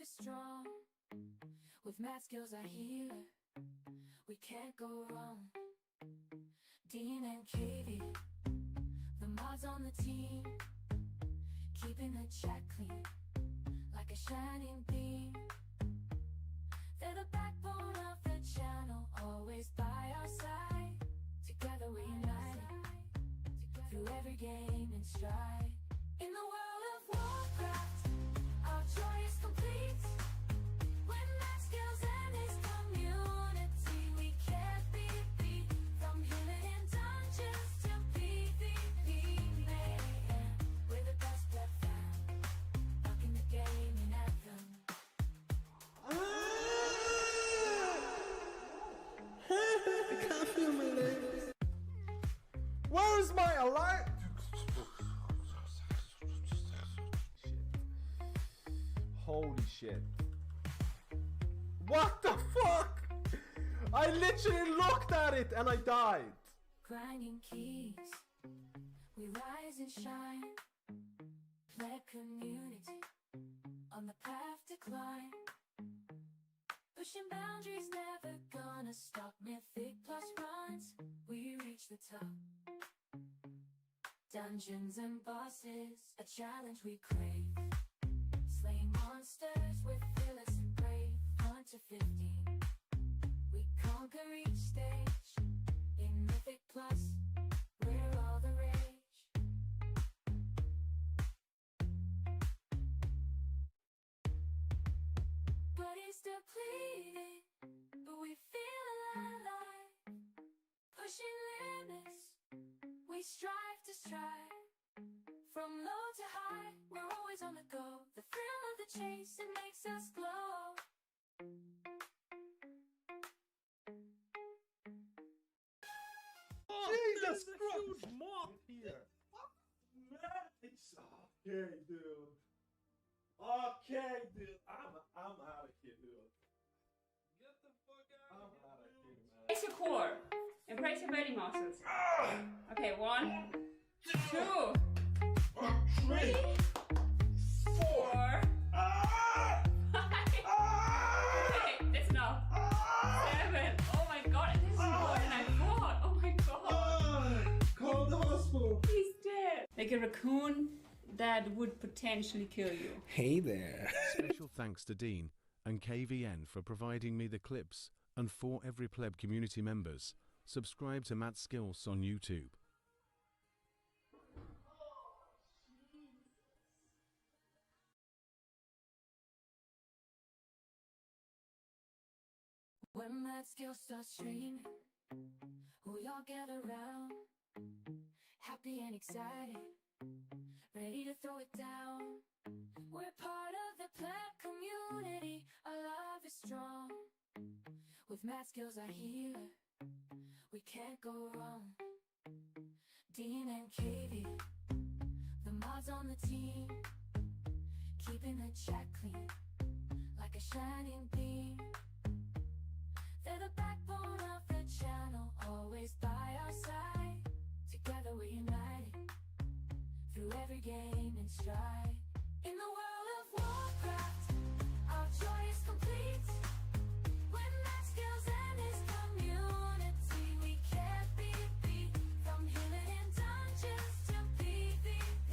is strong. With math skills I healer, we can't go wrong. Dean and Katie, the mods on the team, keeping the chat clean like a shining beam. They're the backbone of the channel, always by our side. Together we're united, through every game and stride. In the World of Warcraft, our joy is complete. When math skills and his community, we can't be beat. From healing in dungeons to PvP mayhem, we're the best pleb fam, rocking the game and anthem. I can't feel my legs. Where is my alert? Holy shit. What the fuck? I literally looked at it and I died. Grinding keys, we rise and shine. Pleb community, on the path to climb. Pushing boundaries, never gonna stop. Mythic plus runs, we reach the top. Dungeons and bosses, a challenge we crave. Slaying monsters, we're fearless and brave. 1 to 15, we conquer each stage. In Mythic plus, we're all the rage. Body's depleted, but we feel alive. Pushing limits, we strive to strive. From low to high, we're always on the go. The thrill of the chase, it makes us glow. Jesus Christ! Huge moth here. It's okay, dude. Okay, dude. I'm out of here, dude. Get the fuck out of here. I'm out of here, man. Brace your core and brace your belly muscles. Okay, 1, 2, 3, 4, 5. Okay, that's enough. 7. Oh my god, this is more than I thought. Oh my god. Call the hospital. He's dead. Like a raccoon that would potentially kill you. Hey there. Special thanks to Dean and KVN for providing me the clips, and for every pleb community members, subscribe to Matt Skills on YouTube. When that skill starts streaming, we all gather around, happy and excited, ready to throw it down. We're part of the pleb community, our love is strong. With math skills I healer, we can't go wrong. Dean and Katie, the mods on the team, keeping the chat clean like a shining beam. They're the backbone of the channel, always by our side. Together we're united, through every game and stride. In the World of Warcraft, our joy is complete. When math skills and his community, we can't be beat. From healing in dungeons to PvP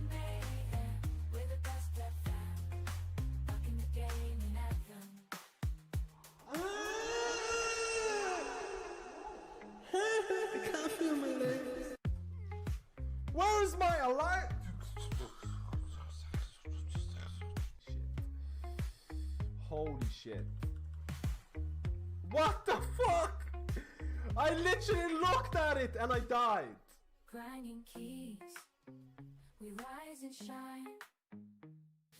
mayhem, we're the best pleb fam, rocking the game and anthem. I can't feel my legs. Where is my alert? Holy shit. What the fuck? I literally looked at it and I died. Grinding keys, we rise and shine.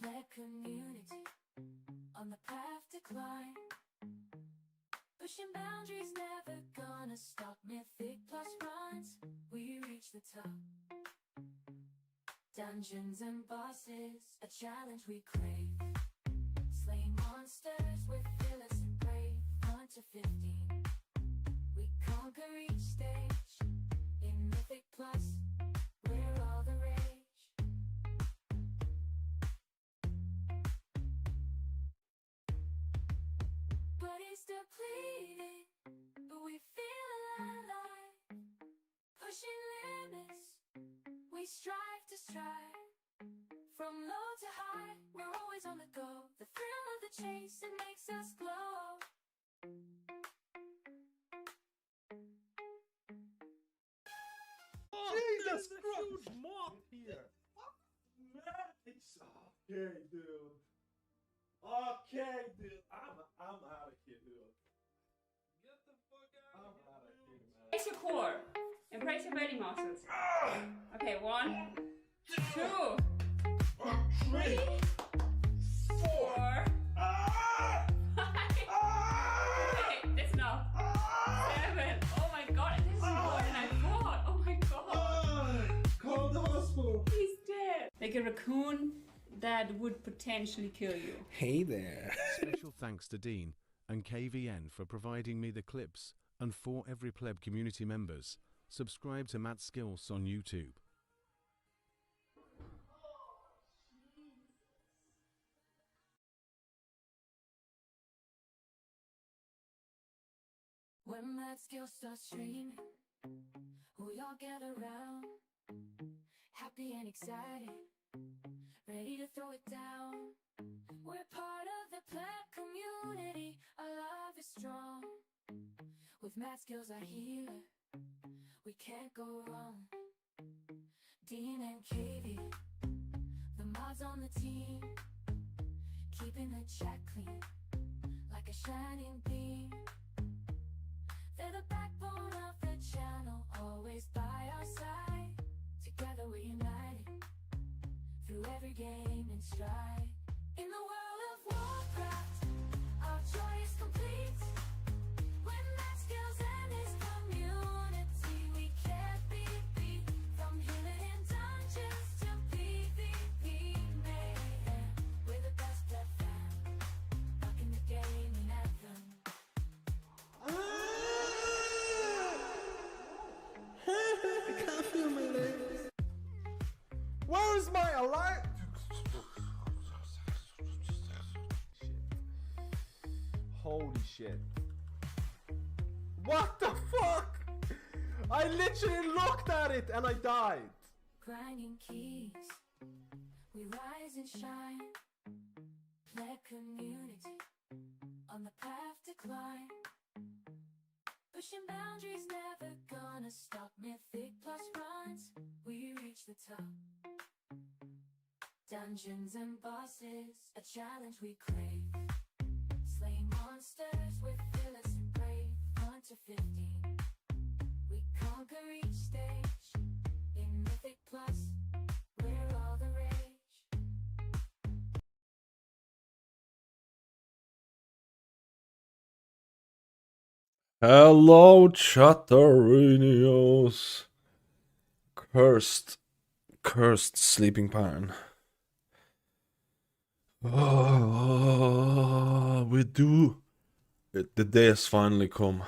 Pleb community, on the path to climb. Pushing boundaries, never gonna stop. Mythic plus runs, we reach the top. Dungeons and bosses, a challenge we crave. Slaying monsters, we're fearless and brave. 1 to 15, we conquer each stage. In Mythic plus, we're all the rage. depleted, but we feel alive. Pushing limits, we strive to strive. From low to high, we're always on the go. The thrill of the chase, it makes us glow. Jesus Christ! There's a huge moth here. It's okay, dude. Okay, dude. I'm out of here, dude. Get the fuck out of here, man. Brace your core and brace your belly muscles. Okay, 1, 2, 3, 4, 5. Okay, that's enough. 7. Oh my god, this is more than I thought. Oh my god. Call the hospital. He's dead. Like a raccoon that would potentially kill you. Hey there. Special thanks to Dean and KVN for providing me the clips, and for every pleb community members, subscribe to Matt Skills on YouTube. When that skill starts streaming, we all get around, happy and excited, ready to throw it down. We're part of the pleb community, our love is strong. With Matt Skills our healer, we can't go wrong. Dean and KV, the mods on the team, keeping the chat clean, like a shining beam. They're the backbone of the channel, always by our side. Together we're united, through every game and stride. In the world of Warcraft, our joy is complete. When Matt Skills and his community, we can't be beat. From healing in dungeons to PvP mayhem, we're the best pleb fam, rocking the gaming anthem. I can't feel my legs. Where is my alert? Holy shit. What the fuck? I literally looked at it and I died. Grinding keys, we rise and shine. Pleb community, on the path to climb. Pushing boundaries, never gonna stop. Mythic plus runs, we reach the top. Dungeons and bosses, a challenge we crave. Slay monsters with fearless and brave. 1 to 15, we conquer each stage. In Mythic plus, we're all the rage. Hello, Chatterinios. Cursed sleeping pattern. Oh, we do. The day has finally come.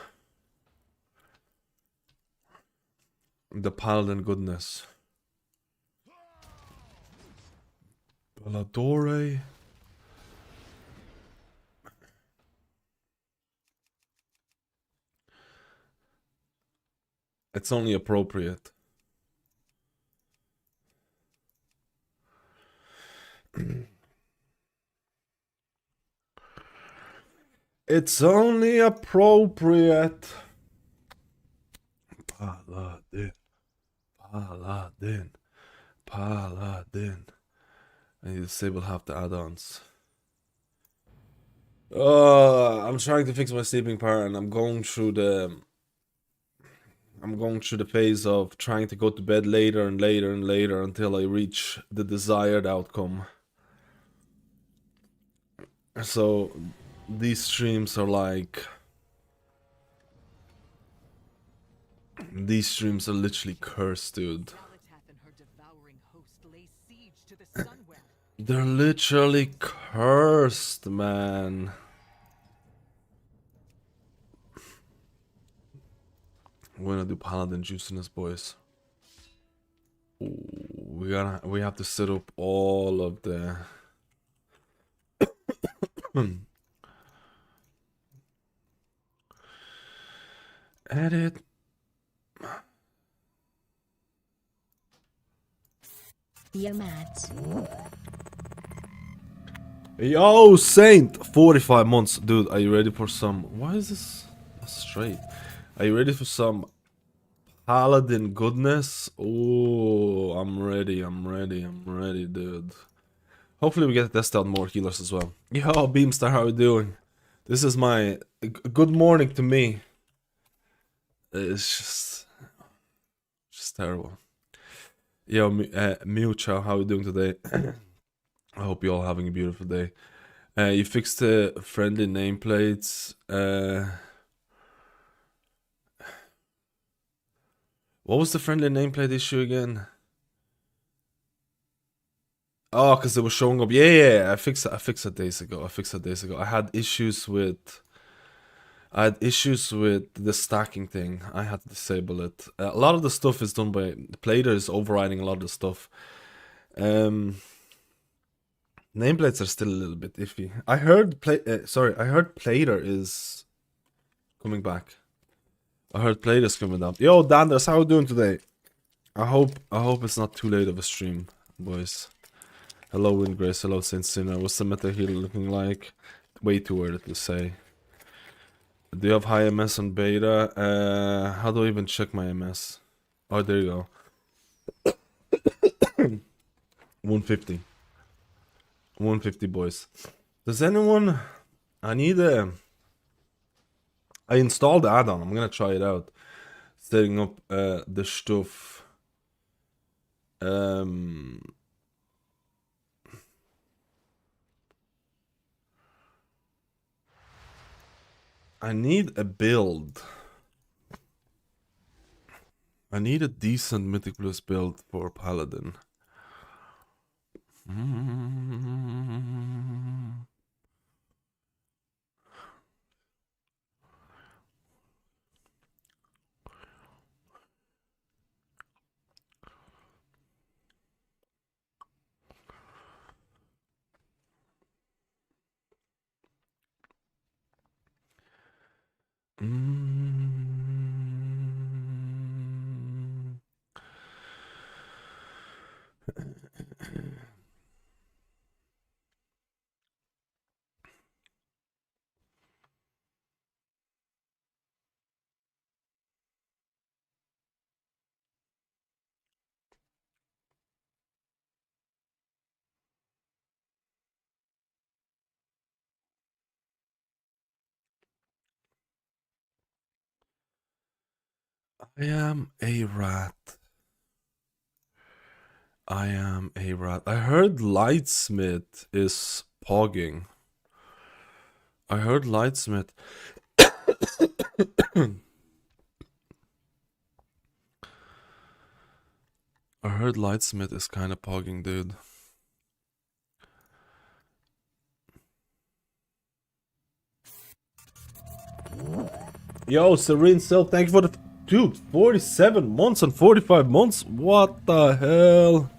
The Paladin goodness. Balladore. It's only appropriate. It's only appropriate. Paladin. Paladin. Paladin. I need to disable half the add-ons. I'm trying to fix my sleeping pattern. I'm going through the phase of trying to go to bed later and later and later until I reach the desired outcome. So these streams are like... These streams are literally cursed, dude. They're literally cursed, man. We're gonna do Paladin juiciness, boys. Ooh, we have to set up all of the Edit. Dear Matt. Yo, Saint! 45 months. Dude, are you ready for some... Why is this straight? Are you ready for some Paladin goodness? Oh, I'm ready, dude. Hopefully we get to test out more healers as well. Yo, Beamstar, how you doing? This is my... Good morning to me. It's just terrible. Yo, Miucha, how you doing today? I hope you're all having a beautiful day. You fixed the friendly nameplates. What was the friendly nameplate issue again? Oh, because it was showing up. Yeah. I fixed it days ago. I had issues with the stacking thing. I had to disable it. A lot of the stuff is done by the player is overriding a lot of the stuff. Nameplates are still a little bit iffy. I heard player is coming back. I heard player is coming down. Yo, Danders, how you doing today? I hope it's not too late of a stream, boys. Hello, Windgrace. Hello, Saint Sinner. What's the meta here looking like? Way too early to say. Do you have high MS on beta? How do I even check my MS? Oh, there you go. 150. 150, boys. Does anyone... I installed the add-on. I'm gonna try it out. Setting up the stuff. I need a build. I need a decent Mythic Plus build for Paladin. I am a rat. I heard Lightsmith is pogging. I heard Lightsmith. I heard Lightsmith is kind of pogging, dude. Yo, Serene Self, thank you for the... Dude, 47 months and 45 months? What the hell?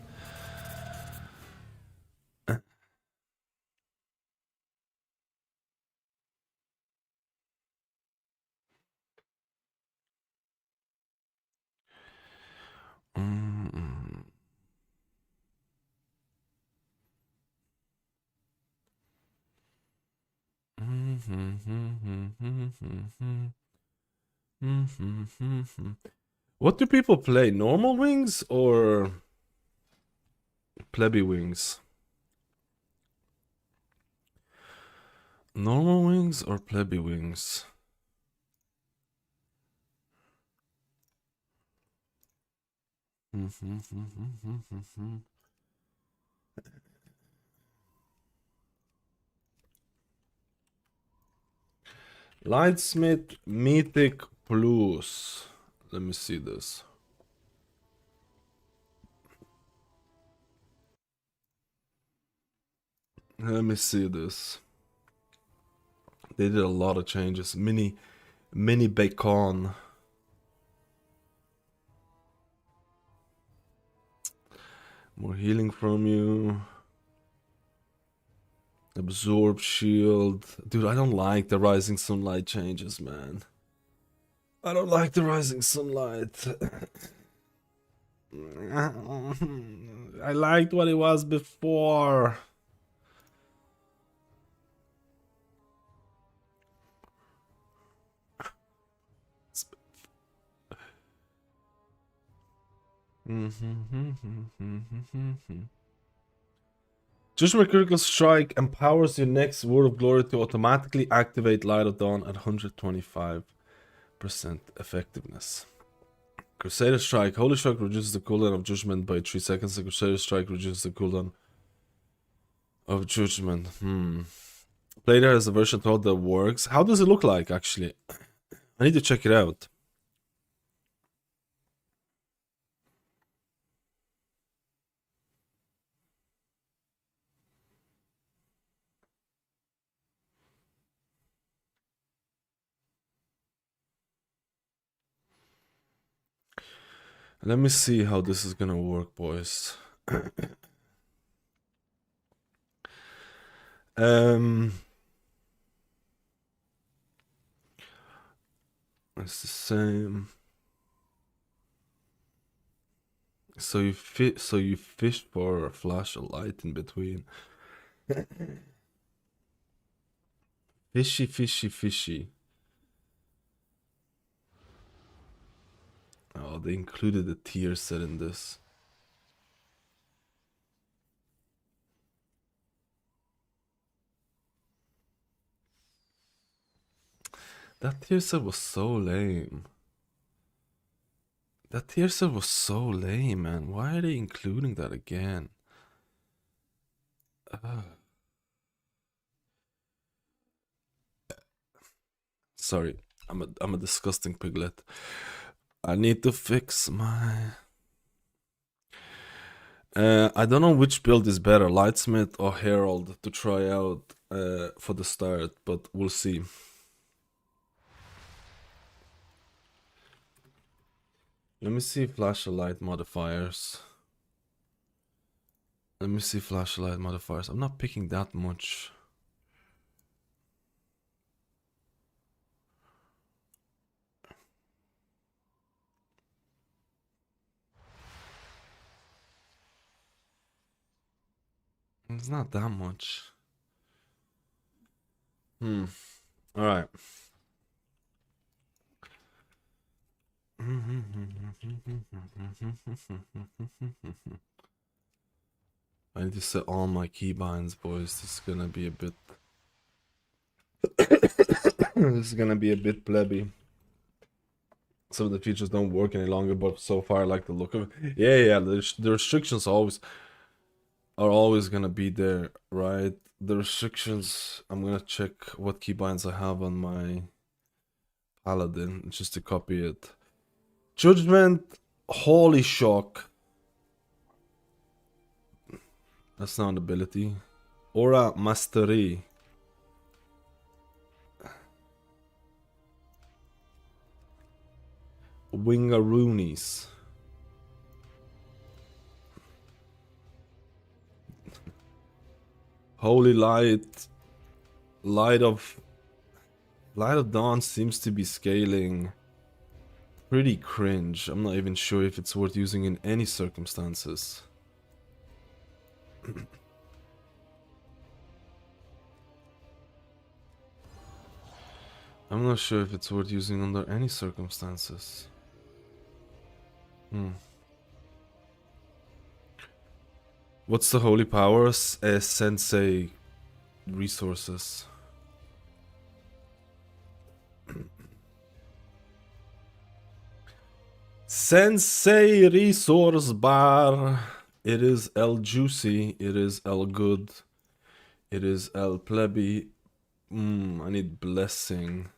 What do people play? Normal wings or plebby wings? Normal wings or plebby wings? Lightsmith Mythic Plus. Let me see this. Let me see this. They did a lot of changes. Mini bacon. More healing from you. Absorb shield. Dude, I don't like the rising sunlight changes, man. I don't like the rising sunlight. I liked what it was before. Judgment Critical Strike empowers your next Word of Glory to automatically activate Light of Dawn at 125% effectiveness. Crusader Strike. Holy Strike reduces the cooldown of Judgment by 3 seconds. The Crusader Strike reduces the cooldown of Judgment. Player has a version 12 that works. How does it look like, actually? I need to check it out. Let me see how this is gonna work, boys. It's the same. So you fish for a flash of light in between. Fishy, fishy, fishy. Oh, they included a tier set in this. That tier set was so lame. That tier set was so lame, man. Why are they including that again? Sorry, I'm a disgusting piglet. I need to fix my... I don't know which build is better, Lightsmith or Herald, to try out for the start, but we'll see. Let me see flashlight modifiers. Let me see flashlight modifiers. I'm not picking that much. It's not that much. All right. I need to set all my keybinds, boys. This is gonna be a bit... this is gonna be a bit plebby. Some of the features don't work any longer, but so far I like the look of it. Yeah, the restrictions are always gonna be there, right? The restrictions, I'm gonna check what keybinds I have on my Paladin, just to copy it. Judgment, Holy Shock. That's not an ability. Aura Mastery. Wingaroonies. Holy Light. Light of Dawn seems to be scaling pretty cringe. I'm not even sure if it's worth using in any circumstances. I'm not sure if it's worth using under any circumstances. What's the holy powers? Sensei resources. Sensei resource bar. It is El Juicy. It is El Good. It is El Plebby. I need blessing.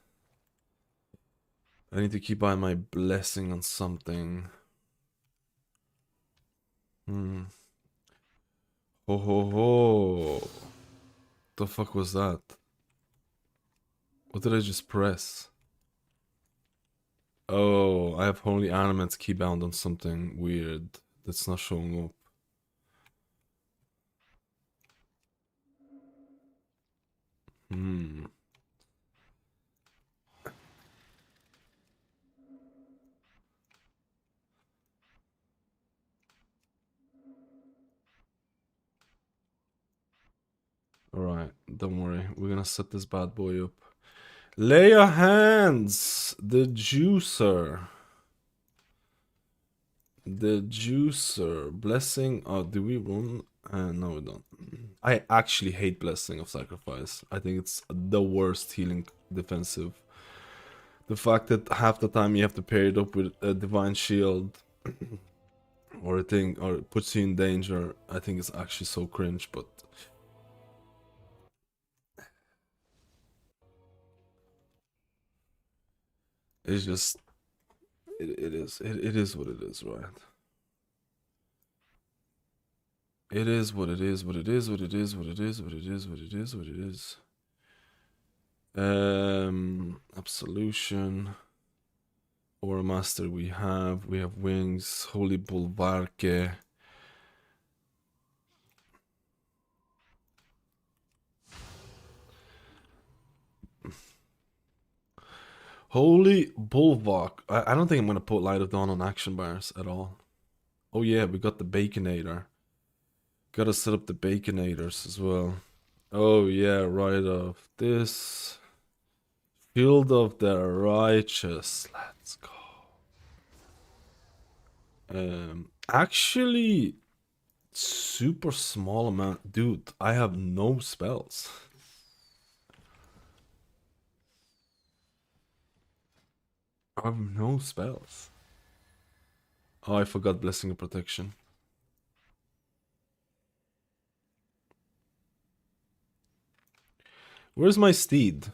I need to keep my blessing on something. Ho ho ho. The fuck was that? What did I just press? Oh, I have Holy Animates keybound on something weird that's not showing up. Don't worry, we're gonna set this bad boy up. Lay your hands, the juicer. The juicer. Blessing. Oh, do we run? No, we don't. I actually hate Blessing of Sacrifice. I think it's the worst healing defensive. The fact that half the time you have to pair it up with a Divine Shield or a thing, or it puts you in danger, I think it's actually so cringe, but it's just it is what it is, right? It is what it is, what it is, what it is, what it is, what it is, what it is, what it is. Absolution. Aura Master we have wings, Holy Bulwarke. Holy Bulwark. I don't think I'm gonna put Light of Dawn on action bars at all. Oh yeah, we got the Baconator. Gotta set up the Baconators as well. Oh yeah, right off this. Field of the Righteous. Let's go. Actually, super small amount. Dude, I have no spells. I have no spells. Oh, I forgot Blessing of Protection. Where's my steed?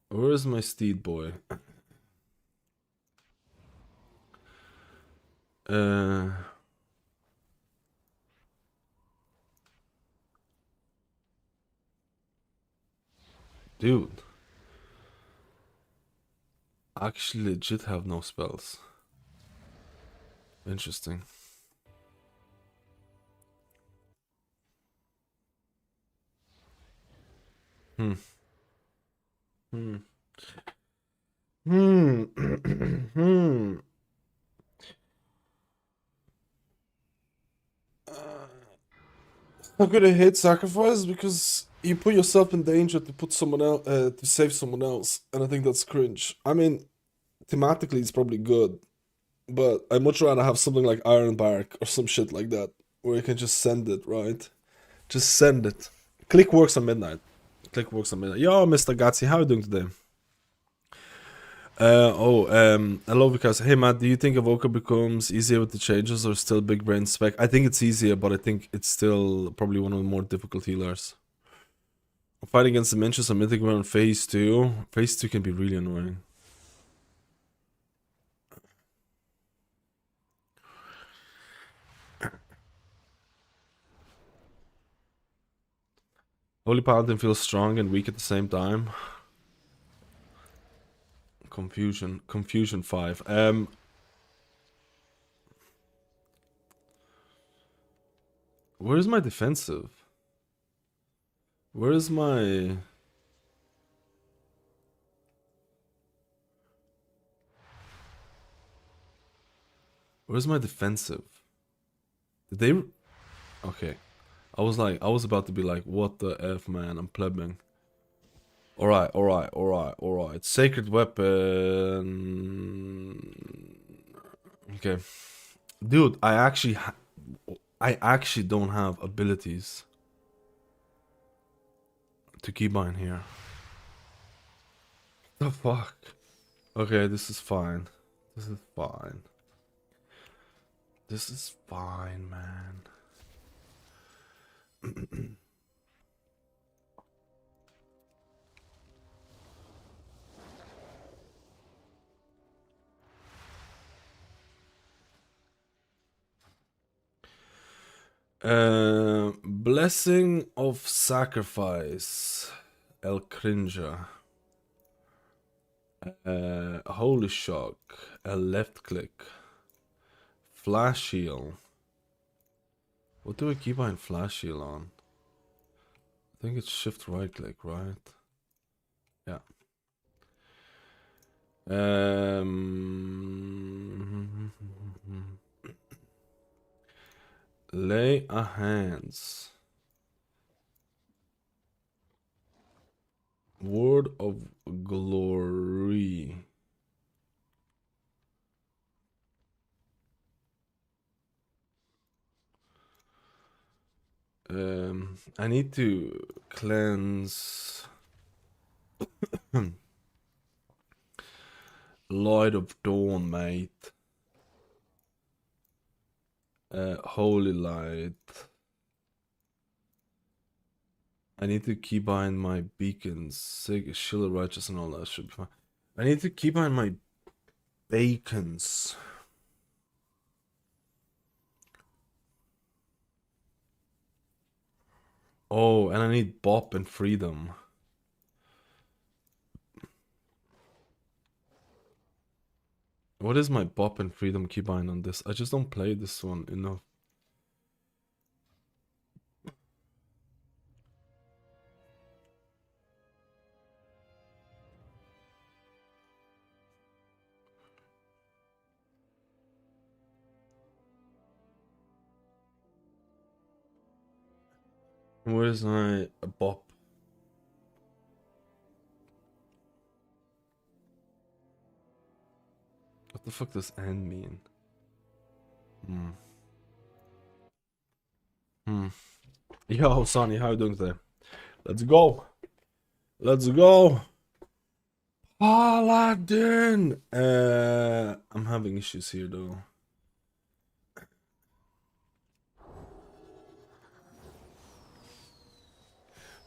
Where's my steed boy? Dude. Actually legit have no spells. Interesting. Hmm. Hmm. Hmm. Hmm. I'm gonna hate sacrifice because you put yourself in danger to put someone else to save someone else, and I think that's cringe. I mean, thematically it's probably good, but I'd much rather have something like Iron Bark or some shit like that, where you can just send it, right? Just send it. Click works on midnight. Click works on midnight. Yo, Mr. Gatsy, how are you doing today? Hello, because hey Matt, do you think Evoker becomes easier with the changes or still big brain spec? I think it's easier, but I think it's still probably one of the more difficult healers. Fight against the Minches on Mythic on phase 2. Phase 2 can be really annoying. Holy Paladin feels strong and weak at the same time. Confusion 5. Where's my defensive? Where's my... Where's my defensive? Did they... Okay. I was about to be like, what the F, man, I'm plebbing. Alright. Sacred weapon... Okay. Dude, I actually don't have abilities to keybind here. The fuck? Okay, this is fine. This is fine. This is fine, man. Blessing of Sacrifice. El Cringer. Holy Shock. A left click. Flash Heal. What do I keep behind Flash Heal on? I think it's shift right click, right? Yeah. Lay a hands. Word of Glory. I need to cleanse Light of Dawn, mate. Holy Light. I need to keybind my beacons. Shield of Righteous and all that should be fine. I need to keybind my beacons. Oh, and I need Bop and Freedom. What is my Bop and Freedom keybind on this? I just don't play this one enough. Where's my Bop? What the fuck does N mean? Yo, Sonny, how you doing today? Let's go. Let's go. Paladin. I'm having issues here though.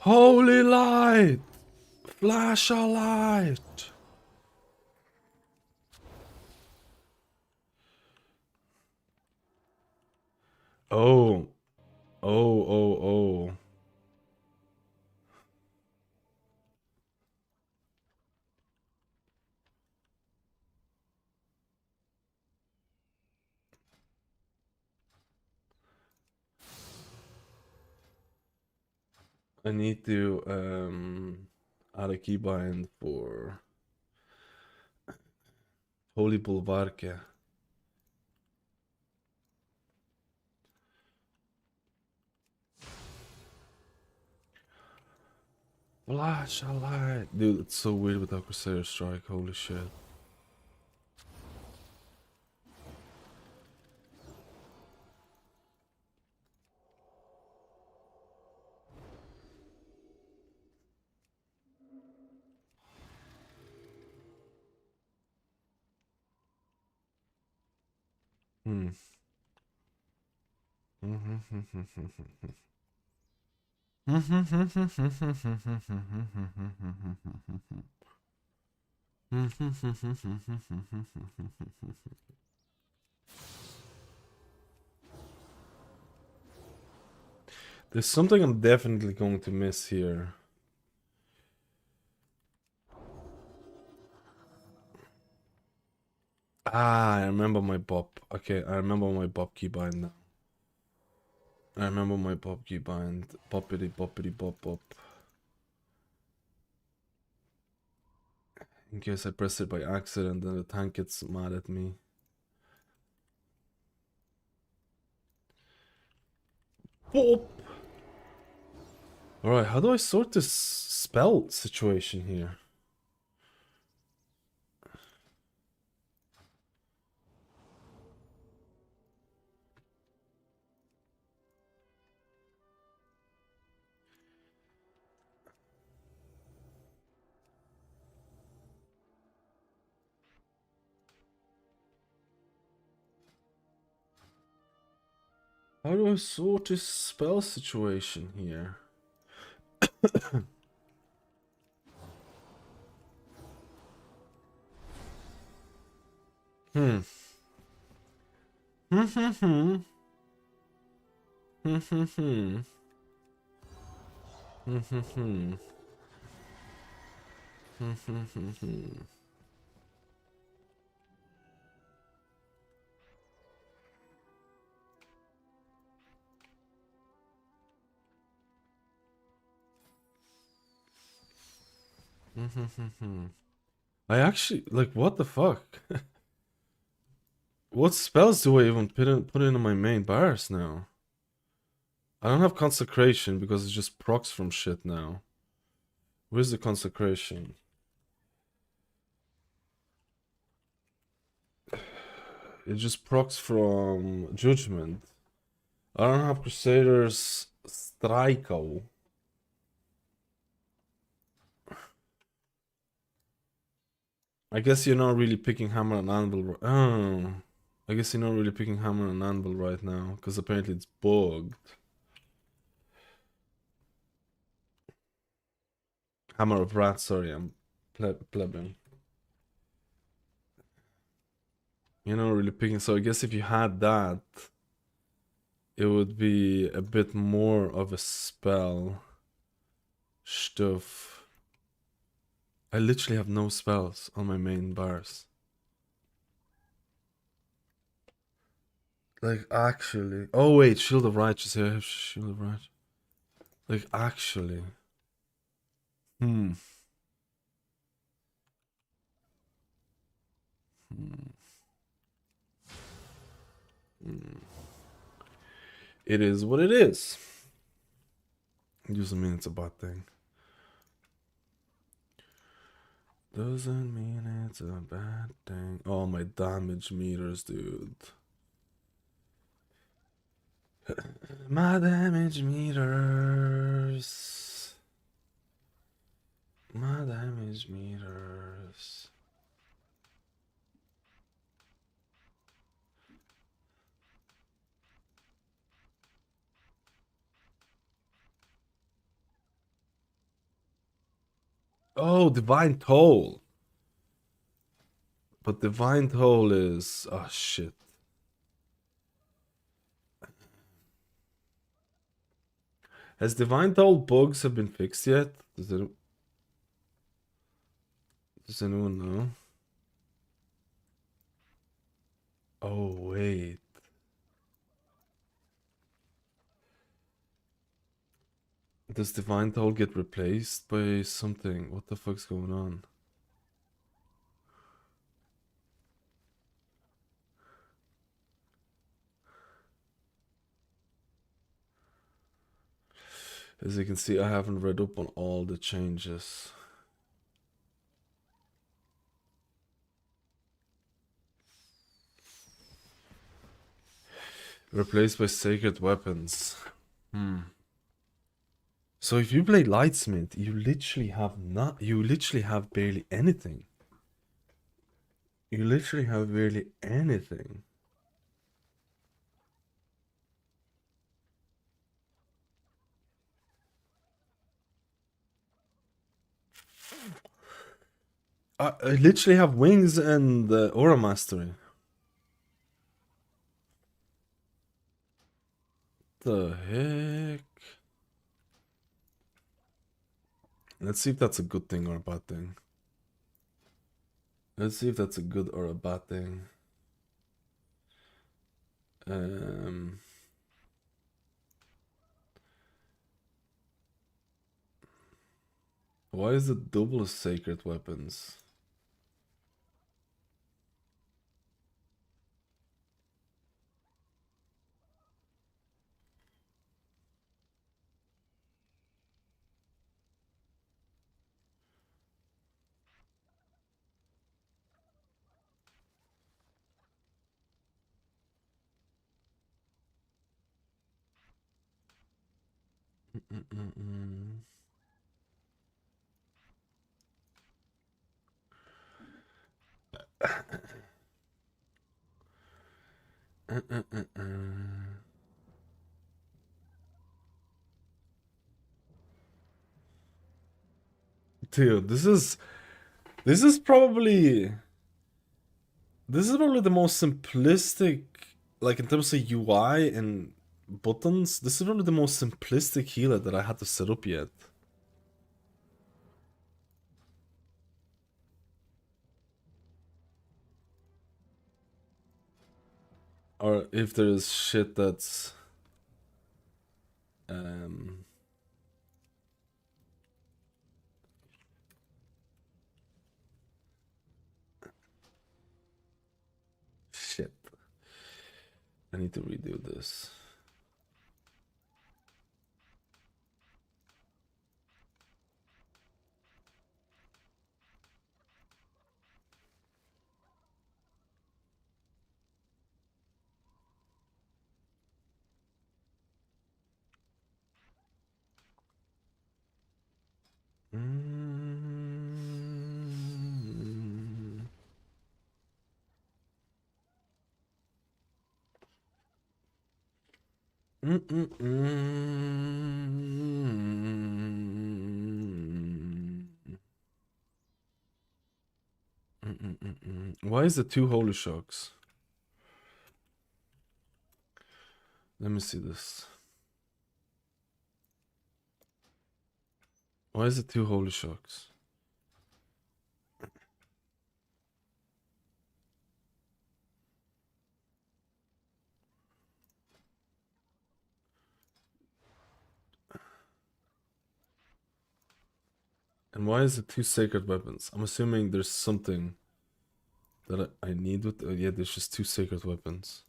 Holy light. Flash a light. Oh. Oh. I need to add a keybind for Holy Bulvarke. Flash a light. Dude, it's so weird without Crusader Strike, holy shit. There's something I'm definitely going to miss here. Ah, I remember my Bop. Okay, I remember my Bop keybind now. I remember my Bop keybind. Boppity boppity bop bop. In case I press it by accident, then the tank gets mad at me. Bop! Alright, how do I sort this spell situation here? How do I sort this spell situation here? I actually, like, what the fuck? What spells do I even put into my main bars now? I don't have Consecration because it just procs from shit now. Where's the consecration? It just procs from judgment. I don't have Crusader's Striko. I guess you're not really picking Hammer and Anvil. Oh, I guess you're not really picking Hammer and Anvil right now, because apparently it's bugged. Hammer of Wrath, sorry, I'm plebbing. You're not really picking, so I guess if you had that, it would be a bit more of a spell stuff. I literally have no spells on my main bars. Like, actually. Oh, wait, Shield of Righteous. Yeah, I have Shield of Righteous. Like, actually. Hmm. It is what it is. Doesn't mean it's a bad thing. Doesn't mean it's a bad thing. Oh, my damage meters, dude. My damage meters. My damage meters. Oh, Divine Toll. But Divine Toll is... Oh, shit. Has Divine Toll bugs have been fixed yet? Does anyone know? Oh, wait. Does Divine Toll get replaced by something? What the fuck's going on? As you can see, I haven't read up on all the changes. Replaced by Sacred Weapons. So if you play Lightsmith, you literally have barely anything. You literally have barely anything. I literally have Wings and Aura Mastery. The heck? Let's see if that's a good thing or a bad thing. Let's see if that's a good or a bad thing. Why is it double Sacred Weapons? Dude, this is probably the most simplistic, like in terms of UI and buttons, this is probably the most simplistic healer that I had to set up yet. Or if there's shit that's shit. I need to redo this. Why is it 2 holy shocks? Let me see this. Why is it 2 holy shocks? And why is it 2 sacred weapons? I'm assuming there's something that I need with. Yeah, there's just 2 sacred weapons.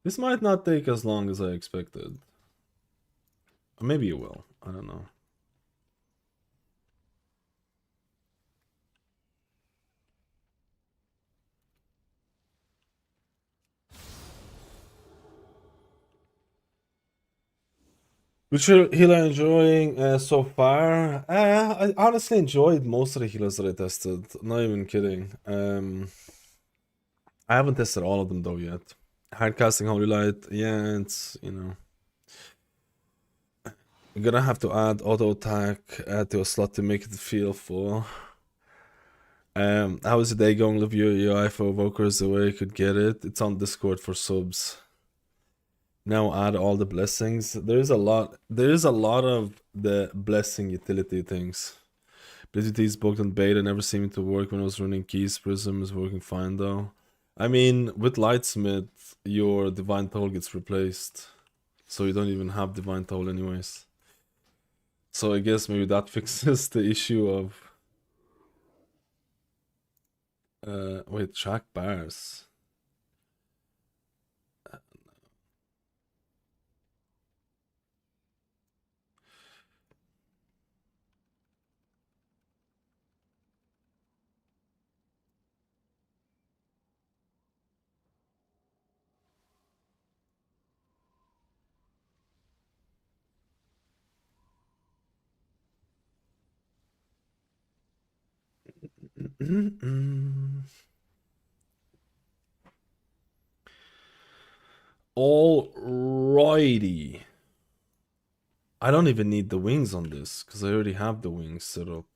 This might not take as long as I expected. Or maybe it will. I don't know. Which healer enjoying so far? I honestly enjoyed most of the healers that I tested. Not even kidding. I haven't tested all of them though yet. Hardcasting Holy Light, yeah, it's, you know. You're gonna have to add auto attack to a slot to make it feel full. How is the day going? Love your UI for Evoker is the way you could get it. It's on Discord for subs. Now add all the blessings. There's a lot of the blessing utility things. Ability is booked on beta, never seemed to work when I was running keys. Prism is working fine though. I mean, with Lightsmith, your Divine Toll gets replaced. So you don't even have Divine Toll anyways. So I guess maybe that fixes the issue of... wait, track bars. Alrighty. I don't even need the wings on this, because I already have the wings set up.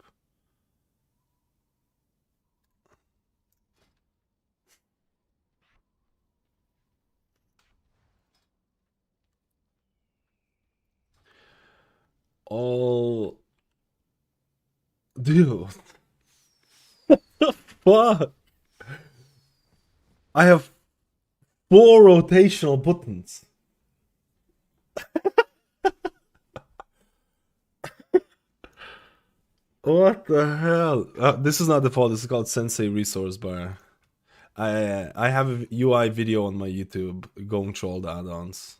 All... Dude. What? I have 4 rotational buttons. What the hell? This is not default. This is called Sensei Resource Bar. I have a UI video on my YouTube going through all the add-ons.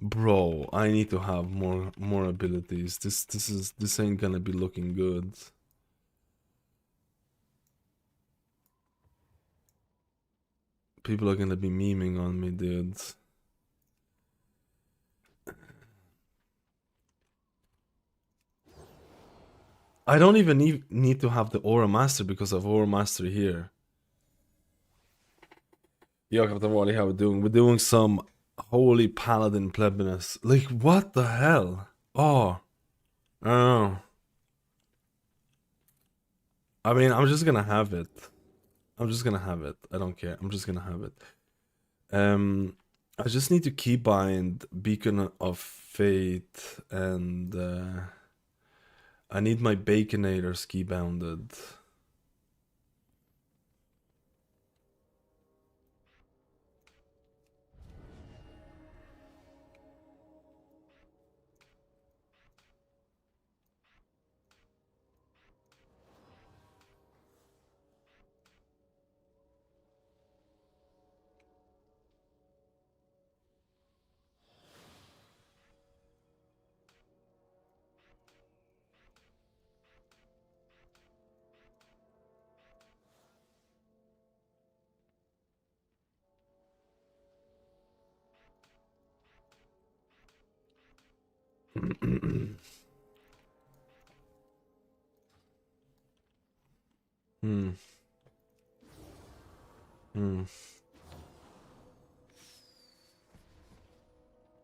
Bro, I need to have more abilities. This ain't gonna be looking good. People are gonna be memeing on me, dude. I don't even need to have the Aura Master because of Aura Master here. Yo, Captain Wally, how we doing? We're doing some Holy Paladin Plebinus. Like, what the hell? Oh. I don't know. I mean, I'm just gonna have it. I'm just gonna have it. I don't care. I'm just gonna have it. I just need to keybind Beacon of Fate and I need my Baconators keybounded. Hmm. Hmm. Hmm.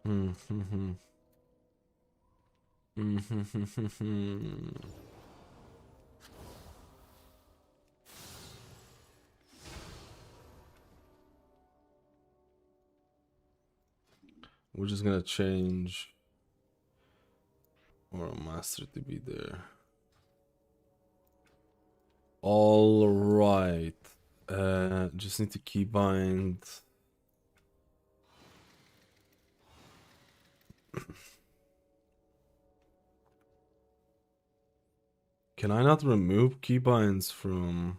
Hmm. Hmm. Hmm. We're just gonna change our master to be there. All right. Just need to keybind. Can I not remove keybinds from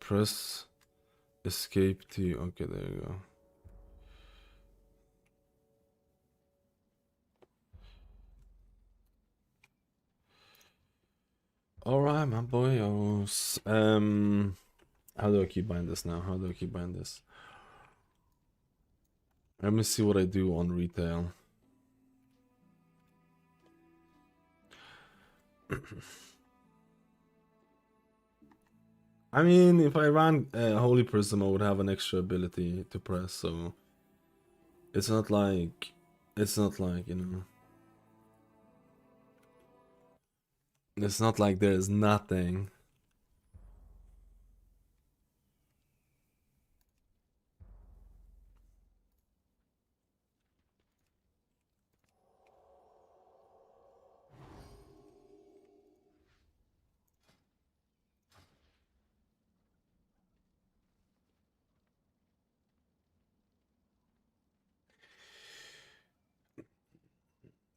press escape to? Okay, there you go. All right, my boyos. How do I keybind this now? How do I keybind this? Let me see what I do on retail. I mean, if I ran Holy Prism, I would have an extra ability to press, so it's not like, you know, it's not like there's nothing.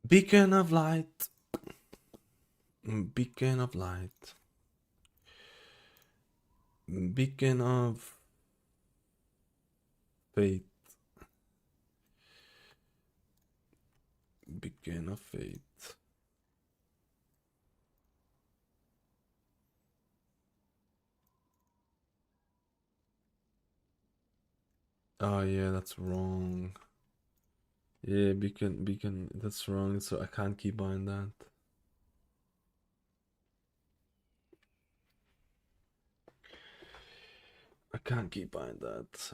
Beacon of light. Beacon of light. Beacon of fate. Beacon of fate. Oh yeah, that's wrong. Yeah, beacon, that's wrong. So I can't keep buying that. I can't keep buying that.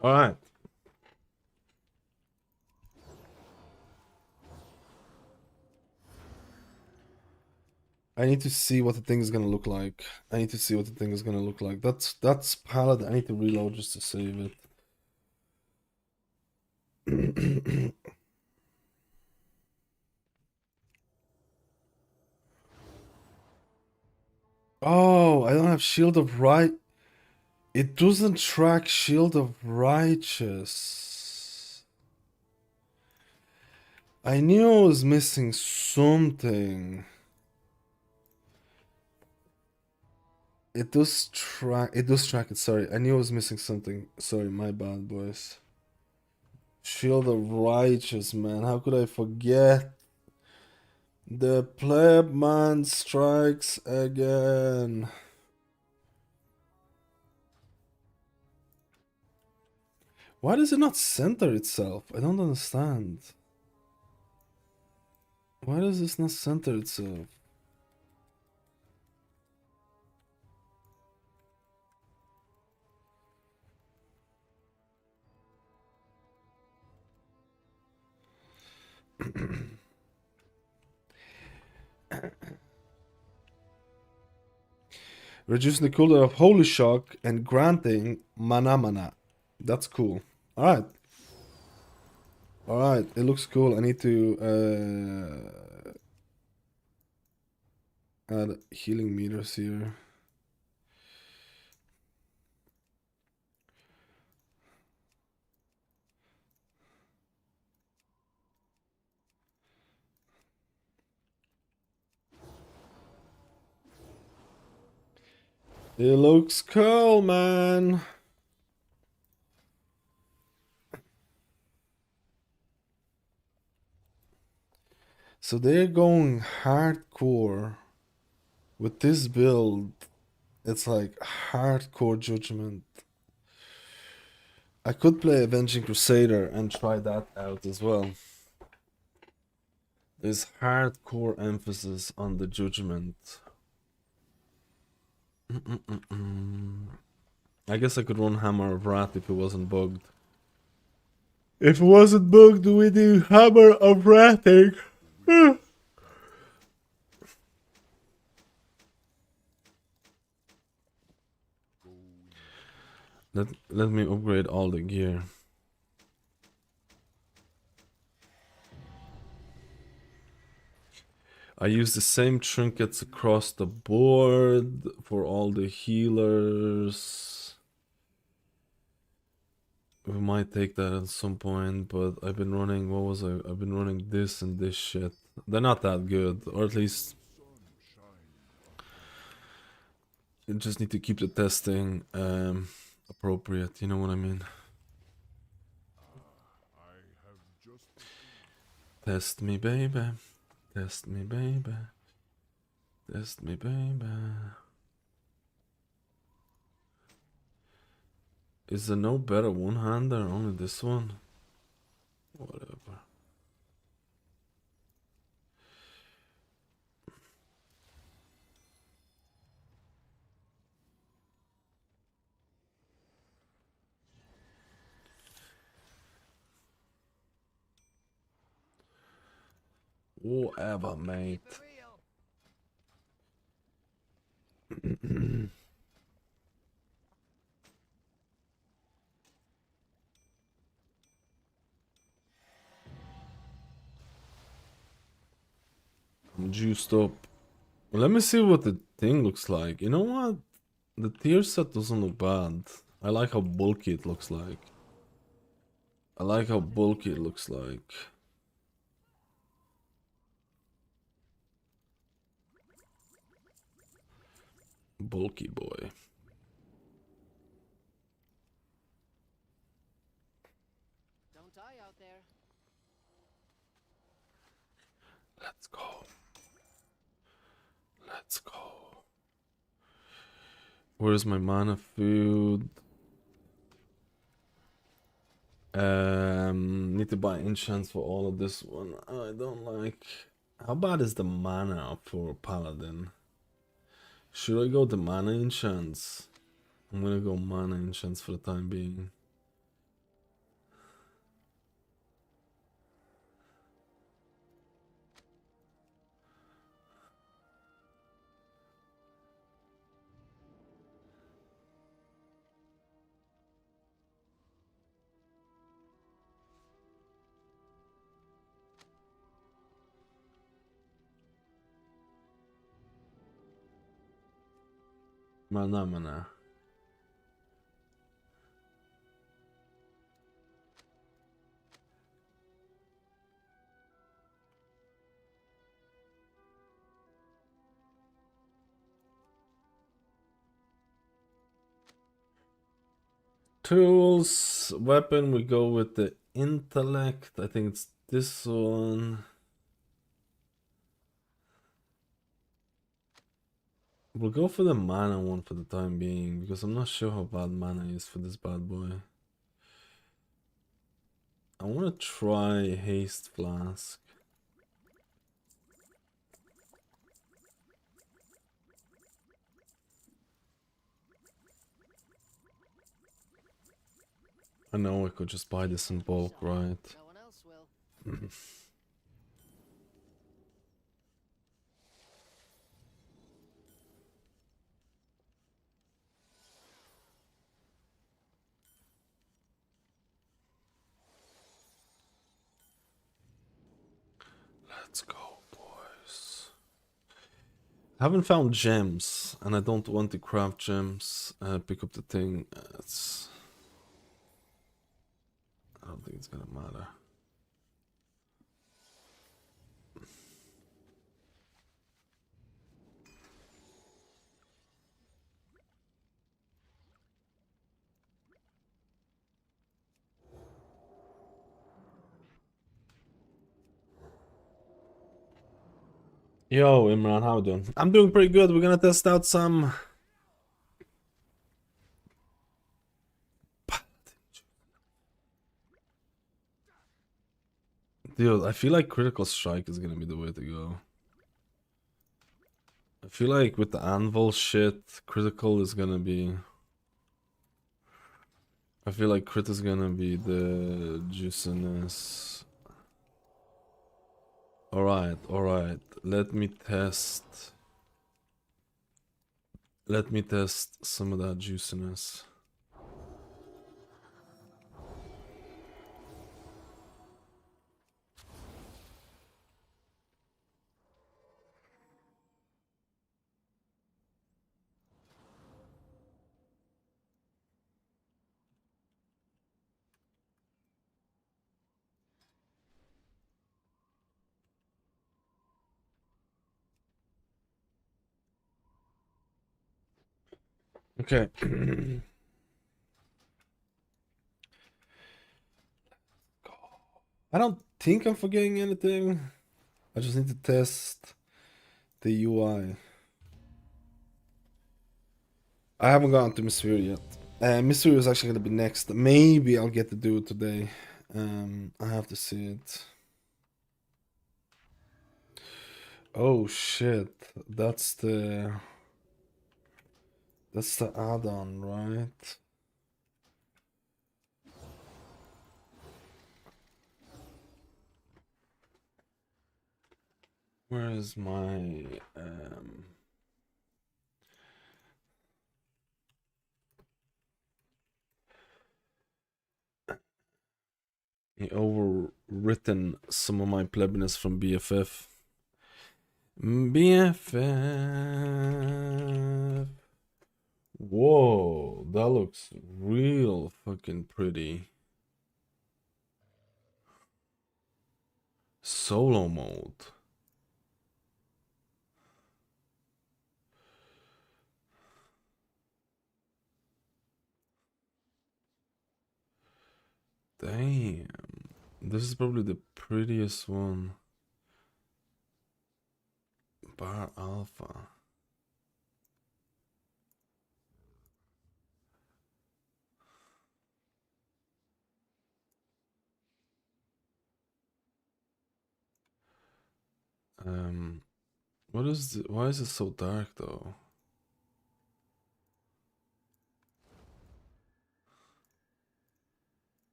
All right. I need to see what the thing is gonna look like. I need to see what the thing is gonna look like. That's Paladin. I need to reload just to save it. Oh, I don't have Shield of Right. It doesn't track Shield of Righteous. I knew I was missing something. It does track it, sorry. I knew I was missing something. Sorry, my bad, boys. Shield of Righteous, man. How could I forget? The pleb man strikes again. Why does it not center itself? I don't understand. Why does this not center itself? Reducing the cooldown of Holy Shock and granting mana. That's cool. Alright. Alright, it looks cool. I need to add healing meters here. It looks cool, man. So they're going hardcore with this build. It's like hardcore judgment. I could play Avenging Crusader and try that out as well. There's hardcore emphasis on the judgment. I guess I could run Hammer of Wrath if it wasn't bugged. If it wasn't bugged, we do Hammer of Wrathing. Let me upgrade all the gear. I use the same trinkets across the board for all the healers. We might take that at some point, but I've been running, what was I? I've been running this and this shit. They're not that good, or at least you just need to keep the testing appropriate, you know what I mean? Test me, baby. Test me, baby. Test me, baby. Is there no better one-hander? Only this one? Whatever. Whatever, mate. I'm juiced up. Let me see what the thing looks like. You know what? The tier set doesn't look bad. I like how bulky it looks like. I like how bulky it looks like. Bulky boy. Don't die out there. Let's go. Let's go. Where's my mana food? Need to buy enchants for all of this one. I don't like. How bad is the mana for Paladin? Should I go to mana enchants? I'm gonna go mana enchants for the time being. Mana. Tools, weapon, we go with the intellect. I think it's this one. We'll go for the mana one for the time being, because I'm not sure how bad mana is for this bad boy. I want to try Haste Flask. I know I could just buy this in bulk, right? No one else will. Let's go, boys. I haven't found gems, and I don't want to craft gems. Pick up the thing. I don't think it's gonna matter. Yo, Imran, how you doing? I'm doing pretty good. We're gonna test out some. Dude, I feel like critical strike is gonna be the way to go. I feel like with the anvil shit, critical is gonna be. I feel like crit is gonna be the juiciness. Alright, alright. Let me test. Let me test some of that juiciness. Okay. I don't think I'm forgetting anything. I just need to test the UI. I haven't gotten to Mistweaver yet. Mistweaver is actually gonna be next. Maybe I'll get to do it today. I have to see it. Oh shit, that's the add-on, right? Where is my he overwritten some of my plebiness from BFF. BFF. Whoa, that looks real fucking pretty. Solo mode. Damn. This is probably the prettiest one. Bar Alpha. What is why is it so dark though?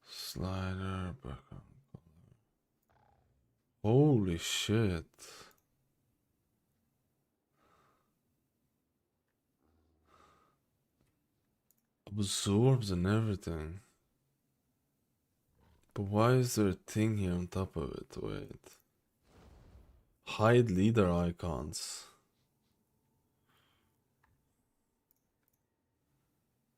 Slider, background color. Holy shit. Absorbs and everything. But why is there a thing here on top of it? Wait. Hide leader icons.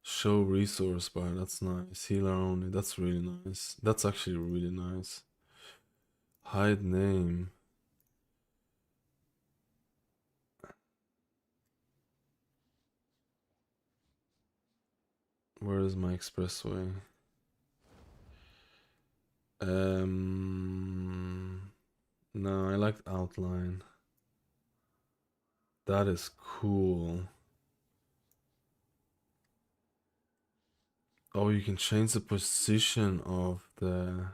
Show resource bar, that's nice. Healer only, that's really nice. That's actually really nice. Hide name. Where is my expressway? No, I like outline. That is cool. Oh, you can change the position of the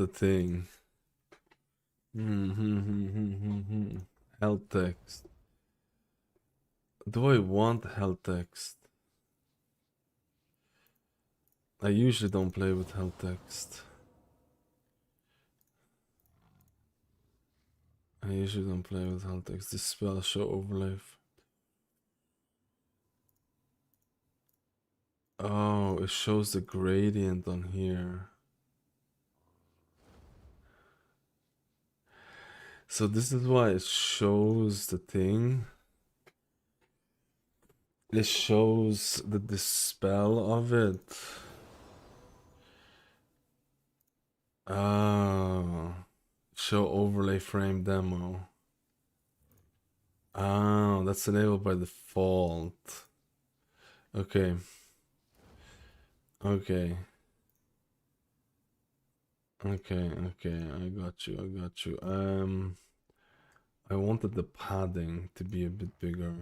thing. Help text. Do I want help text? I usually don't play with help text. I usually don't play with help text. This spell show overlay. Oh, it shows the gradient on here. So this is why it shows the thing. It shows the dispel of it. Oh, show overlay frame demo. Oh, that's enabled by default. Okay. Okay. Okay, I got you, I wanted the padding to be a bit bigger.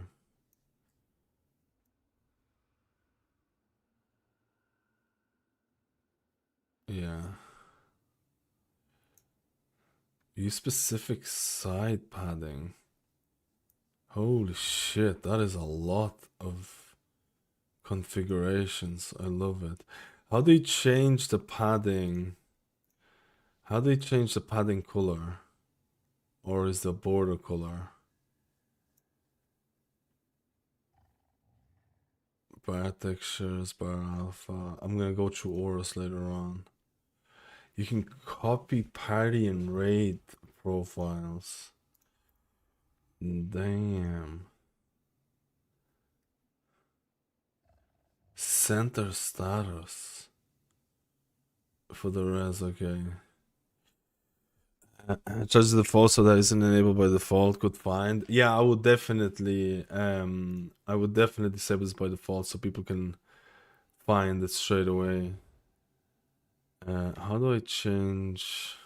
Yeah. Use specific side padding. Holy shit, that is a lot of configurations. I love it. How do you change the padding? How do you change the padding color? Or is the border color? Bar textures, bar alpha. I'm gonna go through auras later on. You can copy party and raid profiles. Damn. Center status. For the res, okay. Judge the default so that isn't enabled by default. Good find. Yeah, I would definitely disable this by default so people can find it straight away. How do I change?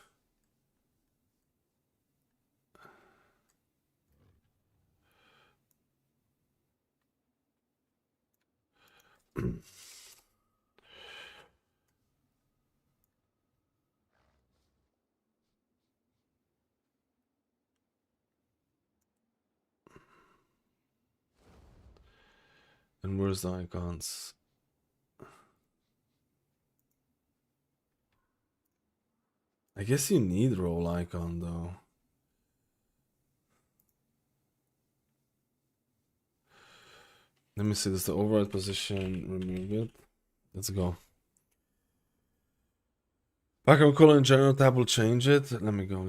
And where's the icons? I guess you need role icon though. Let me see, this the override position, remove it. Let's go. Background color in general tab will change it. Let me go.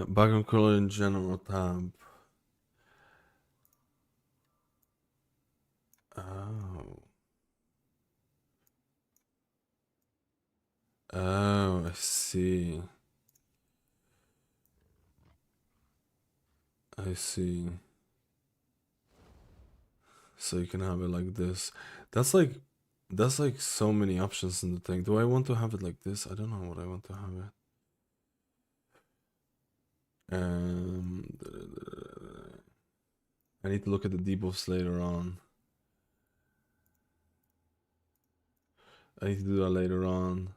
Background color in general tab. Oh, I see. So you can have it like this. That's like so many options in the thing. Do I want to have it like this? I don't know what I want to have it. I need to look at the debuffs later on. I need to do that later on.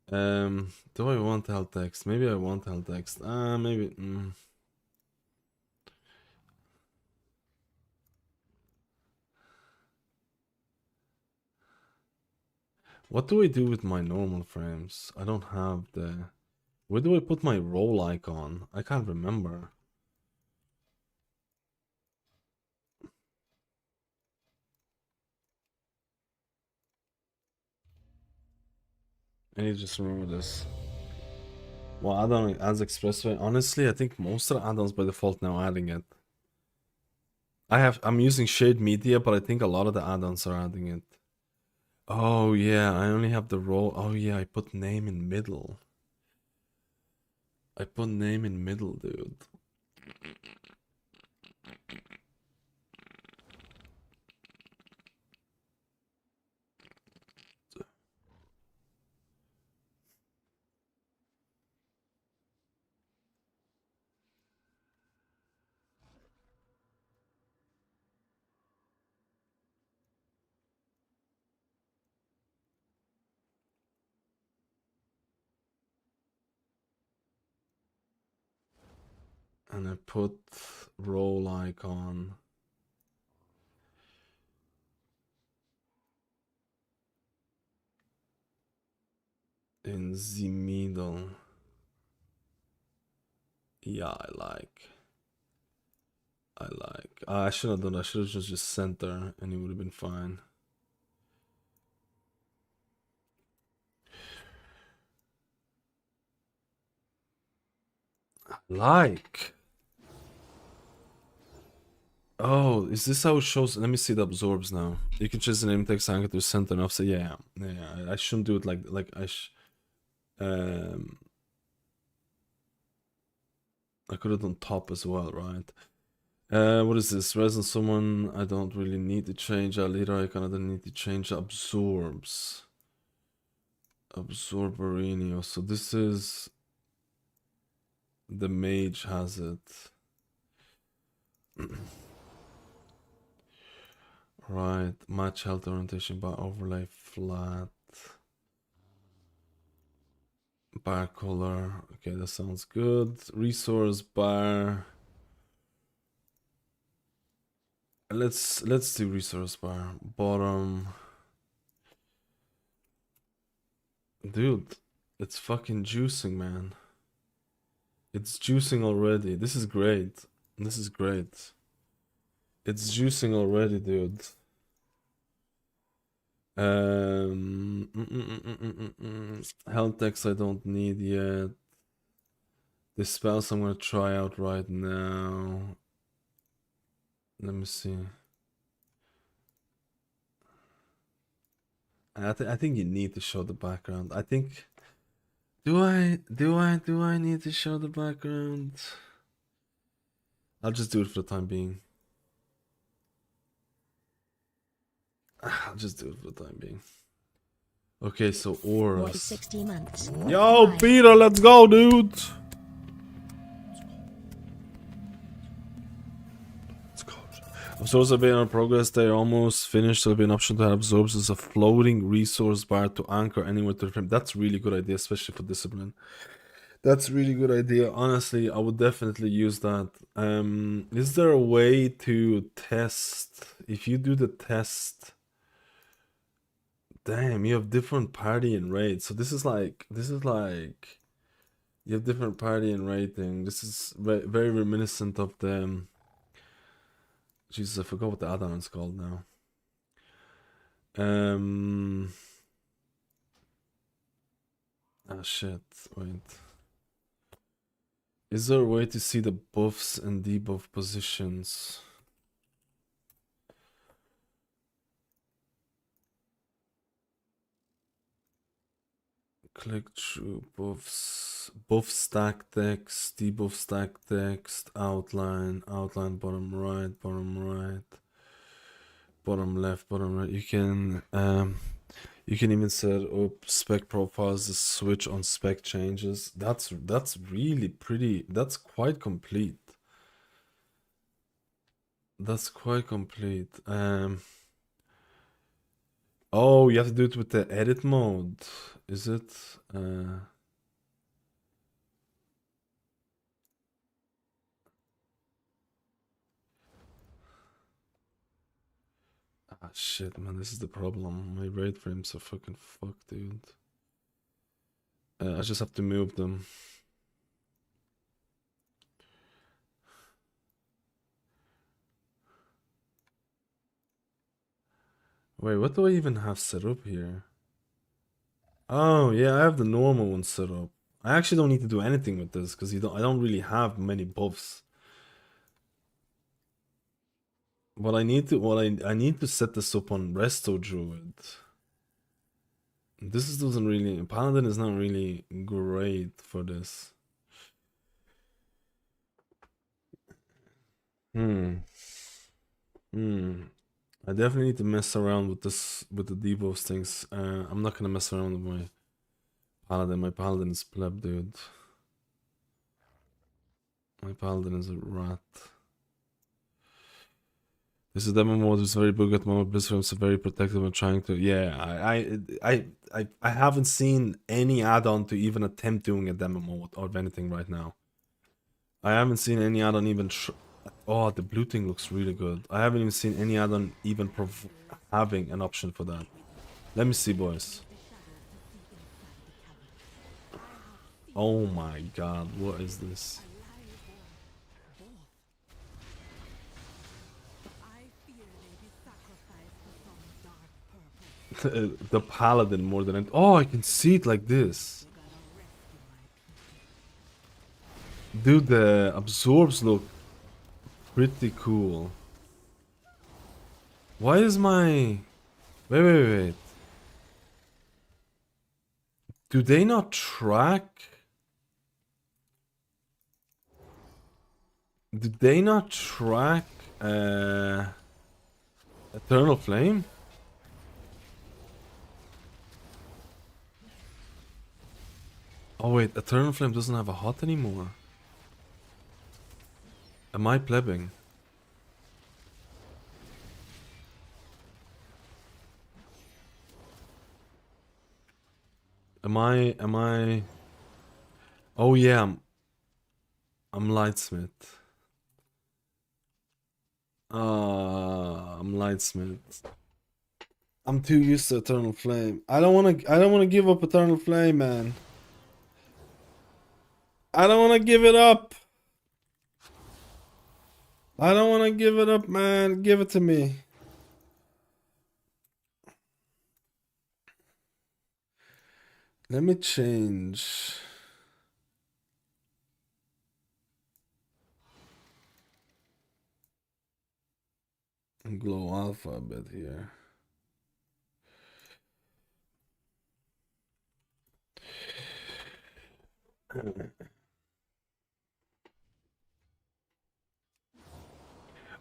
Do I want alt text? Maybe I want alt text. Maybe. What do I do with my normal frames? I don't have the... Where do I put my role icon? I can't remember. I need to just remember this. Well, add-on adds expressway. Honestly, I think most of the add-ons by default now adding it. I'm using shared media, but I think a lot of the add-ons are adding it. Oh yeah, I only have the role. Oh yeah, I put name in middle. Dude. And I put role icon in the middle. Yeah, I like. I should have done that. I should have just center and it would have been fine. Like. Oh, is this how it shows? Let me see the absorbs now. You can choose the name text anchor to center and offset. Yeah. I shouldn't do it like I could have done top as well, right? What is this? Resin someone I don't really need to change. A leader icon I don't need to change. Absorbs. Absorberenio. So this is the mage has it. Right. Match health orientation by overlay flat. Bar color. Okay, that sounds good. Resource bar. Let's do resource bar. Bottom. Dude, it's fucking juicing, man. It's juicing already. This is great. This is great. It's juicing already, dude. Health text I don't need yet. The spells I'm gonna try out right now. Let me see. I think you need to show the background. I think. Do I need to show the background? I'll just do it for the time being. I'll just do it for the time being. Okay, so auras. 60 months. Yo, Peter, let's go, dude. Let's go. Absorbs have been on progress. They're almost finished. So there'll be an option to have absorbs as a floating resource bar to anchor anywhere to the frame. That's a really good idea, especially for discipline. That's a really good idea. Honestly, I would definitely use that. Is there a way to test? If you do the test, damn, you have different party and raid. So this is like you have different party and rating. This is very reminiscent of the. Jesus, I forgot what the add-on is called now. Ah shit. Wait. Is there a way to see the buffs and debuff positions? Click through buffs, buff stack text, debuff stack text, outline, bottom right, bottom left, bottom right. You can even set up spec profiles to switch on spec changes. That's really pretty. That's quite complete. That's quite complete. Oh, you have to do it with the edit mode. Is it? Ah, shit, man. This is the problem. My raid frames are fucking fucked, dude. I just have to move them. Wait, what do I even have set up here? Oh, yeah, I have the normal one set up. I actually don't need to do anything with this because I don't really have many buffs. What I need to set this up on Resto Druid. Doesn't really. Paladin is not really great for this. I definitely need to mess around with the debuffs things. I'm not gonna mess around with my Paladin. My Paladin is pleb, dude. My Paladin is a rat. This is demo mode. It's very big at the moment. Blizzard is very protective and trying to. Yeah, I haven't seen any add-on to even attempt doing a demo mode or anything right now. I haven't seen any add-on even. Oh, the blue thing looks really good. I haven't even seen any add-on even having an option for that. Let me see, boys. Oh my god, what is this? The Paladin more than it. Oh, I can see it like this. Dude, the absorbs look pretty cool. Why is my... Wait. Do they not track? Do they not track Eternal Flame? Oh wait, Eternal Flame doesn't have a hot anymore. Am I plebbing? Am I? Oh yeah, I'm Lightsmith. I'm Lightsmith. I'm too used to Eternal Flame. I don't wanna give up Eternal Flame, man. I don't wanna give it up. I don't wanna give it up, man. Give it to me. Let me change. Glow Alpha a bit here.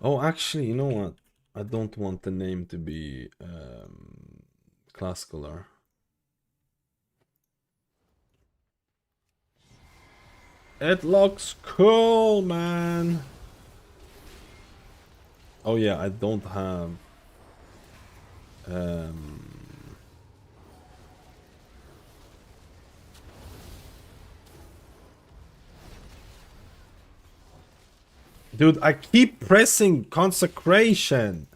Oh, actually, you know what? I don't want the name to be class color. It looks cool, man. Oh yeah, I don't have dude, I keep pressing consecration.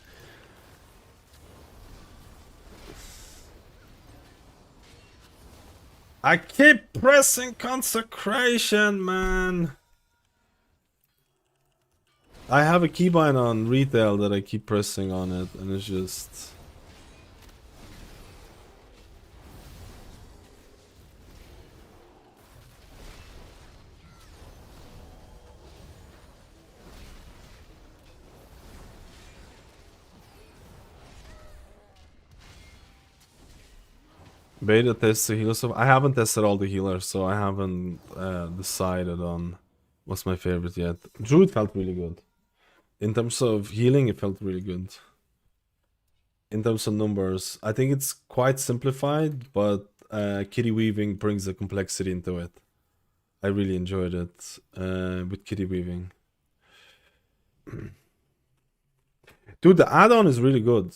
I keep pressing consecration, man. I have a keybind on retail that I keep pressing on it, and it's just... Beta test the healer stuff. I haven't tested all the healers, so I haven't decided on what's my favorite yet. Druid felt really good. In terms of healing, it felt really good. In terms of numbers, I think it's quite simplified, but kitty weaving brings the complexity into it. I really enjoyed it with kitty weaving. Dude, the add-on is really good.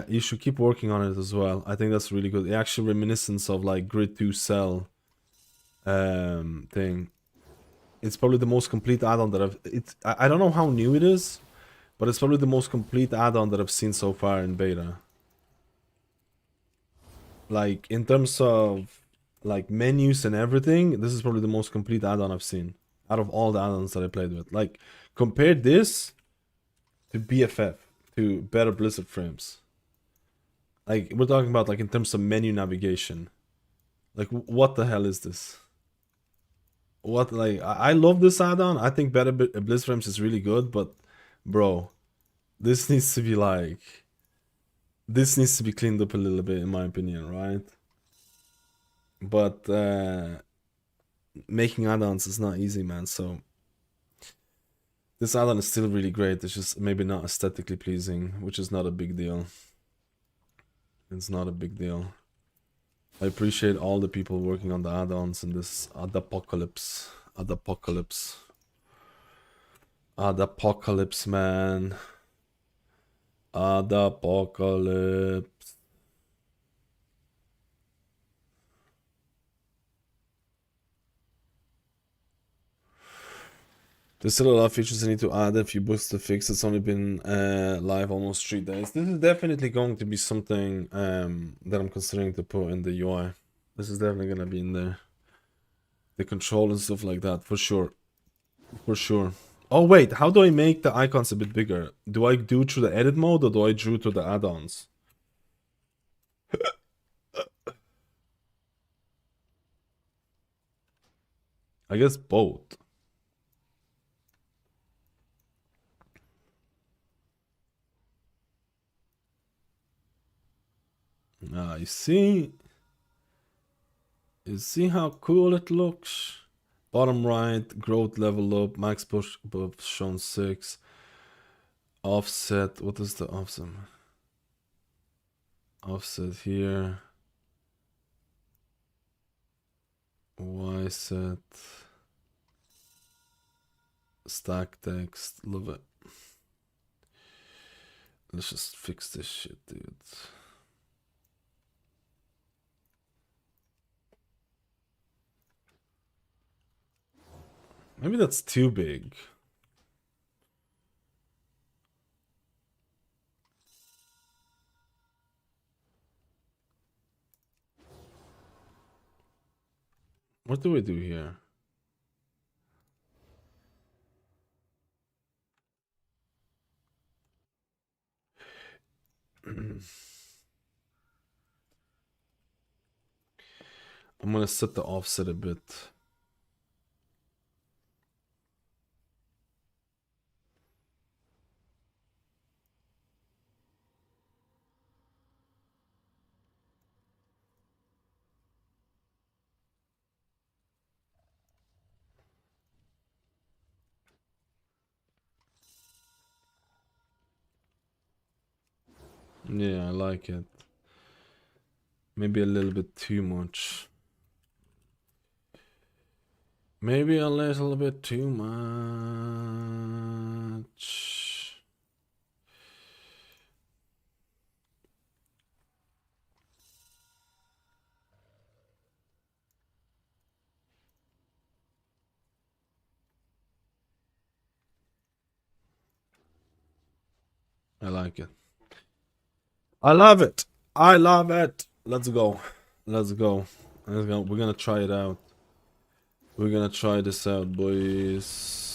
You should keep working on it as well. I think that's really good. It actually reminiscence of like Grid 2 Cell thing. It's probably the most complete add-on that I don't know how new it is, but it's probably the most complete add-on that I've seen so far in beta. Like in terms of like menus and everything, this is probably the most complete add-on I've seen out of all the add-ons that I played with. Like compare this to BFF, to better Blizzard frames. Like we're talking about like in terms of menu navigation. Like what the hell is this? What, like I love this add-on. I think better Blizzard frames is really good, but bro, this needs to be like, this needs to be cleaned up a little bit in my opinion, right? But making add-ons is not easy, man. So this add-on is still really great. It's just maybe not aesthetically pleasing, which is not a big deal. It's not a big deal. I appreciate all the people working on the add-ons in this Adapocalypse. Adapocalypse, man. Adapocalypse. There's still a lot of features I need to add if you boost the fix. It's only been live almost 3 days. This is definitely going to be something that I'm considering to put in the UI. This is definitely going to be in there. The control and stuff like that, for sure. For sure. Oh wait, how do I make the icons a bit bigger? Do I do through the edit mode or do I do through the add-ons? I guess both. You see? You see how cool it looks? Bottom right, growth level up, max push above shown 6. Offset, what is the offset? Offset here. Y set. Stack text, love it. Let's just fix this shit, dude. Maybe that's too big. What do we do here? I'm gonna set the offset a bit. Yeah, I like it. Maybe a little bit too much. Maybe a little bit too much. I like it. I love it. I love it. Let's go. Let's go. Let's go. We're gonna try it out. We're gonna try this out, boys.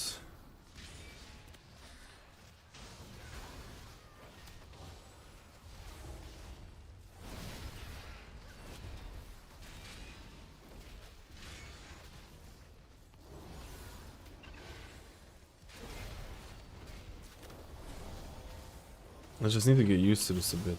I just need to get used to this a bit.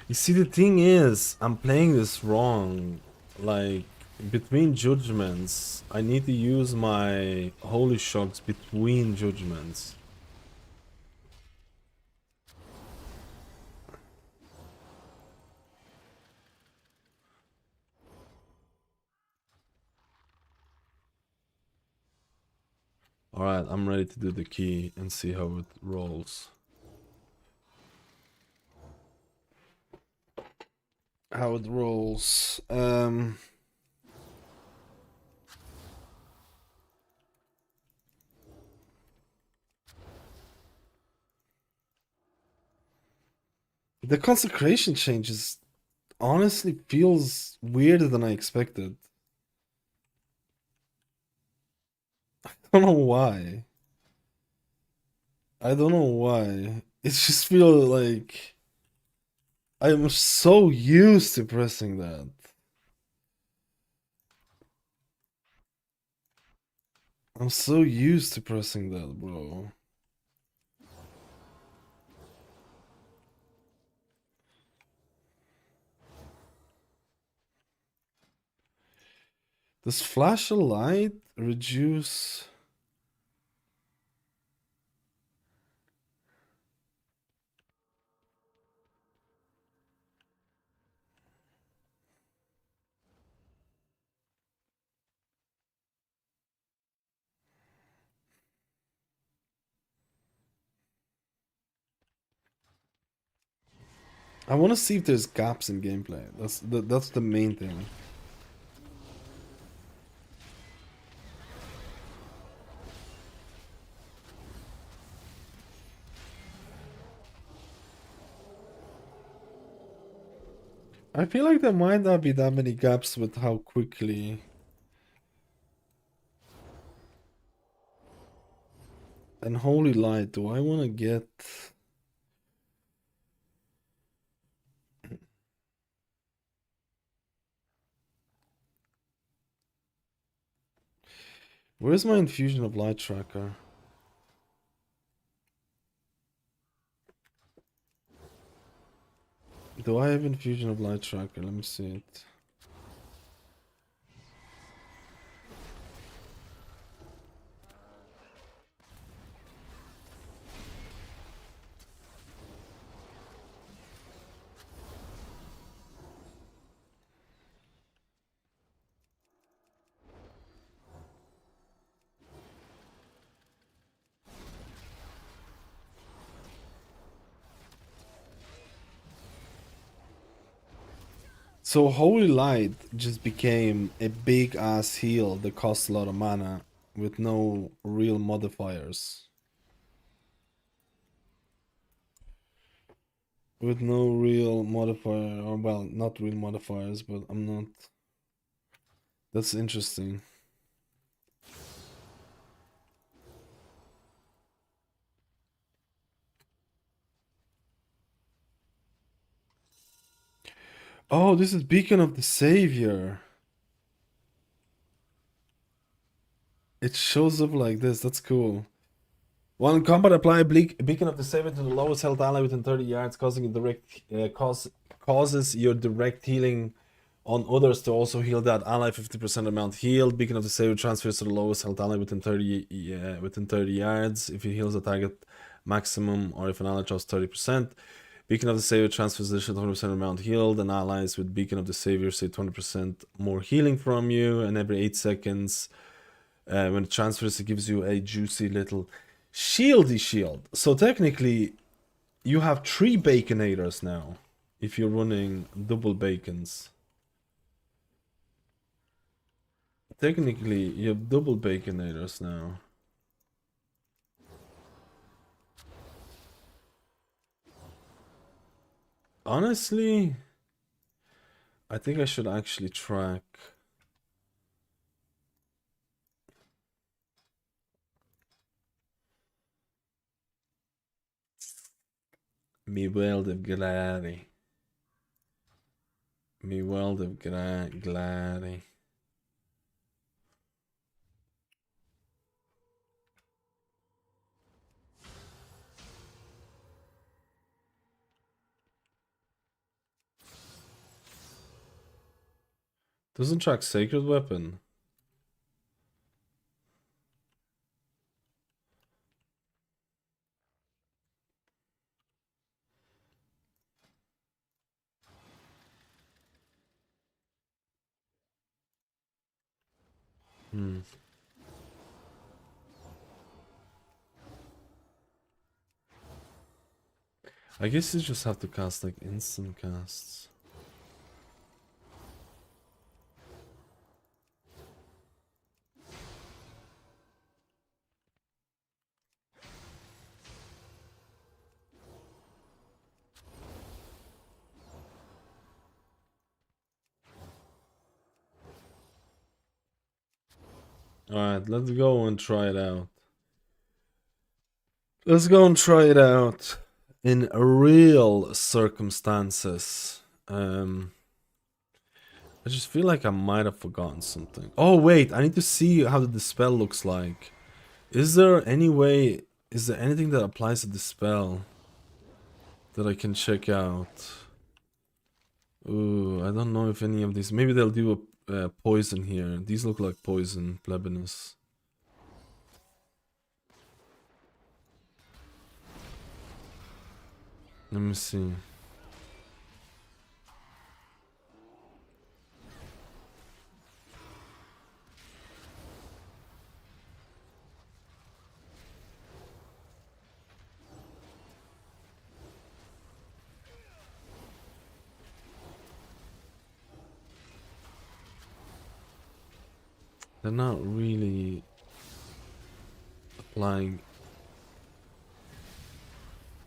You see, the thing is, I'm playing this wrong. Like, between judgments, I need to use my holy shocks between judgments. Alright, I'm ready to do the key and see how it rolls. How it rolls. The consecration changes honestly feels weirder than I expected. I don't know why. I don't know why. It just feels like I'm so used to pressing that. I'm so used to pressing that, bro. Does flash a light reduce? I want to see if there's gaps in gameplay. That's the main thing. I feel like there might not be that many gaps with how quickly. And holy light, do I want to get? Where's my infusion of light tracker? Do I have Infusion of Light Tracker? Let me see it. So Holy Light just became a big ass heal that costs a lot of mana with no real modifiers. With no real modifier, or well, not real modifiers, but I'm not. That's interesting. Oh, this is Beacon of the Savior. It shows up like this. That's cool. While in combat, apply a Beacon of the Savior to the lowest health ally within 30 yards, causing a direct causes your direct healing on others to also heal that ally 50% amount healed. Beacon of the Savior transfers to the lowest health ally within 30 yards if he heals a target maximum or if an ally drops 30%. Beacon of the Savior transfers additional 20% amount healed, and allies with Beacon of the Savior say 20% more healing from you, and every 8 seconds when it transfers it gives you a juicy little shieldy shield. So technically you have 3 Baconators now if you're running double Bacons. Technically you have double Baconators now. Honestly, I think I should actually track. Me World of Glary. Me World of Glary. Doesn't track Sacred Weapon. I guess you just have to cast like instant casts. Alright, let's go and try it out. Let's go and try it out in real circumstances. I just feel like I might have forgotten something. Oh wait, I need to see how the dispel looks like. Is there any way, is there anything that applies to dispel that I can check out? Ooh, I don't know if any of these, maybe they'll do a poison here. These look like poison, plebinus. Let me see. They're not really applying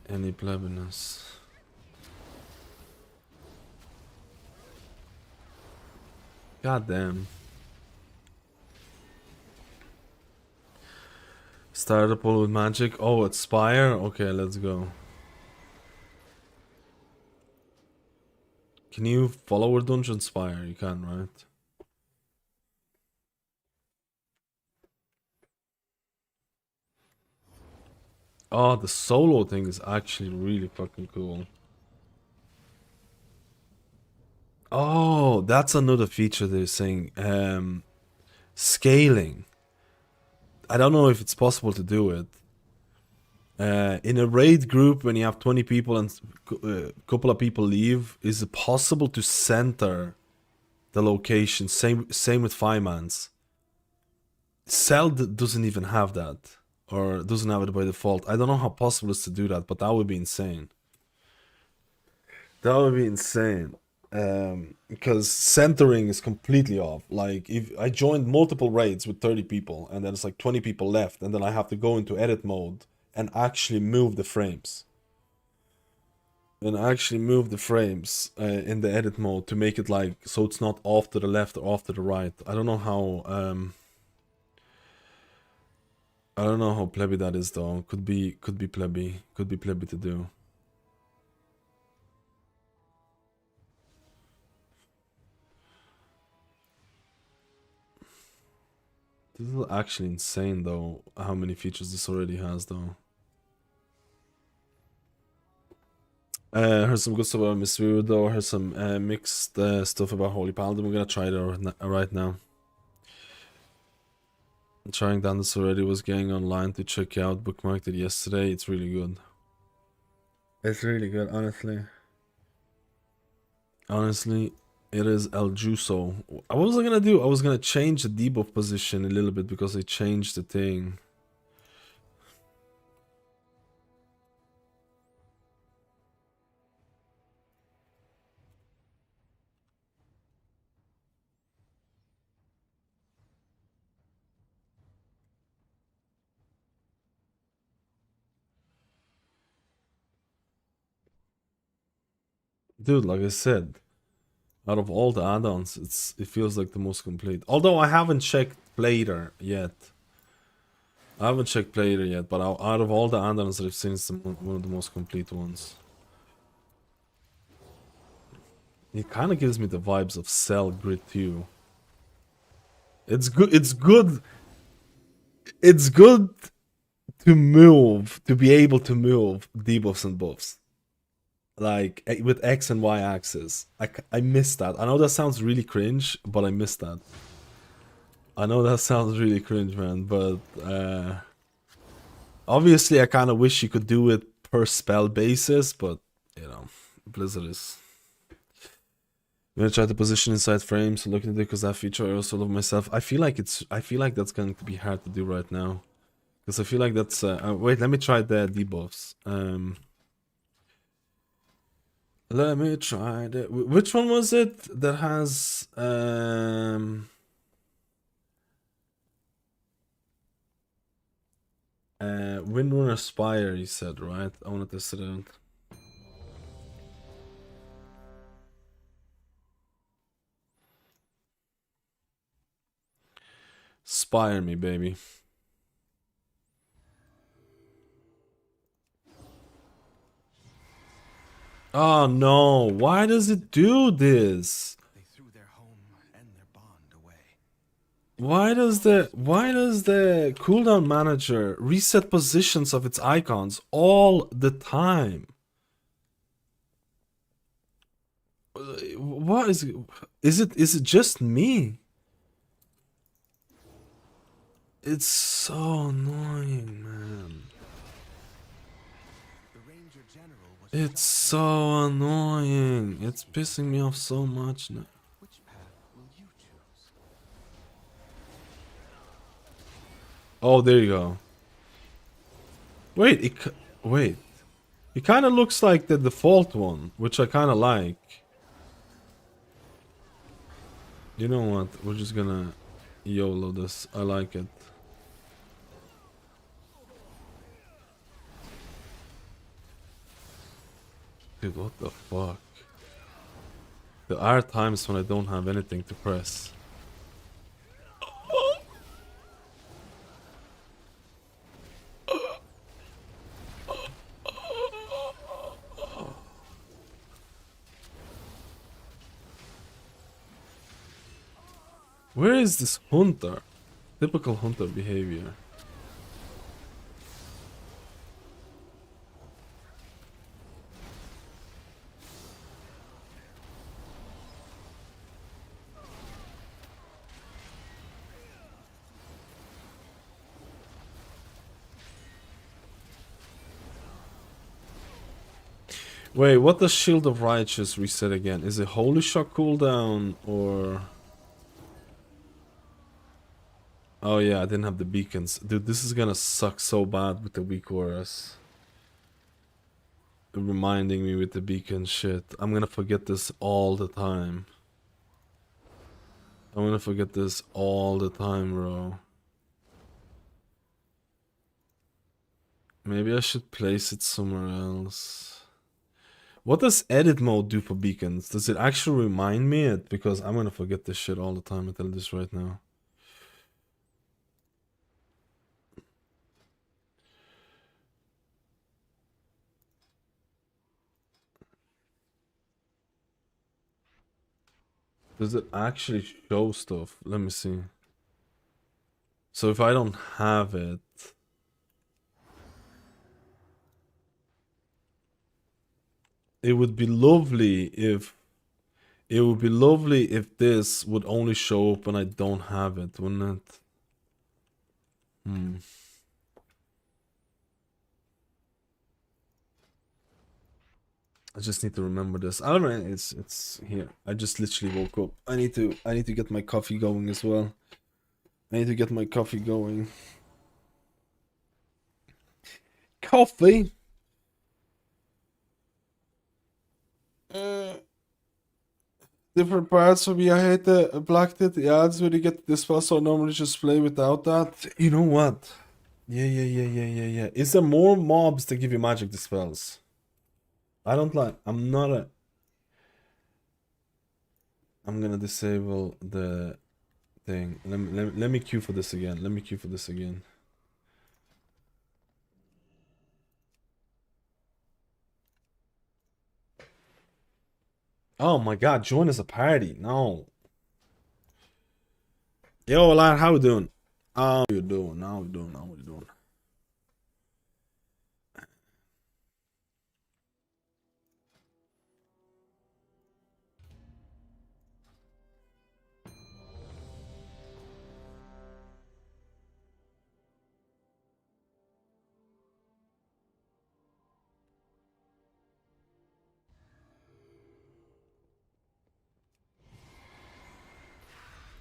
any plebinus. God damn. Start a pool with magic. Oh, it's Spire? Okay, let's go. Can you follow a dungeon Spire? You can, right? Oh, the solo thing is actually really fucking cool. Oh, that's another feature they're saying. Scaling. I don't know if it's possible to do it. In a raid group, when you have 20 people and a couple of people leave, is it possible to center the location? Same with Firemans. Cell doesn't even have that, or doesn't have it by default. I don't know how possible it is to do that, but that would be insane. That would be insane. Because centering is completely off. Like, if I joined multiple raids with 30 people and then it's like 20 people left, and then I have to go into edit mode and actually move the frames. In the edit mode to make it like so it's not off to the left or off to the right. I don't know how plebby that is though. Could be plebby to do. This is actually insane though, how many features this already has though. Heard some good stuff about Mistweaver though, heard some mixed stuff about Holy Paladin. We're gonna try it right now. I'm trying down this already, was getting online to check out, bookmarked it yesterday. It's really good. It's really good, honestly. Honestly, it is El Juso. What was I gonna do? I was gonna change the debuff position a little bit because I changed the thing. Dude, like I said, out of all the add-ons, it feels like the most complete. Although I haven't checked Plater yet. But out of all the add-ons that I've seen, it's one of the most complete ones. It kind of gives me the vibes of Cell Grid 2. It's good. It's good to be able to move debuffs and buffs. Like with X and Y axis. I miss that. I know that sounds really cringe, but I miss that. I know that sounds really cringe, man, but obviously I kind of wish you could do it per spell basis, but you know, Blizzard is. I'm gonna try to position inside frames, looking at it because that feature I also love myself. I feel like that's going to be hard to do right now, because I feel like that's. Wait, let me try the debuffs. Let me try the. Which one was it that has Windrunner Spire? You said, right? I wanted to test it out. Spire me, baby. Oh no, why does it do this? They threw their home and their bond away. Why does the cooldown manager reset positions of its icons all the time? What is it? Is it just me? It's so annoying, man. The Ranger General was It's so annoying. It's pissing me off so much now. Which path will you choose? Oh, there you go. Wait, wait. It kind of looks like the default one, which I kind of like. You know what? We're just gonna YOLO this. I like it. Dude, what the fuck? There are times when I don't have anything to press. Where is this hunter? Typical hunter behavior. Wait, what does Shield of Righteous reset again? Is it Holy Shock cooldown or... Oh yeah, I didn't have the beacons. Dude, this is gonna suck so bad with the weak auras. Reminding me with the beacon shit. I'm gonna forget this all the time. I'm gonna forget this all the time, bro. Maybe I should place it somewhere else. What does edit mode do for beacons? Does it actually remind me it? Because I'm gonna forget this shit all the time. I tell you this right now. Does it actually show stuff? Let me see. So if I don't have it... It would be lovely if... It would be lovely if this would only show up when I don't have it, wouldn't it? I just need to remember this. I don't know, it's here. I just literally woke up. I need to get my coffee going as well. I need to get my coffee going. Coffee? Different parts of me. I hate the black tit. Yeah, that's where you get the spell, so I normally just play without that. You know what? Yeah. Is there more mobs that give you magic dispels? I don't like. I'm not a. I'm gonna disable the thing. Let me queue for this again. Let me queue for this again. Oh my god, join as a party. No. Yo, lad, how we doing? How you doing? How we doing? How we doing?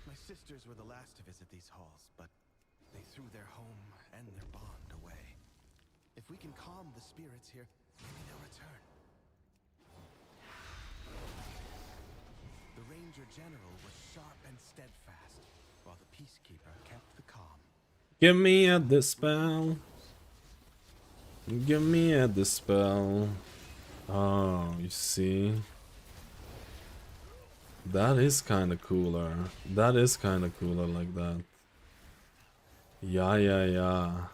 My sisters were the last to visit these halls, but they threw their home and their bond away. If we can calm the spirits here, maybe they'll return. The Ranger General was sharp and steadfast, while the Peacekeeper kept the calm. Give me a dispel. Give me a dispel. Oh, you see? That is kind of cooler. That is kind of cooler like that. Yeah.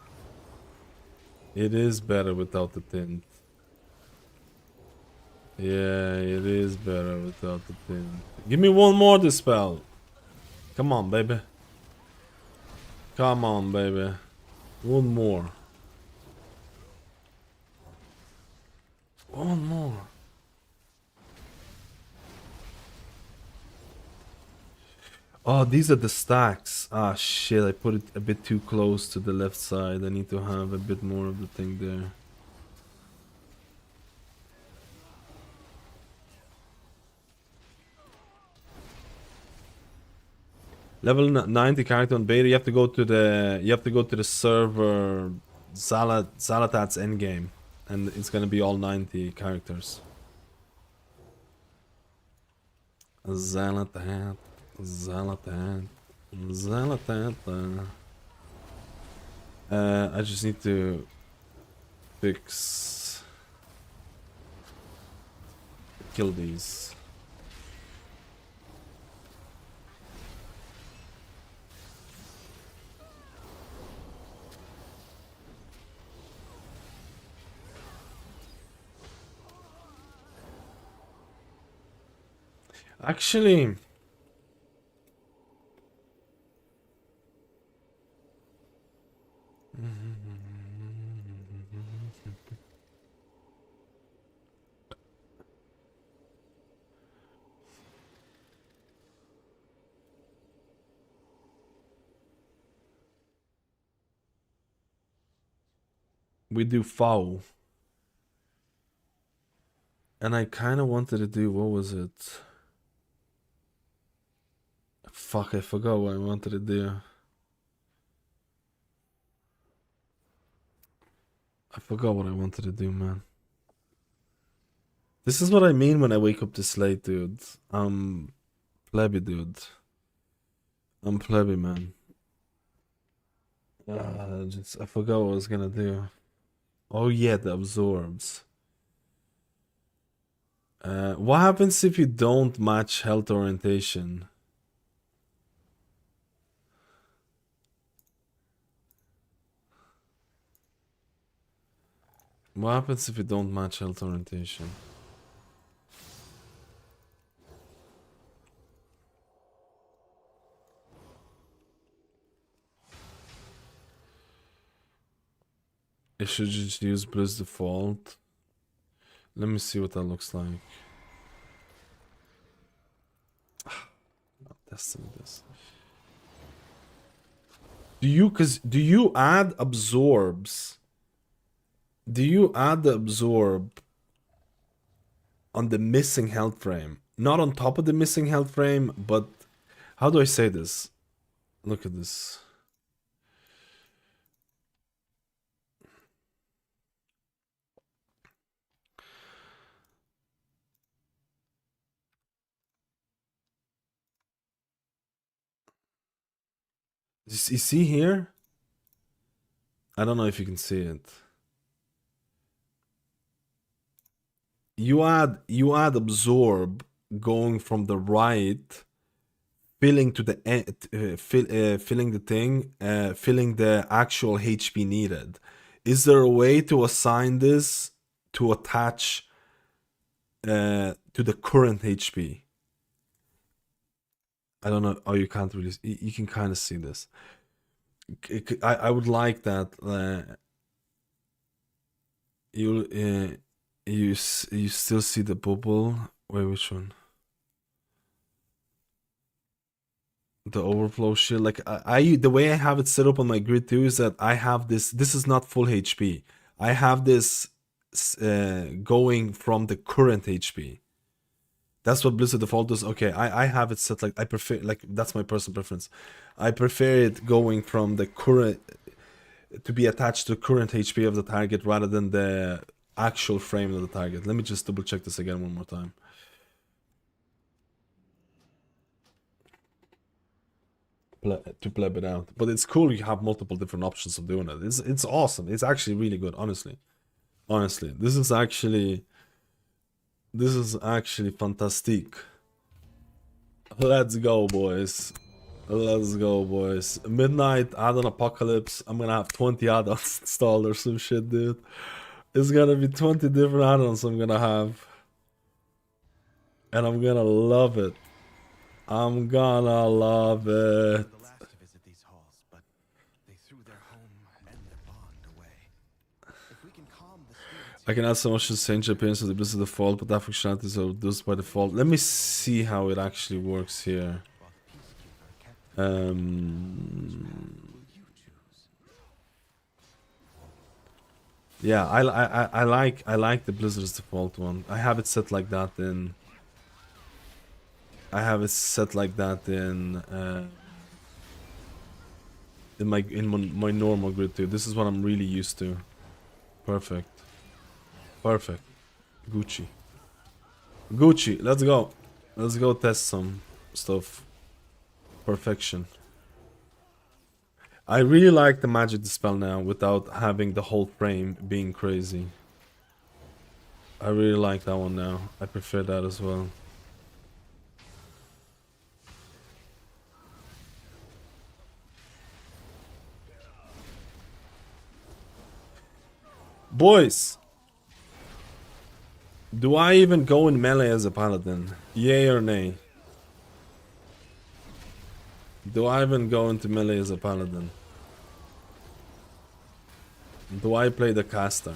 It is better without the tint. Yeah, it is better without the tint. Give me one more dispel. Come on, baby. Come on, baby. One more. One more. Oh, these are the stacks. Ah, shit, I put it a bit too close to the left side. I need to have a bit more of the thing there. Level 90 character on beta. You have to go to the server Zalatat's endgame, and it's gonna be all 90 characters. Zalatat. I just need to kill these. Actually, we do foul. And I kind of wanted to do, what was it? Fuck, I forgot what I wanted to do. I forgot what I wanted to do, man. This is what I mean when I wake up this late, dude. I'm plebby, dude. I'm plebby, man. I forgot what I was gonna do. Oh yeah, the absorbs. What happens if you don't match health orientation? What happens if you don't match health orientation? I should just use Blizz default. Let me see what that looks like. Not testing this. Do you add absorbs? Do you add the absorb on the missing health frame? Not on top of the missing health frame, but how do I say this? Look at this. You see here? I don't know if you can see it. You add absorb going from the right, filling to the end, filling the thing, filling the actual HP needed. Is there a way to assign this to attach to the current HP? I don't know. Oh, you can't really. You can kind of see this. I would like that. You still see the bubble? Wait, which one? The overflow shield. Like the way I have it set up on my grid too is that I have this. This is not full HP. I have this going from the current HP. That's what Blizzard default does. Okay, I have it set like I prefer, like that's my personal preference. I prefer it going from the current to be attached to the current HP of the target rather than the actual frame of the target. Let me just double check this again one more time. To pleb it out, but it's cool. You have multiple different options of doing it. It's awesome. It's actually really good. Honestly, this is actually fantastic. Let's go, boys. Let's go, boys. Midnight add-on apocalypse. I'm gonna have 20 add-ons installed or some shit, dude. It's gonna be 20 different add-ons I'm gonna have, and I'm gonna love it. I'm gonna love it. The last to visit these halls, but they threw their home and their bond away. If we can calm the spirits, I can add some options to change the appearance of the Blizzard default, but that functionality is reduced by default. Let me see how it actually works here. while the peacekeeper kept you choose. Yeah, I like the Blizzard's default one. I have it set like that in. I have it set like that in my normal grid too. This is what I'm really used to. Perfect. Perfect. Gucci. Let's go. Let's go test some stuff. Perfection. I really like the magic dispel now without having the whole frame being crazy. I really like that one now. I prefer that as well. Boys, do I even go in melee as a paladin? Yay or nay? Do I even go into melee as a paladin? Do I play the caster?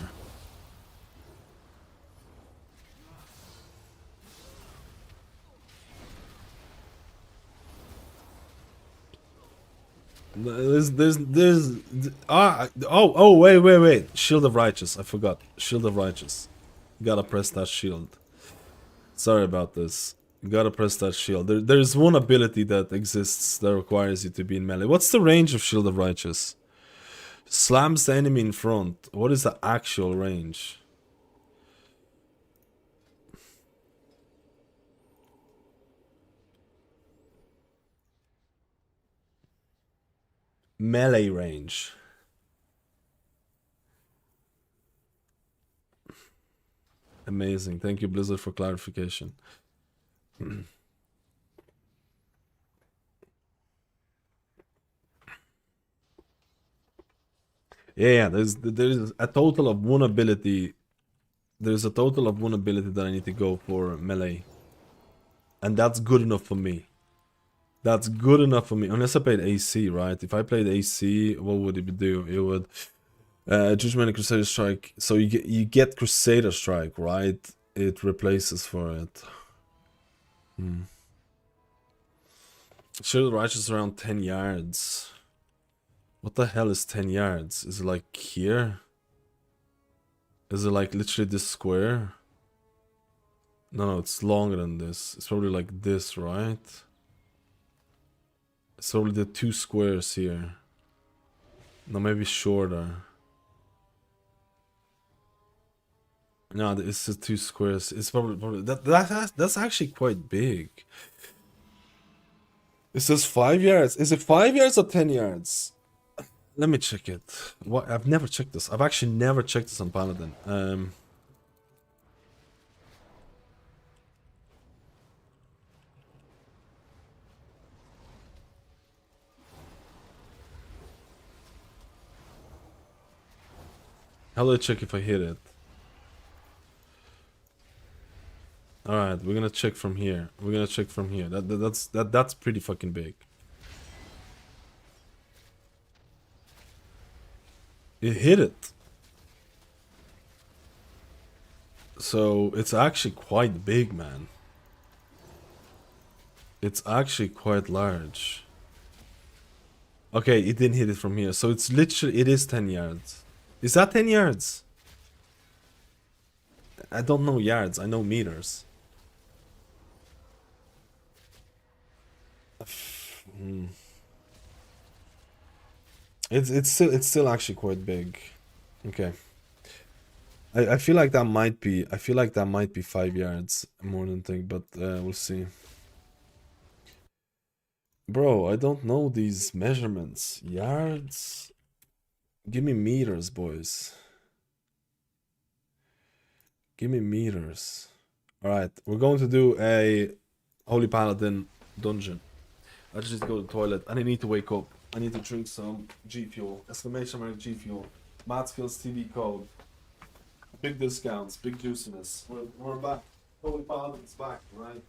Wait. Shield of Righteous. I forgot. Shield of Righteous. Gotta press that shield. Sorry about this. You gotta press that shield. There's one ability that exists that requires you to be in melee. What's the range of Shield of Righteous? Slams the enemy in front. What is the actual range? Melee range. Amazing. Thank you, Blizzard, for clarification. Yeah, there's a total of one ability. There's a total of one ability that I need to go for melee. And that's good enough for me. That's good enough for me. Unless I played AC, right? If I played AC, what would it do? It would Judgment and Crusader Strike. So you get Crusader Strike, right? It replaces for it. Shield of Righteous around 10 yards. What the hell is 10 yards? Is it like here? Is it like literally this square? No, it's longer than this. It's probably like this, right? It's probably the 2 squares here. No, maybe shorter. No, it's the 2 squares. It's probably that's actually quite big. It says 5 yards. Is it 5 yards or 10 yards? Let me check it. What? I've never checked this. I've actually never checked this on Paladin. How do I check if I hit it? Alright, we're gonna check from here. We're gonna check from here. That's pretty fucking big. It hit it. So it's actually quite big, man. It's actually quite large. Okay, it didn't hit it from here. So it's literally, it is 10 yards. Is that 10 yards? I don't know yards, I know meters. It's still actually quite big. Okay. I feel like that might be 5 yards more than thing, but we'll see. Bro, I don't know these measurements. Yards? Give me meters, boys. Give me meters. Alright, we're going to do a Holy Paladin dungeon. I just need to go to the toilet and I need to wake up. I need to drink some G Fuel. Exclamation mark G Fuel. Mad Skills TV code. Big discounts, big juiciness. We're back. Holy Paladin's back, right?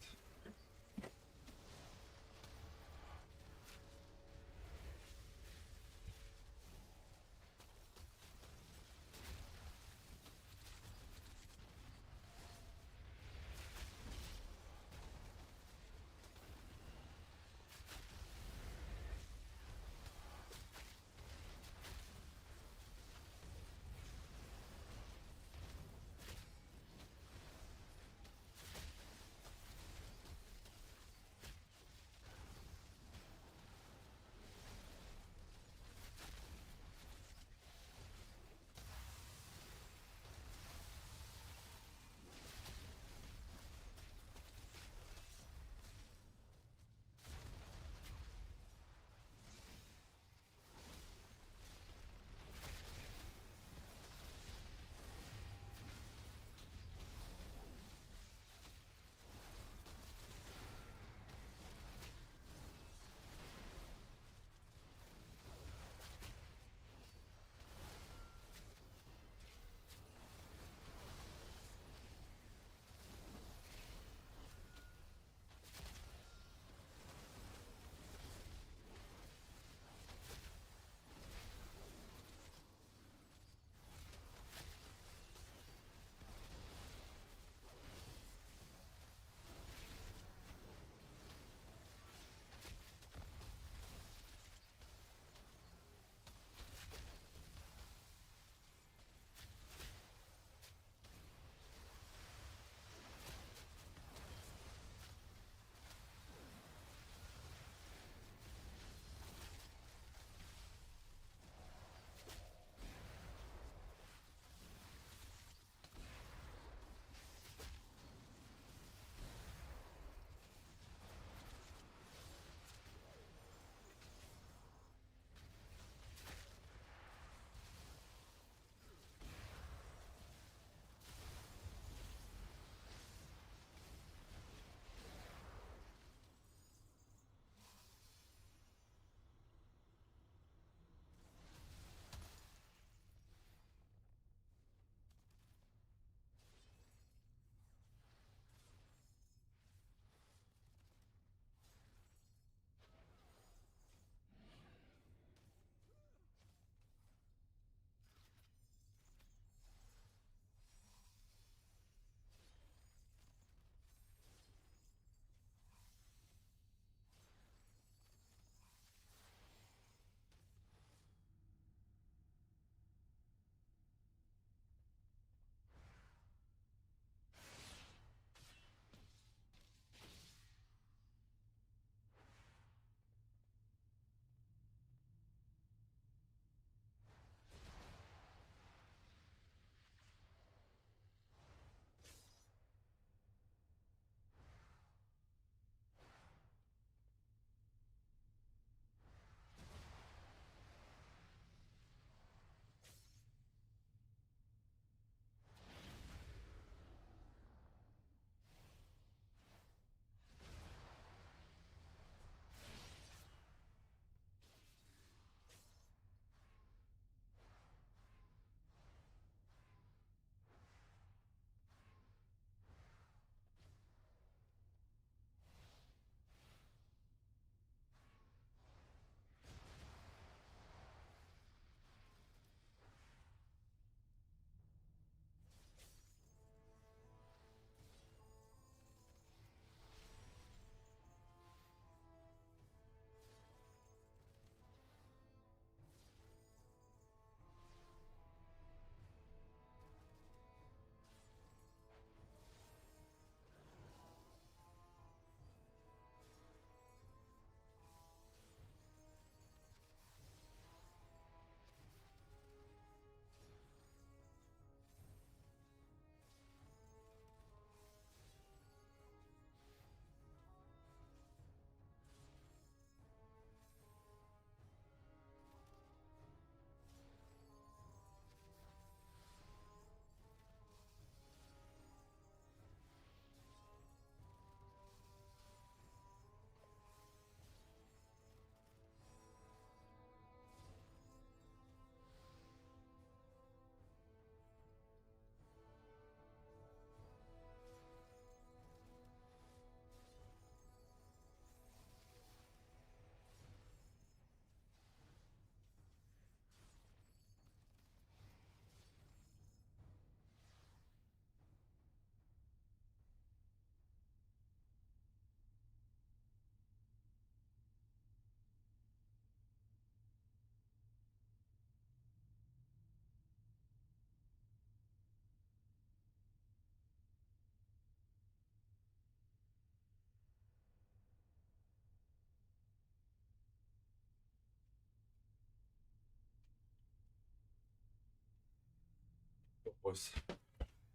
Boys.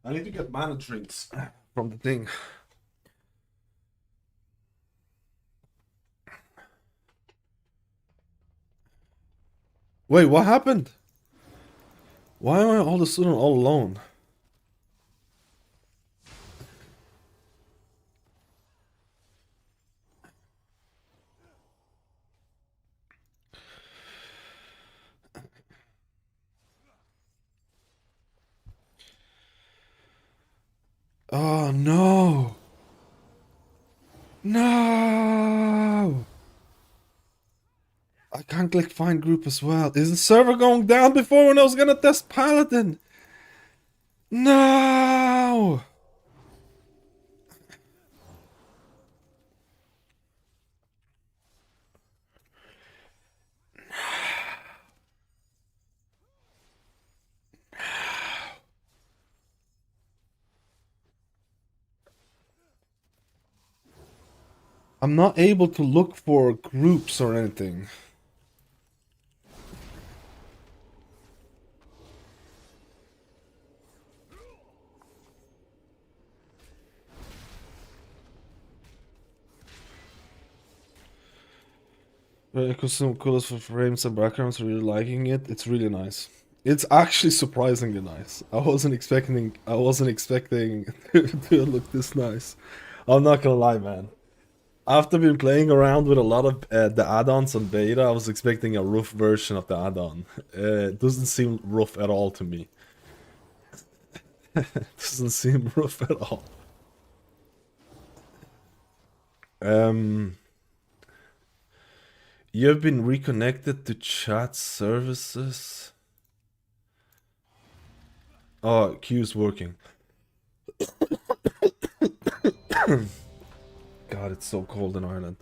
I need to get mana drinks from the thing. Wait, what happened? Why am I all of a sudden all alone? Oh no! No! I can't click find group as well. Is the server going down before when I was gonna test Paladin? No! I'm not able to look for groups or anything. Custom colors for frames and backgrounds, really liking it. It's really nice. It's actually surprisingly nice. I wasn't expecting to look this nice. I'm not gonna lie, man. After been playing around with a lot of the add-ons on beta, I was expecting a rough version of the add-on. It doesn't seem rough at all to me. Doesn't seem rough at all. You have been reconnected to chat services. Oh, Q's working. God, it's so cold in Ireland.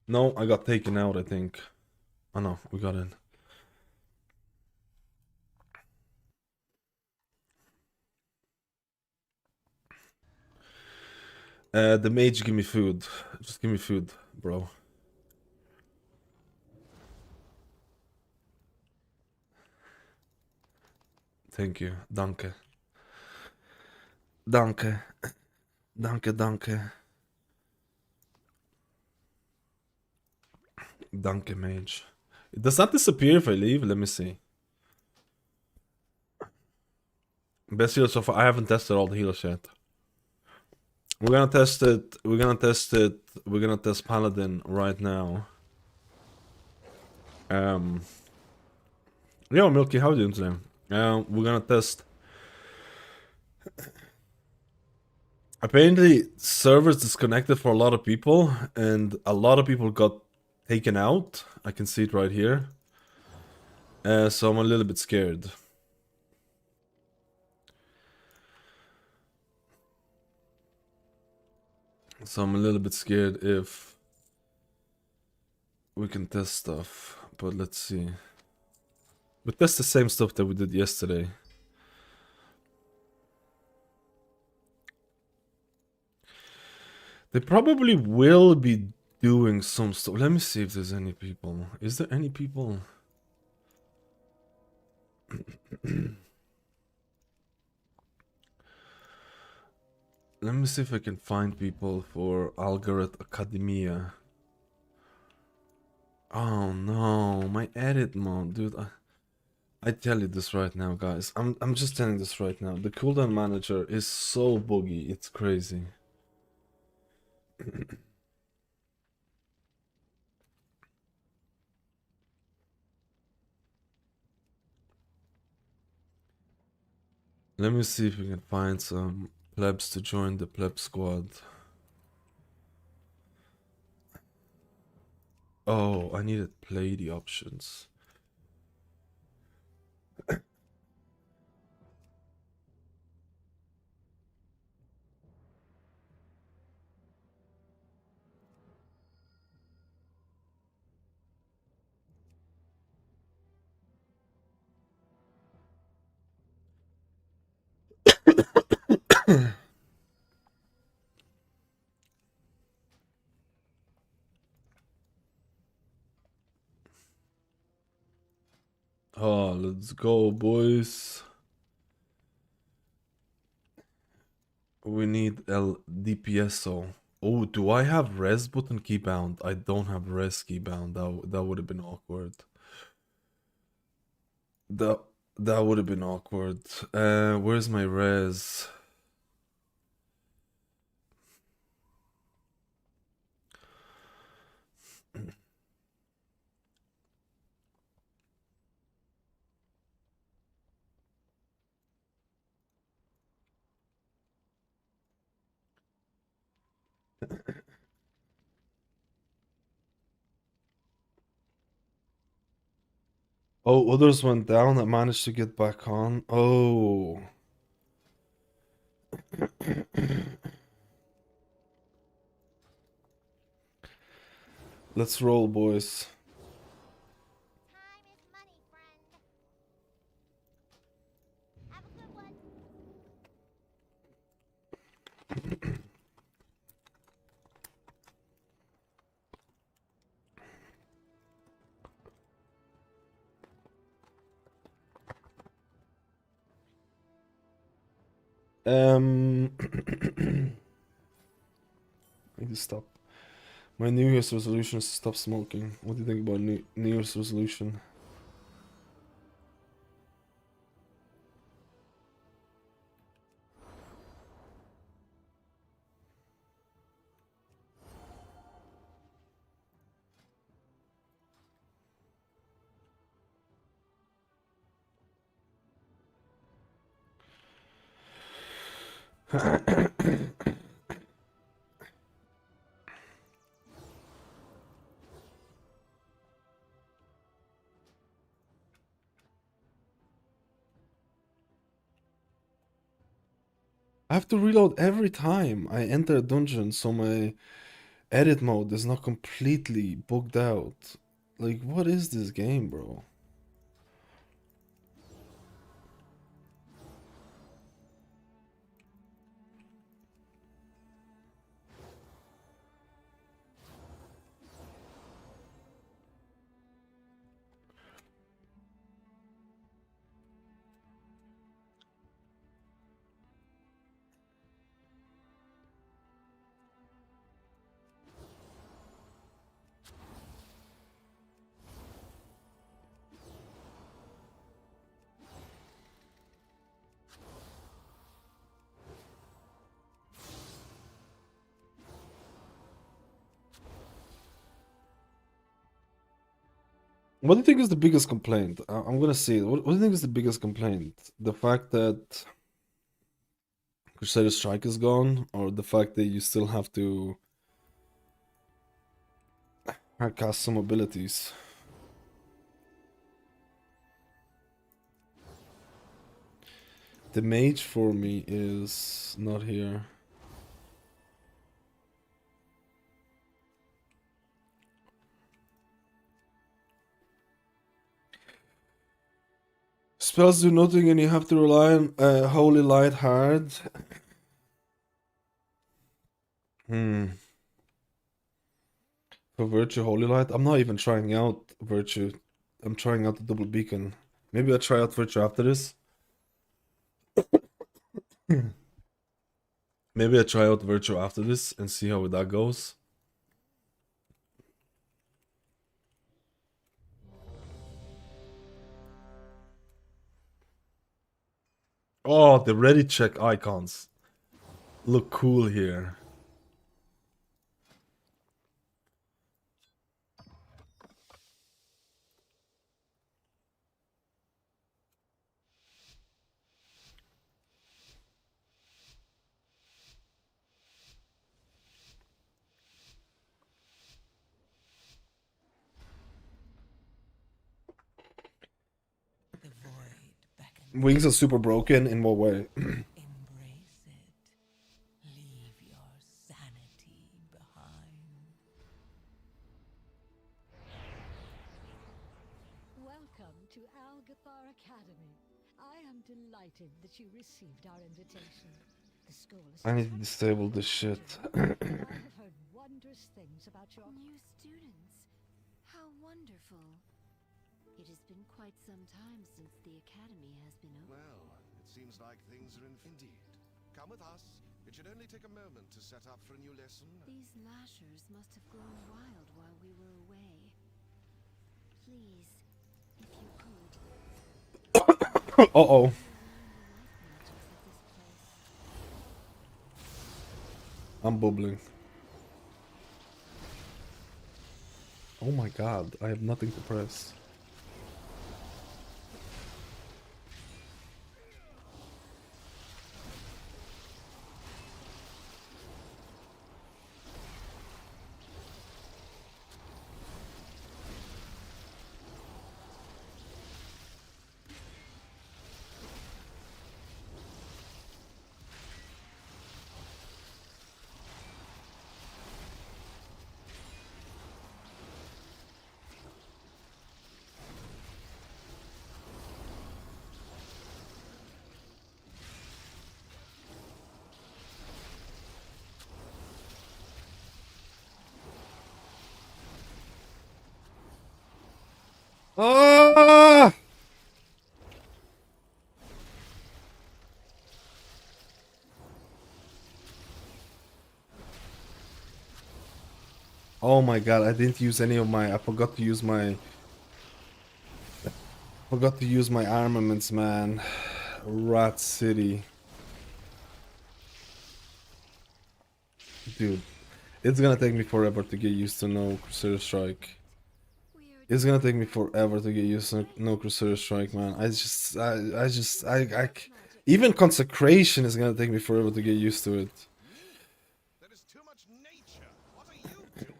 No, I got taken out, I think. Oh no, we got in. The mage, give me food. Just give me food, bro. Thank you. Danke. Danke. Danke, danke. Danke, mage. Does that disappear if I leave? Let me see. Best healer so far. I haven't tested all the healers yet. We're gonna test it. We're gonna test it. We're gonna test Paladin right now. Yo, Milky, how are you doing today? We're gonna test. Apparently, servers disconnected for a lot of people, and a lot of people got taken out. I can see it right here. So I'm a little bit scared. So I'm a little bit scared if we can test stuff, but let's see. We test the same stuff that we did yesterday. They probably will be doing some stuff. Let me see if there's any people. Is there any people? Let me see if I can find people for Algorit Academia. Oh no, my edit mode, dude. I tell you this right now, guys. I'm just telling this right now. The cooldown manager is so buggy, it's crazy. Let me see if we can find some plebs to join the pleb squad. Oh, I need to play the options. Oh, let's go, boys. We need El DPSO. Oh, do I have res button keybound? I don't have res keybound. That would have been awkward. That that would have been awkward. Where's my res? Oh, others went down. I managed to get back on. Oh. Let's roll, boys. Time is money, friend. Have a good one. I need to stop. My New Year's resolution is to stop smoking. What do you think about New Year's resolution? I have to reload every time I enter a dungeon, so my edit mode is not completely bugged out. Like, what is this game, bro? What do you think is the biggest complaint? I'm gonna say it. What do you think is the biggest complaint? The fact that Crusader Strike is gone, or the fact that you still have to cast some abilities? The mage for me is not here. Spells do nothing and you have to rely on Holy Light hard. For Virtue Holy Light, I'm not even trying out Virtue. I'm trying out the double beacon. Maybe I'll try out Virtue after this. Maybe I try out Virtue after this and see how that goes. Oh, the ready check icons look cool here. The void beckons. Wings are super broken in what way? Embrace it. Leave your sanity behind. Welcome to Algathar Academy. I am delighted that you received our invitation. The school is I need to disable this shit. I have heard wondrous things about your New students. How wonderful. It has been quite some time since the academy has been open. Well, it seems like things are indeed. Come with us. It should only take a moment to set up for a new lesson. These lashers must have grown wild while we were away. Please, if you could. Uh-oh. I'm bubbling. Oh my god, I have nothing to press. Ah! Oh my god, I didn't use any of my... I forgot to use my... Forgot to use my armaments, man. Rat City. Dude, it's gonna take me forever to get used to no Crusader Strike. It's gonna take me forever to get used to no Crusader Strike, man. Even Consecration is gonna take me forever to get used to it. There is too much nature. What are you doing?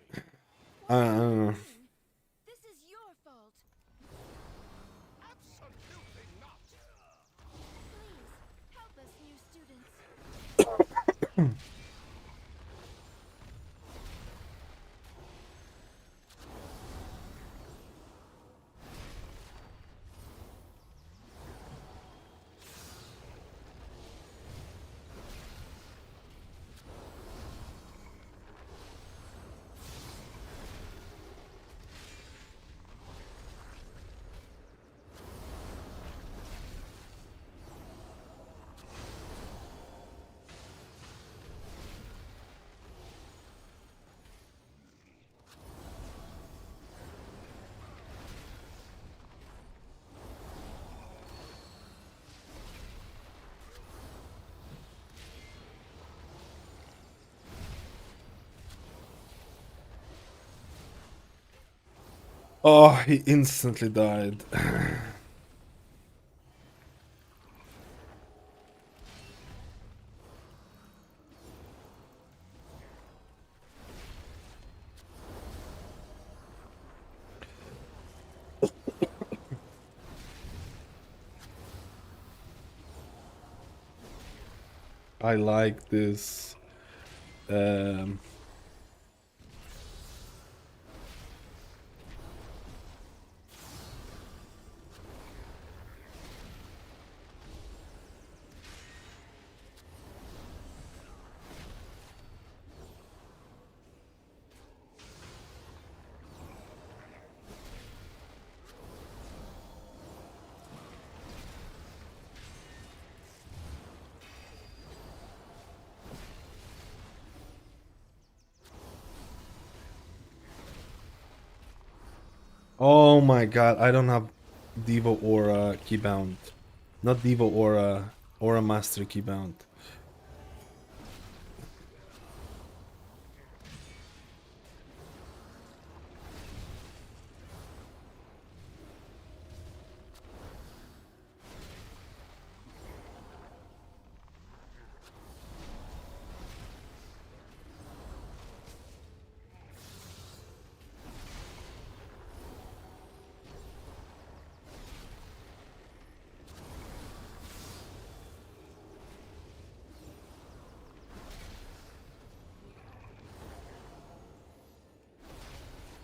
I don't know. This is your fault. Absolutely not. Please, help us, new students. Oh, he instantly died. I like this. Oh my god, I don't have Devo Aura Keybound. Not Devo Aura, Aura Master Keybound.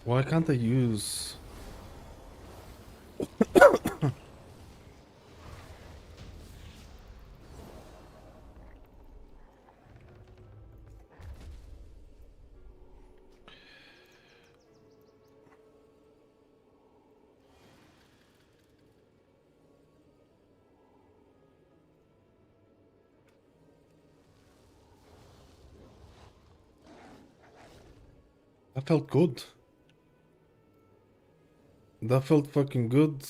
Why can't I use... That felt good. That felt fucking good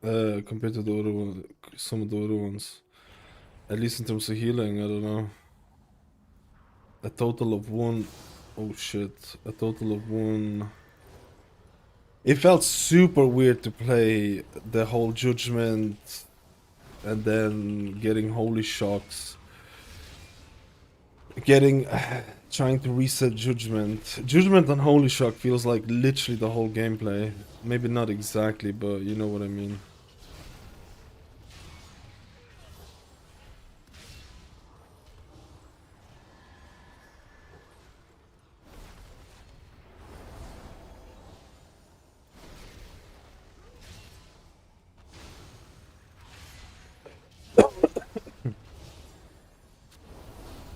compared to the other one, some of the other ones. At least in terms of healing, I don't know. A total of one. Oh shit. A total of one. It felt super weird to play the whole judgment and then getting holy shocks. Getting. Trying to reset judgment. Judgment on holy shock feels like literally the whole gameplay. Maybe not exactly, but you know what I mean.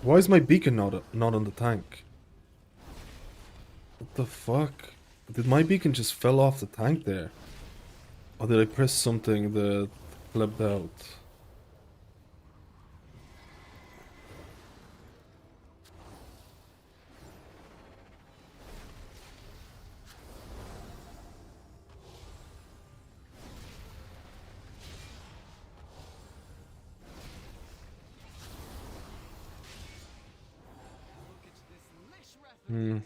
Why is my beacon not on the tank? What the fuck? Did my beacon just fell off the tank there? Or did I press something that flipped out? Hmm.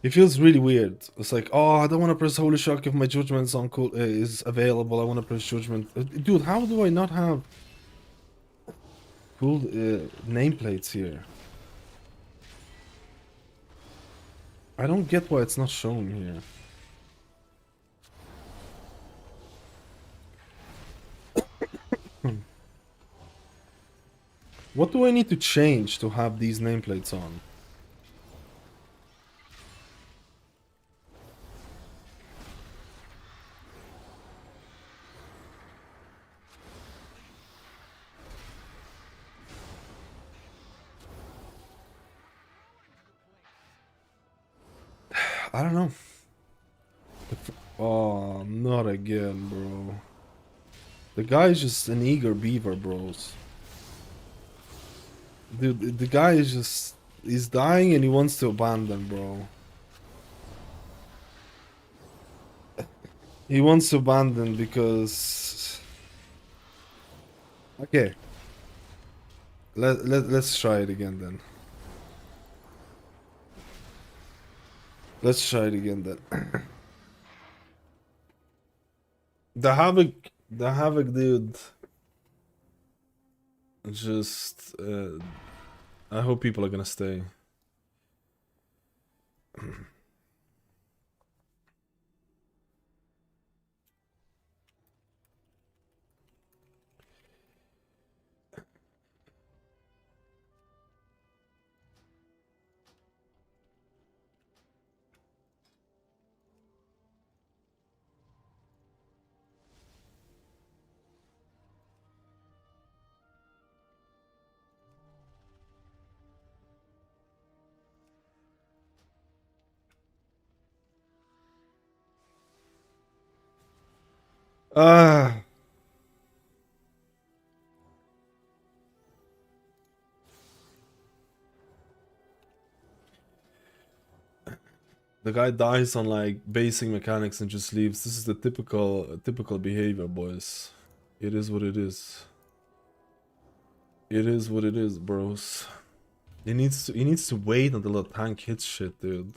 It feels really weird. It's like, oh, I don't want to press Holy Shock if my Judgment's on cool is available. I want to press Judgment. Dude, how do I not have cool nameplates here? I don't get why it's not shown here. What do I need to change to have these nameplates on? I don't know. Oh, not again, bro. The guy's just an eager beaver, bros. Dude, the guy is just... He's dying and he wants to abandon, bro. He wants to abandon because... Okay. Let's try it again then. Let's try it again then. The Havoc dude... Just... I hope people are gonna stay. Ah. The guy dies on like basic mechanics and just leaves. This is the typical behavior, boys. It is what it is. It is what it is, bros. He needs to wait until the tank hits shit, dude.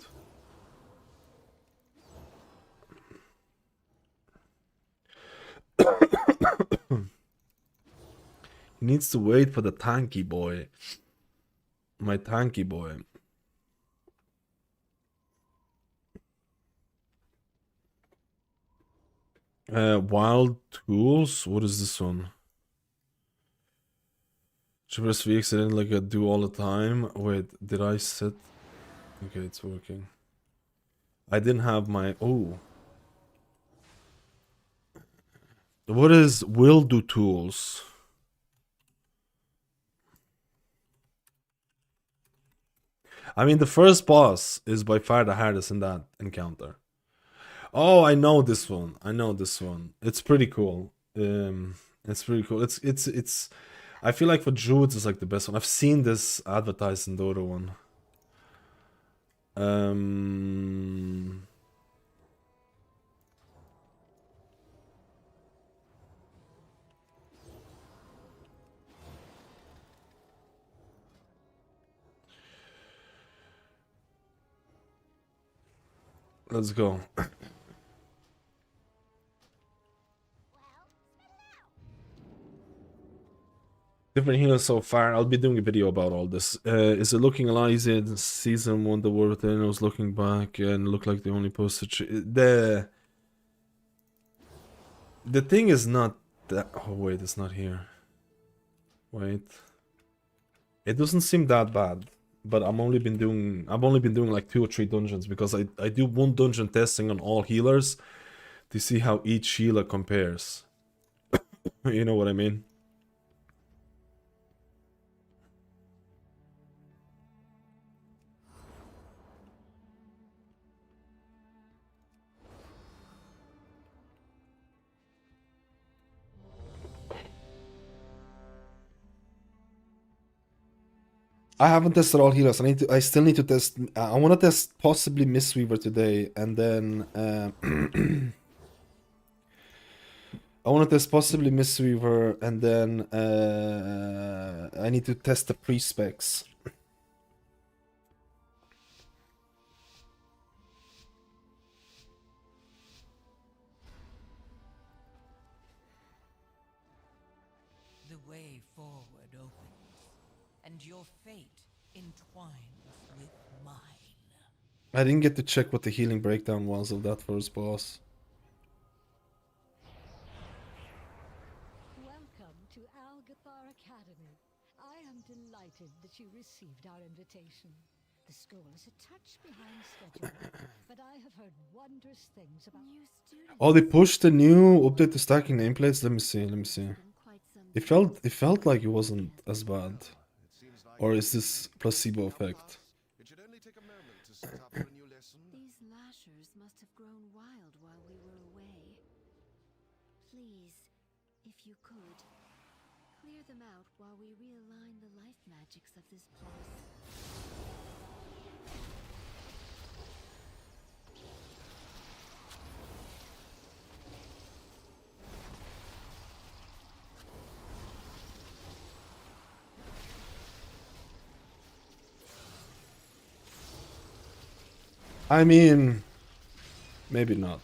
He needs to wait for the tanky boy. My tanky boy. Wild tools? What is this one? Press V accident like I do all the time. Wait, did I set? Okay, it's working. I didn't have my... Oh. What is will do tools? I mean, the first boss is by far the hardest in that encounter. Oh, I know this one. I know this one. It's pretty cool. It's pretty cool. It's. I feel like for Druids is like the best one. I've seen this advertised in the other one. Let's go. Different healers so far. I'll be doing a video about all this. Is it looking a lot easier than season 1? The World then I was looking back and looked like the only postage. The thing is not that. Oh wait, it's not here. Wait. It doesn't seem that bad, but I've only been doing like 2 or 3 dungeons because I do 1 dungeon testing on all healers to see how each healer compares. You know what I mean? I haven't tested all healers. I still need to test. I want to test possibly Mistweaver today, and then I want to test possibly Mistweaver, and then I need to test the pre-specs. The way forward opens, and your fate entwines with mine. I didn't get to check what the healing breakdown was of that first boss. Welcome to Algathar Academy. I am delighted that you received our invitation. The school is a touch behind schedule, but I have heard wondrous things about New students. Oh, they pushed the new update to stacking nameplates. Let me see. Been quite some It felt like it wasn't as bad. Or is this placebo effect? It should only take a moment to set up for a new lesson. These lashers must have grown wild while we were away. Please, if you could, clear them out while we realign the life magics of this place. I mean, maybe not.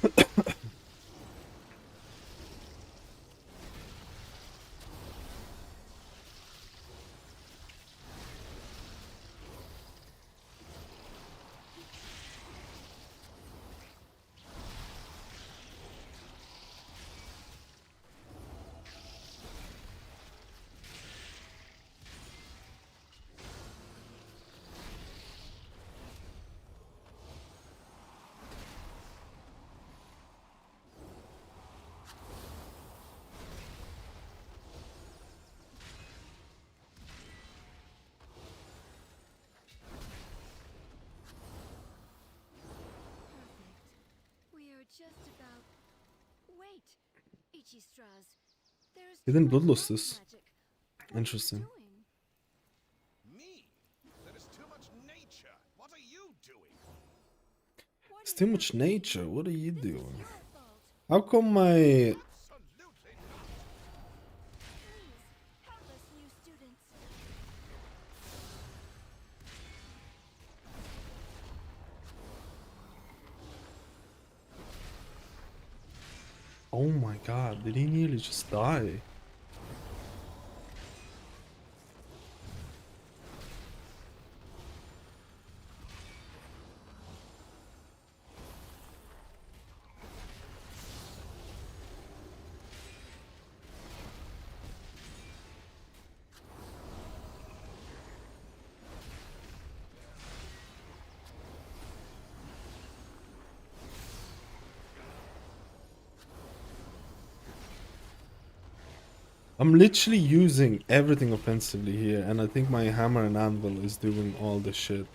Perfect. We are just about. Wait, Ichistras. There is He didn't too much bloodlust life this. magic. What are you Interesting. doing? Me? There is too much nature. What are you doing? What It's is too much happening? nature. What are you This is doing? your fault. How come my... Absolutely not. Please, help us, new students. Oh my god, did he nearly just die? I'm literally using everything offensively here, and I think my hammer and anvil is doing all the shit.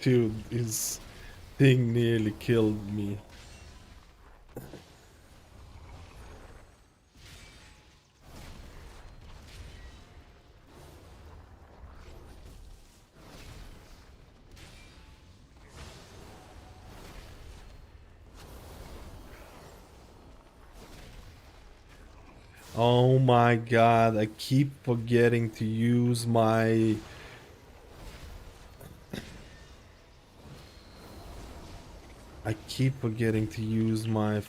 Dude, his thing nearly killed me. Oh my god, I keep forgetting to use my... I keep forgetting to use my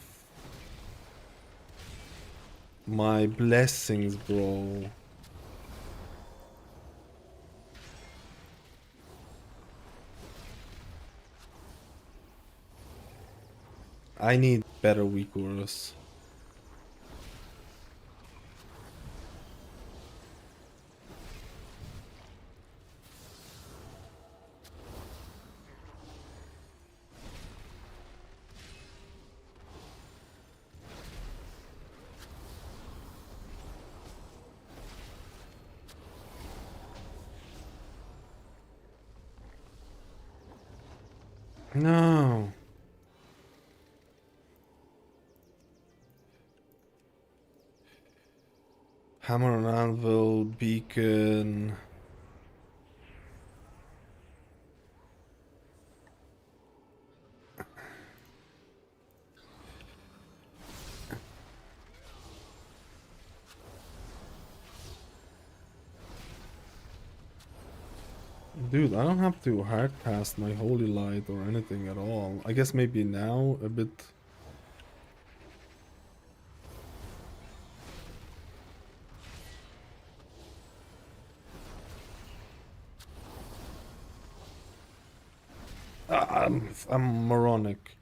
blessings, bro. I need better weak auras. No. Hammer and anvil, beacon. Dude, I don't have to hard cast my holy light or anything at all. I guess maybe now a bit. I'm moronic.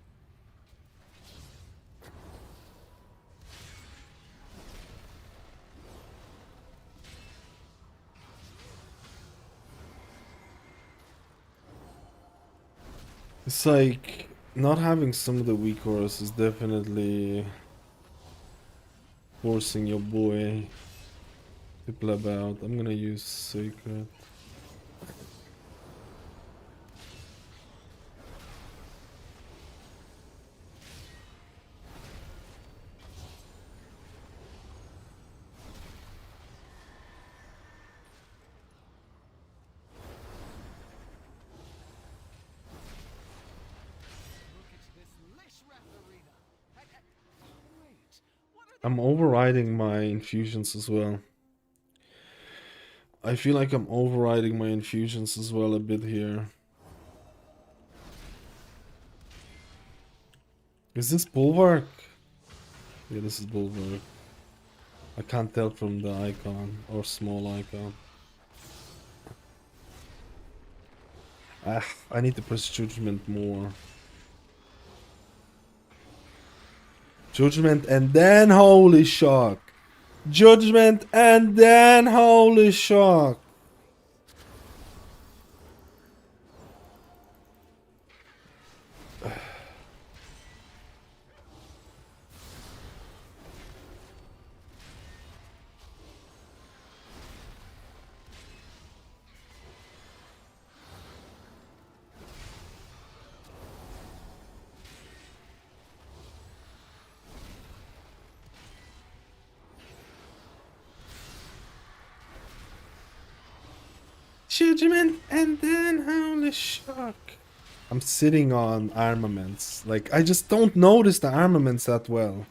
It's like not having some of the weak auras is definitely forcing your boy to pleb out. I'm gonna use Sacred. I'm overriding my infusions as well. I feel like I'm overriding my infusions as well a bit here. Is this Bulwark? Yeah, this is Bulwark. I can't tell from the icon or small icon. I need to press Judgment more. Judgment and then Holy Shock. Judgment and then Holy Shock. Judgment and then Holy Shock. I'm sitting on armaments. Like, I just don't notice the armaments that well.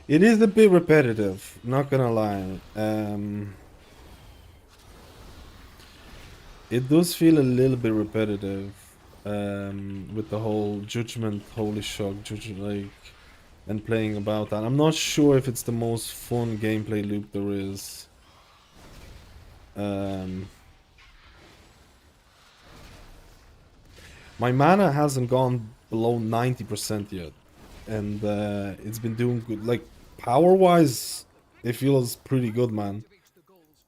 It is a bit repetitive, not gonna lie. It does feel a little bit repetitive with the whole Judgment, Holy Shock, like, and playing about that. I'm not sure if it's the most fun gameplay loop there is. My mana hasn't gone below 90% yet, and it's been doing good. Like, power-wise, it feels pretty good, man.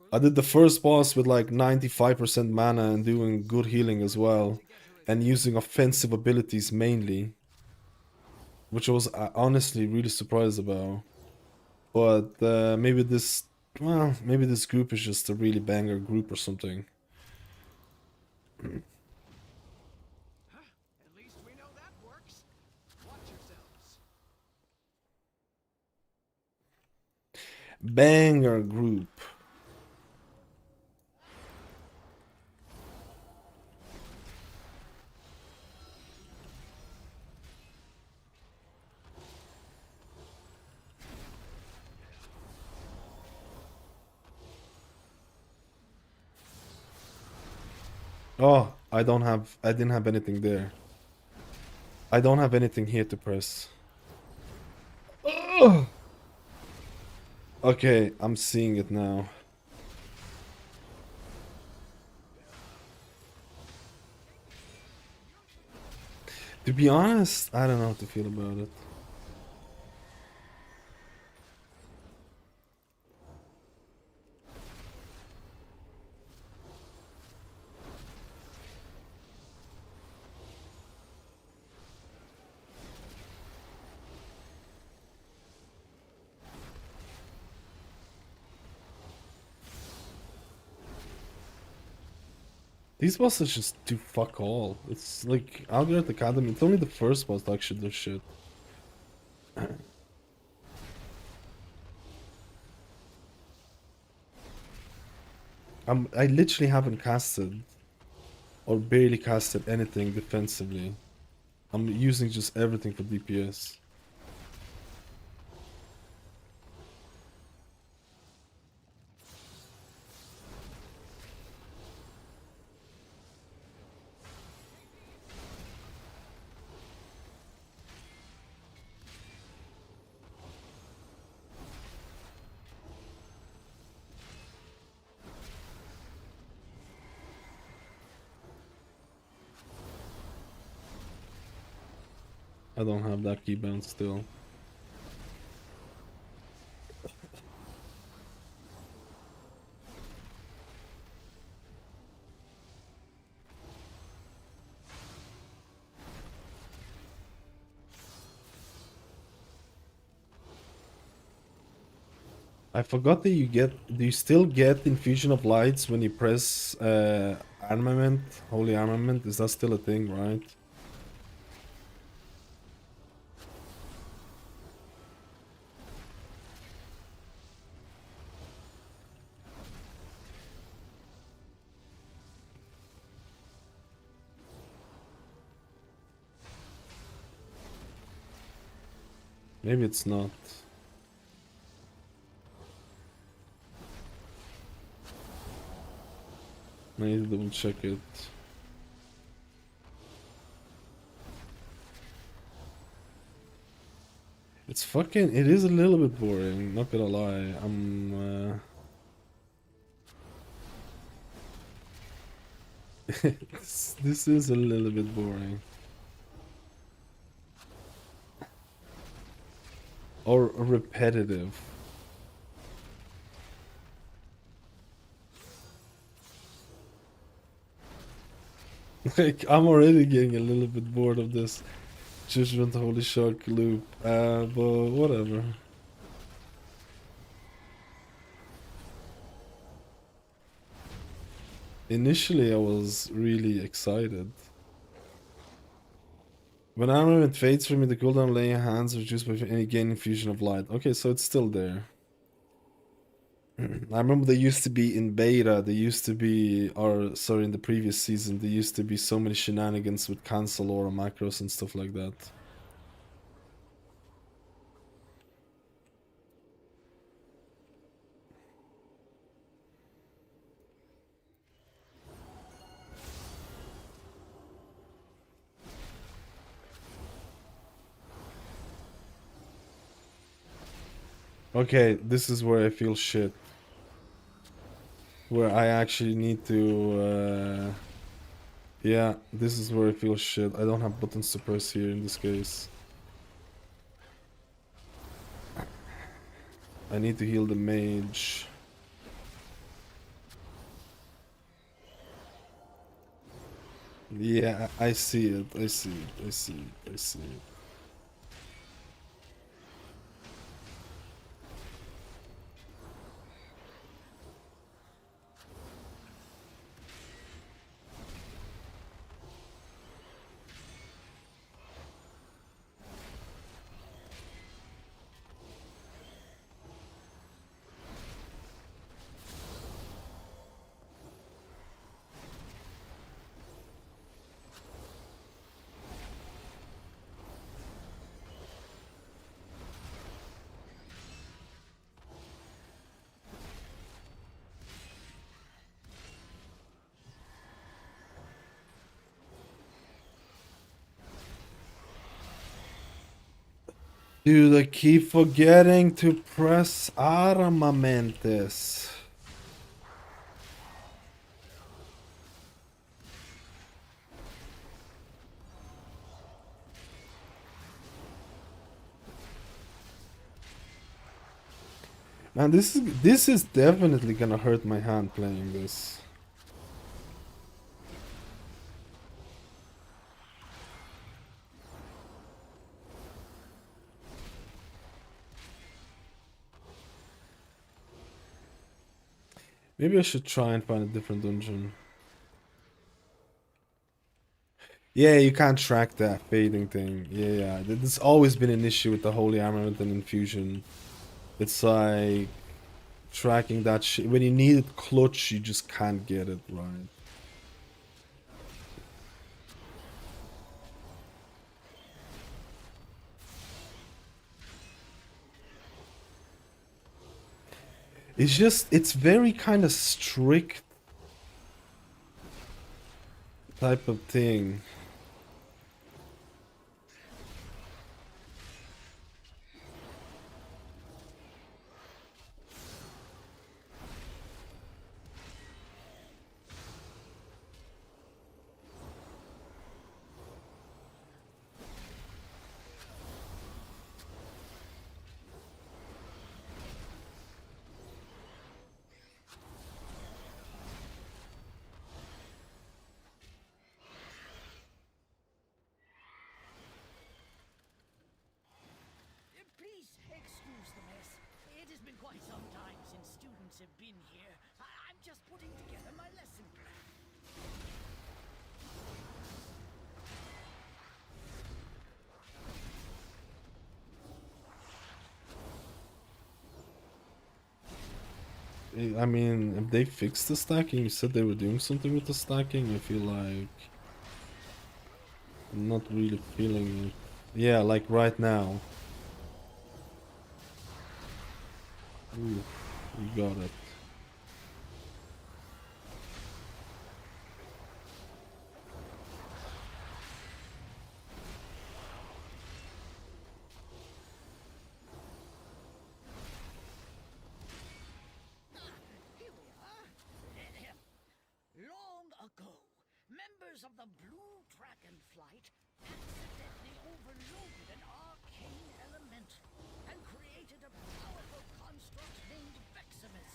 I did the first boss with like 95% mana and doing good healing as well, and using offensive abilities mainly, which I was honestly really surprised about. But maybe this, well, maybe this group is just a really banger group or something. At least we know that works. Watch yourselves. Banger group. Oh, I didn't have anything there. I don't have anything here to press. Ugh. Okay, I'm seeing it now. To be honest, I don't know how to feel about it. These bosses just do fuck all. It's like Algorith Academy, it's only the first boss that actually does shit. I literally haven't casted or barely casted anything defensively. I'm using just everything for DPS. I don't have that keybound still. I forgot that do you still get Infusion of Lights when you press Armament, Holy Armament? Is that still a thing, right? Maybe it's not. I need to double check it. It's fucking, it is a little bit boring, not gonna lie. This is a little bit boring. Or repetitive. Like, I'm already getting a little bit bored of this Judgment Holy Shock loop, but whatever. Initially, I was really excited. When armament fades from me, the cooldown laying hands is reduced by any gain infusion of light. Okay, so it's still there. I remember they used to be in beta, they used to be, or sorry, in the previous season, there used to be so many shenanigans with cancel aura macros and stuff like that. Okay, this is where I feel shit. Where I actually need to, yeah, this is where I feel shit. I don't have buttons to press here in this case. I need to heal the mage. Yeah, I see it. I see it. I see it. I see it. Dude, I keep forgetting to press armamentes. Man, this is definitely gonna hurt my hand playing this. Maybe I should try and find a different dungeon. Yeah, you can't track that fading thing. Yeah. There's always been an issue with the Holy Armament and Infusion. It's like tracking that shit. When you need it clutch, you just can't get it right. It's very kind of strict type of thing. Please excuse the mess. It has been quite some time since students have been here. I'm just putting together my lesson plan. I mean, if they fixed the stacking, you said they were doing something with the stacking. I feel like I'm not really feeling it. Yeah, like right now. Ooh, you got it. Here we are. Long ago, members of the Blue Dragon Flight accidentally overloaded an arcane elemental and created a powerful construct named Veximus.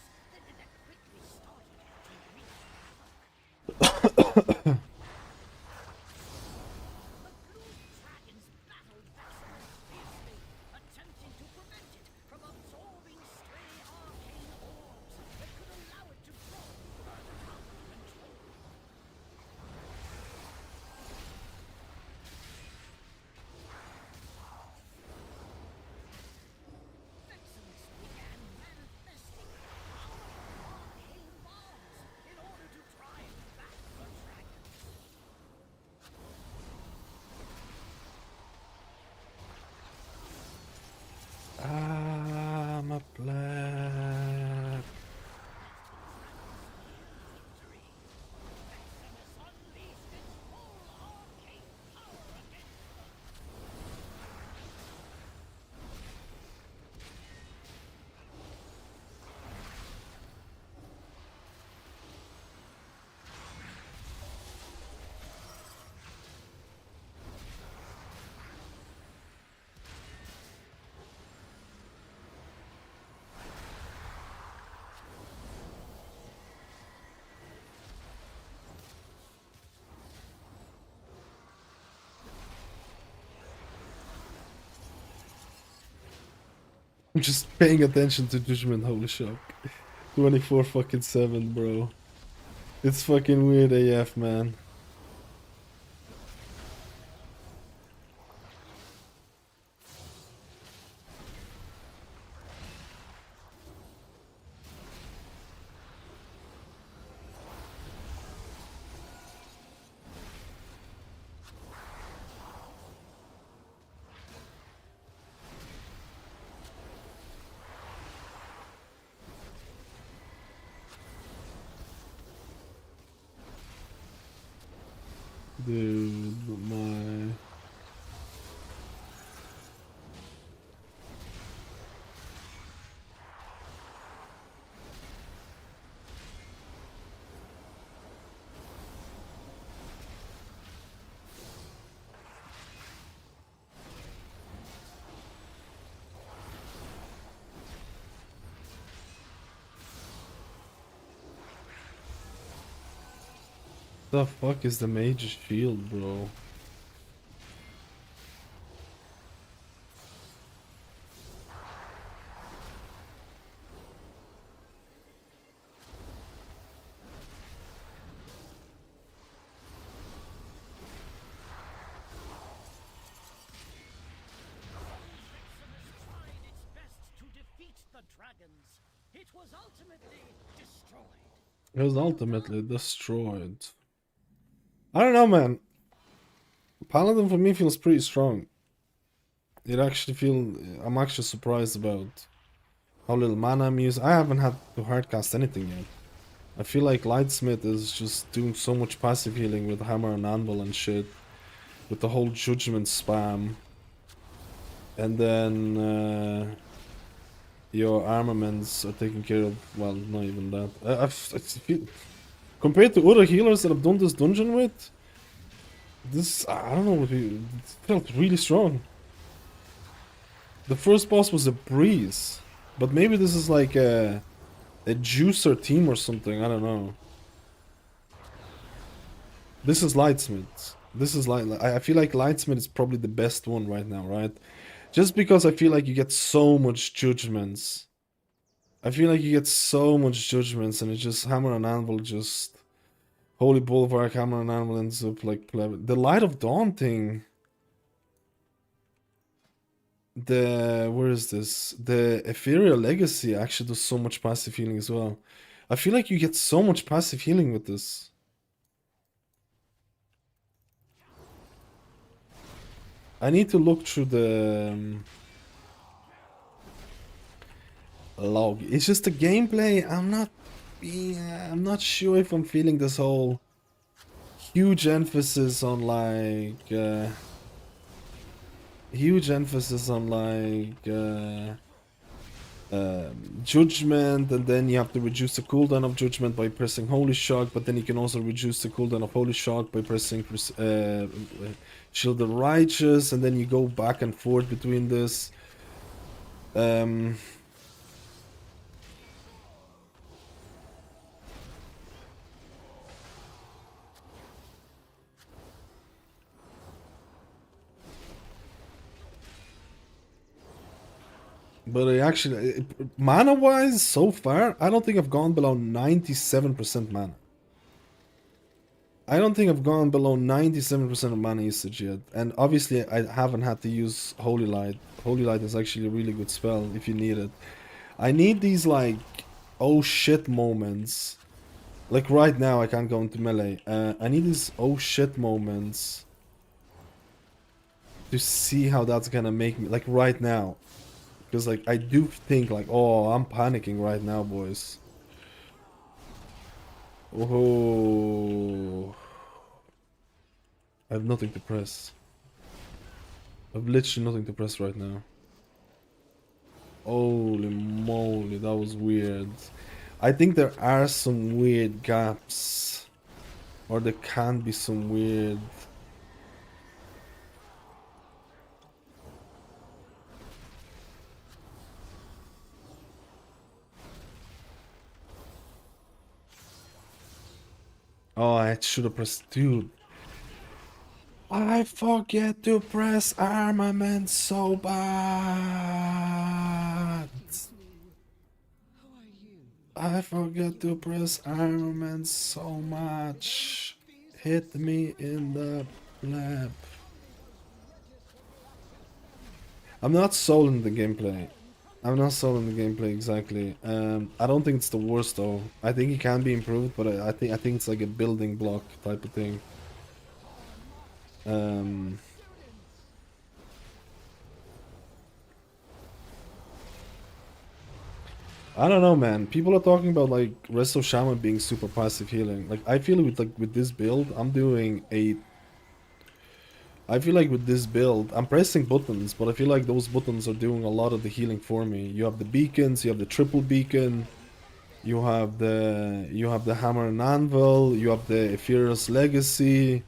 I'm just paying attention to Judgment, holy shock. 24 fucking 7, bro. It's fucking weird AF, man. Dude, my... The fuck is the Mage's Shield, bro? It was ultimately destroyed. It was ultimately destroyed. I don't know, man. Paladin for me feels pretty strong. It actually I'm actually surprised about how little mana I'm using. I haven't had to hardcast anything yet. I feel like Lightsmith is just doing so much passive healing with Hammer and Anvil and shit. With the whole Judgment spam. And then your armaments are taken care of. Well, not even that. I feel, compared to other healers that I've done this dungeon with, this, I don't know, it felt really strong. The first boss was a breeze. But maybe this is like a juicer team or something, I don't know. This is Lightsmith. This is I feel like Lightsmith is probably the best one right now, right? Just because I feel like you get so much judgments. I feel like you get so much judgments and it's just Hammer and Anvil just... Holy Bulwark, Hammer and Anvil ends up like... The Light of Dawn thing... Where is this? The Ethereal Legacy actually does so much passive healing as well. I feel like you get so much passive healing with this. I need to look through the log. It's just the gameplay. I'm not sure if I'm feeling this whole huge emphasis on like judgment, and then you have to reduce the cooldown of judgment by pressing Holy Shock, but then you can also reduce the cooldown of Holy Shock by pressing Shield the Righteous, and then you go back and forth between this. But I actually, mana-wise, so far, I don't think I've gone below 97% mana. I don't think I've gone below 97% of mana usage yet. And obviously, I haven't had to use Holy Light. Holy Light is actually a really good spell if you need it. I need these, like, oh shit moments. Like right now, I can't go into melee. I need these oh shit moments to see how that's gonna make me, like right now. Because like I do think like, oh, I'm panicking right now, boys. Oh, I have nothing to press. I have literally nothing to press right now. Holy moly, that was weird. I think there are some weird gaps. Or there can be some weird... Oh, I should have pressed... Dude. I forget to press armament so bad. God. I forgot to press armament so much. Hit me in the lap. I'm not sold in the gameplay. I'm not sold in the gameplay exactly. I don't think it's the worst though. I think it can be improved, but I think it's like a building block type of thing. I don't know, man. People are talking about like Resto Shaman being super passive healing. Like I feel with this build, I feel like with this build, I'm pressing buttons, but I feel like those buttons are doing a lot of the healing for me. You have the beacons, you have the triple beacon, you have the hammer and anvil, you have the Ephirus legacy.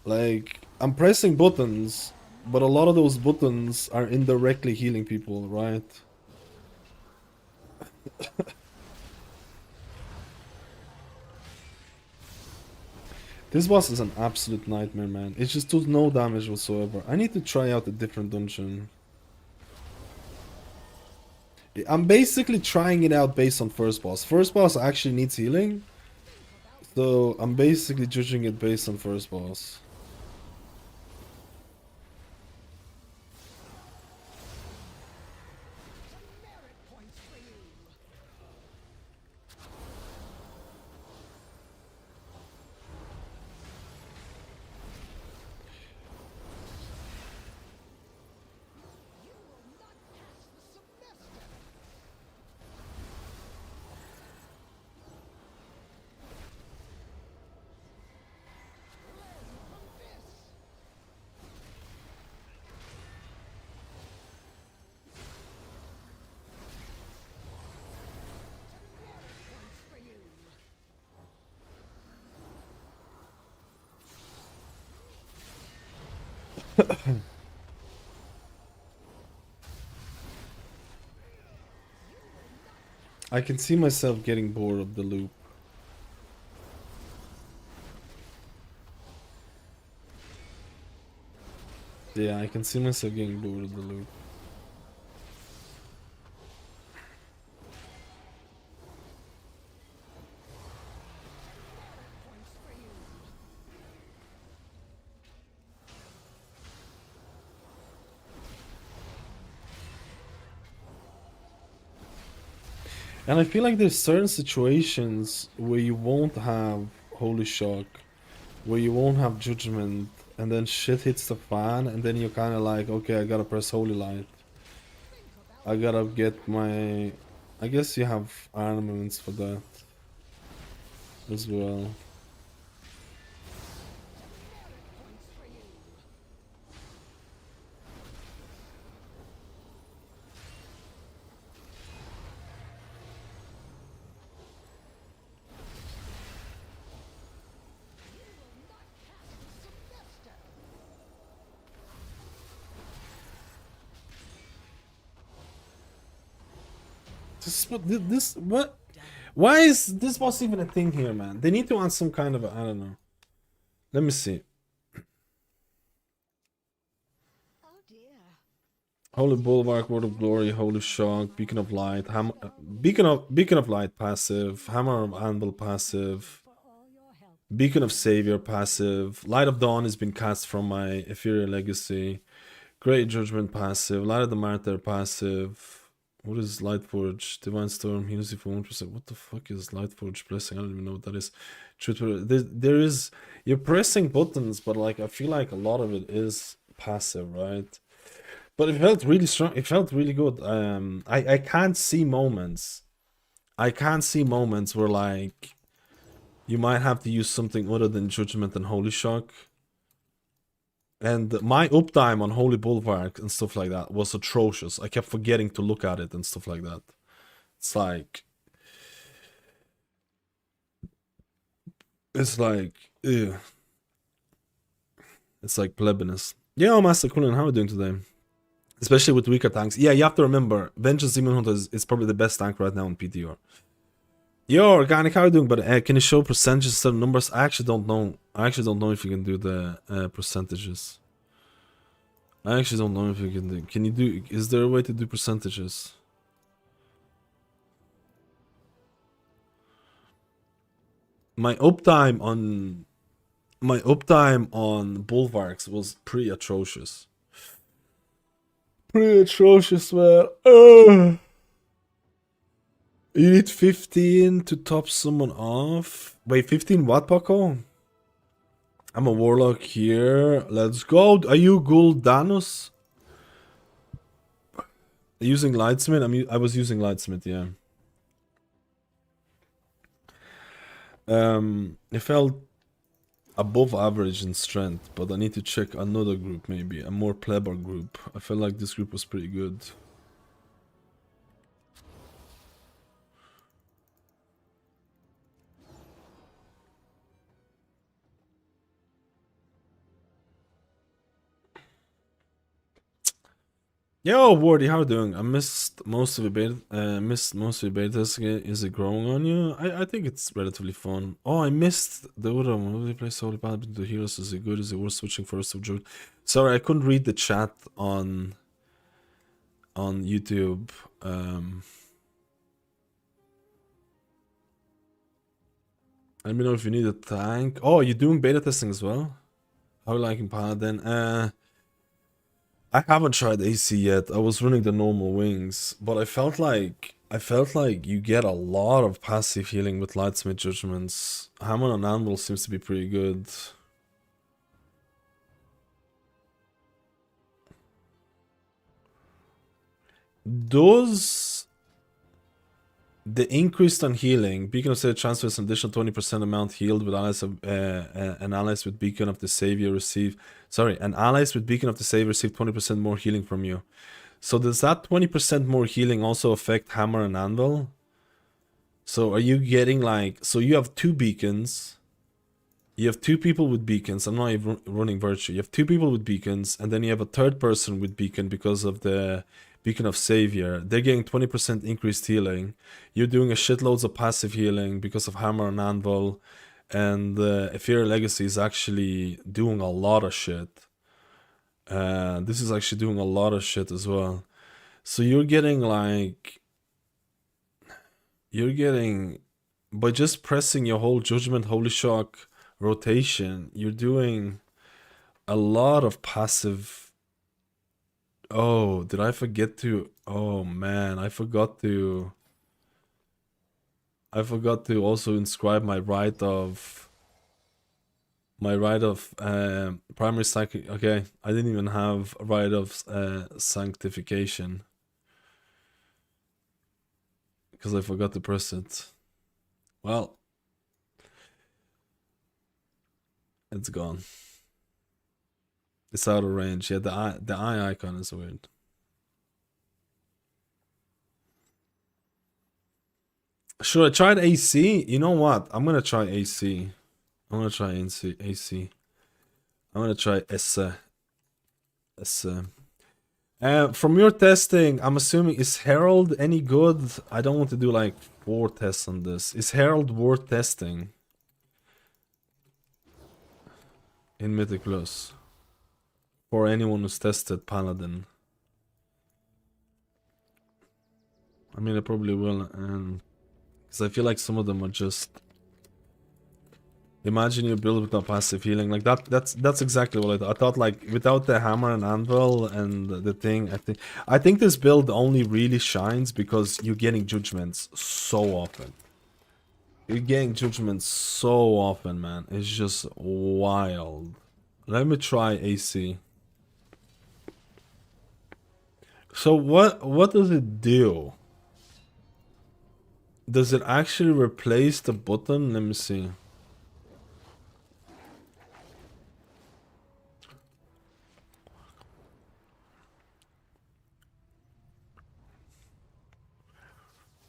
Like I'm pressing buttons, but a lot of those buttons are indirectly healing people, right? This boss is an absolute nightmare, man. It just does no damage whatsoever. I need to try out a different dungeon. I'm basically trying it out based on first boss. First boss actually needs healing. So I'm basically judging it based on first boss. I can see myself getting bored of the loop. Yeah, I can see myself getting bored of the loop. And I feel like there's certain situations where you won't have Holy Shock, where you won't have Judgment, and then shit hits the fan, and then you're kind of like, okay, I gotta press Holy Light. I gotta get my... I guess you have armaments for that as well. What? Why is this boss even a thing here, man? They need to add some kind of I don't know. Let me see. Holy Bulwark, Word of Glory, Holy Shock, Beacon of Light, Beacon of Light passive, Hammer of Anvil passive, Beacon of Savior passive, Light of Dawn has been cast from my Ethereal Legacy, Great Judgment passive, Light of the Martyr passive. What is Lightforge? Divine Storm, heals you for 1%. What the fuck is Lightforge Blessing? I don't even know what that is. There is... You're pressing buttons, but like I feel like a lot of it is passive, right? But it felt really strong. It felt really good. I can't see moments. I can't see moments where like... You might have to use something other than Judgment and Holy Shock. And my uptime on Holy Bulwark and stuff like that was atrocious. I kept forgetting to look at it and stuff like that. It's like... Ew. It's like plebiness. Yo, Master Cullen, how are you doing today? Especially with weaker tanks. Yeah, you have to remember, Vengeance Demon Hunter is probably the best tank right now in PTR. Yo, Organic, how are you doing? But can you show percentages instead of numbers? I actually don't know. I actually don't know if you can do the percentages. I actually don't know if you can do... Can you do... Is there a way to do percentages? my uptime on bulwarks was pretty atrocious. Pretty atrocious, man. Ugh. You need 15 to top someone off. Wait, 15 what, Paco? I'm a warlock here. Let's go. Are you Gul'danus? Using Lightsmith? I was using Lightsmith, yeah. It felt above average in strength, but I need to check another group, maybe a more plebber group. I felt like this group was pretty good. Yo, Wardy, how are you doing? I missed most of the beta. Is it growing on you? I think it's relatively fun. Oh, I missed the other one. Will you play solo Paladin to heroes? Is it good? Is it worth switching first of Druid? Sorry, I couldn't read the chat on YouTube. Let me know if you need a tank. Oh, you're doing beta testing as well? How are you liking Paladin? I haven't tried AC yet. I was running the normal wings, but I felt like you get a lot of passive healing with Lightsmith Judgments. Hammer and Anvil seems to be pretty good. Does the increase on healing, Beacon of Savior transfers an additional 20% amount healed with allies of and allies with Beacon of the Savior receive. Sorry, and allies with Beacon of the Savior receive 20% more healing from you. So does that 20% more healing also affect Hammer and Anvil? So are you getting like, so you have 2 beacons. You have 2 people with beacons. I'm not even running Virtue. You have 2 people with beacons, and then you have a 3rd person with beacon because of the Beacon of Savior. They're getting 20% increased healing. You're doing a shitloads of passive healing because of Hammer and Anvil. And Ethereal Legacy is actually doing a lot of shit. This is actually doing a lot of shit as well. So you're getting like... You're getting... By just pressing your whole Judgment, Holy Shock rotation, you're doing a lot of passive... Oh, did I forget to... Oh man, I forgot to also inscribe my right of primary psychic. Okay, I didn't even have a right of sanctification because I forgot to press it. Well, it's gone. It's out of range. Yeah, the eye icon is weird. Should I try AC? You know what? I'm gonna try AC. I'm gonna try AC. I'm gonna try S. From your testing, I'm assuming, is Herald any good? I don't want to do like 4 tests on this. Is Herald worth testing in Mythic Plus for anyone who's tested Paladin? I mean, I probably will, and because I feel like some of them are just... Imagine you build with no passive healing like that. That's exactly what I thought. I thought like without the hammer and anvil and the thing. I think this build only really shines because you're getting judgments so often. You're getting judgments so often, man. It's just wild. Let me try AC. So what does it do? Does it actually replace the button? Let me see.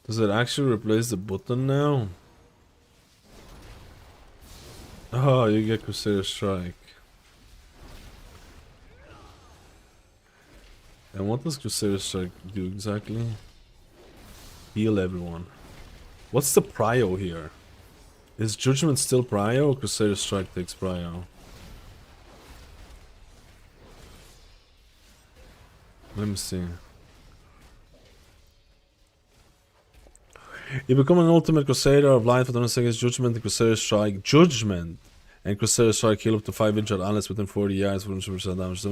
Does it actually replace the button now? Oh, you get Crusader Strike. And what does Crusader Strike do exactly? Heal everyone. What's the prio here? Is Judgment still prio or Crusader Strike takes prio? Let me see. You become an ultimate Crusader of Light for 20 seconds. Judgment and Crusader Strike. Judgment and Crusader Strike heal up to 5 injured allies within 40 yards for 100% damage.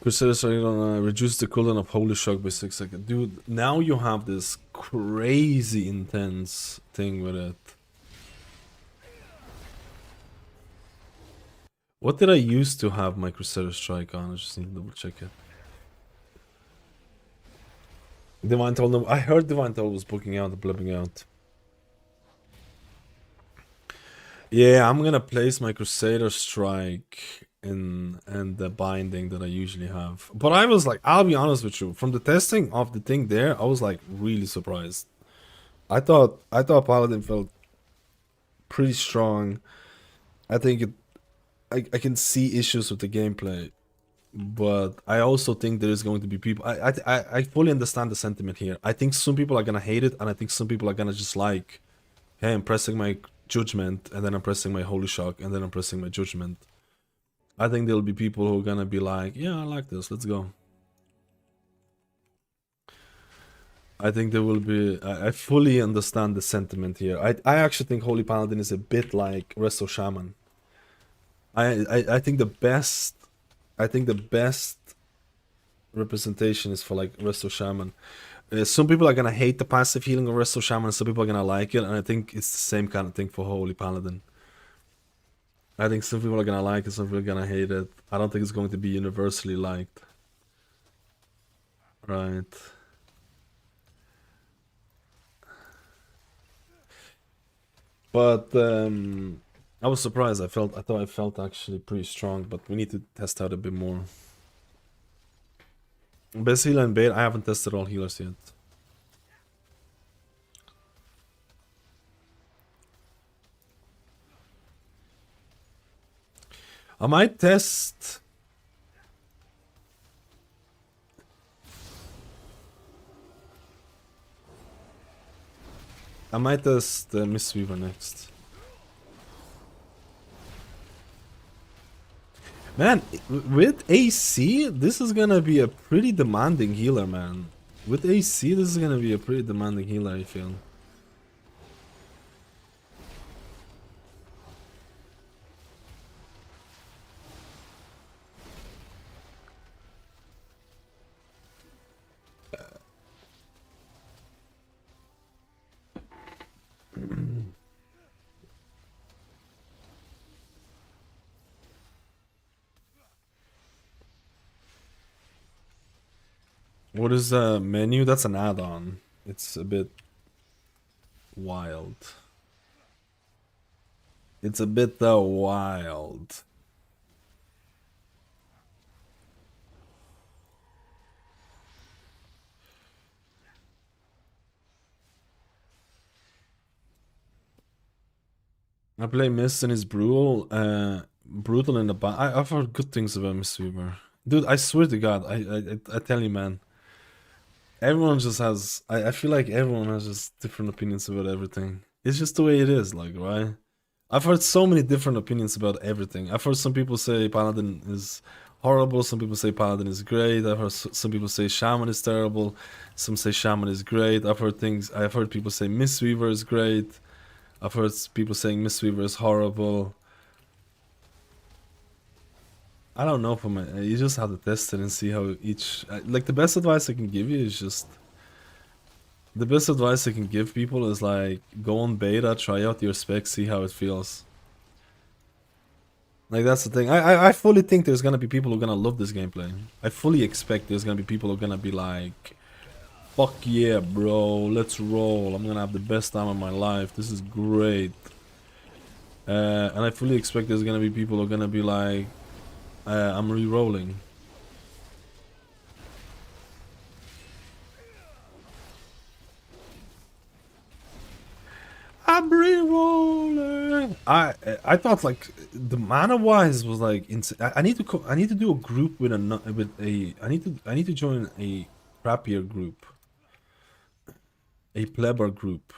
Crusader Strike reduces the cooldown of Holy Shock by 6 seconds. Dude, now you have this crazy intense thing with it. What did I used to have my Crusader Strike on? I just need to double check it. Divine Toll, I heard Divine Toll was booking out, blipping out. Yeah, I'm gonna place my Crusader Strike in the binding that I usually have. But I was like, I'll be honest with you, from the testing of the thing there, I was like really surprised. I thought Paladin felt pretty strong. I think I can see issues with the gameplay. But I also think there is going to be people. I fully understand the sentiment here. I think some people are gonna hate it, and I think some people are gonna just like, hey, I'm pressing my judgment, and then I'm pressing my holy shock, and then I'm pressing my judgment. I think there'll be people who are gonna be like, yeah, I like this, let's go. I think there will be. I fully understand the sentiment here. I actually think Holy Paladin is a bit like Resto Shaman. I think the best. I think the best representation is for like Resto Shaman. Some people are gonna hate the passive healing of Resto Shaman, some people are gonna like it, and I think it's the same kind of thing for Holy Paladin. I think some people are gonna like it, some people are gonna hate it. I don't think it's going to be universally liked. Right. But I was surprised. I thought I felt actually pretty strong, but we need to test out a bit more. Best healer and bait. I haven't tested all healers yet. I might test. I might test the Mistweaver next. Man, with AC, this is gonna be a pretty demanding healer, man. With AC, this is gonna be a pretty demanding healer, I feel. What is the menu? That's an add-on. It's a bit wild. It's a bit wild. I play Mist and it's brutal. Brutal in the I've heard good things about Mistweaver. Dude, I swear to God, I tell you, man. Everyone just has. I feel like everyone has just different opinions about everything. It's just the way it is, like, right? I've heard so many different opinions about everything. I've heard some people say Paladin is horrible. Some people say Paladin is great. I've heard some people say Shaman is terrible. Some say Shaman is great. I've heard people say Mistweaver is great. I've heard people saying Mistweaver is horrible. I don't know, you just have to test it and see how each. Like, the best advice I can give you is just. The best advice I can give people is like, go on beta, try out your specs, see how it feels. Like, that's the thing. I fully think there's gonna be people who are gonna love this gameplay. I fully expect there's gonna be people who are gonna be like, fuck yeah, bro, let's roll. I'm gonna have the best time of my life. This is great. And I fully expect there's gonna be people who are gonna be like, I'm re-rolling. I'm re-rolling. I thought like the mana wise was like I need to do a group with a I need to join a crappier group, a plebber group.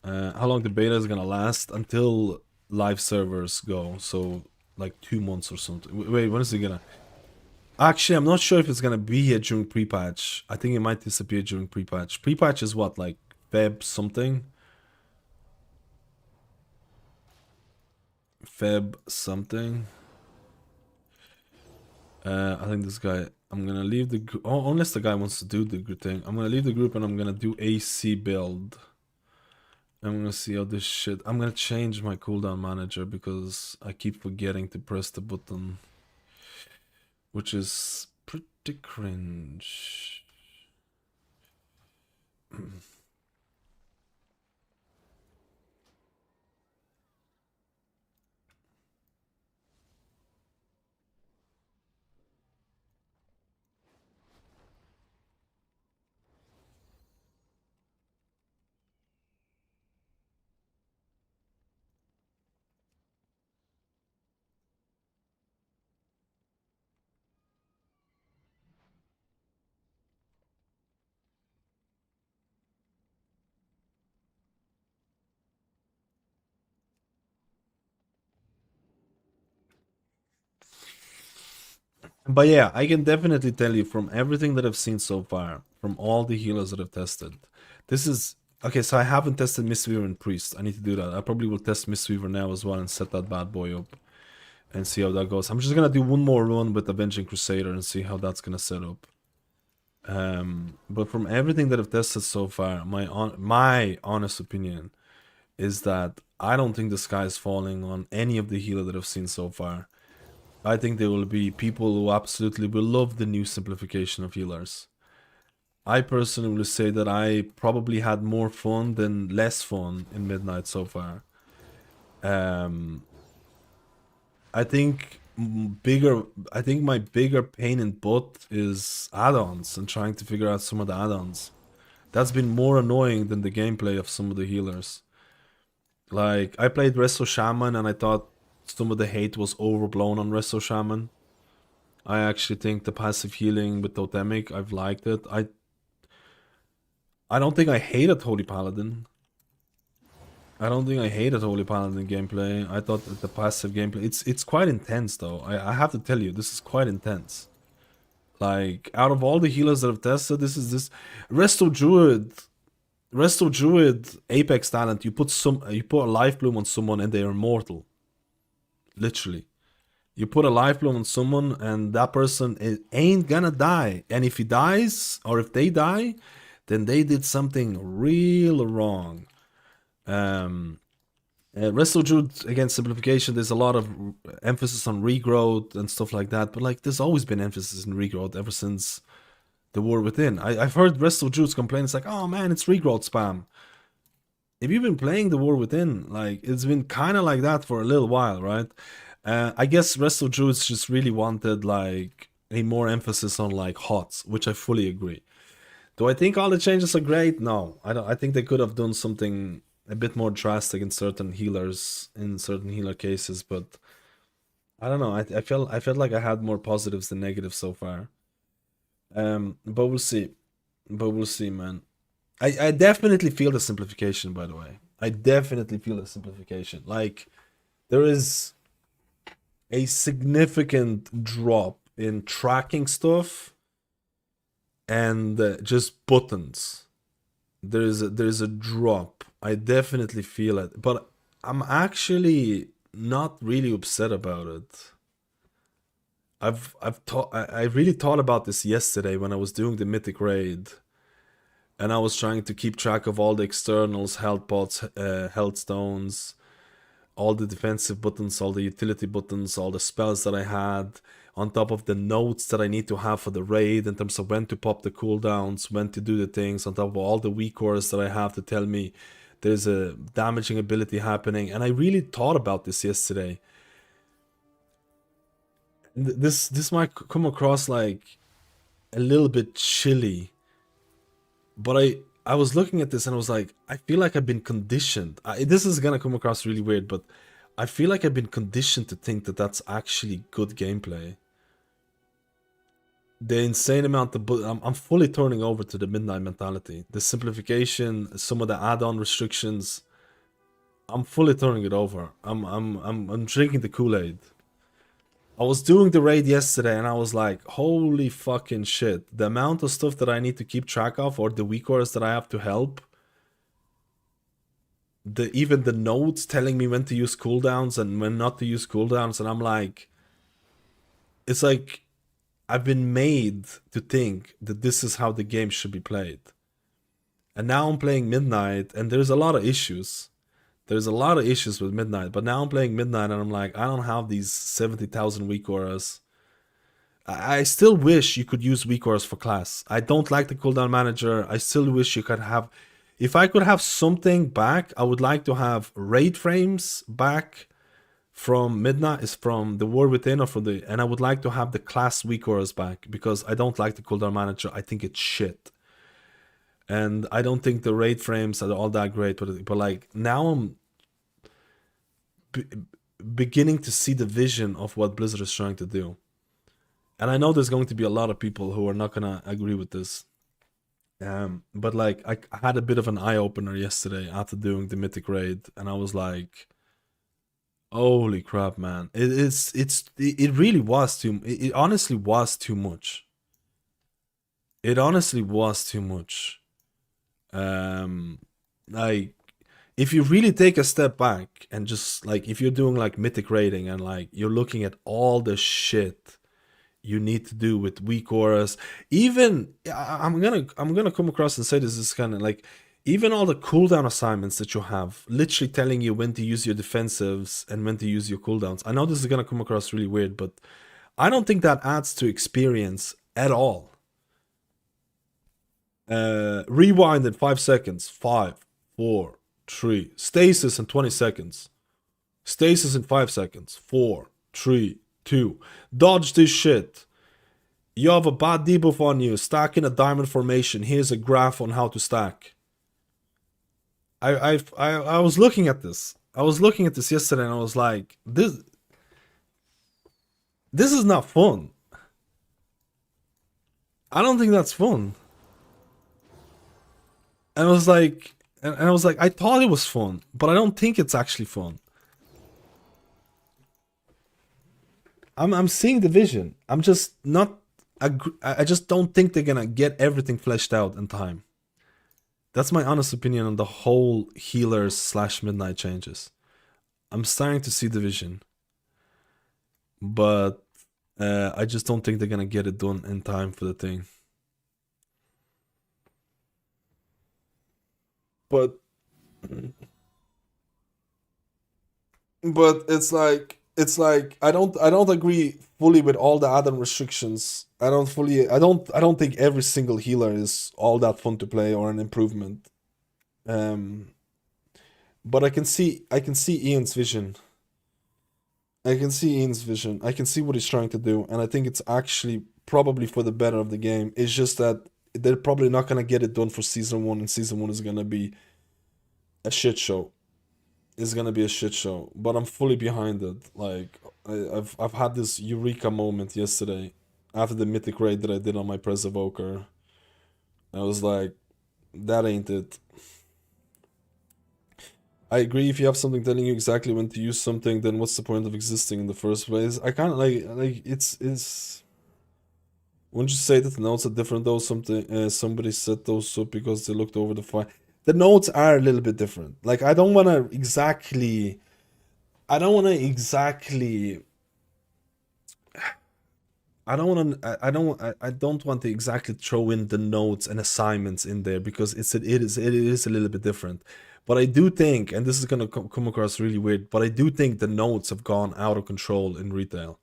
How long the beta is gonna last? Until live servers go, so like 2 months or something. Wait, when is it gonna? Actually, I'm not sure if it's gonna be here during pre-patch. I think it might disappear during pre-patch. Pre-patch is what, like Feb something? Feb something. I think this guy. I'm gonna leave the group. Oh, unless the guy wants to do the good thing. I'm gonna leave the group and I'm gonna do AC build. I'm gonna see how this shit. I'm gonna change my cooldown manager because I keep forgetting to press the button, which is pretty cringe. But yeah, I can definitely tell you from everything that I've seen so far, from all the healers that I've tested, this is okay. So I haven't tested Mistweaver and Priest. I need to do that. I probably will test Mistweaver now as well and set that bad boy up and see how that goes. I'm just gonna do one more run with Avenging Crusader and see how that's gonna set up. But from everything that I've tested so far, my honest opinion is that I don't think the sky is falling on any of the healer that I've seen so far. I think there will be people who absolutely will love the new simplification of healers. I personally will say that I probably had more fun than less fun in Midnight so far. I think my bigger pain in butt is add-ons and trying to figure out some of the add-ons. That's been more annoying than the gameplay of some of the healers. Like, I played Resto Shaman and I thought some of the hate was overblown on Resto Shaman. I actually think the passive healing with Totemic, I've liked it. I don't think I hated Holy Paladin. I don't think I hated Holy Paladin gameplay. I thought that the passive gameplay, it's quite intense though. I have to tell you, this is quite intense. Like, out of all the healers that I've tested, this Resto Druid Apex talent, you put a life bloom on someone and they are immortal. Literally. You put a life bloom on someone and that person ain't gonna die. And if he dies, or if they die, then they did something real wrong. Resto Druid, again, simplification, there's a lot of emphasis on regrowth and stuff like that. But like, there's always been emphasis in regrowth ever since the War Within. I've heard Resto Druids complain, it's like, oh man, it's regrowth spam. If you've been playing the War Within, like, it's been kind of like that for a little while, right? I guess Resto Druids just really wanted, like, a more emphasis on, like, HOTS, which I fully agree. Do I think all the changes are great? No, I don't. I think they could have done something a bit more drastic in certain healers, in certain healer cases, but I don't know. I felt like I had more positives than negatives so far. But we'll see. But we'll see, man. I definitely feel the simplification, by the way. I definitely feel the simplification. Like, there is a significant drop in tracking stuff and just buttons. There's a drop. I definitely feel it. But I'm actually not really upset about it. I really thought about this yesterday when I was doing the Mythic raid. And I was trying to keep track of all the externals, health pots, health stones, all the defensive buttons, all the utility buttons, all the spells that I had, on top of the notes that I need to have for the raid in terms of when to pop the cooldowns, when to do the things, on top of all the weak cores that I have to tell me there's a damaging ability happening. And I really thought about this yesterday. This might come across like a little bit chilly. But I was looking at this and I was like, I feel like I've been conditioned. This is gonna come across really weird, but I feel like I've been conditioned to think that that's actually good gameplay. The insane amount of... I'm fully turning over to the Midnight mentality. The simplification, some of the add-on restrictions. I'm fully turning it over. I'm drinking the Kool-Aid. I was doing the raid yesterday and I was like, holy fucking shit. The amount of stuff that I need to keep track of, or the weakers that I have to help. Even the nodes telling me when to use cooldowns and when not to use cooldowns, and I'm like, it's like I've been made to think that this is how the game should be played. And now I'm playing Midnight, and there's a lot of issues. There's a lot of issues with Midnight, but now I'm playing Midnight, and I'm like, I don't have these 70,000 weak auras. I still wish you could use weak auras for class. I don't like the cooldown manager. I still wish you could have... If I could have something back, I would like to have raid frames back from Midnight, is from the War Within, or from the... And I would like to have the class weak auras back, because I don't like the cooldown manager. I think it's shit. And I don't think the raid frames are all that great, but like, now I'm beginning to see the vision of what Blizzard is trying to do. And I know there's going to be a lot of people who are not going to agree with this. But like, I had a bit of an eye-opener yesterday after doing the Mythic raid, and I was like, holy crap, man. It really was it honestly was too much. It honestly was too much. Like, if you really take a step back and just like, if you're doing like Mythic raiding and like you're looking at all the shit you need to do with weak auras, even I'm gonna come across and say this is kind of like, even all the cooldown assignments that you have, literally telling you when to use your defensives and when to use your cooldowns. I know this is gonna come across really weird, but I don't think that adds to experience at all. Rewind in 5 seconds. 5, 4, 3. Stasis in 20 seconds. Stasis in 5 seconds. 4, 3, 2. Dodge this shit. You have a bad debuff on you. Stack in a diamond formation. Here's a graph on how to stack. I was looking at this. I was looking at this yesterday and I was like, this is not fun. I don't think that's fun. And I was like, I thought it was fun, but I don't think it's actually fun. I'm seeing the vision. I'm just not. I just don't think they're gonna get everything fleshed out in time. That's my honest opinion on the whole healers / Midnight changes. I'm starting to see the vision, but I just don't think they're gonna get it done in time for the thing. But it's like I don't agree fully with all the add-on restrictions. I don't think every single healer is all that fun to play or an improvement. But I can see Ian's vision. I can see what he's trying to do, and I think it's actually probably for the better of the game. It's just that they're probably not gonna get it done for season 1, and season 1 is gonna be a shit show. It's gonna be a shit show, but I'm fully behind it. Like, I've had this eureka moment yesterday after the Mythic raid that I did on my Press Evoker. I was like, that ain't it. I agree, if you have something telling you exactly when to use something, then what's the point of existing in the first place? I kind of like it's. Wouldn't you say that the notes are different though? Somebody set those up because they looked over the file. The notes are a little bit different. Like, I don't want to exactly throw in the notes and assignments in there, because it is a little bit different. But I do think, and this is gonna come across really weird, but I do think the notes have gone out of control in retail.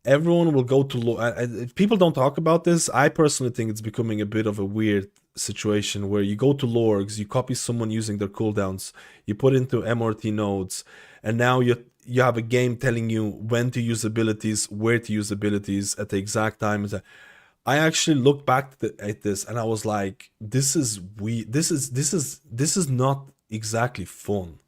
Everyone will go to people don't talk about this. I personally think it's becoming a bit of a weird situation where you go to lorgs, you copy someone using their cooldowns, you put into MRT nodes, and now you have a game telling you when to use abilities, where to use abilities at the exact time. I actually looked back at this and I was like, this is weird. This is not exactly fun.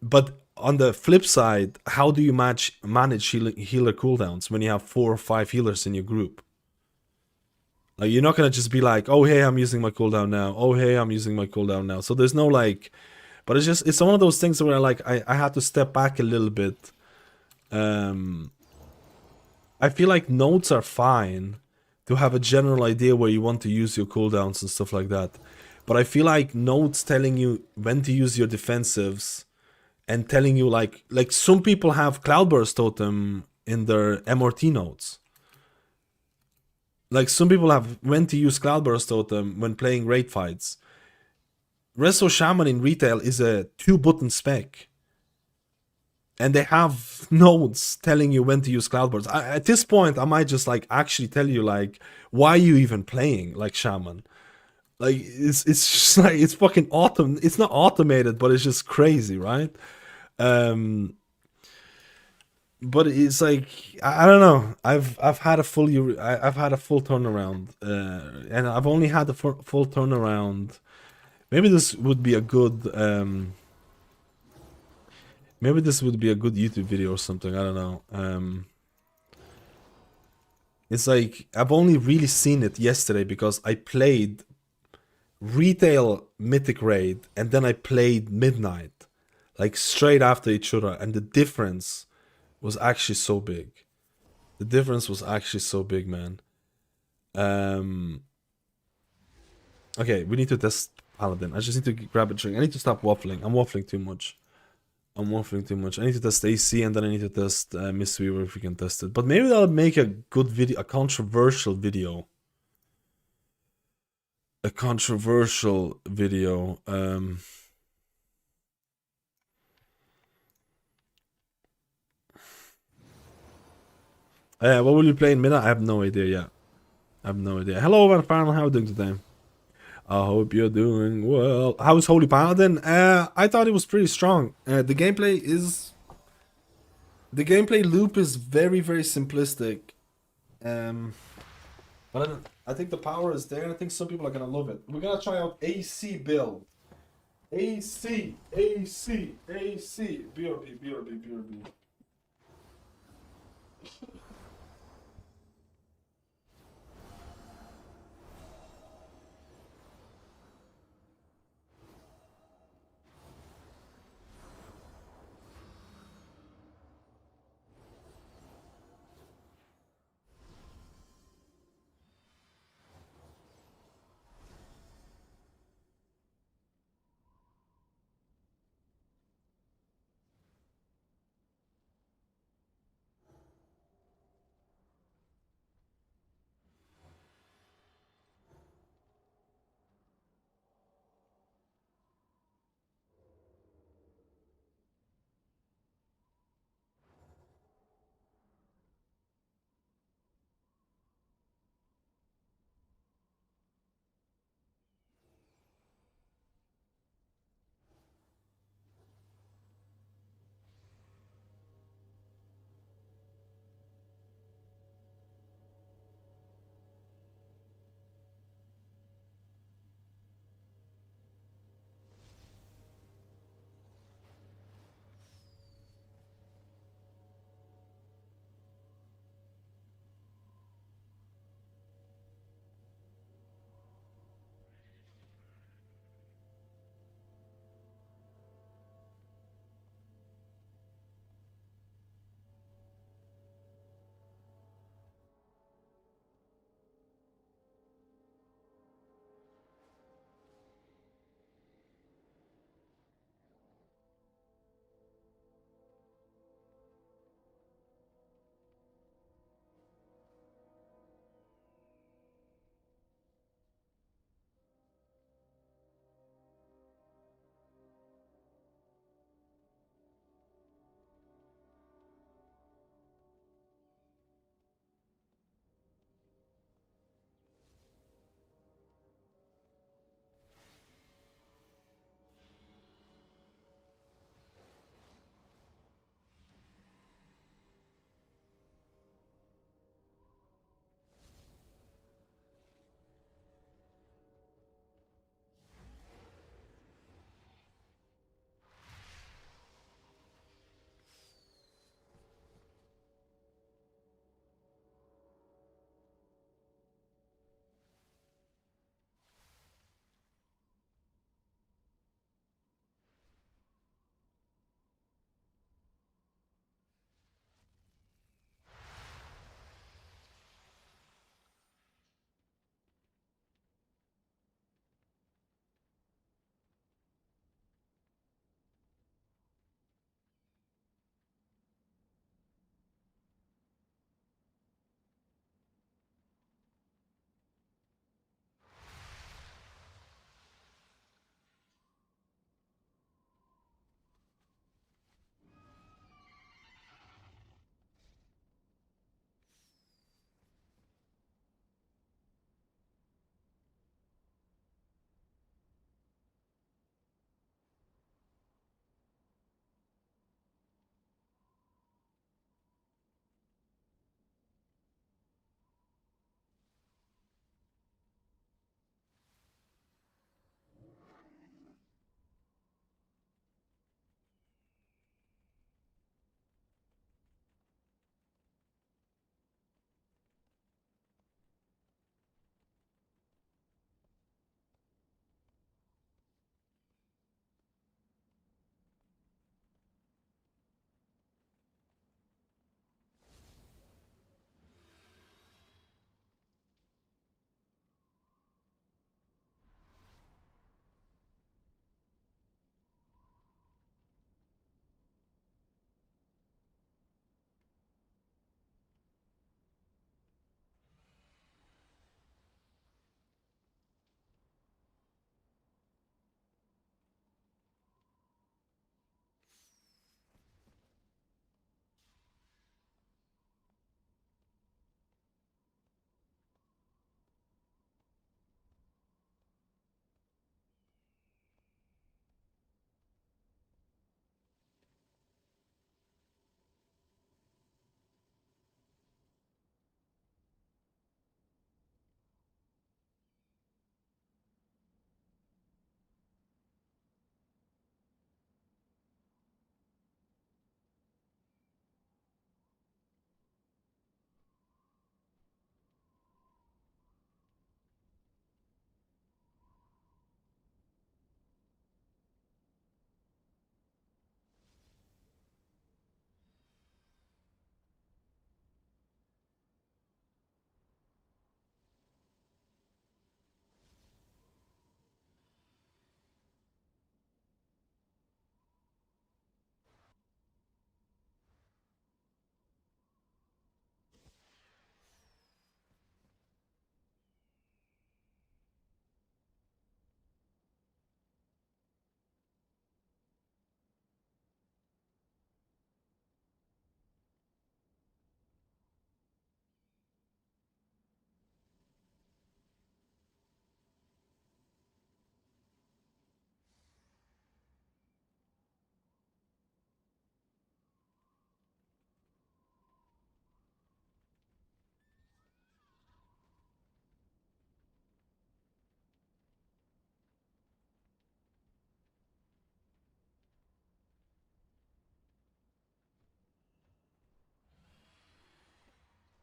But on the flip side, how do you manage healer cooldowns when you have 4 or 5 healers in your group? Like, you're not gonna just be like, oh hey, I'm using my cooldown now. Oh hey, I'm using my cooldown now. So there's no like, but it's one of those things where I had to step back a little bit I feel like notes are fine to have a general idea where you want to use your cooldowns and stuff like that. But I feel like notes telling you when to use your defensives and telling you like some people have Cloudburst Totem in their MRT notes. Like some people have when to use Cloudburst Totem when playing raid fights. Resto Shaman in retail is a 2-button spec. And they have notes telling you when to use Cloudburst. At this point, I might just like actually tell you like, why are you even playing like Shaman? Like it's just like it's fucking it's not automated, but it's just crazy, right? But it's like I don't know. I've had a full I've had a full turnaround, and I've only had a full turnaround. Maybe this would be a good maybe this would be a good YouTube video or something. I don't know. It's like I've only really seen it yesterday because I played retail mythic raid and then I played midnight, like straight after each other, and the difference was actually so big. The difference was actually so big, man. Okay, we need to test Paladin. I just need to grab a drink. I need to stop waffling. I'm waffling too much. I need to test AC and then I need to test Mistweaver if we can test it. But maybe that'll make a good video, a controversial video. A controversial video. What will you play in midnight? I have no idea yet. I have no idea. Hello, Van Farnell. How are you doing today? I hope you're doing well. How's Holy Paladin? I thought it was pretty strong. The gameplay loop is very, very simplistic. But I think the power is there, and I think some people are gonna love it. We're gonna try out AC build. AC. BRB.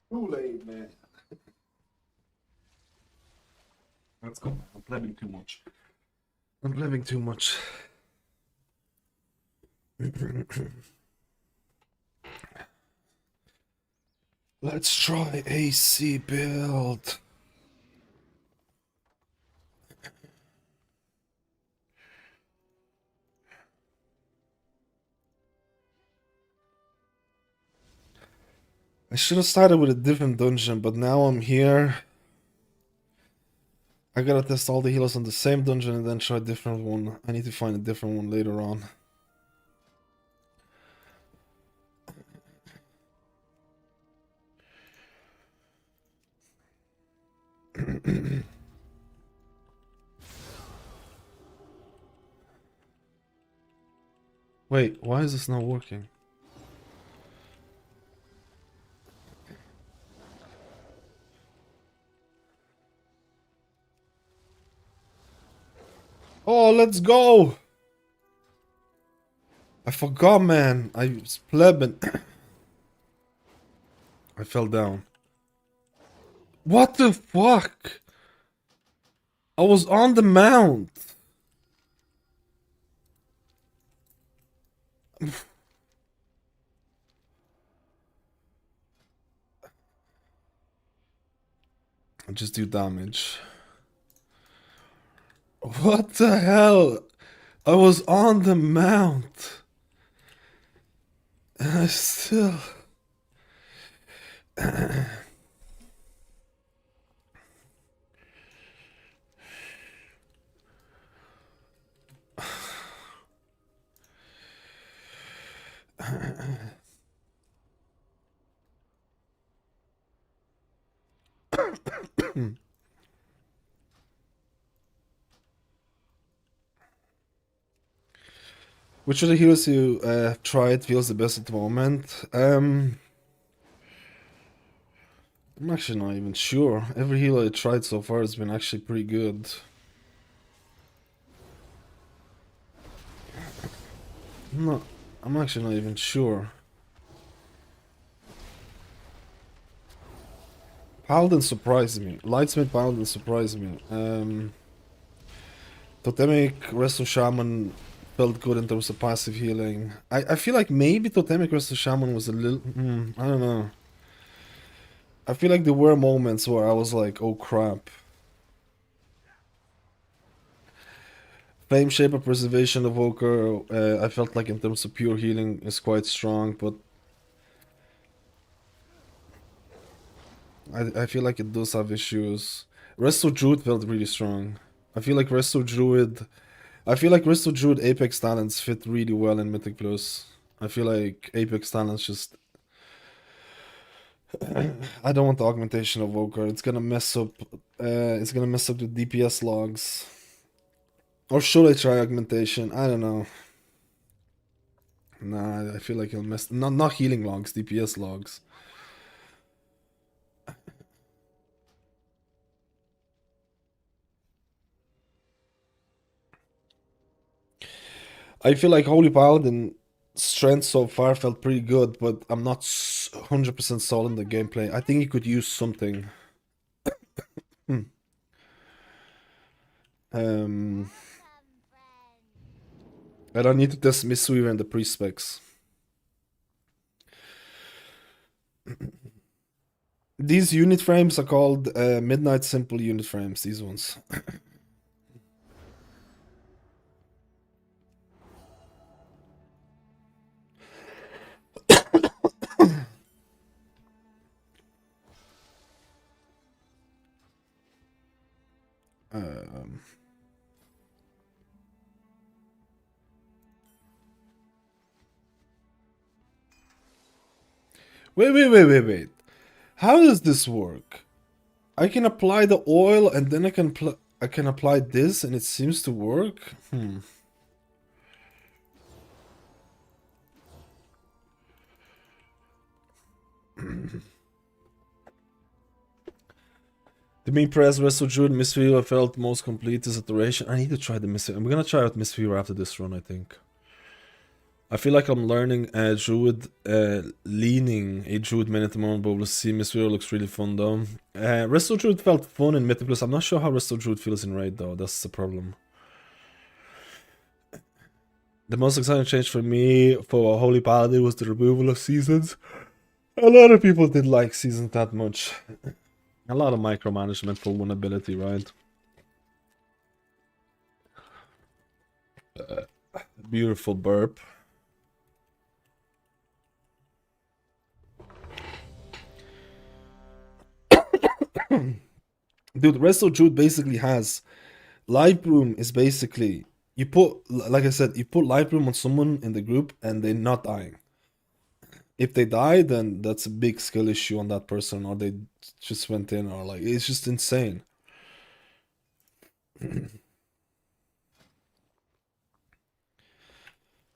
Kool-Aid, man. Let's go. I'm blabbing too much. I'm blabbing too much. Let's try AC build. I should have started with a different dungeon, but now I'm here. I gotta test all the healers on the same dungeon and then try a different one. I need to find a different one later on. Wait, why is this not working? Oh, let's go! I forgot, man. I was plebbing. I fell down. What the fuck? I was on the mount. I just do damage. What the hell? I was on the mount. And I still... Which of the heroes you tried feels the best at the moment? I'm actually not even sure. Every healer I tried so far has been actually pretty good. I'm actually not even sure. Paladin surprised me. Lightsmith Paladin surprised me. Totemic Resto Shaman felt good in terms of passive healing. I feel like maybe Totemic Resto Shaman was a little... I don't know. I feel like there were moments where I was like, oh crap. Flame Shaper, Preservation, Evoker, I felt like in terms of pure healing is quite strong, but I feel like it does have issues. Resto Druid felt really strong. I feel like Resto Druid Apex Talents fit really well in Mythic Plus. I feel like Apex Talents just... I don't want the augmentation of Evoker. It's gonna mess up the DPS logs. Or should I try augmentation? I don't know. Nah, I feel like he'll mess... Not healing logs, DPS logs. I feel like Holy Paladin strength so far felt pretty good, but I'm not 100% sold in the gameplay. I think he could use something. And I need to test Mistweaver and the pre-specs. These unit frames are called Midnight Simple unit frames, these ones. Wait. How does this work? I can apply the oil and then I can apply this and it seems to work? The main press Resto Druid Mistweaver felt most complete. This iteration. I need to try the Mistweaver. I'm gonna try out Mistweaver after this run, I think. I feel like I'm learning a Druid, leaning a Druid main at the moment, but we'll see. Mistweaver looks really fun though. Resto Druid felt fun in Mythic Plus. I'm not sure how Resto Druid feels in Raid though, that's the problem. The most exciting change for me for a Holy Paladin was the removal of seasons. A lot of people didn't like seasons that much. A lot of micromanagement for one ability, right? Beautiful burp. Dude, Resto Druid basically has Live Room is basically you put, like I said, you put Live Room on someone in the group and they're not dying. If they die, then that's a big skill issue on that person, or they just went in, or like it's just insane.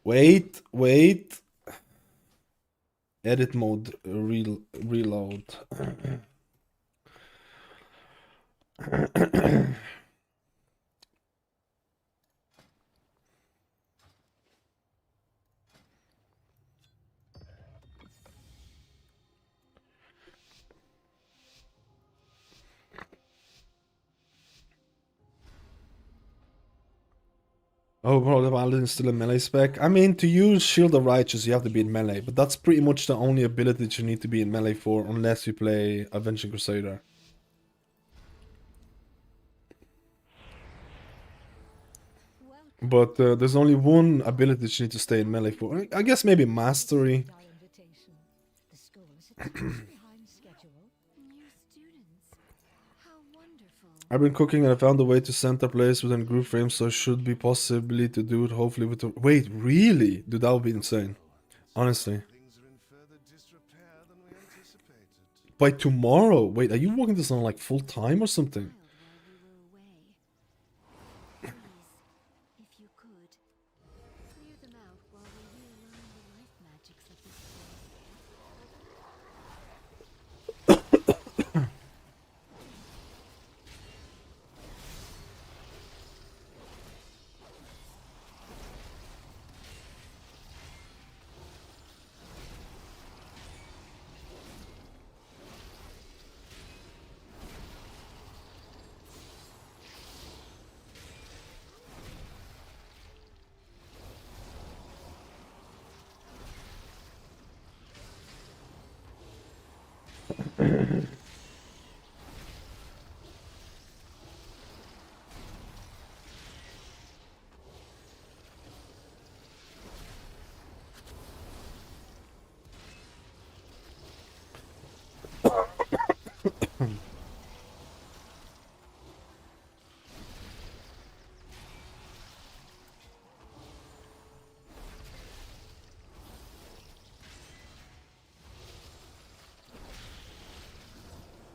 Wait. Edit mode, reload. Oh, bro, the Paladin is still a melee spec. I mean, to use Shield of Righteous, you have to be in melee, but that's pretty much the only ability that you need to be in melee for, unless you play Avenging Crusader. But there's only one ability that you need to stay in melee for. I guess maybe Mastery. The school is a touch behind schedule. New students. How wonderful. I've been cooking and I found a way to center players within group frames, so it should be possibly to do it hopefully with the... Wait, really? Dude, that would be insane. Honestly. By tomorrow? Wait, are you working this on like full time or something?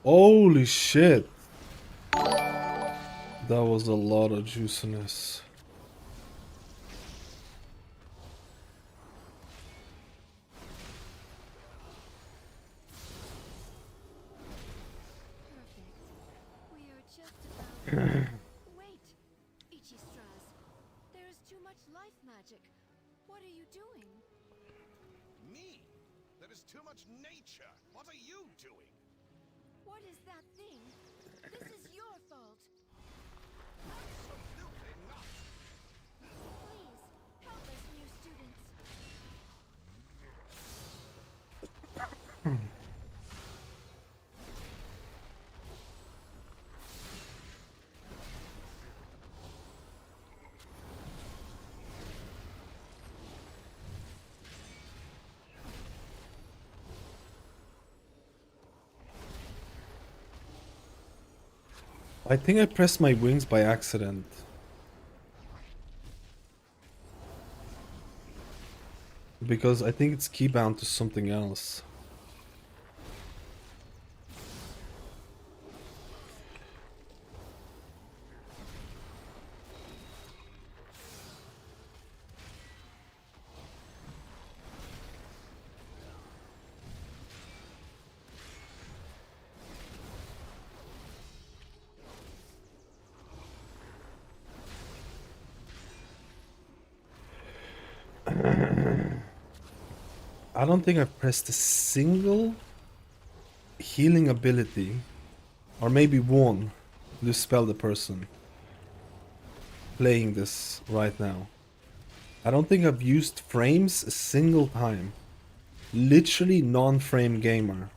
Holy shit. That was a lot of juiciness. Wait, Ichistras. There is too much life magic. What are you doing? Me? There is too much nature. What are you doing? What is that thing? This is your fault. Absolutely not. Please, help us, new students. I think I pressed my wings by accident. Because I think it's keybound to something else. I don't think I've pressed a single healing ability, or maybe one, to dispel the person playing this right now. I don't think I've used frames a single time. Literally non-frame gamer.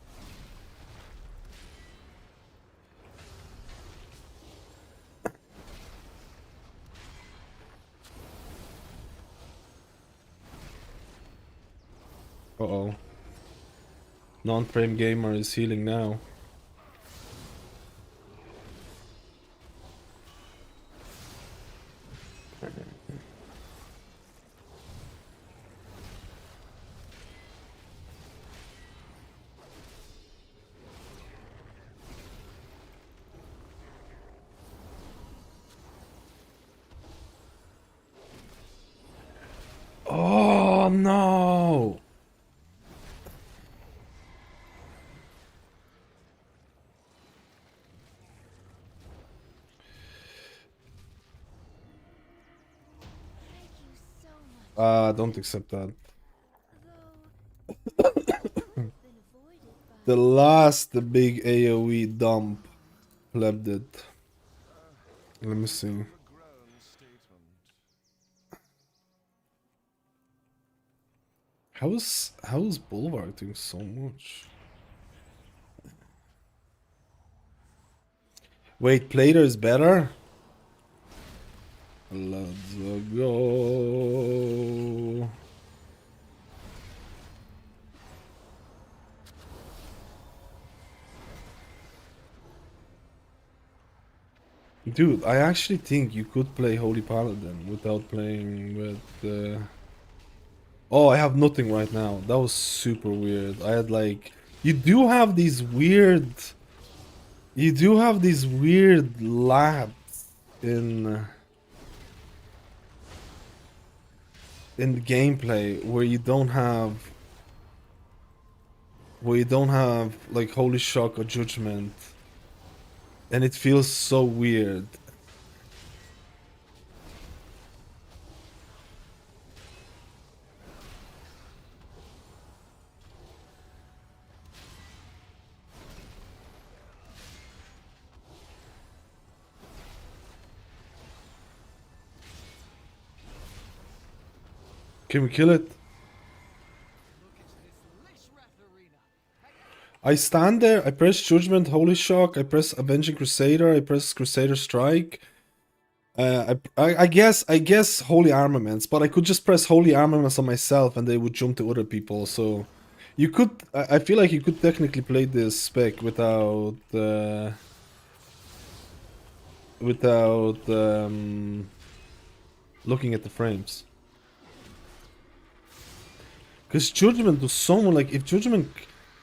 Uh-oh. Non-frame gamer is healing now. Oh no! Don't accept that. The last big AoE dump plebbed it. Let me see. How is Bulwark doing so much? Wait, Plater is better? Let's go. Dude, I actually think you could play Holy Paladin without playing with... Oh, I have nothing right now. That was super weird. I had like... You do have these weird... You do have these weird labs in the gameplay where you don't have... Where you don't have like Holy Shock or Judgment. And it feels so weird. Can we kill it? I stand there, I press Judgment, Holy Shock, I press Avenging Crusader, I press Crusader Strike. I guess Holy Armaments, but I could just press Holy Armaments on myself and they would jump to other people, so... You could... I feel like you could technically play this spec without... looking at the frames. Because Judgment does so much, like, if Judgment...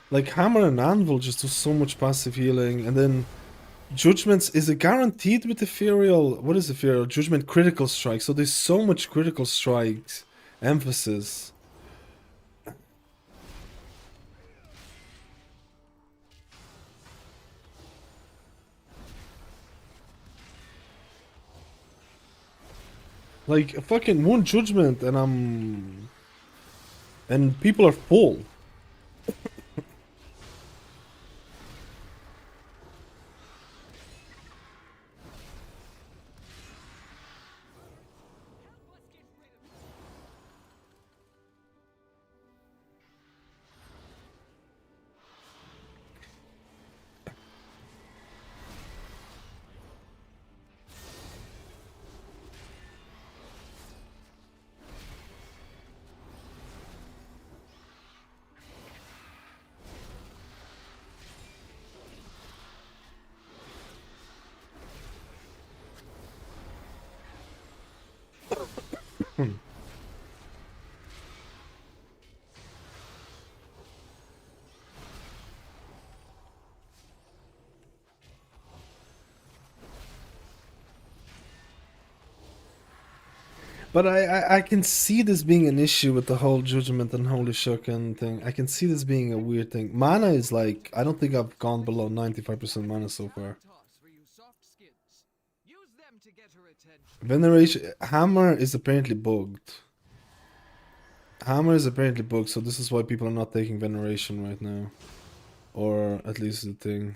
Like, Hammer and Anvil just do so much passive healing, and then... Judgments, is it guaranteed with Ethereal? What is Ethereal? Judgment Critical Strike, so there's so much Critical Strikes emphasis. Like, a fucking one Judgment and and people are full. But I can see this being an issue with the whole Judgment and Holy Shock and thing. I can see this being a weird thing. Mana is like... I don't think I've gone below 95% mana so far. Veneration... Hammer is apparently bugged. Hammer is apparently booked, so this is why people are not taking Veneration right now. Or at least the thing.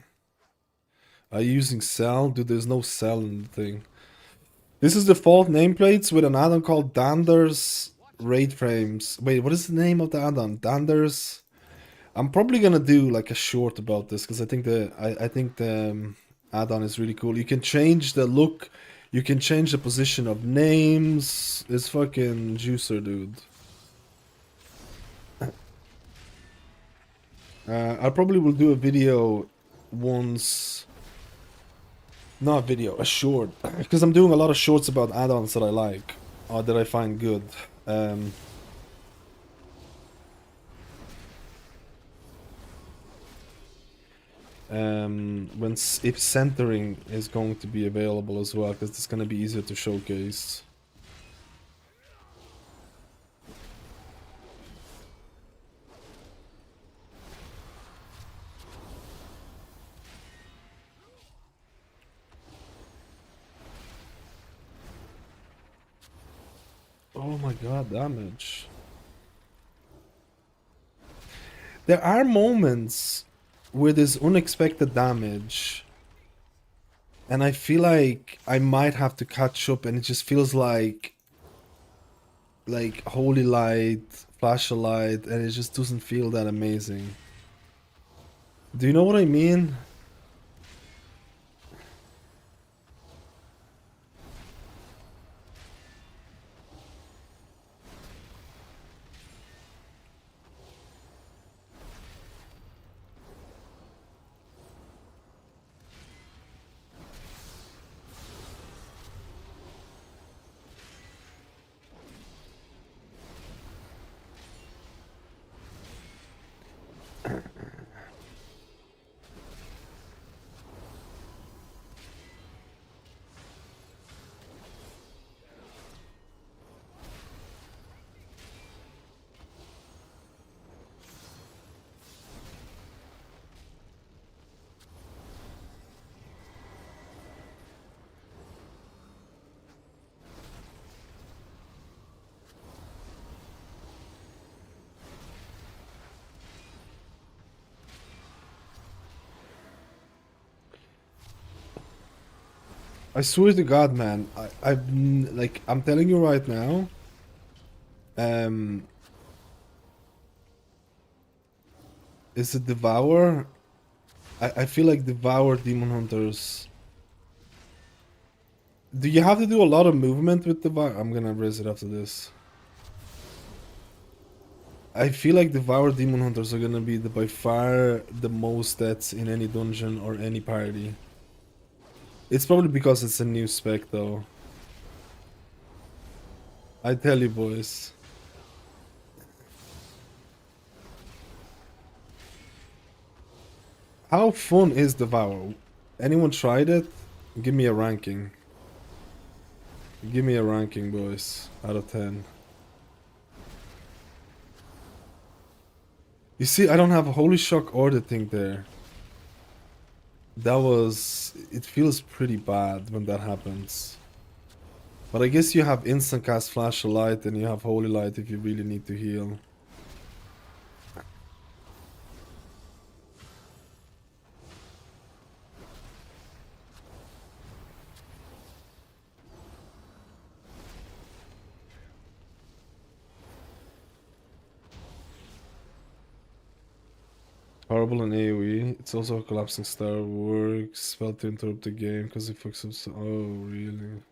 Are you using Cell? Dude, there's no Cell in the thing. This is default nameplates with an add-on called Dander's Raid Frames. Wait, what is the name of the add-on? Dander's... I'm probably gonna do like a short about this because I think the add-on is really cool. You can change the look, you can change the position of names. It's fucking juicer, dude. I probably will do a video once. Not a video, a short, because I'm doing a lot of shorts about add-ons that I like or that I find good. If centering is going to be available as well, because it's going to be easier to showcase. Oh my god, damage. There are moments where there's unexpected damage, and I feel like I might have to catch up, and it just feels like Holy Light, Flash of Light, and it just doesn't feel that amazing. Do you know what I mean? I swear to God, man, I'm telling you right now, is it Devour? I feel like Devour Demon Hunters. Do you have to do a lot of movement with Devour? I'm gonna raise it after this. I feel like Devour Demon Hunters are gonna be by far the most stats in any dungeon or any party. It's probably because it's a new spec though. I tell you, boys. How fun is Devour? Anyone tried it? Give me a ranking. Give me a ranking, boys, out of 10. You see, I don't have a Holy Shock or the thing there. It feels pretty bad when that happens. But I guess you have instant cast Flash of Light and you have Holy Light if you really need to heal. Horrible in AoE. It's also a collapsing star. Works spell to interrupt the game because it fucks up. Oh, really?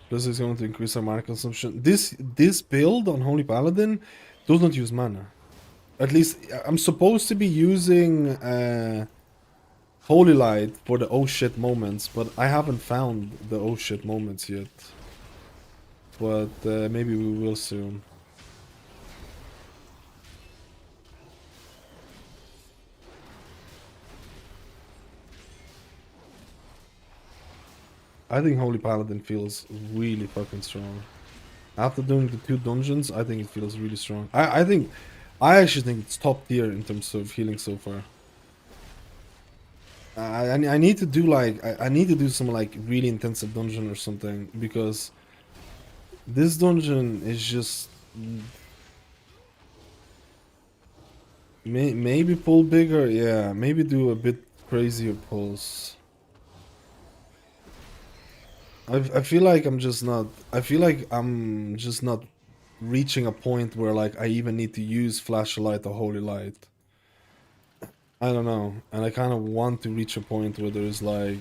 Plus, it's going to increase our mana consumption. This build on Holy Paladin does not use mana. At least I'm supposed to be using Holy Light for the oh shit moments, but I haven't found the oh shit moments yet. But maybe we will soon. I think Holy Paladin feels really fucking strong. After doing the 2 dungeons, I think it feels really strong. I actually think it's top tier in terms of healing so far. I need to do like I need to do some like really intensive dungeon or something, because this dungeon is just maybe pull bigger, yeah, maybe do a bit crazier pulls. I feel like I'm just not reaching a point where like I even need to use flashlight or holy light. I don't know, and I kind of want to reach a point where there's like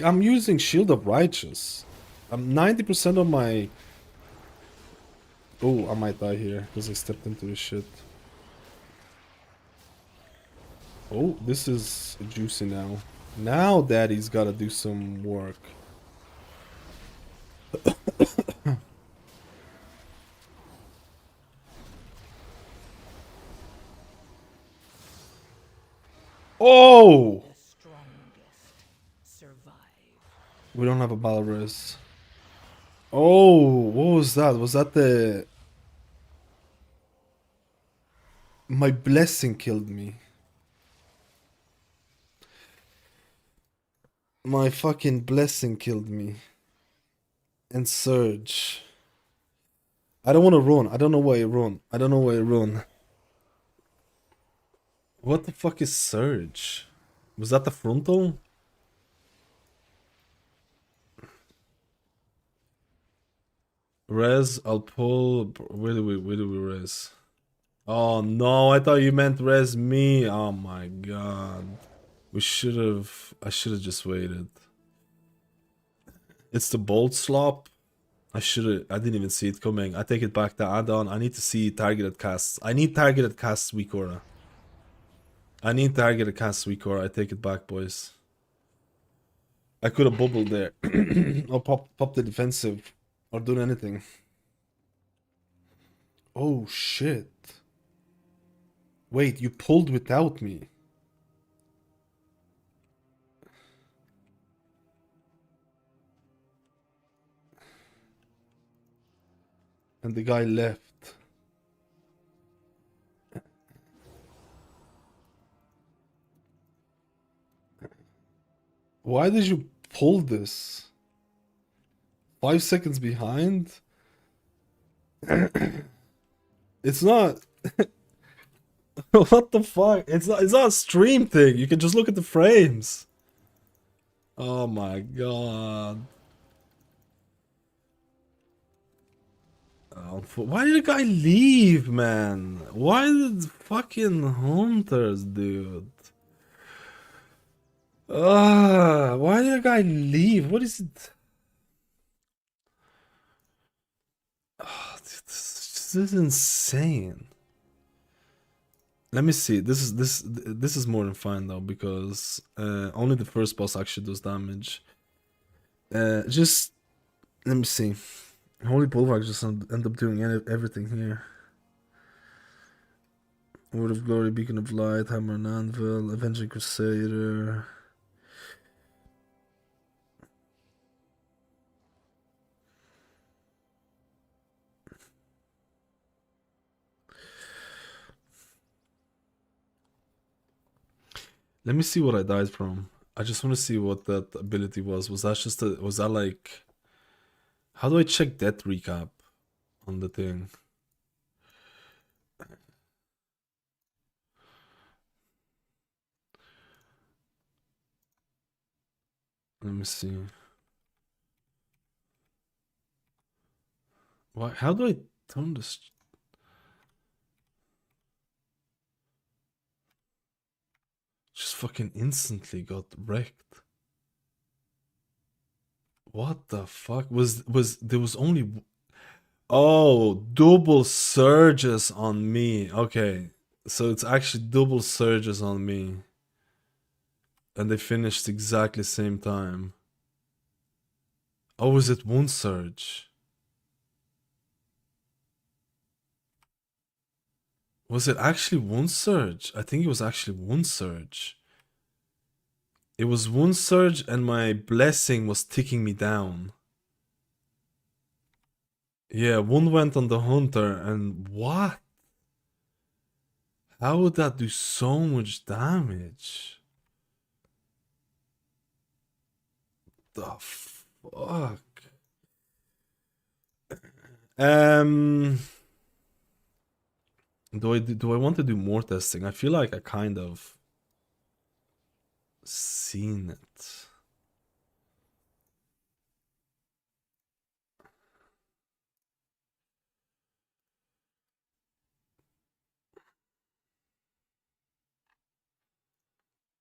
I'm using Shield of Righteous. I'm 90% of my... Oh, I might die here because I stepped into this shit. Oh, this is juicy now. Now Daddy's gotta do some work. Oh! The strongest survive. We don't have a battle res. Oh, what was that? Was that the... My blessing killed me. My fucking blessing killed me. And Surge. I don't want to run. I don't know why I run. I don't know why I run. What the fuck is Surge? Was that the frontal? Res, I'll pull. Where do we res? Oh no, I thought you meant res me. Oh my god. I should have just waited. It's the bolt slop. I didn't even see it coming. I take it back, the add-on. I need to see targeted casts. I need targeted casts, weak aura. I need targeted casts, weak aura. I take it back, boys. I could have bubbled there. Or pop the defensive. Or done anything. Oh shit. Wait, you pulled without me. And the guy left. Why did you pull this? 5 seconds behind? It's not... What the fuck? It's not a stream thing. You can just look at the frames. Oh my god. Oh, why did the guy leave, man? Why did fucking hunters, dude? Why did the guy leave? What is it? This is insane. Let me see. This is more than fine though, because only the first boss actually does damage. Just let me see. Holy Bulwark just end up doing everything here. Word of Glory, Beacon of Light, Hammer and Anvil, Avenging Crusader. Let me see what I died from. I just want to see what that ability was. Was that like... How do I check death recap on the thing? Let me see. Why? How do I turn this? Just fucking instantly got wrecked. What the fuck? There was only... Oh, double surges on me. Okay. So it's actually double surges on me. And they finished exactly same time. Oh, was it one surge? Was it actually one surge? I think it was actually one surge. It was wound surge and my blessing was ticking me down. Yeah, wound went on the hunter and what? How would that do so much damage? The fuck? Do I want to do more testing? I feel like I kind of seen it.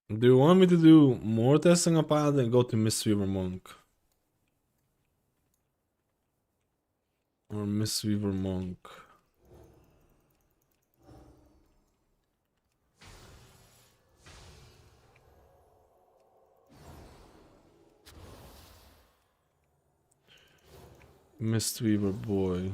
Do you want me to do more testing on Paladin? Go to Mistweaver Monk. Or Mistweaver Monk. Mistweaver boy.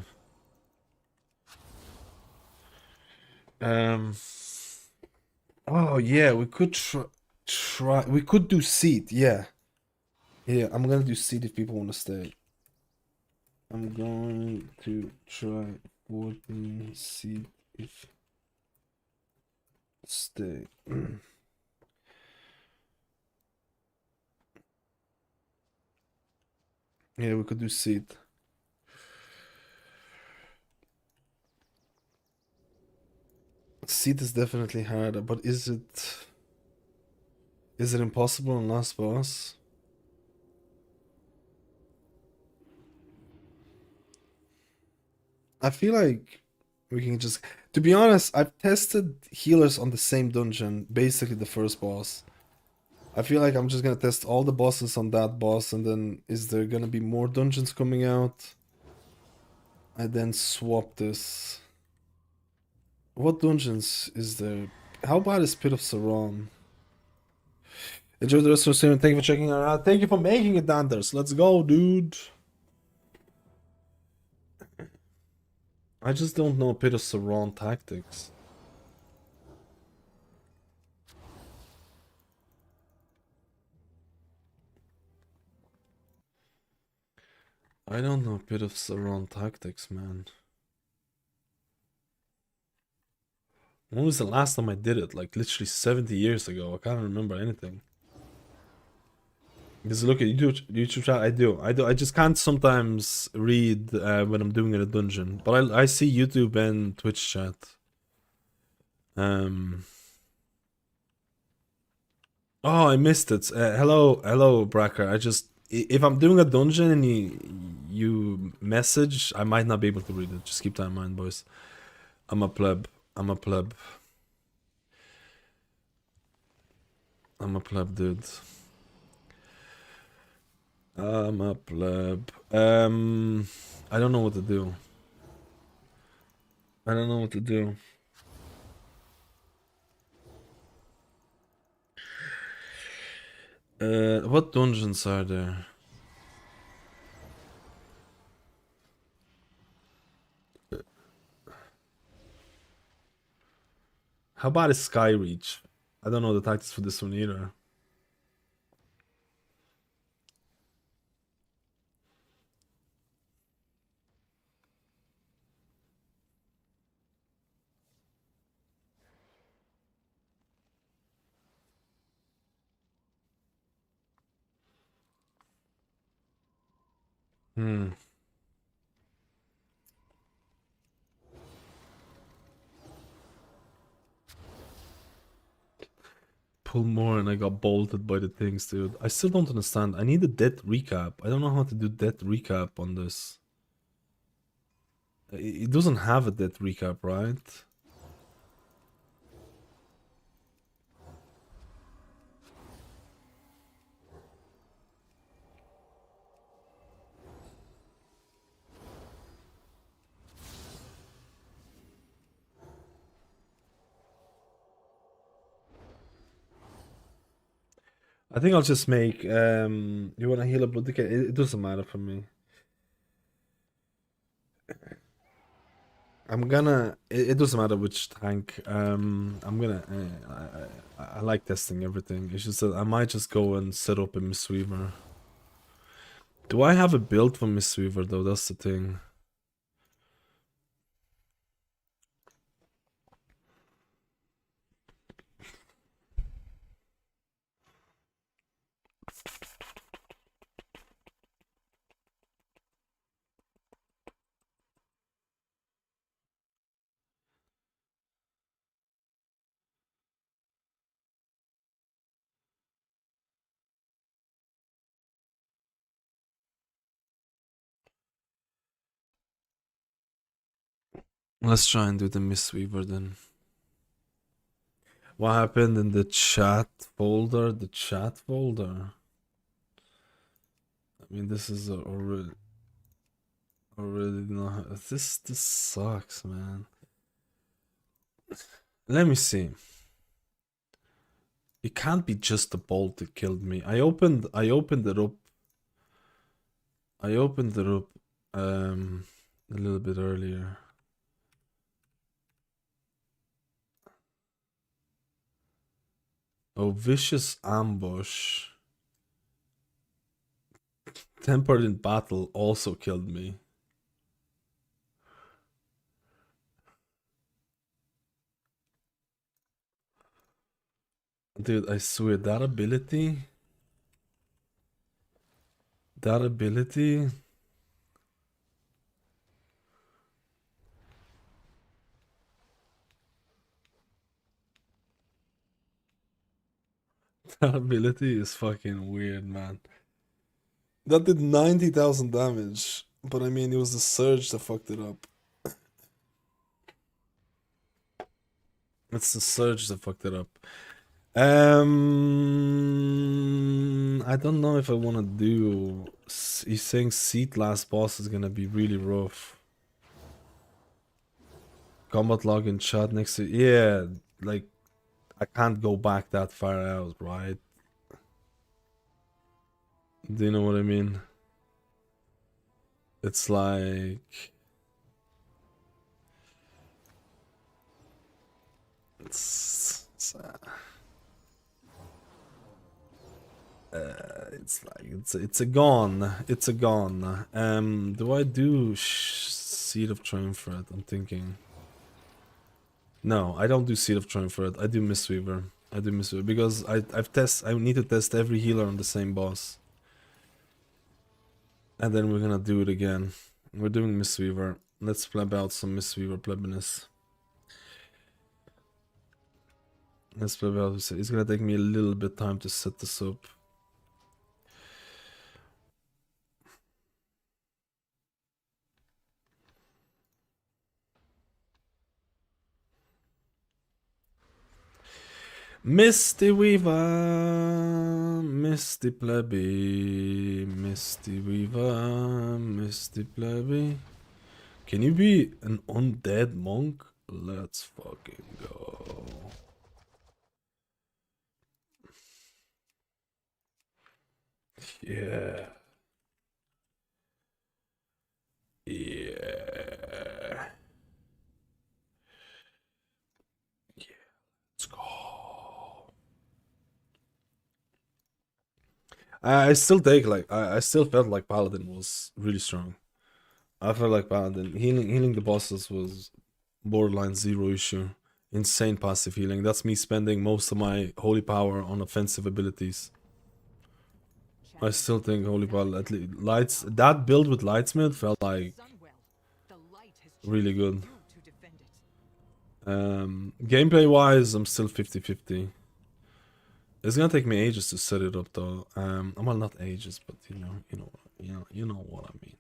Oh yeah, we could try. We could do seed. Yeah. Yeah, I'm gonna do seed if people want to stay. I'm going to try 14 seed if stay. Yeah, we could do seed. Seed is definitely harder, but is it impossible on last boss? I feel like we can just, to be honest, I've tested healers on the same dungeon, basically the first boss. I feel like I'm just gonna test all the bosses on that boss, and then is there gonna be more dungeons coming out? I then swap this. What dungeons is there? How bad is Pit of Saron? Enjoy the rest of the stream. Thank you for checking it out. Thank you for making it, Danders. Let's go, dude. I just don't know Pit of Saron tactics. I don't know Pit of Saron tactics, man. When was the last time I did it? Like literally 70 years ago. I can't remember anything. Because look at YouTube chat, I do. I just can't sometimes read when I'm doing in a dungeon. But I see YouTube and Twitch chat. Oh, I missed it. Hello, Bracker. If I'm doing a dungeon and you message, I might not be able to read it. Just keep that in mind, boys. I'm a pleb. I'm a pleb, dude. I'm a pleb. I don't know what to do. What dungeons are there? How about a Skyreach? I don't know the tactics for this one either. Pull more and I got bolted by the things, dude. I still don't understand. I need a death recap. I don't know how to do death recap on this. It doesn't have a death recap, right? I think I'll just make you wanna heal a blood decay? It doesn't matter for me. I'm gonna. It doesn't matter which tank. I'm gonna. I like testing everything. It's just that I might just go and set up a Mistweaver. Do I have a build for Mistweaver though? That's the thing. Let's try and do the Mistweaver then. What happened in the chat folder? The chat folder. I mean, this is already not. This sucks, man. Let me see. It can't be just the bolt that killed me. I opened it up. I opened it up a little bit earlier. Oh, vicious ambush. Tempered in battle also killed me. Dude, I swear that ability. That ability. That ability is fucking weird, man. That did 90,000 damage, but I mean, it was the surge that fucked it up. It's the surge that fucked it up. I don't know if I want to do. He's saying seat last boss is gonna be really rough. Combat log in chat next to. Yeah, like, I can't go back that far out, right? Do you know what I mean? It's like. It's a gone. It's a gone. Do I do Seed of Triumvirate? I'm thinking. No, I don't do Seed of Triumvirate. I do Mistweaver. I do Mistweaver because I need to test every healer on the same boss. And then we're gonna do it again. We're doing Mistweaver. Let's pleb out some Mistweaver plebiness. Let's pleb out. It's gonna take me a little bit time to set this up. Misty Weaver, Misty Plebby, Misty Weaver, Misty Plebby. Can you be an undead monk? Let's fucking go. Yeah. Yeah. Yeah. Let's go. I still take like I still felt like Paladin was really strong. I felt like Paladin healing the bosses was borderline zero issue. Insane passive healing. That's me spending most of my holy power on offensive abilities. I still think holy power at least lights that build with lightsmith felt like really good. Gameplay wise, I'm still 50-50. It's gonna take me ages to set it up though. Well, not ages, but you know what I mean.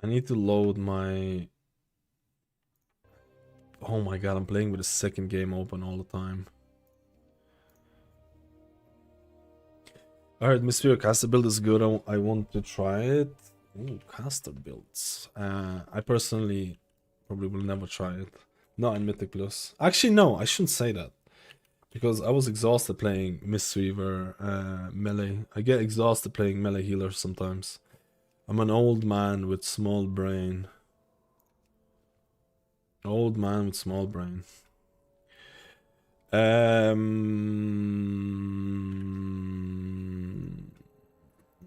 I need to load my. Oh my god, I'm playing with the second game open all the time. Alright, Mistweaver caster build is good. I want to try it. Ooh, caster builds. I personally probably will never try it. Not in Mythic Plus. Actually, no, I shouldn't say that. Because I was exhausted playing Mistweaver melee. I get exhausted playing melee healer sometimes. I'm an old man with small brain. Old man with small brain. Mm,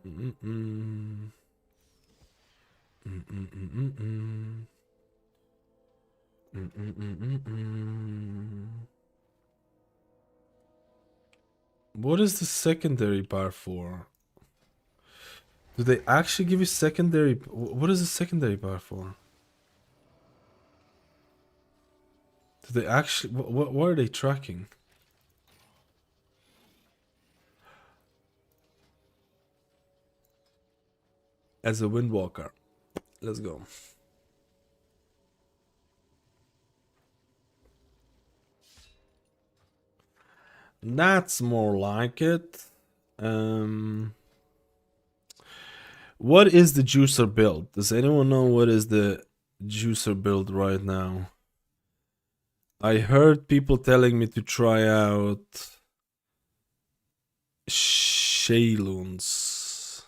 mm, mm. Mm, mm, mm, mm, mm. Mm, mm, mm, mm, mm. What is the secondary bar for? Do they actually give you secondary? What is the secondary bar for? Do they actually? What are they tracking? As a windwalker. Let's go. That's more like it. What is the juicer build? Does anyone know what is the juicer build right now? I heard people telling me to try out Shayloons.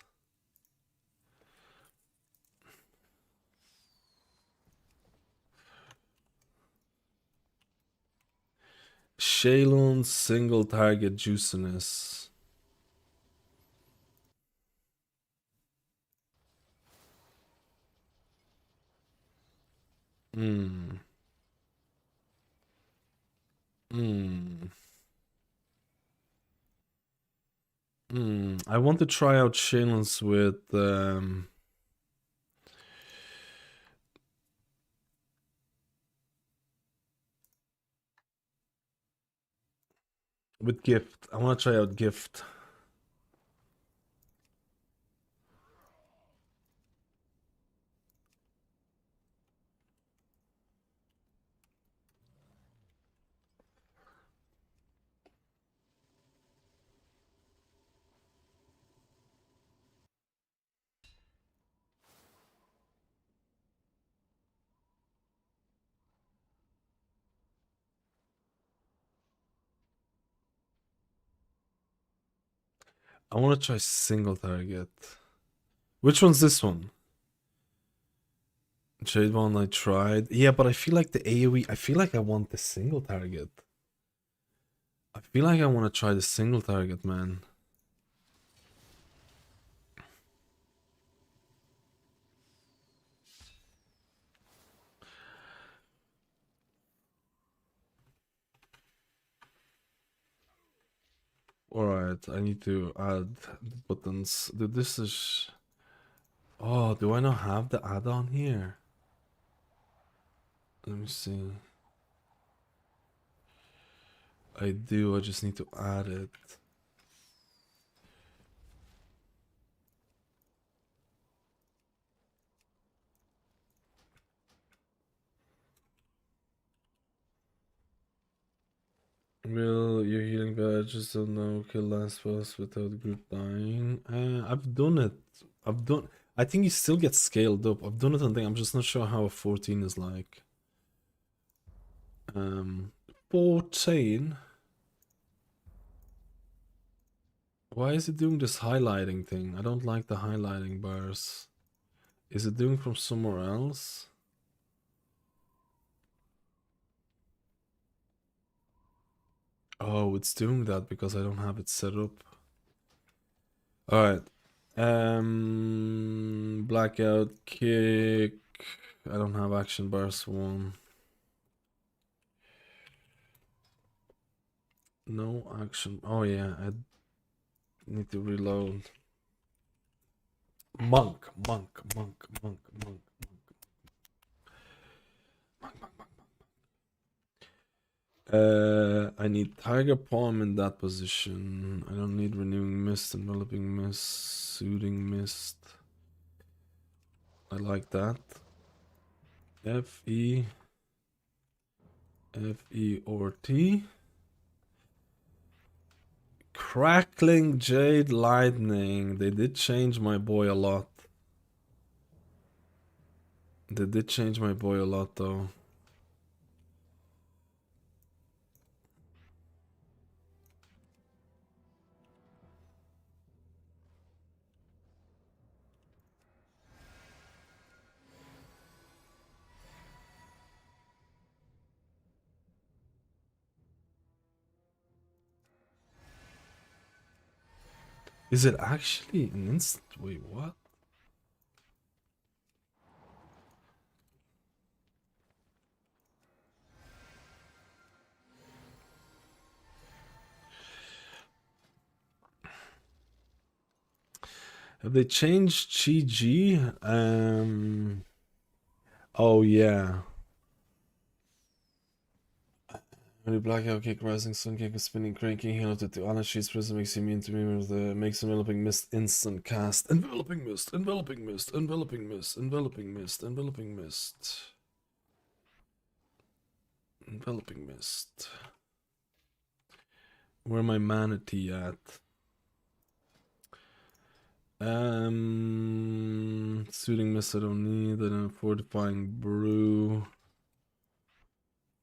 Shayloon's single target juiciness. Hmm. I want to try out Shayloon's with gift. I want to try out gift. I want to try single target. Which one's this one? Jade one I tried. Yeah, but I feel like the AoE, I feel like I want the single target. I feel like I want to try the single target, man. Alright, I need to add the buttons. Dude, this is... Oh, do I not have the add-on here? Let me see. I do, I just need to add it. Will your healing badges don't know kill last boss without group dying? I've done it. I think you still get scaled up. I've done it on thing. I'm just not sure how a 14 is like. 14. Why is it doing this highlighting thing? I don't like the highlighting bars. Is it doing from somewhere else? Oh, it's doing that because I don't have it set up. Alright. Blackout, kick. I don't have action bars one. No action. Oh yeah, I need to reload. Monk. I need Tiger Palm in that position. I don't need Renewing Mist, Enveloping Mist, Soothing Mist. I like that. F-E or T. Crackling Jade Lightning. They did change my boy a lot. They did change my boy a lot though. Is it actually an instant? Wait, what? Have they changed GG? Oh yeah. When you blackout kick, rising sun kick, spinning cranking, heal to the honest sheets, prison makes you immune to me with the makes enveloping mist instant cast. Enveloping mist, enveloping mist, enveloping mist, enveloping mist, enveloping mist. Enveloping mist. Where my manatee at? Soothing mist I don't need, then fortifying brew.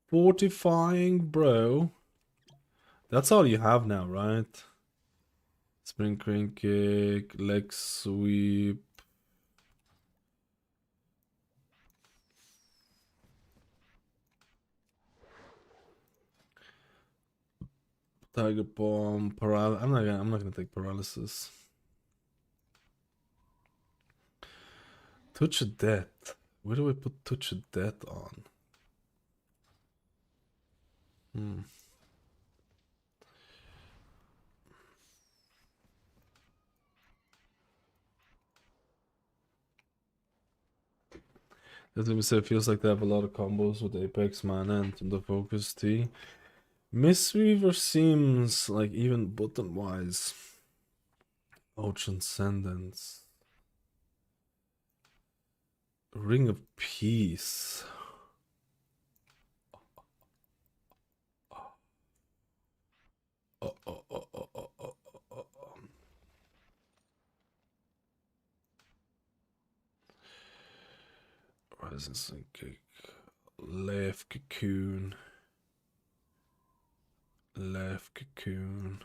Fortifying bro. That's all you have now, right? Spring crane kick, leg sweep. Tiger bomb, I'm not gonna take paralysis. Touch of death. Where do I put touch of death on? As we said, it feels like they have a lot of combos with Apex, Mana, and the Focus T. Mistweaver seems like even button wise. Oh, Transcendence. Ring of Peace. Rising Sun Kick. Left Cocoon. Left Cocoon.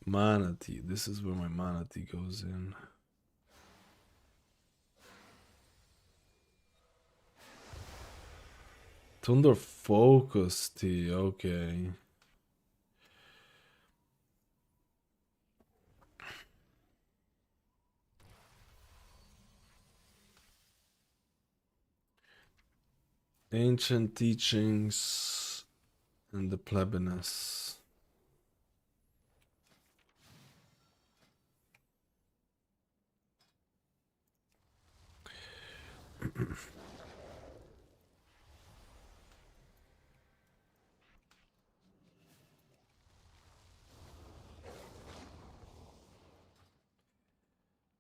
Manatee. This is where my Manatee goes in. Thunder Focus T. Okay. Ancient Teachings and the Plebinus.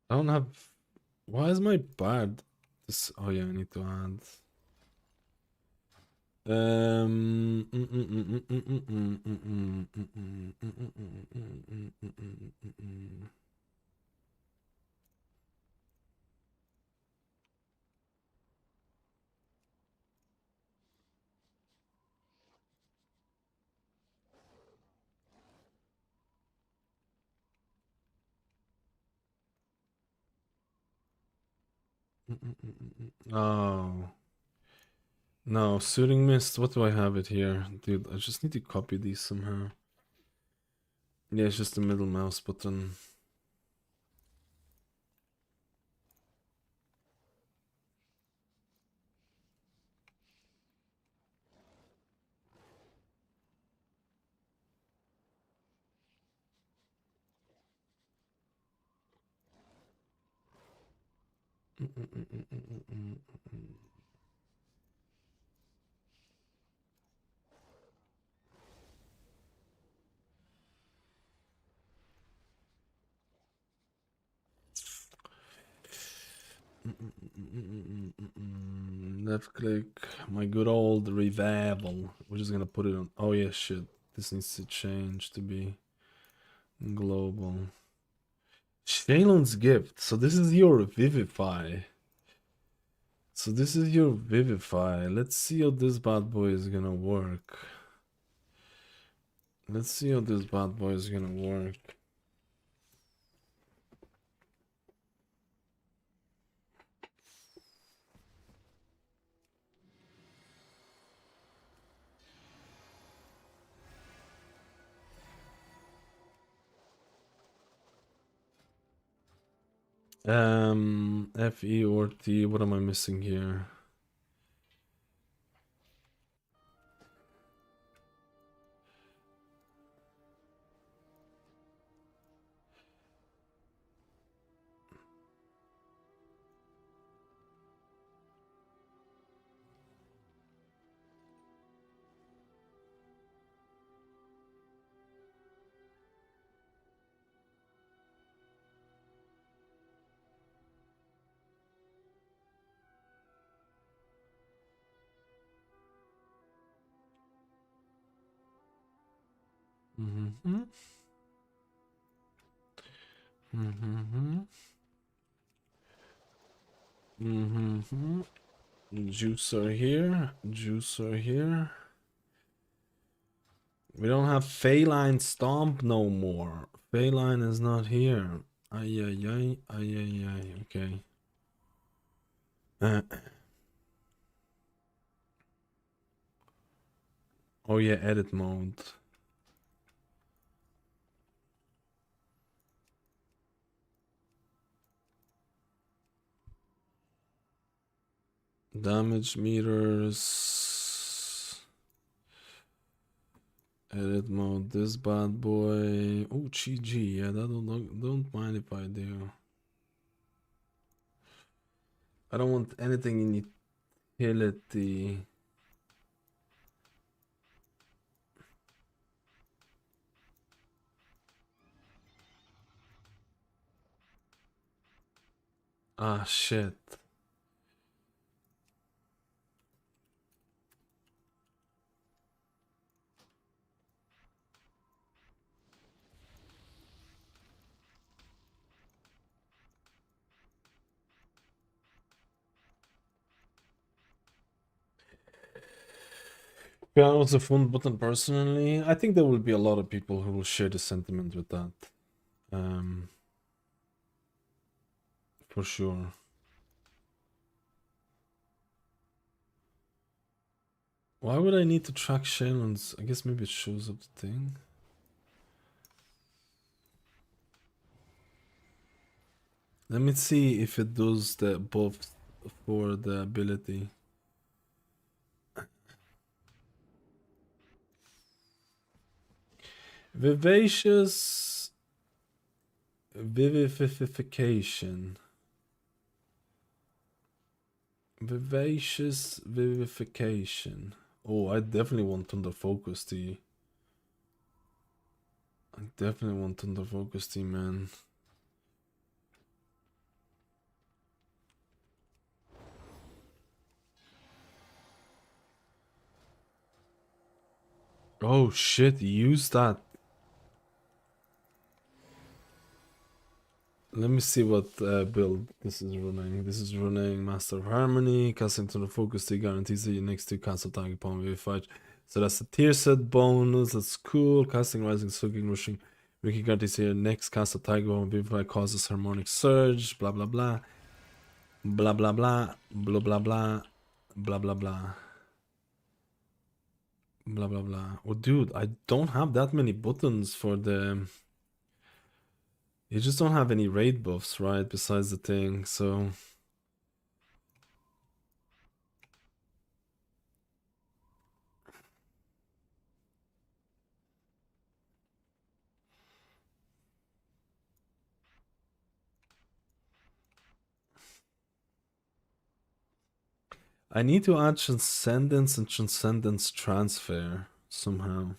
I don't have. Why is my bard this? Oh yeah, I need to add. Oh. No, Soothing Mist. What do I have it here? Dude, I just need to copy these somehow. Yeah, it's just the middle mouse button. Left click, my good old revival. We're just gonna put it on. Oh yeah, shit. This needs to change to be global. Shalon's gift. So this is your Vivify. So this is your Vivify. Let's see how this bad boy is gonna work. Let's see how this bad boy is gonna work. F, E, or T. What am I missing here? Mm-hmm. Mm-hmm. Mm-hmm. Juicer here. Juicer here. We don't have Feline Stomp no more. Feline is not here. Ay, ay, ay. Ay, ay, ay. Okay. Oh yeah, edit mode. Damage meters. Edit mode. This bad boy. Oh, GG. Yeah, that don't mind if I do. I don't want anything in utility. Ah, shit. Yeah, it was a fun button personally. I think there will be a lot of people who will share the sentiment with that. For sure. Why would I need to track Shaman's? I guess maybe it shows up the thing. Let me see if it does the buff for the ability. Vivacious vivification. Vivacious vivification. Oh, I definitely want Thunder Focus Tea. I definitely want Thunder Focus Tea, man. Oh shit, use that. Let me see what build this is running. This is running Master of Harmony. Casting to the focus Tea guarantees that your next two casts attack upon Vivified. So that's a tier set bonus. That's cool. Casting, Rising, Soaking, Rushing. Ricky guarantees your next cast attack upon Vivified causes Harmonic Surge. Blah blah blah. Blah blah blah. Blah blah blah. Blah blah blah. Blah blah blah. Oh dude, I don't have that many buttons for the... You just don't have any raid buffs, right? Besides the thing, so... I need to add Transcendence and Transcendence Transfer somehow.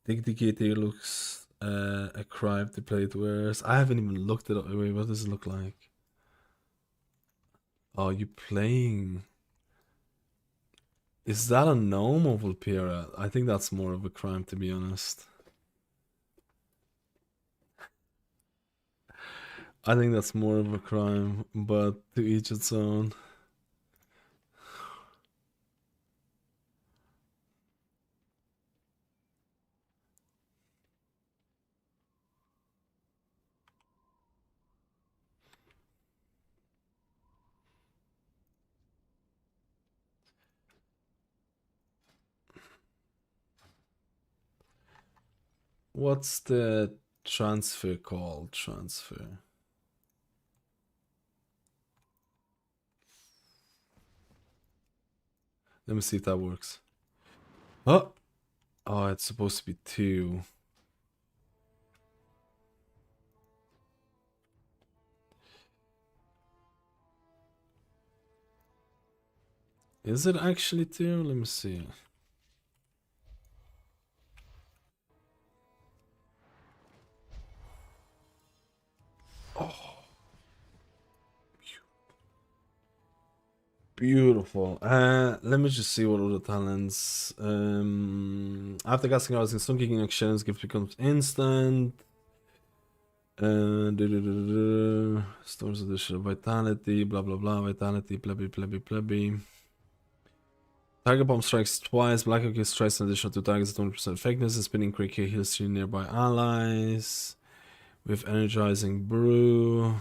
Digdigator looks a crypt to play it wears. I haven't even looked it up. Wait, what does it look like? Oh, you playing... Is that a gnome or Vulpera? I think that's more of a crime, to be honest. I think that's more of a crime, but to each its own. What's the transfer called? Transfer. Let me see if that works. Oh, oh, it's supposed to be 2. Is it actually 2? Let me see. Oh, beautiful. Let me just see what other talents. After casting hours in Stone Kicking actions, gift becomes instant. Storms additional vitality, blah blah blah, vitality, plebby, plebby, plebby. Target bomb strikes twice, Black Oak strikes an additional 2 targets at 20% effectiveness, and spinning quick heals 3 nearby allies. With energizing brew.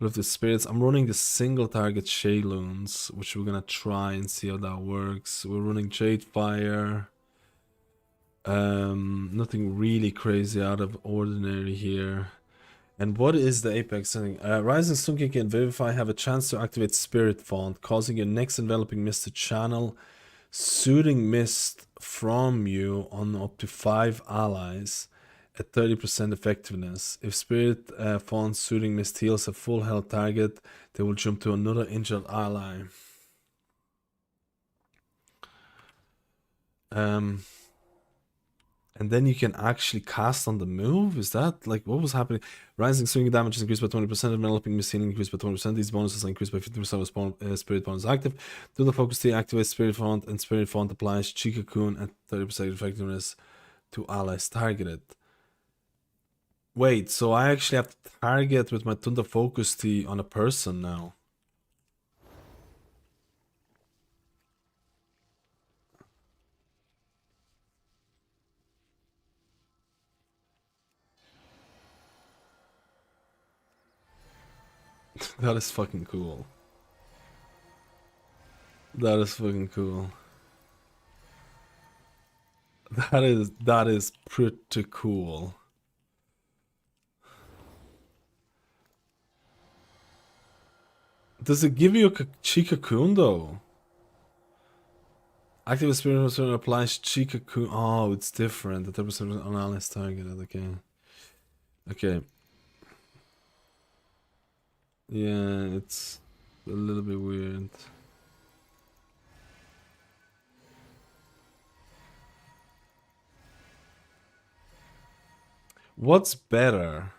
With the spirits, I'm running the single target Shayloons, which we're gonna try and see how that works. We're running Jade Fire. Nothing really crazy out of ordinary here. And what is the apex setting? Rising Sunkick and Vivify have a chance to activate Spirit Font, causing your next enveloping mist to channel Soothing Mist from you on up to 5 allies at 30% effectiveness. If Spirit Font's Soothing Mist heals a full health target, they will jump to another injured ally. And then you can actually cast on the move? Is that like what was happening? Rising swinging damage is increased by 20%, enveloping mist healing increased by 20%. These bonuses are increased by 50% when Spirit Font is active. Do the focus T activates Spirit Font, and Spirit Font applies Chi Cocoon at 30% effectiveness to allies targeted. Wait, so I actually have to target with my Thunder Focus T on a person now. That is fucking cool. That is fucking cool. That is pretty cool. Does it give you a Chi Cocoon though? Active Spirit applies Chi Cocoon. Oh, it's different. The 30% on allies targeted. Okay. Okay. Yeah, it's a little bit weird. What's better?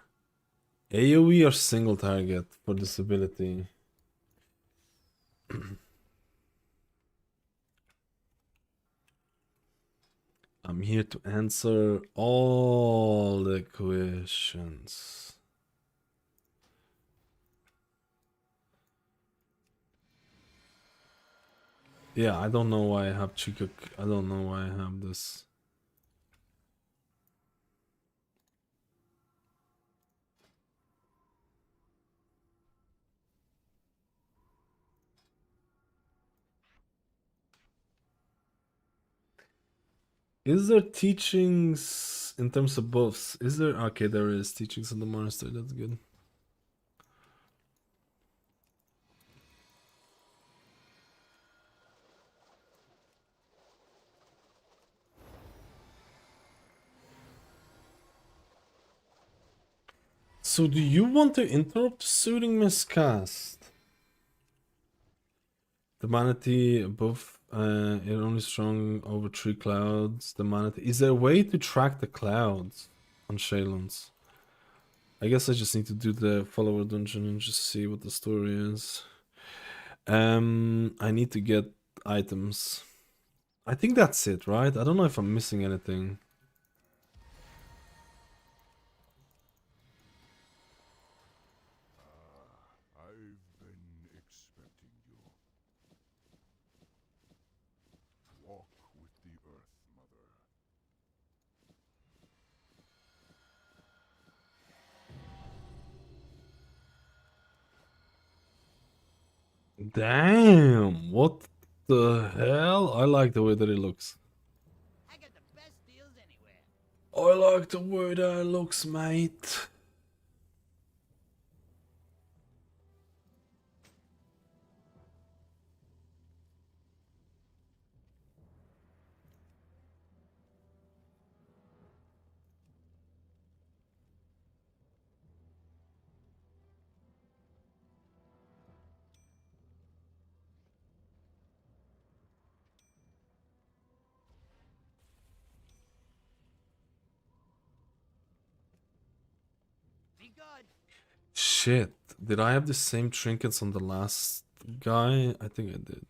AoE or single target for this ability? I'm here to answer all the questions. Yeah, I don't know why I have Chica. I don't know why I have this. Is there teachings in terms of buffs? Is there? Okay, there is teachings on the monastery. That's good. So do you want to interrupt Soothing Mist cast? The manatee above, it only strong over 3 clouds. The manatee. Is there a way to track the clouds on Shaylands? I guess I just need to do the follower dungeon and just see what the story is. I need to get items. I think that's it, right? I don't know if I'm missing anything. Damn, what the hell? I like the way that it looks. I got the best deals anywhere. I like the way that it looks, mate. Be good. Shit. Did I have the same trinkets on the last guy? I think I did.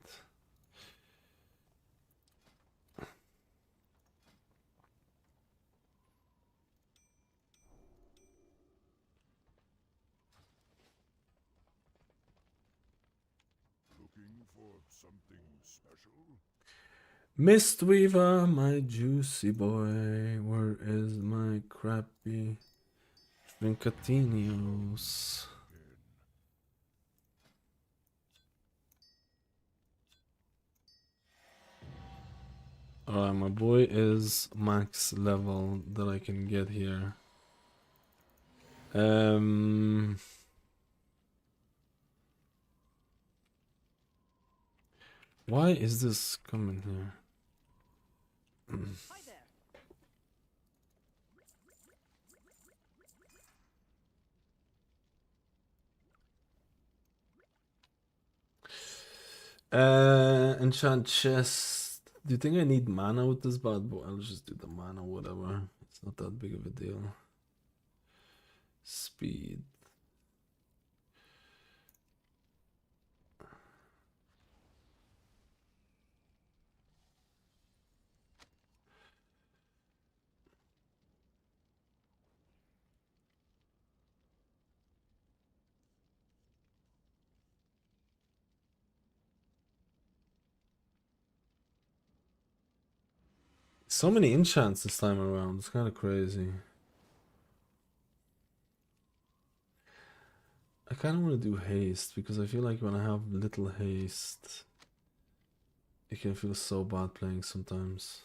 Looking for something special? Mistweaver, my juicy boy. Where is my crappy Trincatinios? Alright, my boy is max level that I can get here. Why is this coming here? Hi there. Enchant chest. Do you think I need mana with this bad boy? I'll just do the mana, whatever. It's not that big of a deal. Speed. So many enchants this time around. It's kind of crazy. I kind of want to do haste because I feel like when I have little haste, it can feel so bad playing sometimes.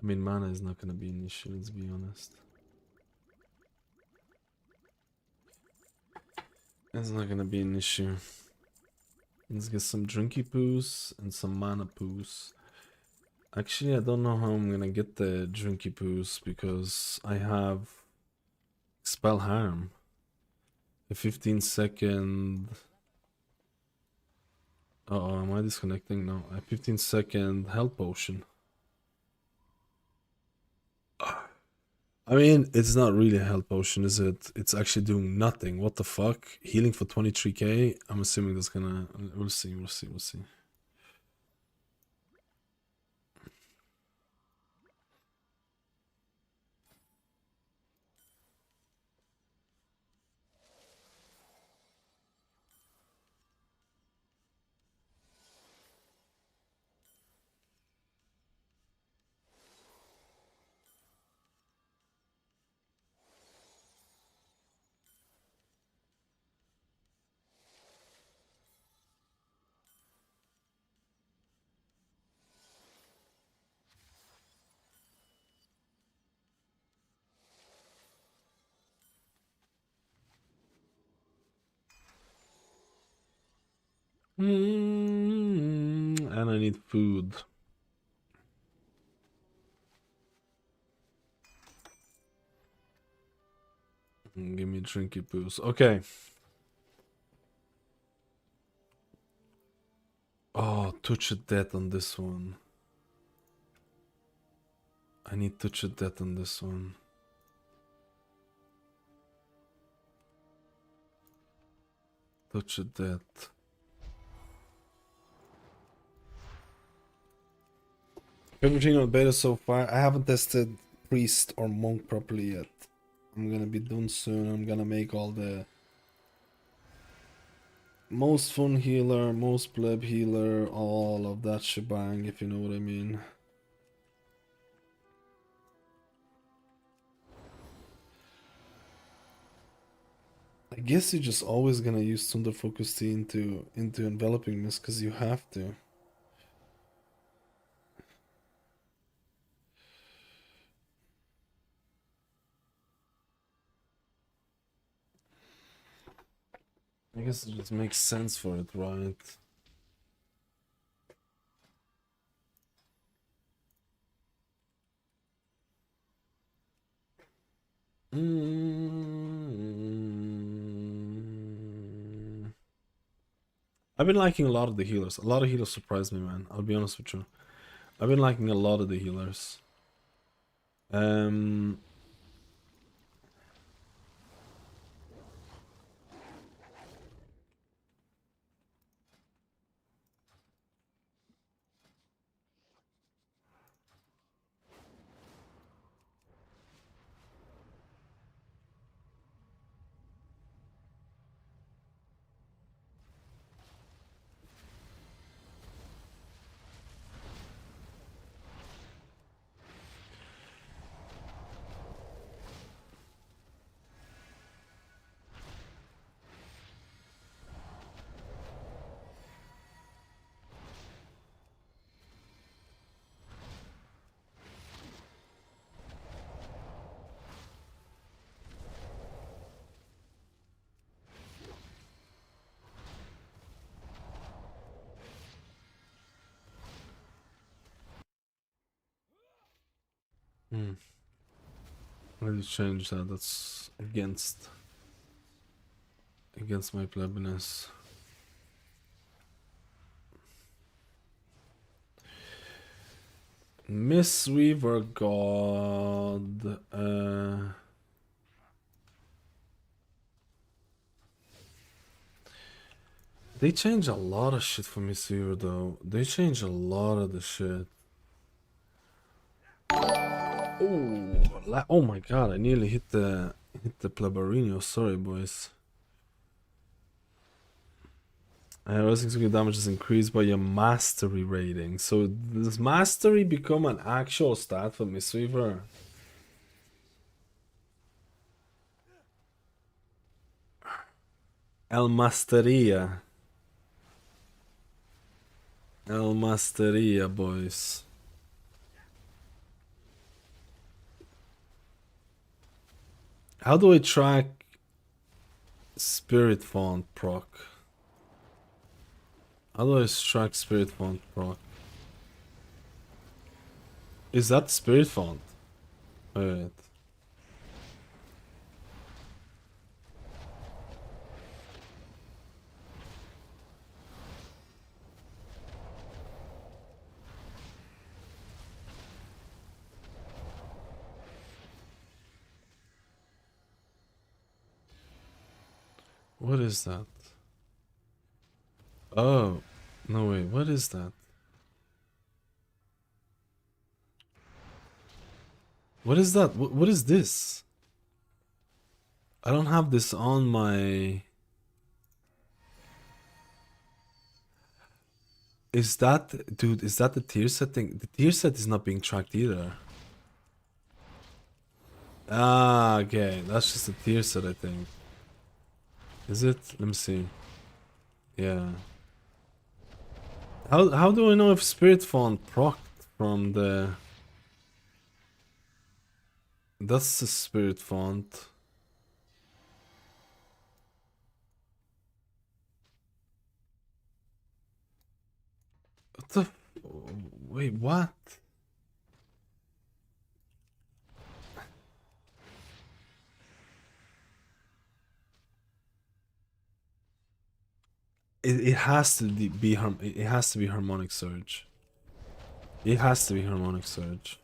I mean, mana is not going to be an issue, let's be honest. It's not going to be an issue. Let's get some drinky poos and some mana poos. Actually, I don't know how I'm going to get the drinky poos because I have Expel Harm. A 15-second... Uh-oh, am I disconnecting? No, a 15-second health potion. I mean, it's not really a health potion, is it? It's actually doing nothing. What the fuck? Healing for 23k? I'm assuming that's gonna... We'll see, we'll see, we'll see. And I need food. Give me drinky poos. Okay. Oh, touch of death on this one. I need touch of death on this one. Touch of death. Favorite on beta so far. I haven't tested priest or monk properly yet. I'm gonna be done soon. I'm gonna make all the most fun healer, most pleb healer, all of that shebang, if you know what I mean. I guess you're just always gonna use Thunder Focus Tea into enveloping this because you have to. I guess it just makes sense for it, right? I've been liking a lot of the healers. A lot of healers surprised me, man. I'll be honest with you. I've been liking a lot of the healers. Why did you change that? That's against my plebiness. Mistweaver God. They change a lot of shit for Mistweaver though. They change a lot of the shit. Oh my god! I nearly hit the Plebarino. Sorry, boys. Rising skill damage is increased by your mastery rating. So does mastery become an actual stat for Mistweaver? El Masteria. El Masteria, boys. How do I track Spirit Font proc? How do I track Spirit Font proc? Is that Spirit Font? Wait. What is that? Oh, no way, what is that? What is that? What is this? I don't have this on my... Is that... Dude, is that the tier setting? The tier set is not being tracked either. Ah, okay, that's just a tier set, I think. Is it? Let me see. Yeah. How do I know if Spirit Font procced from the... That's the Spirit Font. What the... Wait, what? It has to be it has to be Harmonic Surge. It has to be Harmonic Surge.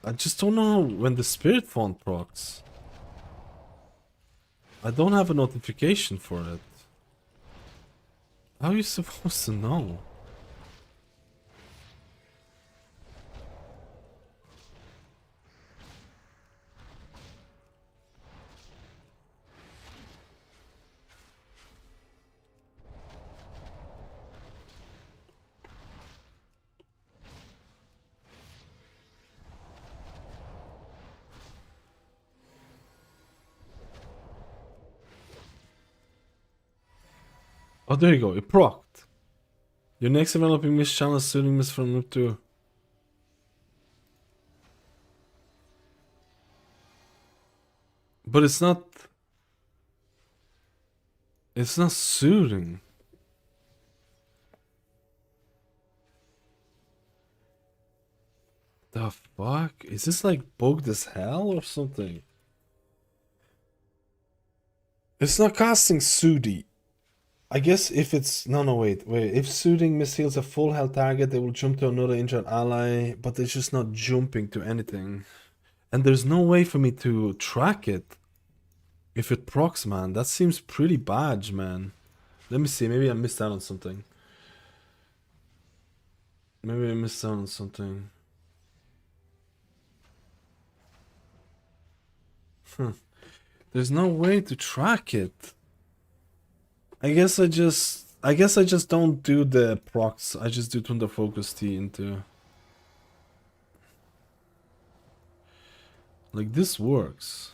I just don't know when the Spirit Font procs. I don't have a notification for it. How are you supposed to know? Oh, there you go. It procced. Your next developing Miss challenge suiting Miss from Noob 2. But it's not... It's not suiting. the fuck? Is this like bugged as hell or something? It's not casting Sudi. I guess if it's... No, wait. If Soothing misheals a full health target, they will jump to another injured ally, but it's just not jumping to anything. And there's no way for me to track it. If it procs, man. That seems pretty bad, man. Let me see. Maybe I missed out on something. Maybe I missed out on something. There's no way to track it. I guess I just don't do the procs. I just do Thunder Focus T into... Like, this works.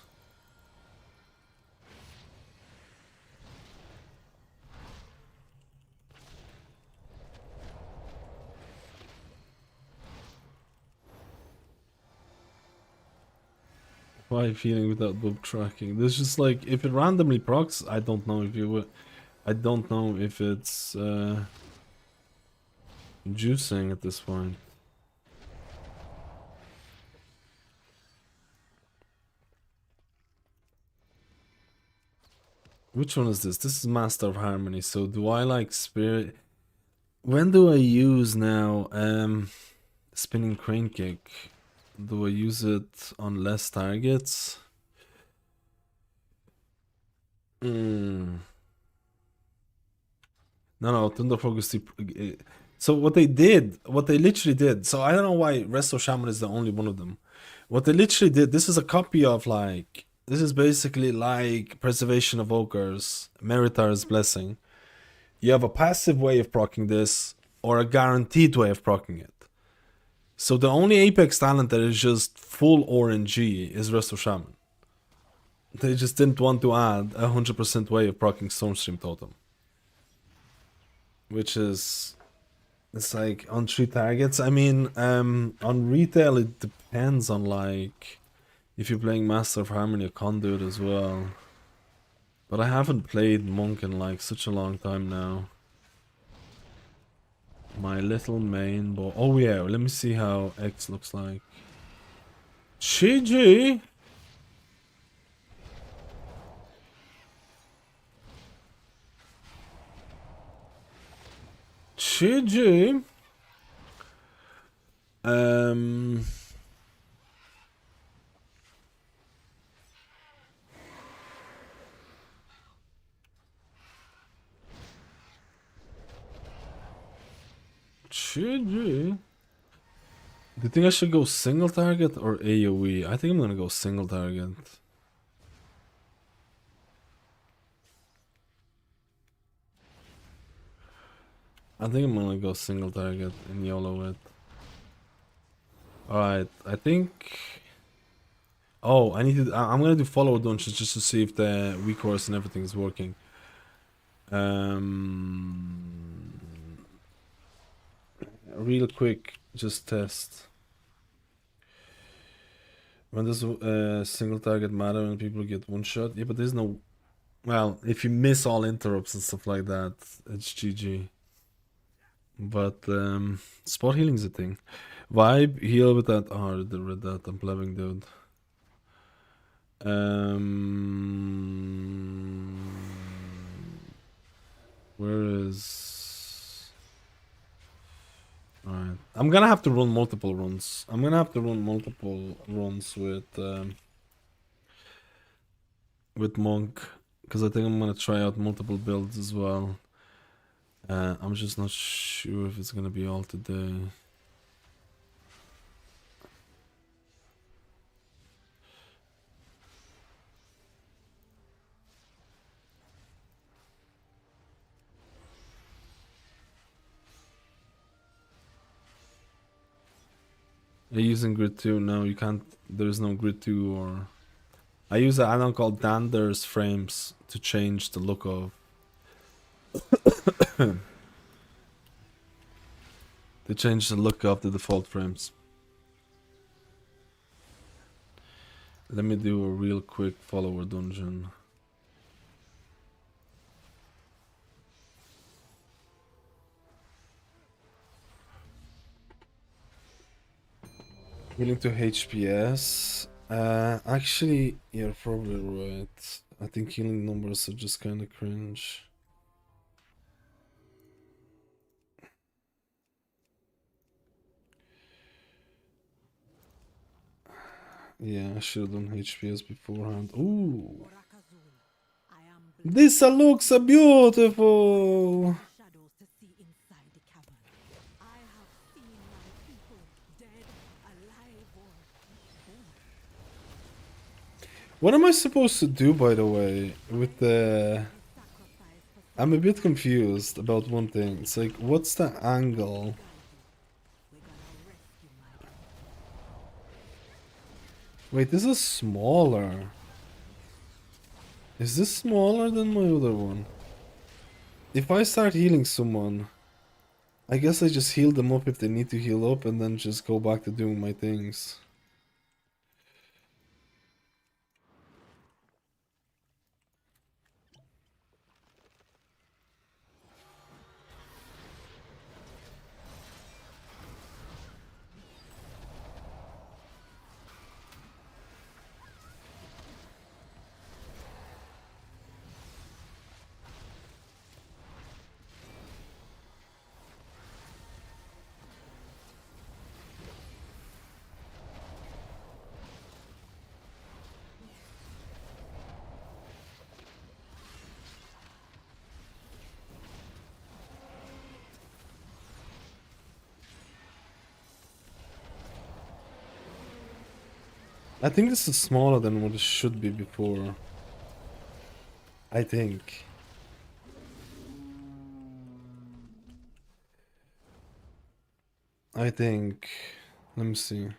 Why feeling without book tracking? There's just like, if it randomly procs, I don't know if you would... I don't know if it's juicing at this point. Which one is this? This is Master of Harmony. So do I like Spirit? When do I use now Spinning Crane Kick? Do I use it on less targets? No, Thunder Focus. So what they literally did, so I don't know why Resto Shaman is the only one of them. What they literally did, this is a copy of like, this is basically like Preservation of Evokers, Meritar's Blessing. You have a passive way of proccing this, or a guaranteed way of proccing it. So the only Apex talent that is just full RNG is Resto Shaman. They just didn't want to add 100% way of proccing Stormstream Totem. Which is, it's like on 3 targets. I mean, on retail it depends on like if you're playing Master of Harmony or Conduit as well. But I haven't played Monk in like such a long time now. My little main ball. Oh yeah, let me see how X looks like. GG! GG. GG. Do you think I should go single target or AoE? I think I'm gonna go single target. I think I'm gonna go single target and YOLO it. Alright, I think... Oh, I need to... I'm gonna do follow dungeons just to see if the weak horse and everything is working. Real quick, just test. When does single target matter when people get one shot? Yeah, but there's no... Well, if you miss all interrupts and stuff like that, it's GG. But spot healing's a thing. Vibe, heal with that. Oh, I read that. I'm plebing, dude. Where is... Alright. I'm gonna have to run multiple runs. I'm gonna have to run multiple runs with Monk. Because I think I'm gonna try out multiple builds as well. I'm just not sure if it's gonna be all today. Are you using grid 2? No, you can't. There's no grid 2 or... I use an add-on called Dander's Frames to change the look of... to change the look of the default frames. Let me do a real quick follower dungeon. Healing to HPS. Actually, you're probably right. I think healing numbers are just kind of cringe. Yeah, I should have done HPS beforehand. Ooh. This looks beautiful. What am I supposed to do, by the way, with the... I'm a bit confused about one thing. It's like, what's the angle? Wait, this is smaller. Is this smaller than my other one? If I start healing someone, I guess I just heal them up if they need to heal up and then just go back to doing my things. I think this is smaller than what it should be before. I think. Let me see.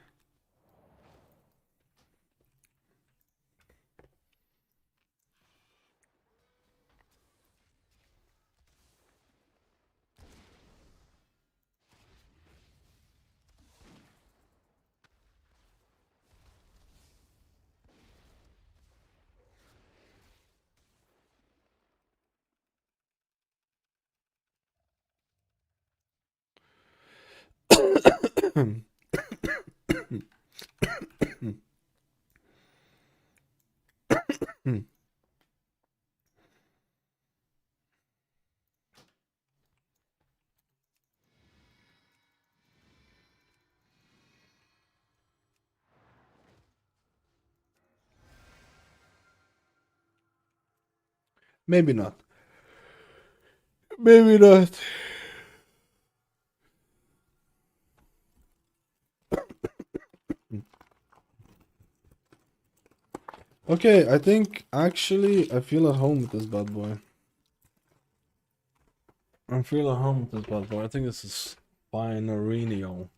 Maybe not. Maybe not. Okay, I think actually I feel at home with this bad boy. I feel at home with this bad boy. I think this is Spinarenio.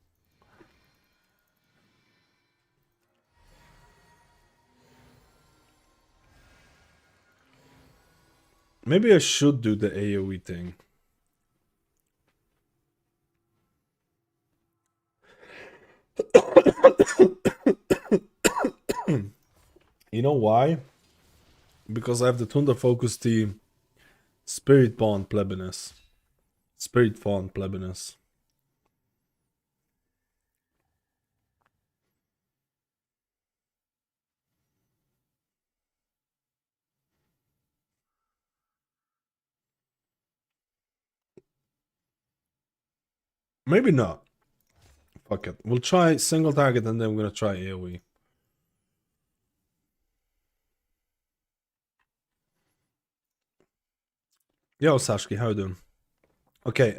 Maybe I should do the AoE thing. You know why? Because I have the Thunder Focus team Spirit Bond Plebiness. Spirit Fawn Plebiness. Maybe not. Fuck it. We'll try single target and then we're gonna try AoE. Yo, Sashki, how you doing? Okay,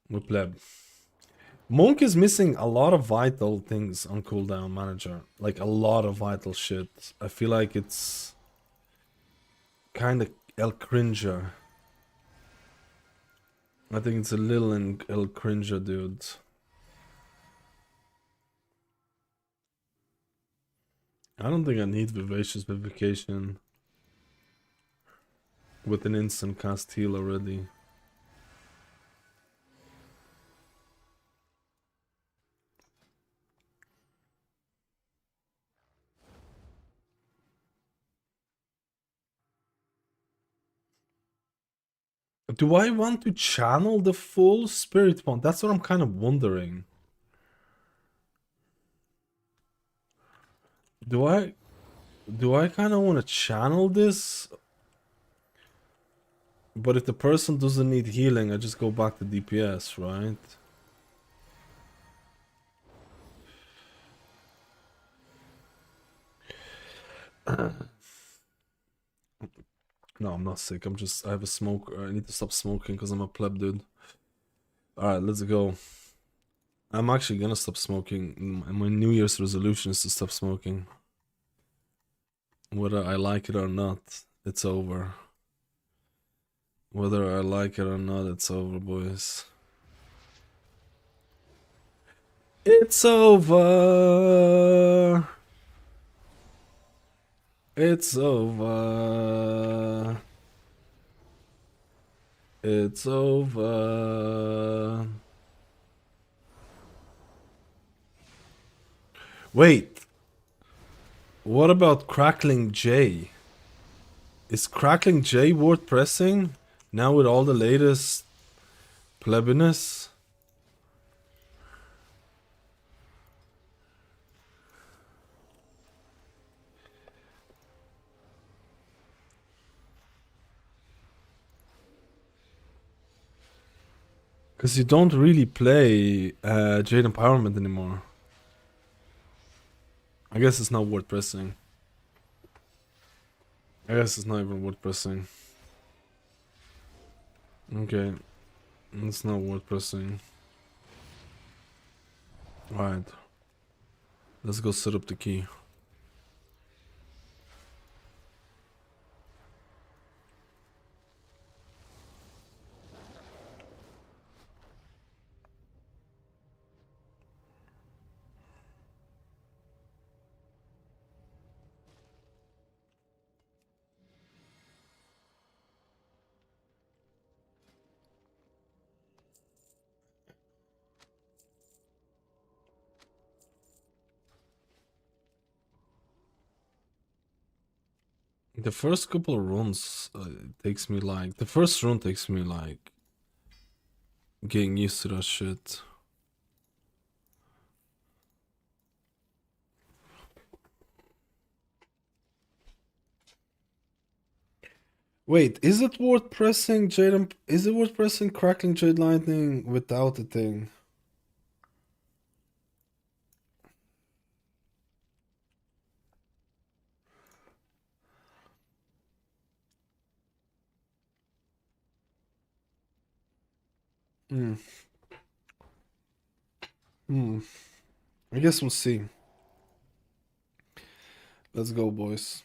we pleb. Monk is missing a lot of vital things on cooldown manager. Like a lot of vital shit. I feel like it's kind of El Cringer. I think it's a little El Cringer, dude. I don't think I need Vivacious Vivification with an instant cast heal already. Do I want to channel the full spirit one? That's what I'm kind of wondering. Do I kind of want to channel this? But if the person doesn't need healing, I just go back to DPS, right? No, I'm not sick. I have a smoke. I need to stop smoking because I'm a pleb, dude. Alright, let's go. I'm actually gonna stop smoking. My New Year's resolution is to stop smoking. Whether I like it or not, it's over. Whether I like it or not, it's over, boys. It's over. It's over. It's over. Wait. What about Crackling J? Is Crackling J worth pressing? Now with all the latest plebiness? Because you don't really play Jade Empowerment anymore. I guess it's not worth pressing. I guess it's not even worth pressing. Okay. It's not worth pressing. Alright. Let's go set up the key. The first couple of runs takes me like... The first run takes me like... Getting used to that shit. Wait, is it worth pressing Jade... Is it worth pressing Crackling Jade Lightning without the thing? Hmm. I guess we'll see. Let's go, boys.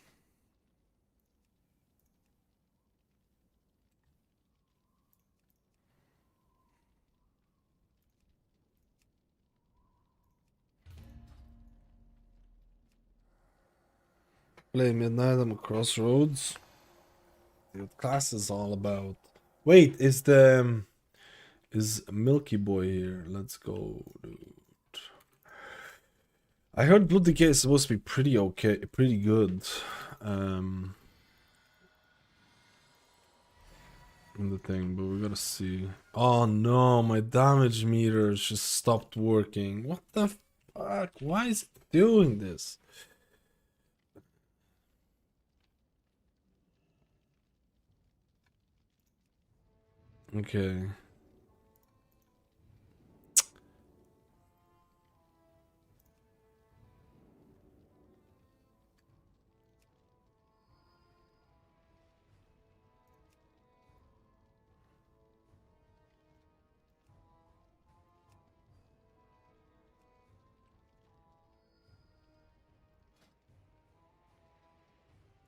Play Midnight on Crossroads. What class is all about? Wait, is Milky Boy here? Let's go, dude. I heard Blood Decay is supposed to be pretty okay, pretty good. In the thing, but we gotta see. Oh no, my damage meter just stopped working. What the fuck? Why is it doing this? Okay.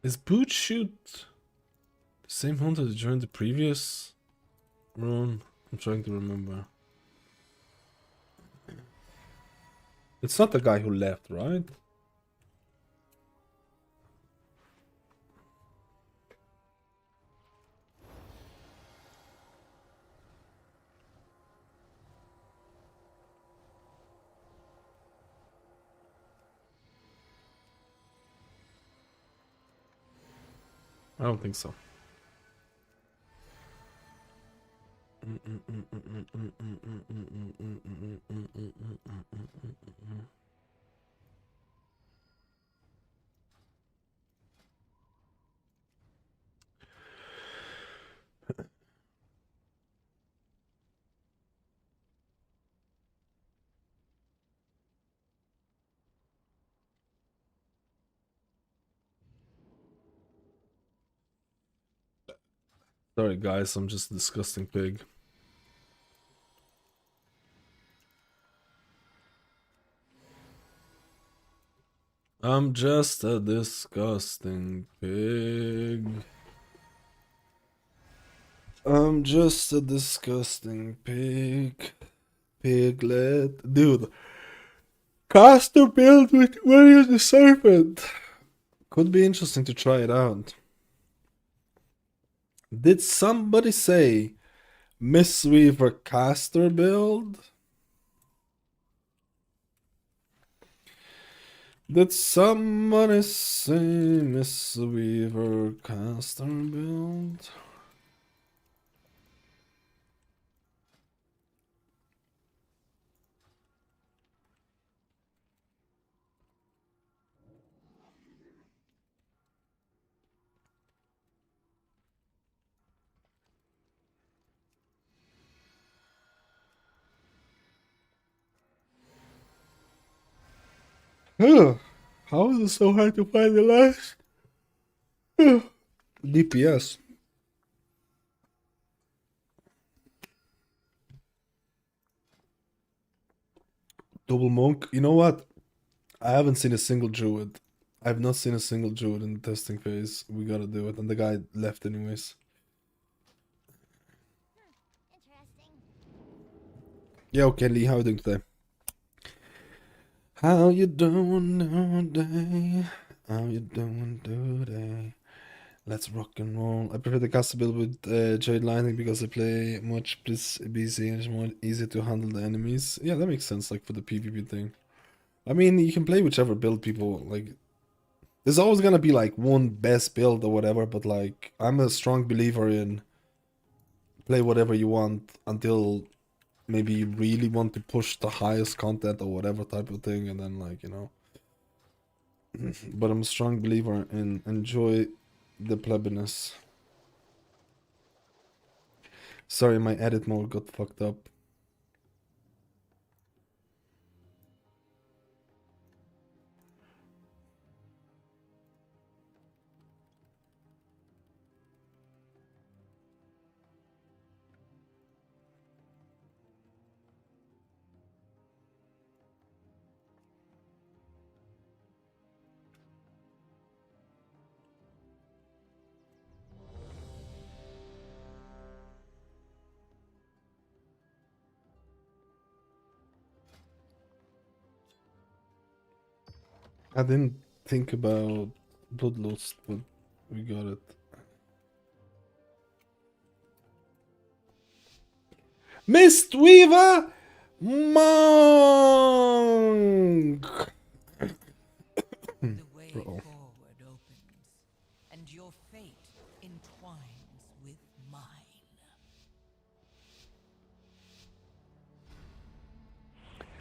Is Boot Shoot the same hunter that joined the previous run? I'm trying to remember. It's not the guy who left, right? I don't think so. Sorry, guys, I'm just a disgusting pig. I'm just a disgusting pig. I'm just a disgusting pig. Piglet. Dude. Caster build with Warrior the Serpent. Could be interesting to try it out. Did somebody say Mistweaver caster build? Did somebody say Mistweaver caster build? How is it so hard to find the last? DPS. Double monk. You know what? I haven't seen a single druid. I've not seen a single druid in the testing phase. We gotta do it. And the guy left anyways. Yeah, okay, Lee, how are you doing today? How you doing today? How you doing today? Let's rock and roll. I prefer the caster build with Jade Lightning because I play much busy and it's more easy to handle the enemies. Yeah, that makes sense, like for the PvP thing. I mean, you can play whichever build people like. There's always gonna be like one best build or whatever, but like I'm a strong believer in play whatever you want until maybe you really want to push the highest content or whatever type of thing, and then like, you know. But I'm a strong believer in enjoy the plebiness. Sorry, my edit mode got fucked up. I didn't think about Bloodlust, but we got it. Mistweaver Monk! The way Uh-oh. forward opens, and your fate entwines with mine.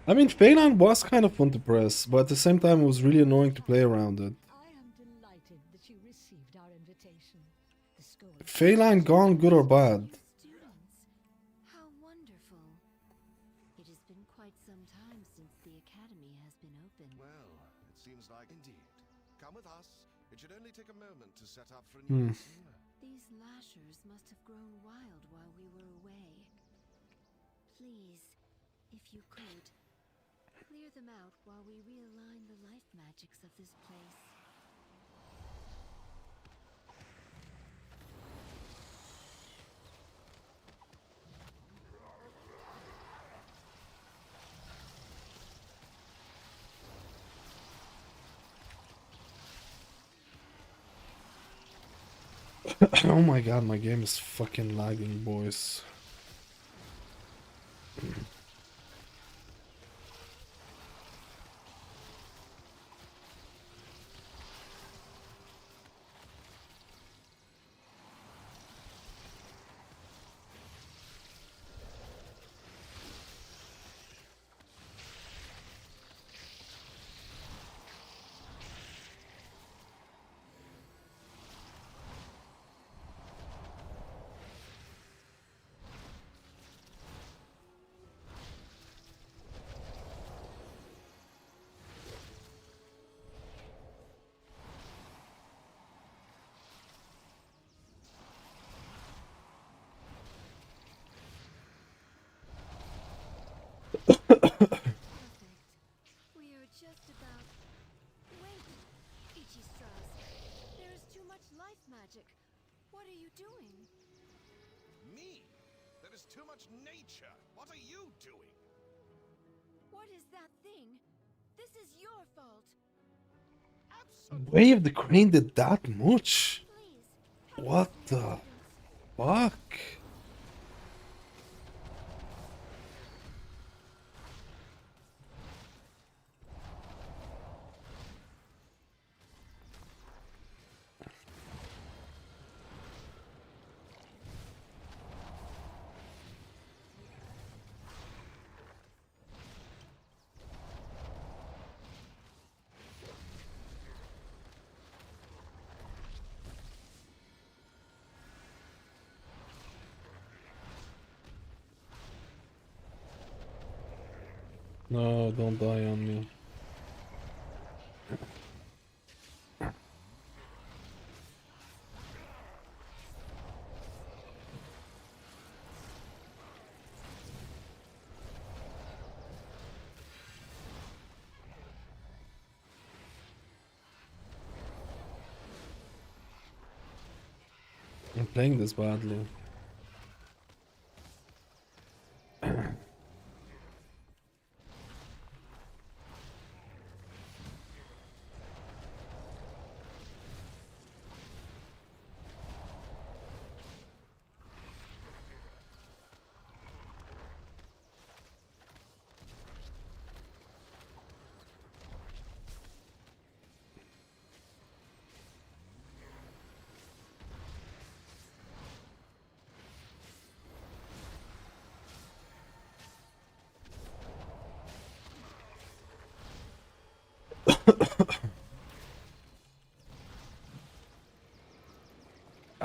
I mean, Phelan was kind of fun to press, but at the same time it was really annoying to play around it. I am delighted that you received our invitation. The school is Phelan gone, good or bad? Students, how wonderful. It has been quite some time since the academy has been open. Well, it seems like indeed. Come with us. It should only take a moment to set up for a new lesson. These lashers must have grown wild while we were away. Please, if you could, clear them out while we realign the life magics of this place. Oh my god, my game is fucking lagging, boys. about... Wait, Ichistras. There is too much life magic. What are you doing? Me? There is too much nature. What are you doing? What is that thing? This is your fault. Wave the crane did that much? What the fuck? No, don't die on me. I'm playing this badly.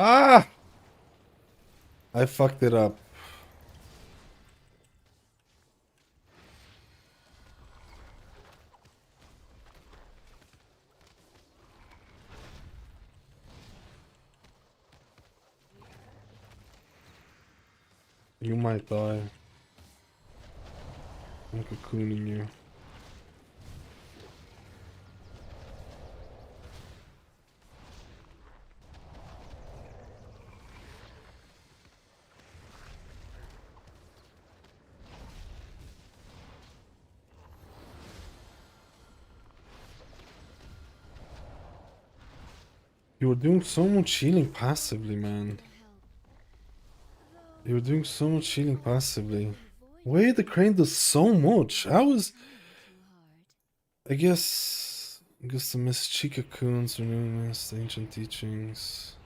Ah! I fucked it up. You might die. I'm cocooning you. You were doing so much healing passively, man. You were doing so much healing passively. Wait, the crane does so much. I guess the Miss Chikakuns, Renewalness, the Ancient Teachings,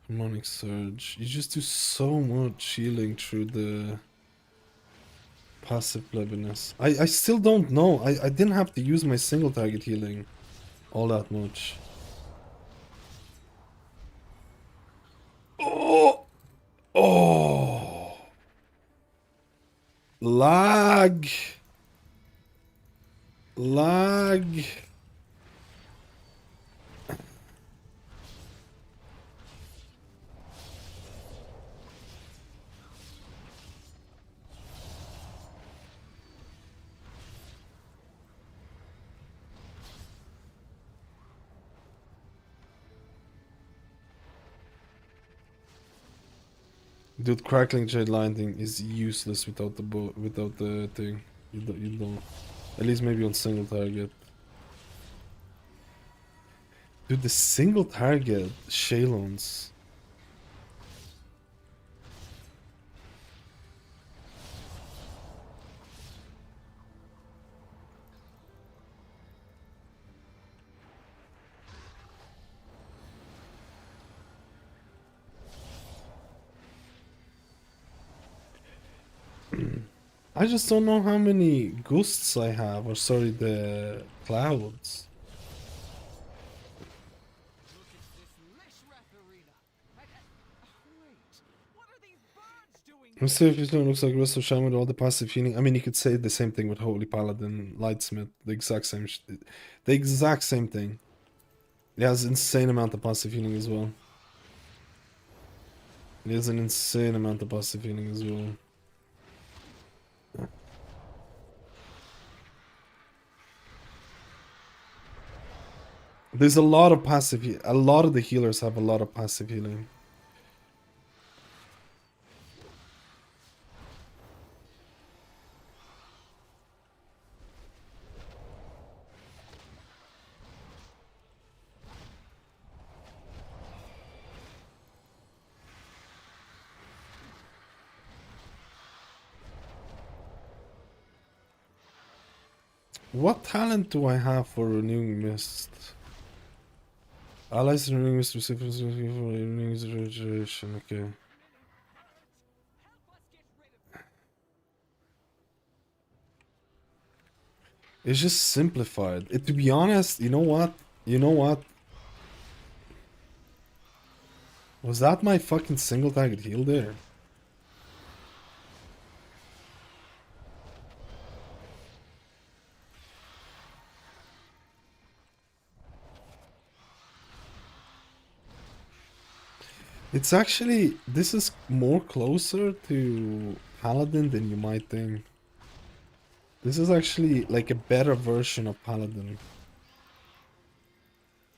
Harmonic Surge. You just do so much healing through the passive plebiness. I still don't know. I didn't have to use my single target healing all that much. Oh! Oh! Lag! Lag! Dude, crackling jade lightning is useless without the without the thing. You don't. At least maybe on single target. Dude, the single target Shalons. I just don't know how many ghosts I have, or sorry, the clouds. Let's see if it looks like Rest of Shaman with all the passive healing. I mean, you could say the same thing with Holy Paladin, Lightsmith, the exact same thing. It has insane amount of passive healing as well. It has an insane amount of passive healing as well. There's a lot of passive. A lot of the healers have a lot of passive healing. What talent do I have for renewing mist? Allies renewing mist specifically for renewing regeneration. Okay. It's just simplified. To be honest, you know what? You know what? Was that my fucking single target heal there? It's actually, this is more closer to Paladin than you might think. This is actually like a better version of Paladin.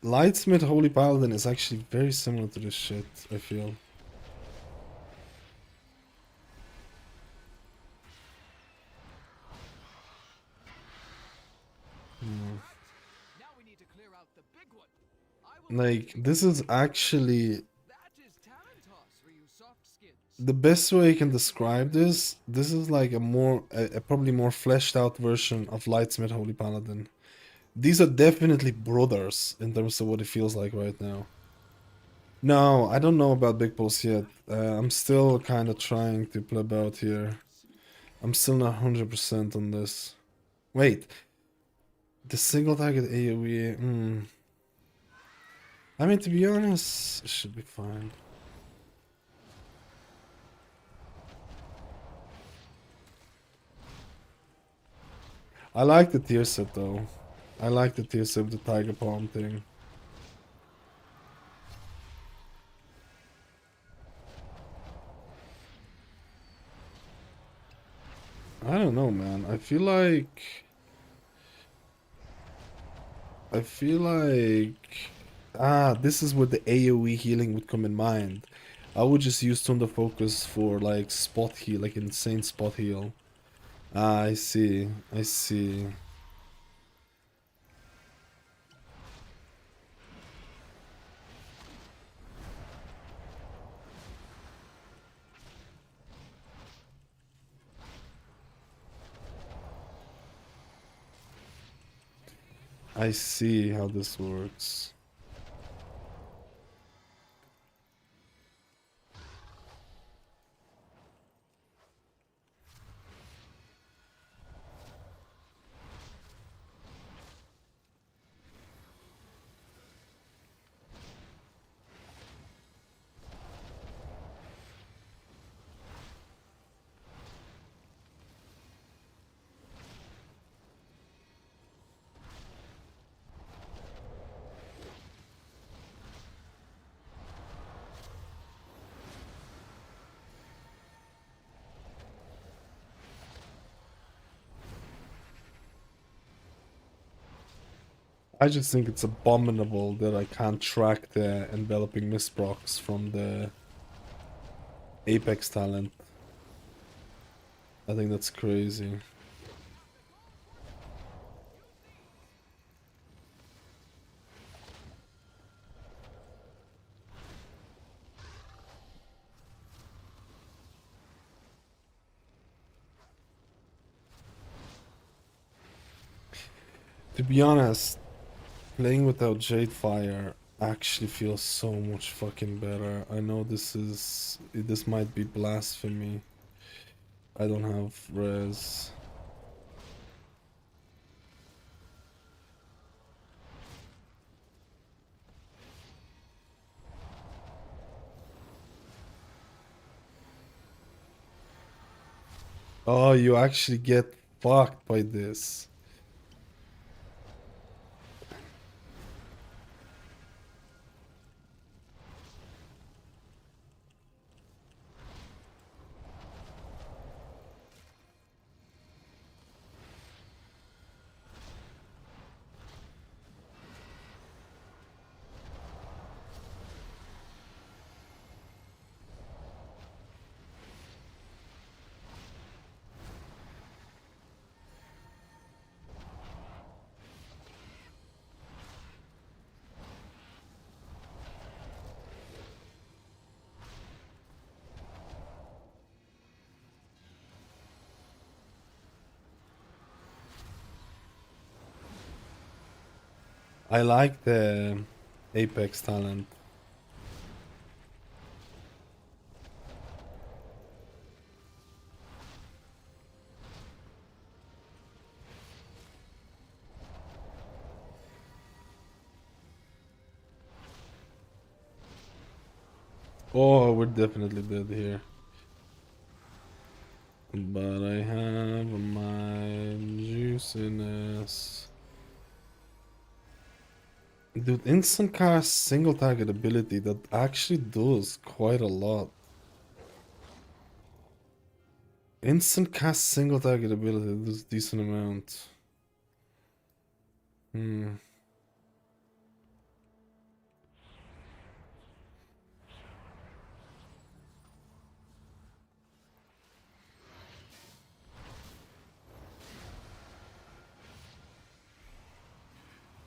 Lightsmith Holy Paladin is actually very similar to this shit, I feel. Like, this is actually... The best way I can describe this is like a probably more fleshed out version of Lightsmith Holy Paladin. These are definitely brothers in terms of what it feels like right now. No, I don't know about Big Pulse yet. I'm still kind of trying to play about here. I'm still not 100% on this. Wait. The single target AoE, I mean, to be honest, it should be fine. I like the tier set though. I like the tier set with the tiger palm thing. I don't know, man. I feel like this is where the AoE healing would come in mind. I would just use Thunder Focus for like spot heal, like insane spot heal. Ah, I see. I see. I see how this works. I just think it's abominable that I can't track the enveloping mist procs from the Apex talent. I think that's crazy. To be honest, playing without Jadefire actually feels so much fucking better. I know this might be blasphemy. I don't have res. Oh, you actually get fucked by this. I like the Apex talent. Oh, we're definitely dead here. But I have my juiciness. Dude, instant cast single target ability that actually does quite a lot. Instant cast single target ability does a decent amount. Hmm.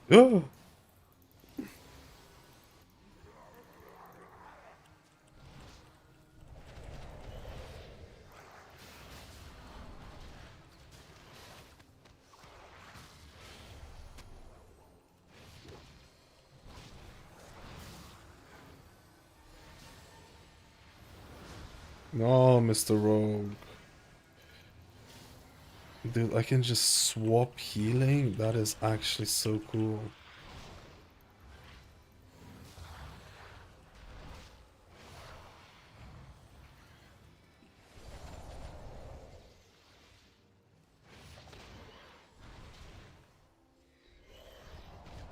Oh! No, Mr. Rogue. Dude, I can just swap healing? That is actually so cool.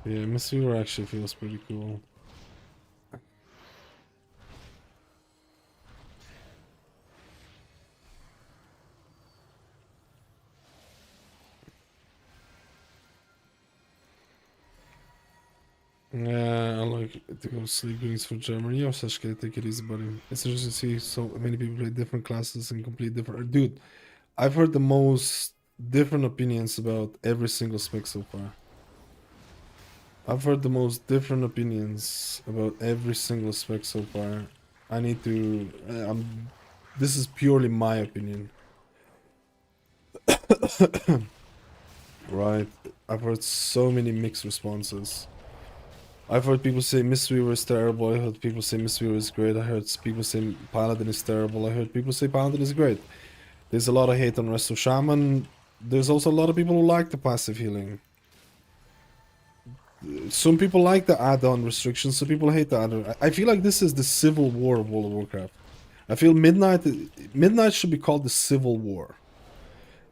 Yeah, Mistweaver actually feels pretty cool. Yeah, I like to go sleep greetings for Germany. Yo, Sashka, take it easy, buddy. It's interesting to see so many people play different classes and complete different. Dude, I've heard the most different opinions about every single spec so far. I've heard the most different opinions about every single spec so far. I need to. This is purely my opinion. Right. I've heard so many mixed responses. I've heard people say Mistweaver is terrible. I heard people say Mistweaver is great. I heard people say Paladin is terrible. I heard people say Paladin is great. There's a lot of hate on Resto Shaman. There's also a lot of people who like the passive healing. Some people like the add-on restrictions, some people hate the add-on. I feel like this is the civil war of World of Warcraft. I feel Midnight should be called the Civil War.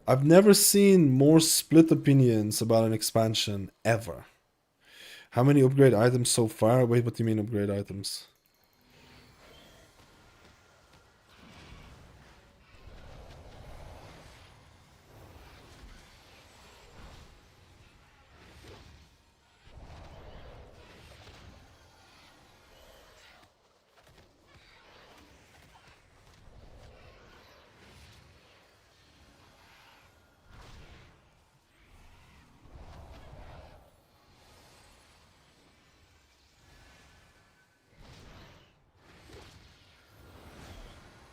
I've never seen more split opinions about an expansion ever. How many upgrade items so far? Wait, what do you mean upgrade items?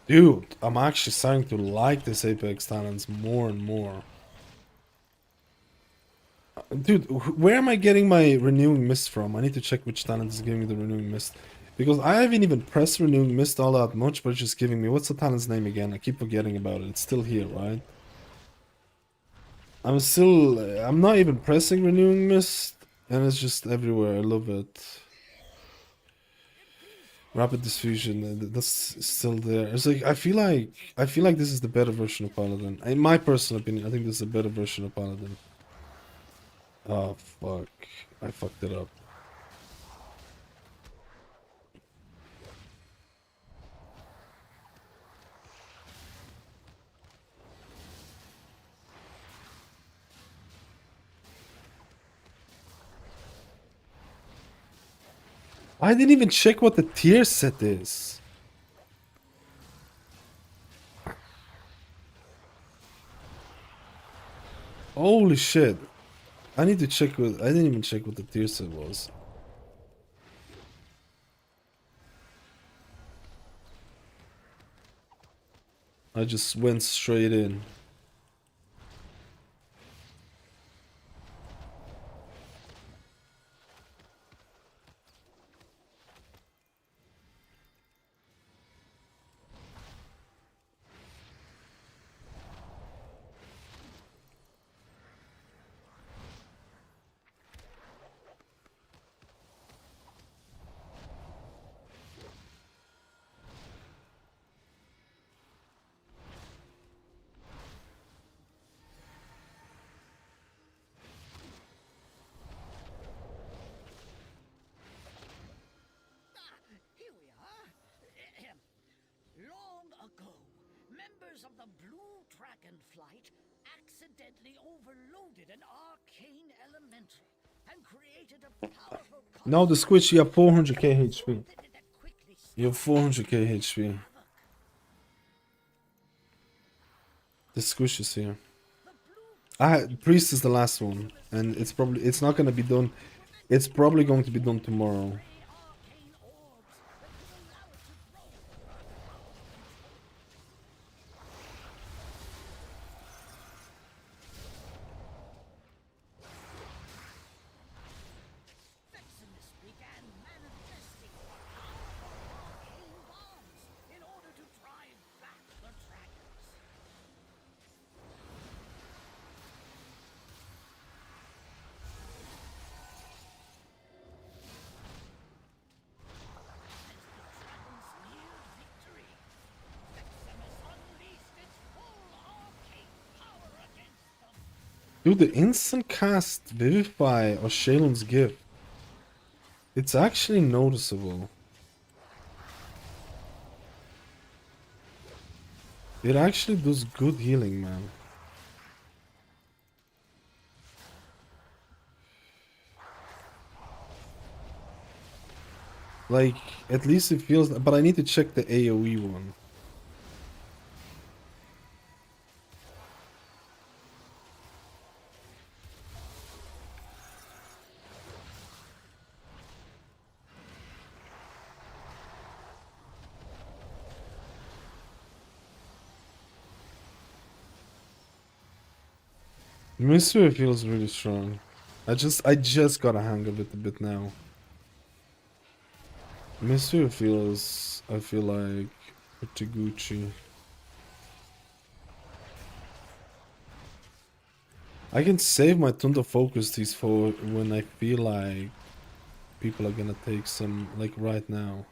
Dude, I'm actually starting to like this Apex Talents more and more. Dude, where am I getting my Renewing Mist from? I need to check which talent is giving me the Renewing Mist. Because I haven't even pressed Renewing Mist all that much, but it's just giving me... What's the talent's name again? I keep forgetting about it. It's still here, right? I'm not even pressing Renewing Mist, and it's just everywhere. I love it. Rapid Diffusion, that's still there. It's like I feel like this is the better version of Paladin. In my personal opinion, I think this is a better version of Paladin. Oh fuck. I fucked it up. I didn't even check what the tier set is. Holy shit. I need to check what... I didn't even check what the tier set was. I just went straight in. second flight accidentally overloaded an arcane elemental and created a powerful Now the squishy, you have 400k HP. You have 400k HP. The squish is here. Priest is the last one, and it's not gonna be done. It's probably going to be done tomorrow. Dude, the instant cast Vivify or Shalen's Gift, it's actually noticeable. It actually does good healing, man. Like, at least it feels... But I need to check the AoE one. Mistweaver feels really strong. I just got a hang of it a bit now. Mistweaver feels, I feel like, pretty Gucci. I can save my Thunder Focus these for when I feel like people are gonna take some, like right now.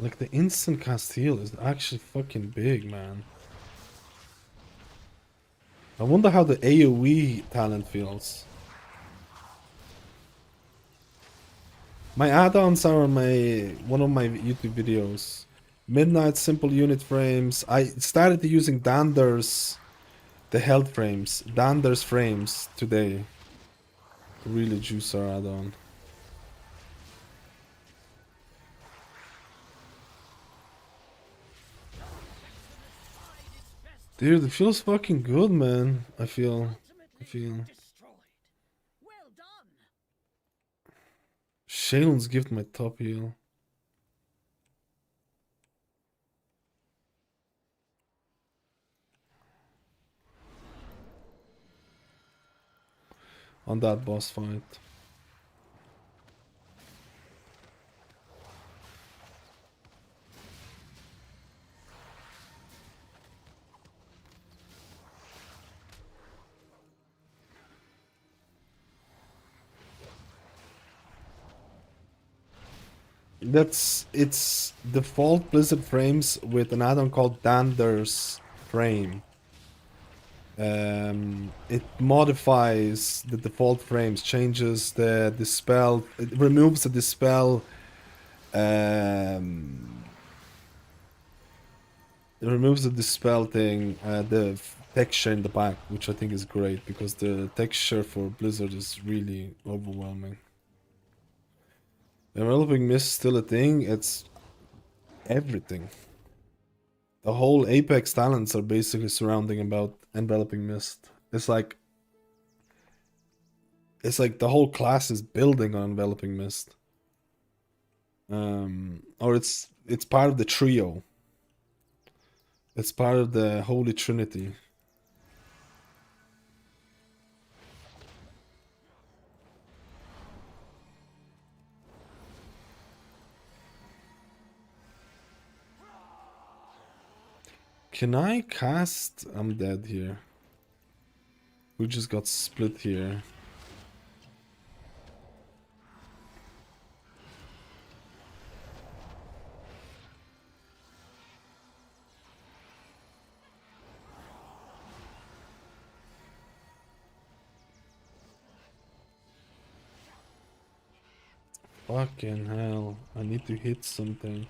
Like, the instant cast heal is actually fucking big, man. I wonder how the AoE talent feels. My add-ons are on one of my YouTube videos. Midnight Simple Unit Frames. I started using Dander's, the health frames. Dander's frames today. To really juice our add-on. Dude, it feels fucking good, man. I feel. Shalen's Gift my top heal. On that boss fight. It's default Blizzard frames with an add-on called Dander's frame. It modifies the default frames, changes the dispel, it removes the dispel. It removes the dispel thing, the texture in the back, which I think is great because the texture for Blizzard is really overwhelming. Enveloping Mist is still a thing, it's everything. The whole Apex talents are basically surrounding about Enveloping Mist. It's like the whole class is building on Enveloping Mist. Or it's part of the trio. It's part of the Holy Trinity. Can I cast? I'm dead here. We just got split here. Fucking hell. I need to hit something.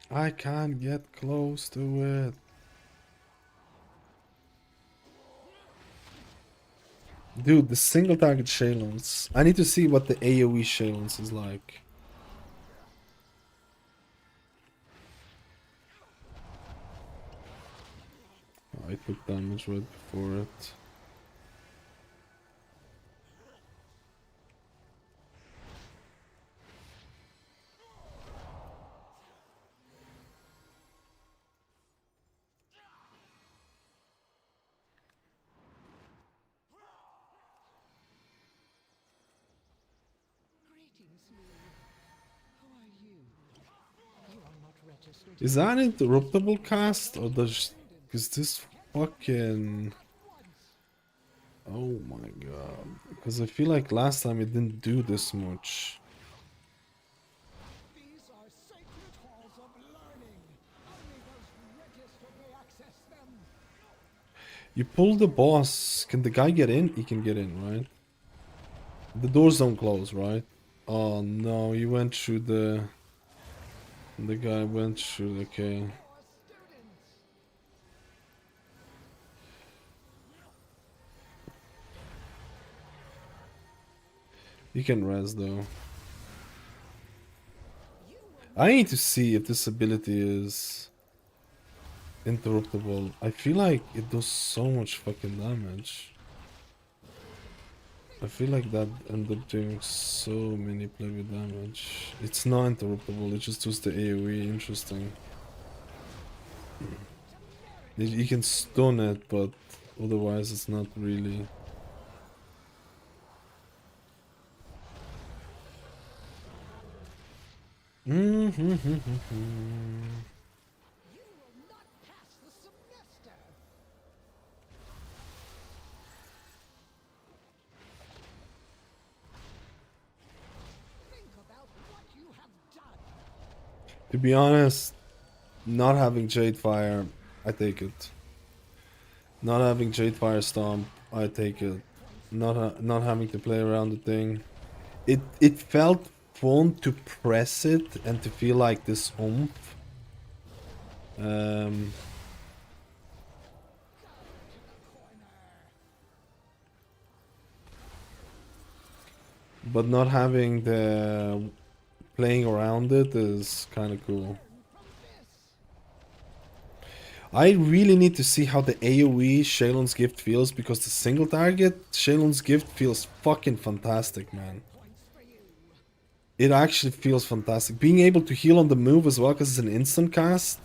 I can't get close to it. Dude, the single target Shalons. I need to see what the AoE Shalons is like. Oh, I took damage right before it. Is that an interruptible cast or does is this fucking oh my god, because I feel like last time it didn't do this much. These are sacred halls of learning. Only those registered may access them. You pull the boss, can the guy get in? He can get in, right? The doors don't close, right? Oh no, you went through the guy went through, okay. You can res though. I need to see if this ability is interruptible. I feel like it does so much fucking damage. I feel like that ended up doing so many playable damage. It's not interruptible, it just does the AoE. Interesting. You can stun it, but otherwise it's not really. To be honest, not having Jadefire, I take it. Not having Jadefire Stomp, I take it. Not having to play around the thing. It felt fun to press it and to feel like this oomph. But not having the playing around it is kind of cool. I really need to see how the AoE Shalon's Gift feels, because the single target Shalon's Gift feels fucking fantastic, man. It actually feels fantastic. Being able to heal on the move as well, because it's an instant cast,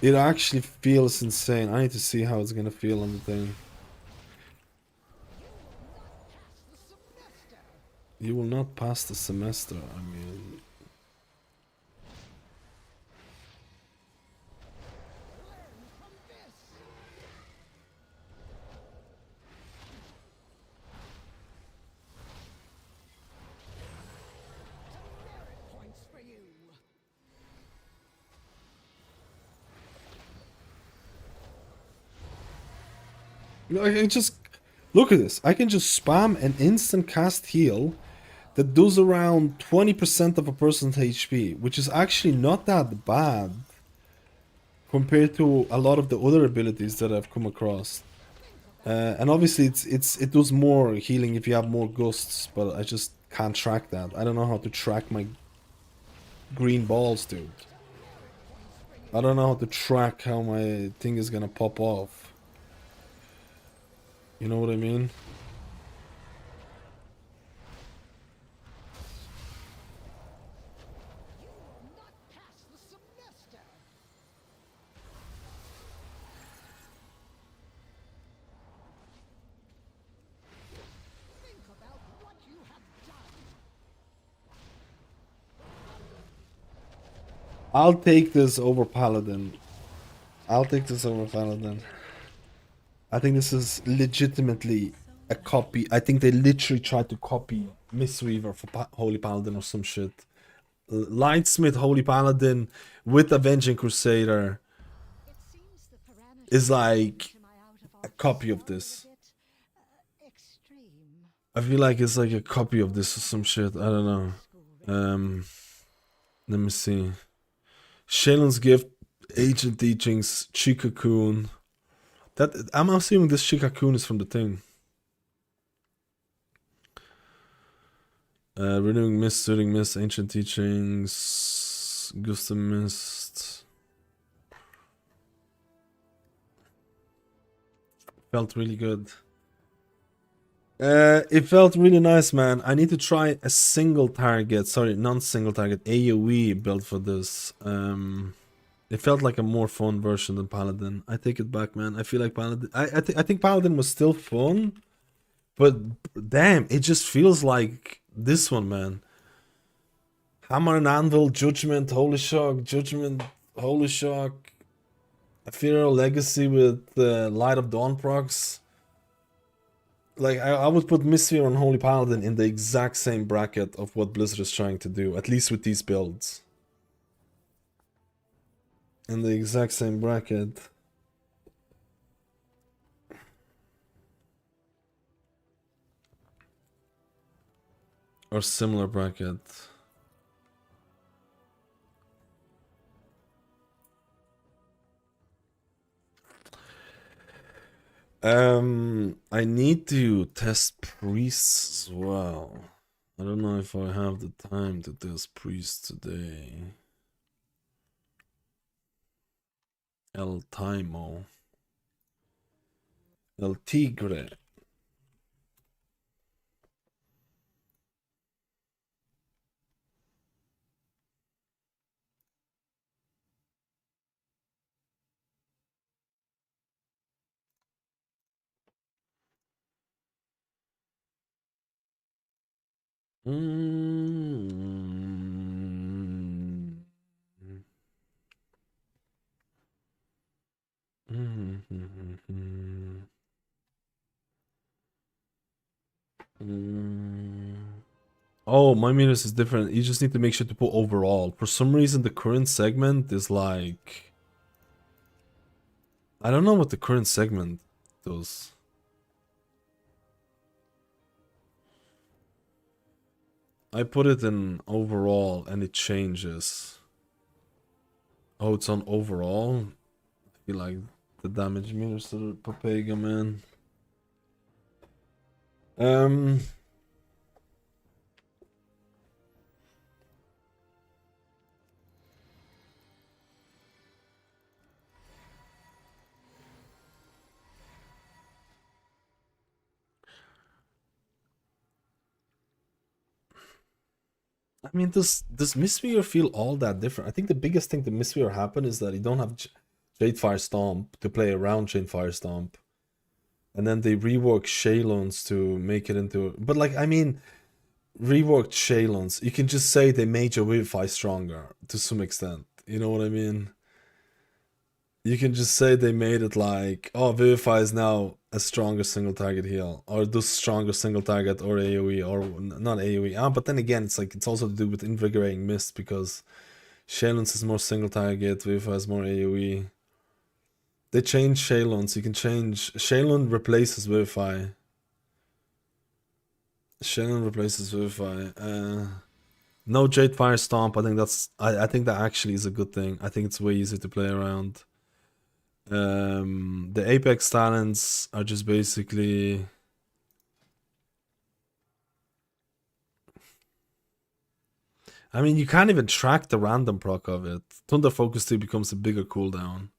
it actually feels insane. I need to see how it's gonna feel on the thing. You will not pass the semester, I mean... I can just... Look at this. I can just spam an instant cast heal that does around 20% of a person's HP, which is actually not that bad compared to a lot of the other abilities that I've come across. And obviously it does more healing if you have more gusts, but I just can't track that. I don't know how to track my green balls, dude. I don't know how to track how my thing is gonna pop off. You know what I mean? I'll take this over Paladin. I'll take this over Paladin. I think this is legitimately a copy. I think they literally tried to copy Mistweaver for Holy Paladin or some shit. Lightsmith Holy Paladin with Avenging Crusader is like a copy of this. I feel like it's like a copy of this or some shit. I don't know. Let me see. Shalen's Gift, Ancient Teachings, Chikakun. That I'm assuming this Chikakun is from the thing. Renewing Mist, Soothing Mist, Ancient Teachings, Gust of Mist. Felt really good. It felt really nice, man. I need to try a single target, sorry, non-single target AoE build for this. It felt like a more fun version than Paladin. I take it back, man. I feel like Paladin. I think Paladin was still fun, but damn, it just feels like this one, man. Hammer and Anvil, Judgment, Holy Shock, Judgment, Holy Shock, Ethereal Legacy with Light of Dawn procs. Like, I would put Mistweaver and Holy Paladin in the exact same bracket of what Blizzard is trying to do, at least with these builds. In the exact same bracket. Or similar bracket. I need to test priests as well. I don't know if I have the time to test priests today. El Taimo. El Tigre. Oh, my minus is different. You just need to make sure to put overall. For some reason, the current segment is like... I don't know what the current segment does. I put it in overall and it changes. Oh, it's on overall? I feel like the damage meters to the Papega, man. I mean, does Mistweaver feel all that different? I think the biggest thing that Mistweaver happened is that you don't have Jadefire Stomp to play around Jadefire Stomp. And then they rework Shaylons to make it into... But like, I mean, reworked Shaylons. You can just say they made your Vivify stronger to some extent. You know what I mean? You can just say they made it like, oh, Vivify is now a stronger single target heal, or does stronger single target or AoE, or not AoE. But then again, it's like it's also to do with Invigorating Mist because Shaylons is more single target, Vivify is more AoE. They changed Shaylons. You can change Shaylon replaces Vivify. Shaylon replaces Vivify. No Jadefire Stomp. I think that's. I think that actually is a good thing. I think it's way easier to play around. The Apex talents are just basically... I mean, you can't even track the random proc of it. Thunder Focus 2 becomes a bigger cooldown.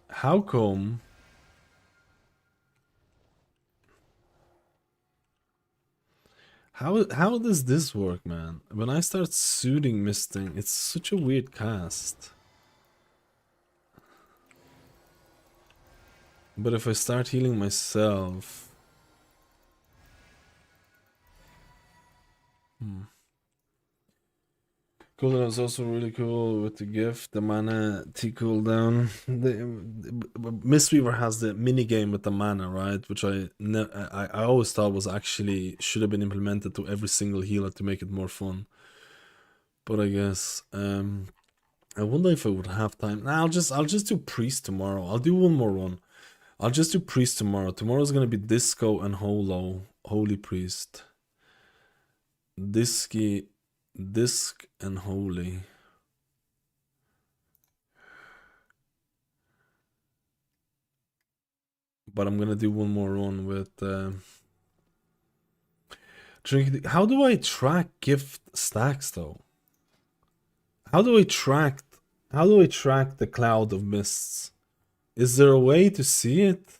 How come? How does this work, man? When I start Soothing Misting, it's such a weird cast. But if I start healing myself... Cooldown is also really cool with the gift, the mana T cooldown. Mistweaver has the mini game with the mana, right? Which I always thought was actually should have been implemented to every single healer to make it more fun. But I guess I wonder if I would have time. Nah, I'll just do priest tomorrow. I'll do one more run. I'll just do priest tomorrow. Tomorrow's gonna be disco and holy priest. Disc and holy. But I'm gonna do one more run with how do I track gift stacks though? How do I track the cloud of mists? Is there a way to see it?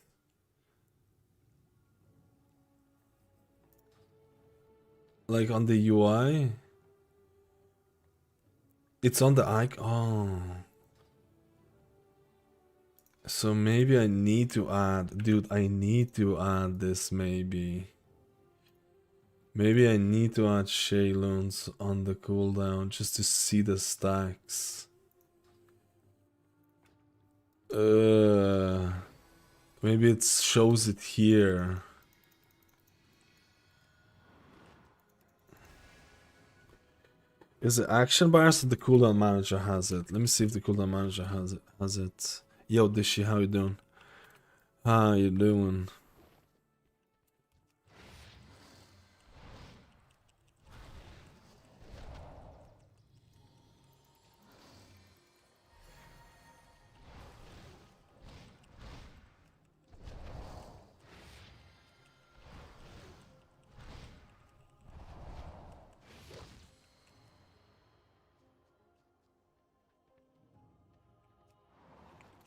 Like on the UI? It's on the icon. Oh. So maybe I need to add... Dude, I need to add this maybe. Maybe I need to add Shayloons on the cooldown just to see the stacks. Maybe it shows it here. Is it action bars or the cooldown manager has it? Let me see if the cooldown manager has it. Yo, Dishy, how you doing? How you doing?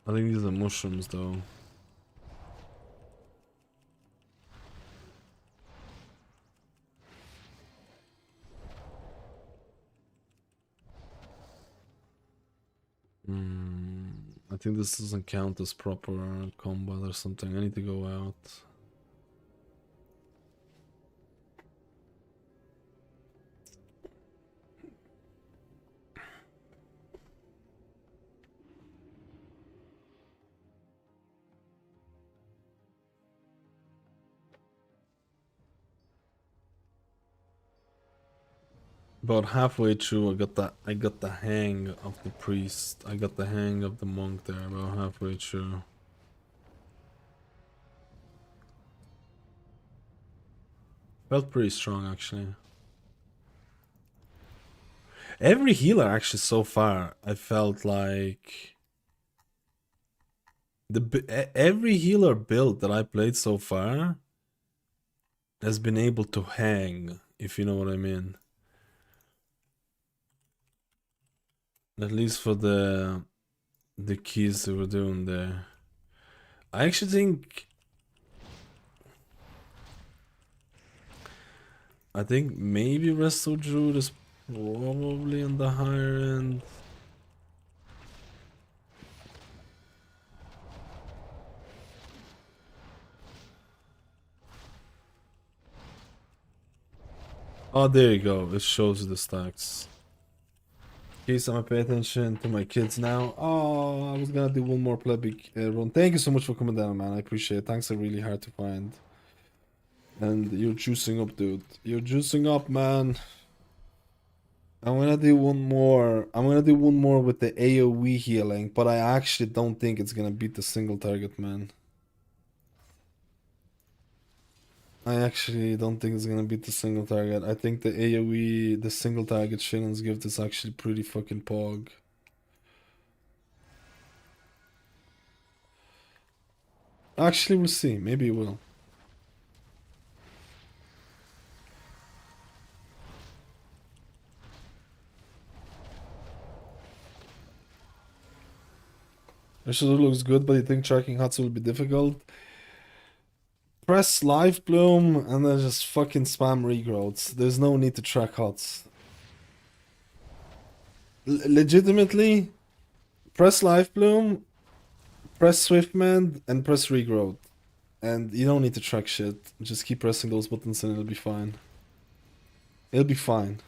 I think these are mushrooms though. I think this doesn't count as proper combat or something. I need to go out. About halfway through, I got the hang of the priest. I got the hang of the monk there. About halfway through. Felt pretty strong actually. Every healer actually so far, I felt like every healer build that I played so far has been able to hang, if you know what I mean. At least for the keys that we're doing there. I actually think maybe Resto Druid is probably on the higher end. Oh, there you go. It shows you the stacks. Case I'm gonna pay attention to my kids now. Oh, I was gonna do one more plebby run. Thank you so much for coming down, man. I appreciate it. Thanks are really hard to find. And you're juicing up, dude. You're juicing up, man. I'm gonna do one more. I'm gonna do one more with the AoE healing, but I actually don't think it's gonna beat the single target, man. I actually don't think it's gonna beat the single target. I think the AoE, the single target Shayloon's gift is actually pretty fucking pog. Actually, we'll see. Maybe it will. Actually, looks good, but you think tracking huts will be difficult? Press live bloom and then just fucking spam regrowths. There's no need to track huts. Legitimately, press live bloom, press swift mend, and press regrowth. And you don't need to track shit. Just keep pressing those buttons and it'll be fine. It'll be fine.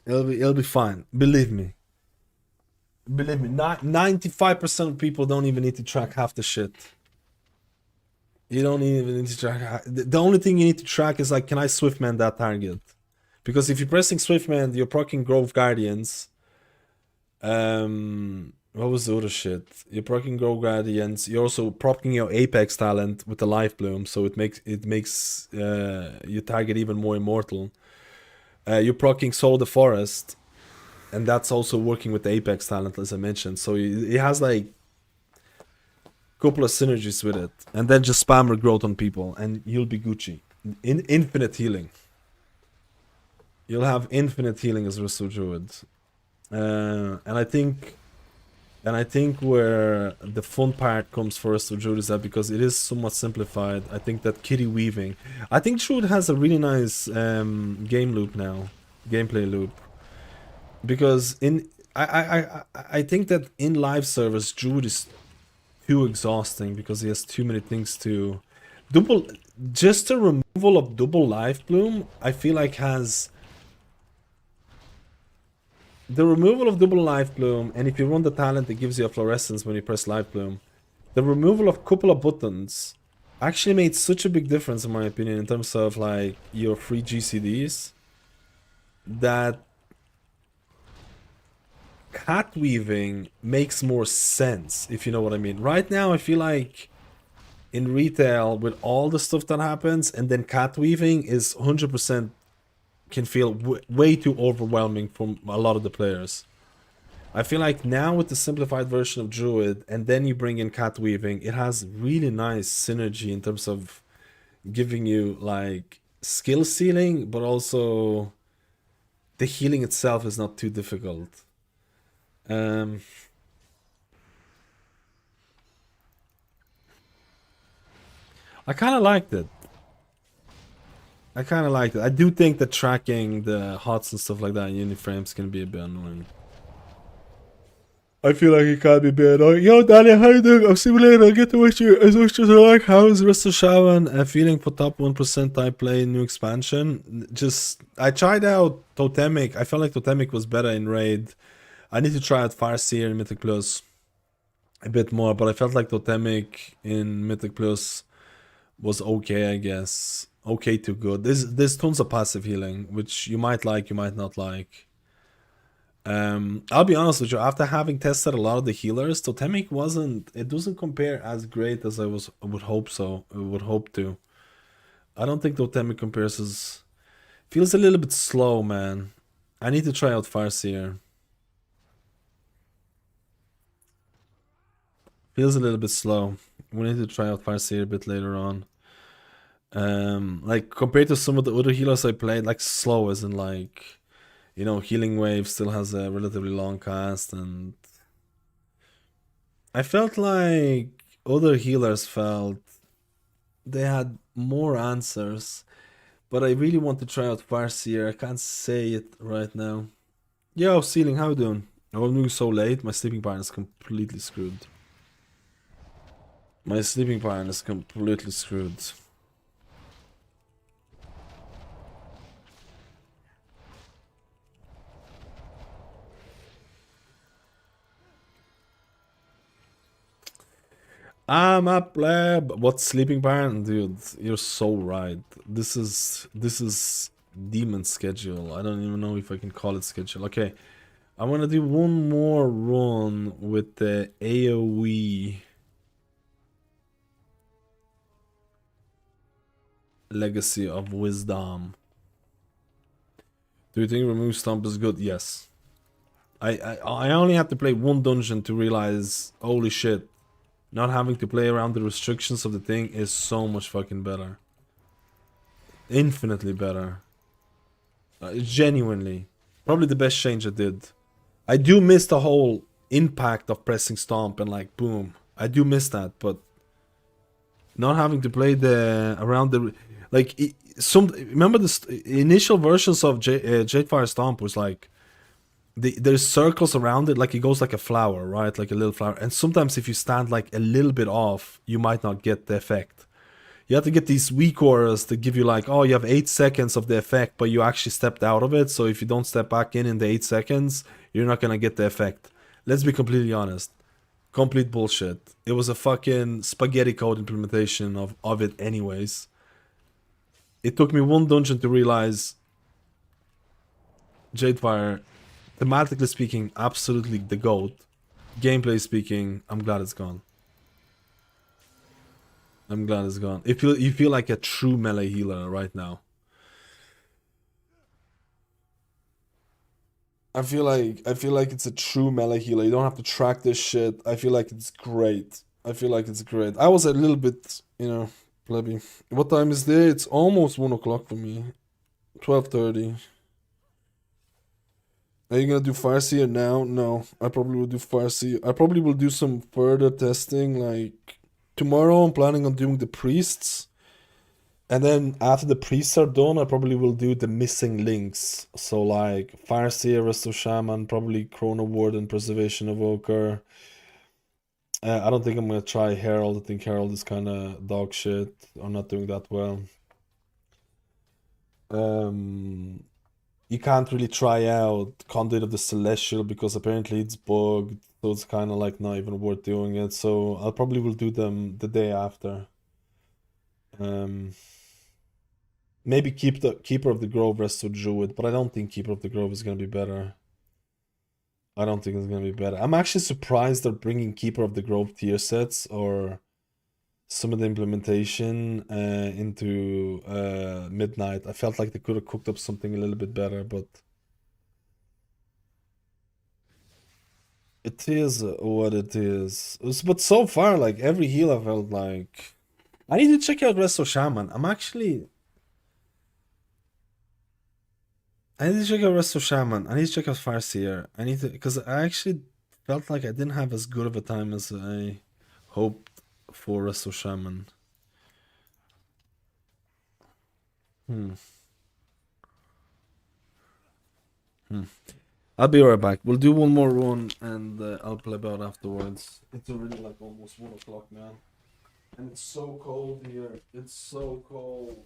It'll be fine. Believe me. 95% of people don't even need to track half the shit. You don't even need to track. The only thing you need to track is like, can I Swiftman that target? Because if you're pressing Swiftman, you're proccing Grove Guardians. What was the other shit? You're proccing Grove Guardians. You're also proccing your Apex talent with the Life Bloom, so it makes your target even more immortal. You're proccing Soul of the Forest, and that's also working with the Apex talent, as I mentioned. So it has like couple of synergies with it, and then just spam regrowth on people, and you'll be Gucci. Infinite healing. You'll have infinite healing as Resto Druid, and I think where the fun part comes for Resto Druid is that because it is somewhat simplified. I think that kitty weaving. I think Druid has a really nice gameplay loop, because I think that in live service Druid is too exhausting because he has too many things to just the removal of double Life Bloom. I feel like has the removal of double Life Bloom, and if you run the talent, it gives you a fluorescence when you press Life Bloom. The removal of couple of buttons actually made such a big difference, in my opinion, in terms of like your free GCDs, that cat weaving makes more sense, if you know what I mean. Right now, I feel like in retail, with all the stuff that happens, and then cat weaving is 100% can feel way too overwhelming for a lot of the players. I feel like now with the simplified version of Druid, and then you bring in cat weaving, it has really nice synergy in terms of giving you like skill ceiling, but also the healing itself is not too difficult. I kind of liked it. I do think that tracking the HOTS and stuff like that in Uniframes can be a bit annoying. I feel like it can be a bit annoying. Yo, Daniel, how you doing? I'm simulating. I'll get to wish you as much as I like. How is Resto Shaman feeling for top 1% type play in new expansion? I tried out Totemic. I felt like Totemic was better in Raid. I need to try out Farseer in Mythic Plus a bit more, but I felt like Totemic in Mythic Plus was okay, I guess. Okay to good. There's tons of passive healing, which you might like, you might not like. I'll be honest with you, after having tested a lot of the healers, Totemic doesn't compare as great as I would hope to. I don't think Totemic compares as... Feels a little bit slow, man. I need to try out Farseer. Feels a little bit slow. We need to try out Farseer a bit later on. Like compared to some of the other healers I played, like slow as in like, you know, Healing Wave still has a relatively long cast, and I felt like other healers felt they had more answers, but I really want to try out Farseer. I can't say it right now. Yo, Ceiling, how you doing? I was moving so late, my sleeping pattern is completely screwed. My sleeping pattern is completely screwed. I'm a pleb. What sleeping pattern? Dude, you're so right. This is demon schedule. I don't even know if I can call it schedule. Okay. I want to do one more run with the AoE Legacy of Wisdom. Do you think remove stomp is good? Yes. I only have to play one dungeon to realize, holy shit, not having to play around the restrictions of the thing is so much fucking better. Infinitely better. Genuinely. Probably the best change I did. I do miss the whole impact of pressing stomp and like boom. I do miss that, but not having to play remember the initial versions of Jadefire Stomp was like there's circles around it, like it goes like a flower, right? Like a little flower. And sometimes if you stand like a little bit off, you might not get the effect. You have to get these weak auras that give you like, oh, you have 8 seconds of the effect, but you actually stepped out of it. So if you don't step back in the 8 seconds, you're not gonna get the effect. Let's be completely honest. Complete bullshit. It was a fucking spaghetti code implementation of it anyways. It took me one dungeon to realize Jadefire, thematically speaking, absolutely the GOAT. Gameplay speaking, I'm glad it's gone. I'm glad it's gone. You feel like a true melee healer right now. I feel like it's a true melee healer. You don't have to track this shit. I feel like it's great. I feel like it's great. I was a little bit, you know, plebby. What time is there? It's almost 1 o'clock for me. 12:30. Are you gonna do Farseer now? No, I probably will do Farseer. I probably will do some further testing. Like tomorrow, I'm planning on doing the priests, and then after the priests are done, I probably will do the missing links. So like Farseer, Resto Shaman, probably Chrono Ward and Preservation Evoker. I don't think I'm gonna try Herald. I think Herald is kind of dog shit. I'm not doing that well. You can't really try out Conduit of the Celestial because apparently it's bugged, so it's kind of like not even worth doing it. So I'll probably will do them the day after. Maybe keep the Keeper of the Grove Resto Druid, but I don't think Keeper of the Grove is gonna be better. I don't think it's gonna be better. I'm actually surprised they're bringing Keeper of the Grove tier sets or some of the implementation into Midnight. I felt like they could have cooked up something a little bit better, but it is what it is. But so far, like every heal, I felt like I need to check out Resto Shaman. I need to check out Resto Shaman. I need to check out Farseer. I need to, because I actually felt like I didn't have as good of a time as I hoped for Resto Shaman. I'll be right back. We'll do one more run and I'll play about afterwards. It's already like almost 1 o'clock, man. And it's so cold here. It's so cold.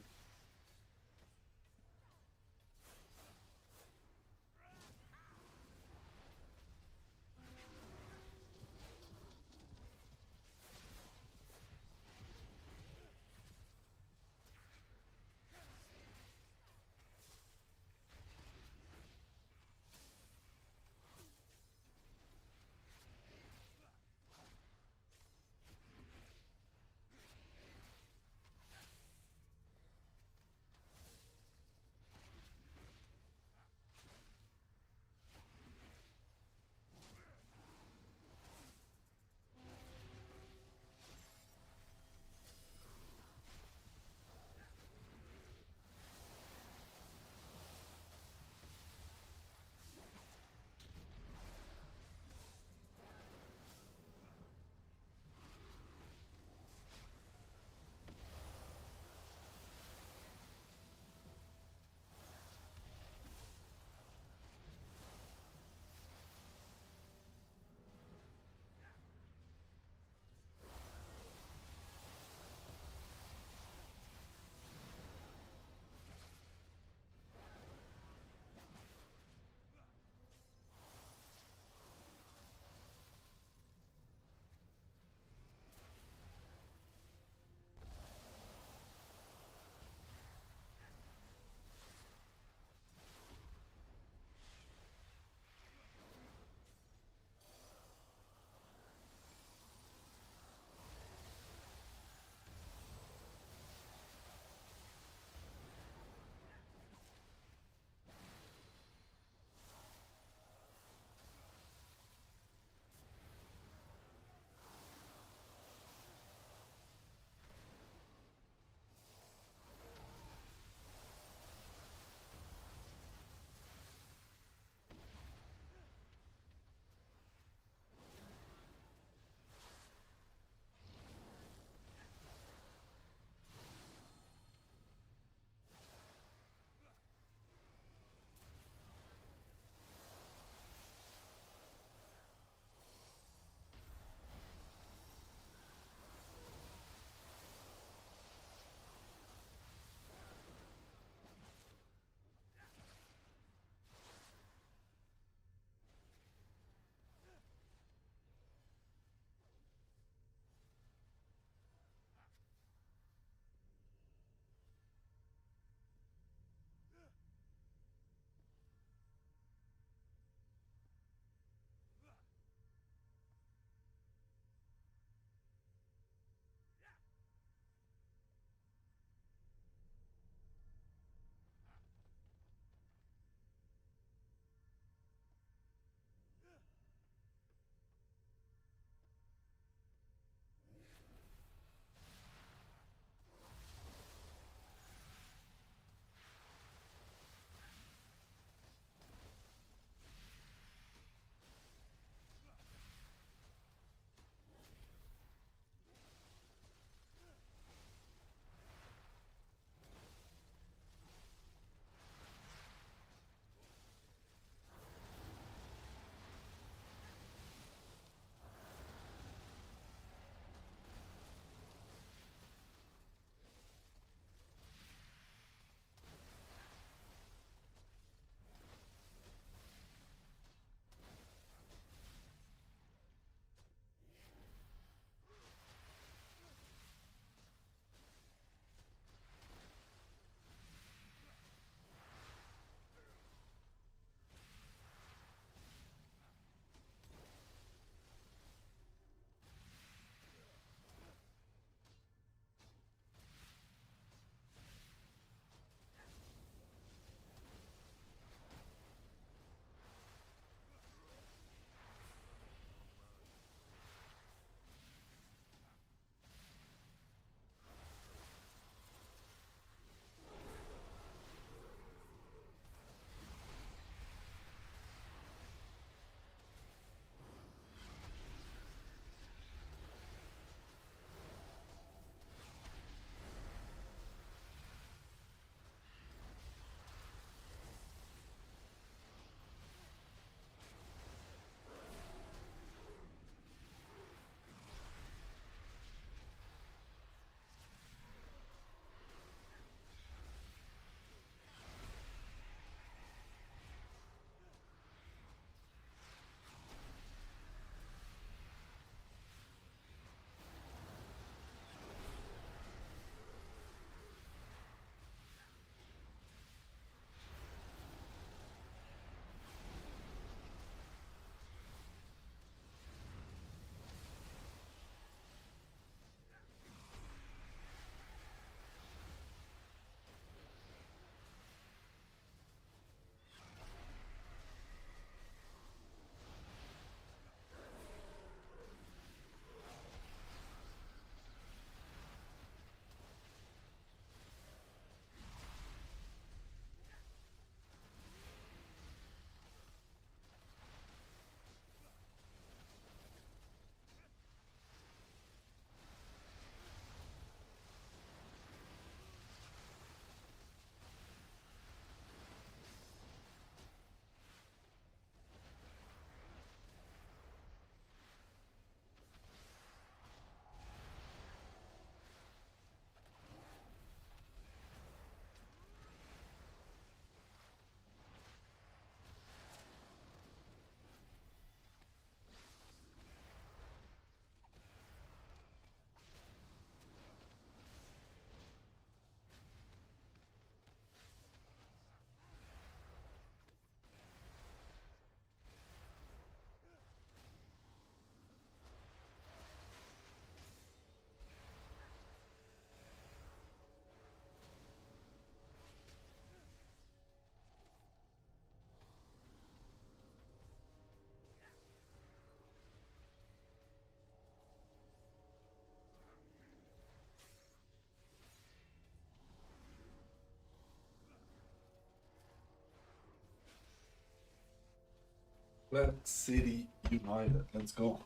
Black City United. Let's go.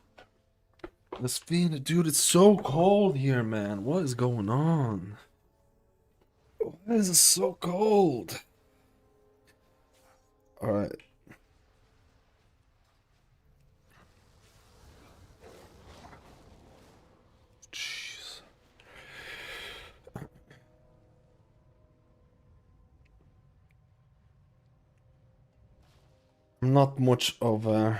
Let's feel it, dude. It's so cold here, man. What is going on? Why is it so cold? All right. Jeez. Not much of a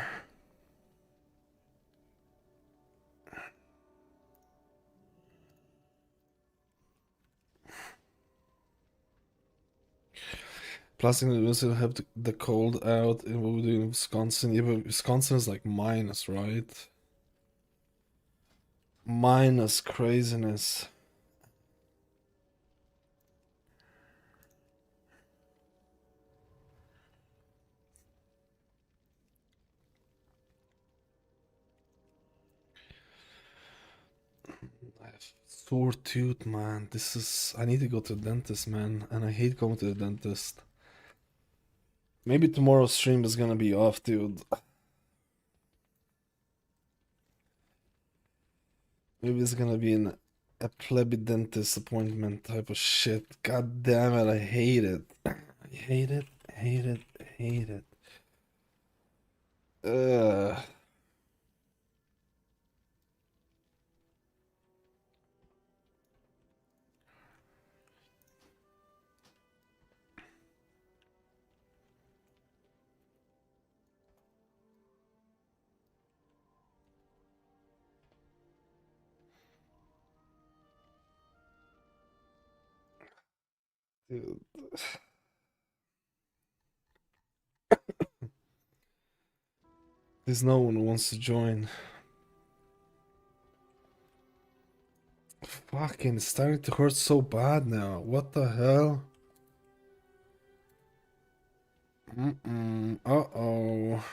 Plastic we still have the cold out in what we do in Wisconsin. Yeah, but Wisconsin is like minus, right? Minus craziness. I have sore tooth, man. This is. I need to go to the dentist, man, and I hate going to the dentist. Maybe tomorrow's stream is gonna be off, dude. Maybe it's gonna be a plebby dentist appointment type of shit. God damn it, I hate it. I hate it, hate it, hate it. Ugh. Dude. There's no one who wants to join. Fucking it's starting to hurt so bad now. What the hell? Uh-oh.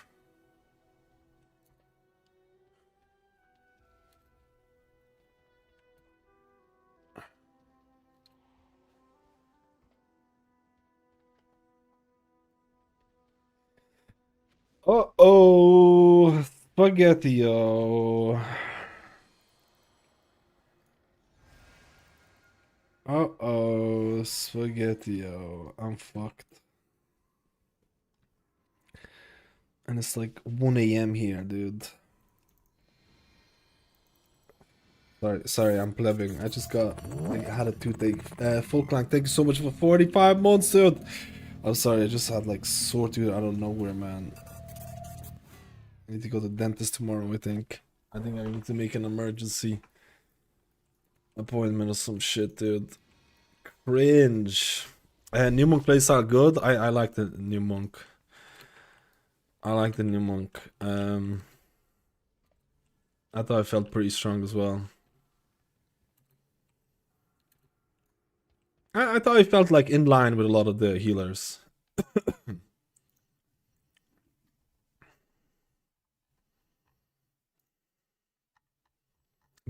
Uh-oh. Spaghetti-o. Uh-oh. Spaghetti-o. I'm fucked. And it's like 1 a.m. here, dude. Sorry, I'm plebbing. I just had a toothache. Full clank, thank you so much for 45 months, dude. I'm sorry, I just had like sore tooth out of nowhere, man. I need to go to the dentist tomorrow, I think. I think I need to make an emergency appointment or some shit, dude. Cringe. New Monk playstyle good. I like the New Monk. I like the New Monk. I thought I felt pretty strong as well. I thought I felt like in line with a lot of the healers.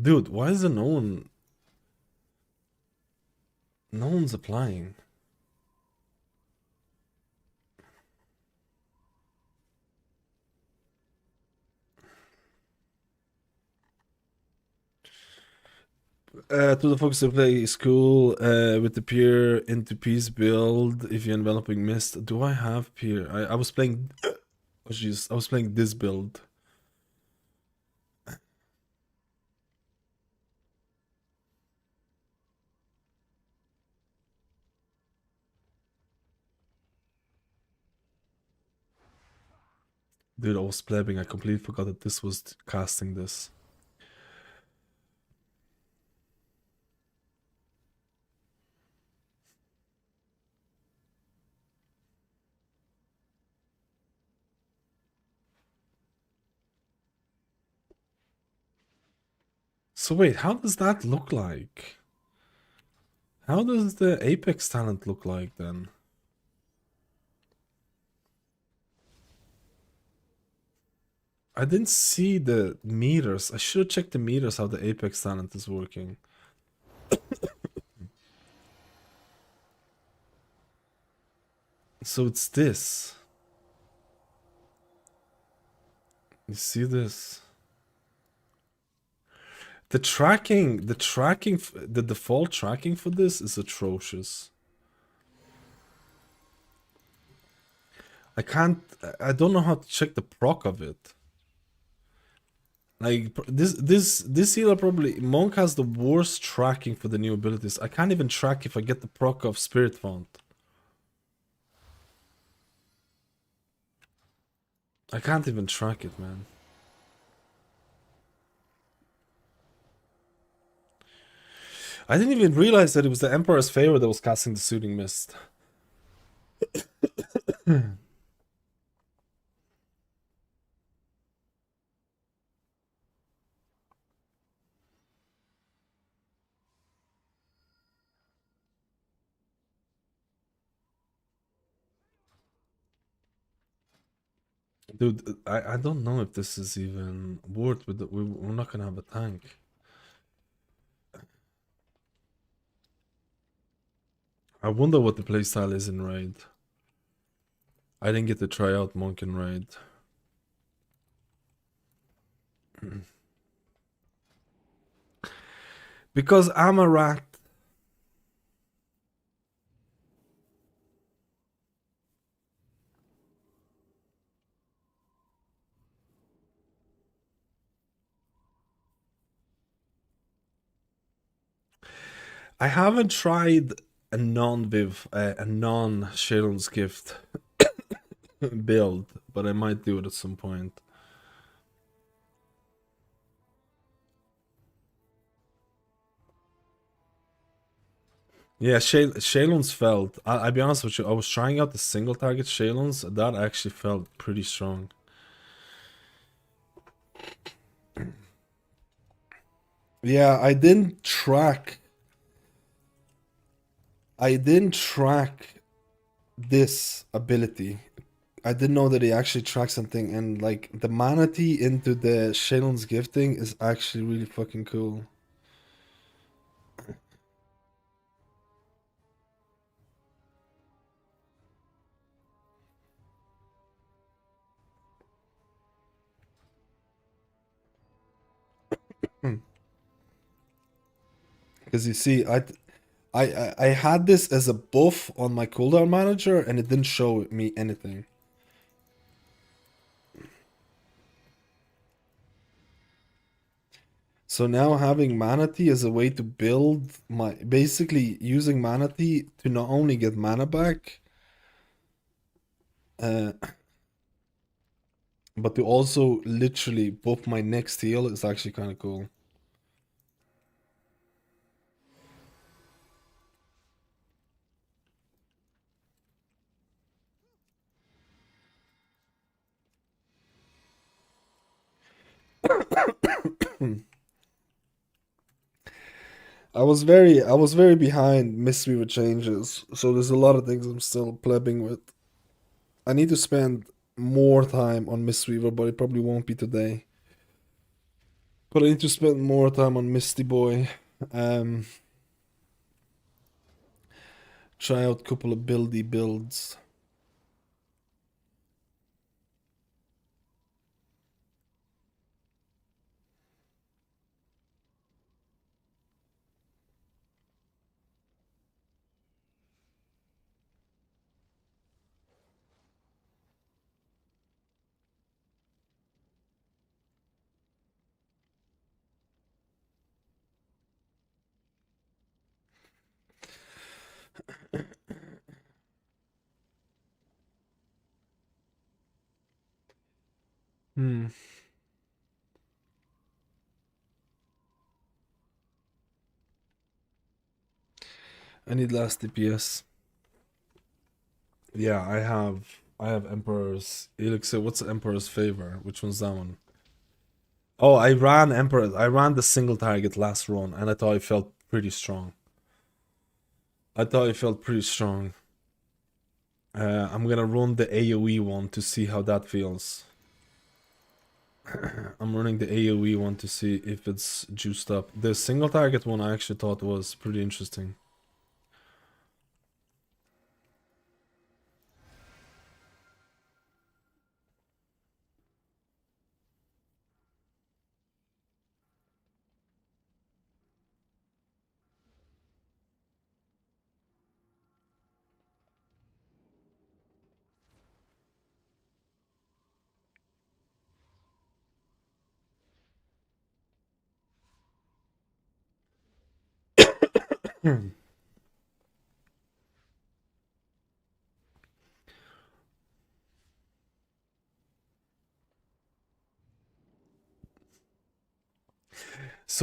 Dude, why is there no one? No one's applying. To the focus to play is cool. With the peer into peace build. If you're enveloping mist, do I have peer? I was playing. Oh jeez, I was playing this build. Dude, I was plebbing. I completely forgot that this was casting this. So wait, how does that look like? How does the Apex talent look like then? I didn't see the meters. I should have checked the meters how the Apex talent is working. So it's this. You see this? The tracking, the default tracking for this is atrocious. I don't know how to check the proc of it. Like this healer probably Monk has the worst tracking for the new abilities. I can't even track if I get the proc of Spirit Font. I can't even track it, man. I didn't even realize that it was the Emperor's Favor that was casting the Soothing Mist. Dude, I don't know if this is even worth with we're not gonna have a tank. I wonder what the playstyle is in Raid. I didn't get to try out Monk in Raid. Because I'm a rat. I haven't tried a non-Viv, a non-Sharon's Gift build, but I might do it at some point. Yeah, Shalon's felt. I'll be honest with you, I was trying out the single target Shalon's. That actually felt pretty strong. Yeah, I didn't track this ability. I didn't know that he actually tracks something, and like the manatee into the Shalon's gifting is actually really fucking cool. Because you see, I had this as a buff on my cooldown manager, and it didn't show me anything. So now having Manatee as a way to build my... Basically using Manatee to not only get mana back, but to also literally buff my next heal is actually kind of cool. I was very behind Mistweaver changes, so there's a lot of things I'm still plebbing with. I need to spend more time on Mistweaver, but it probably won't be today. But I need to spend more time on Misty Boy. Try out a couple of buildy builds. Hmm. I need last DPS. Yeah, I have Emperor's Elixir. What's Emperor's Favor? Which one's that one? Oh, I ran the single target last run, and I thought it felt pretty strong. I'm gonna run the AoE one to see how that feels. I'm running the AoE one to see if it's juiced up. The single target one I actually thought was pretty interesting. So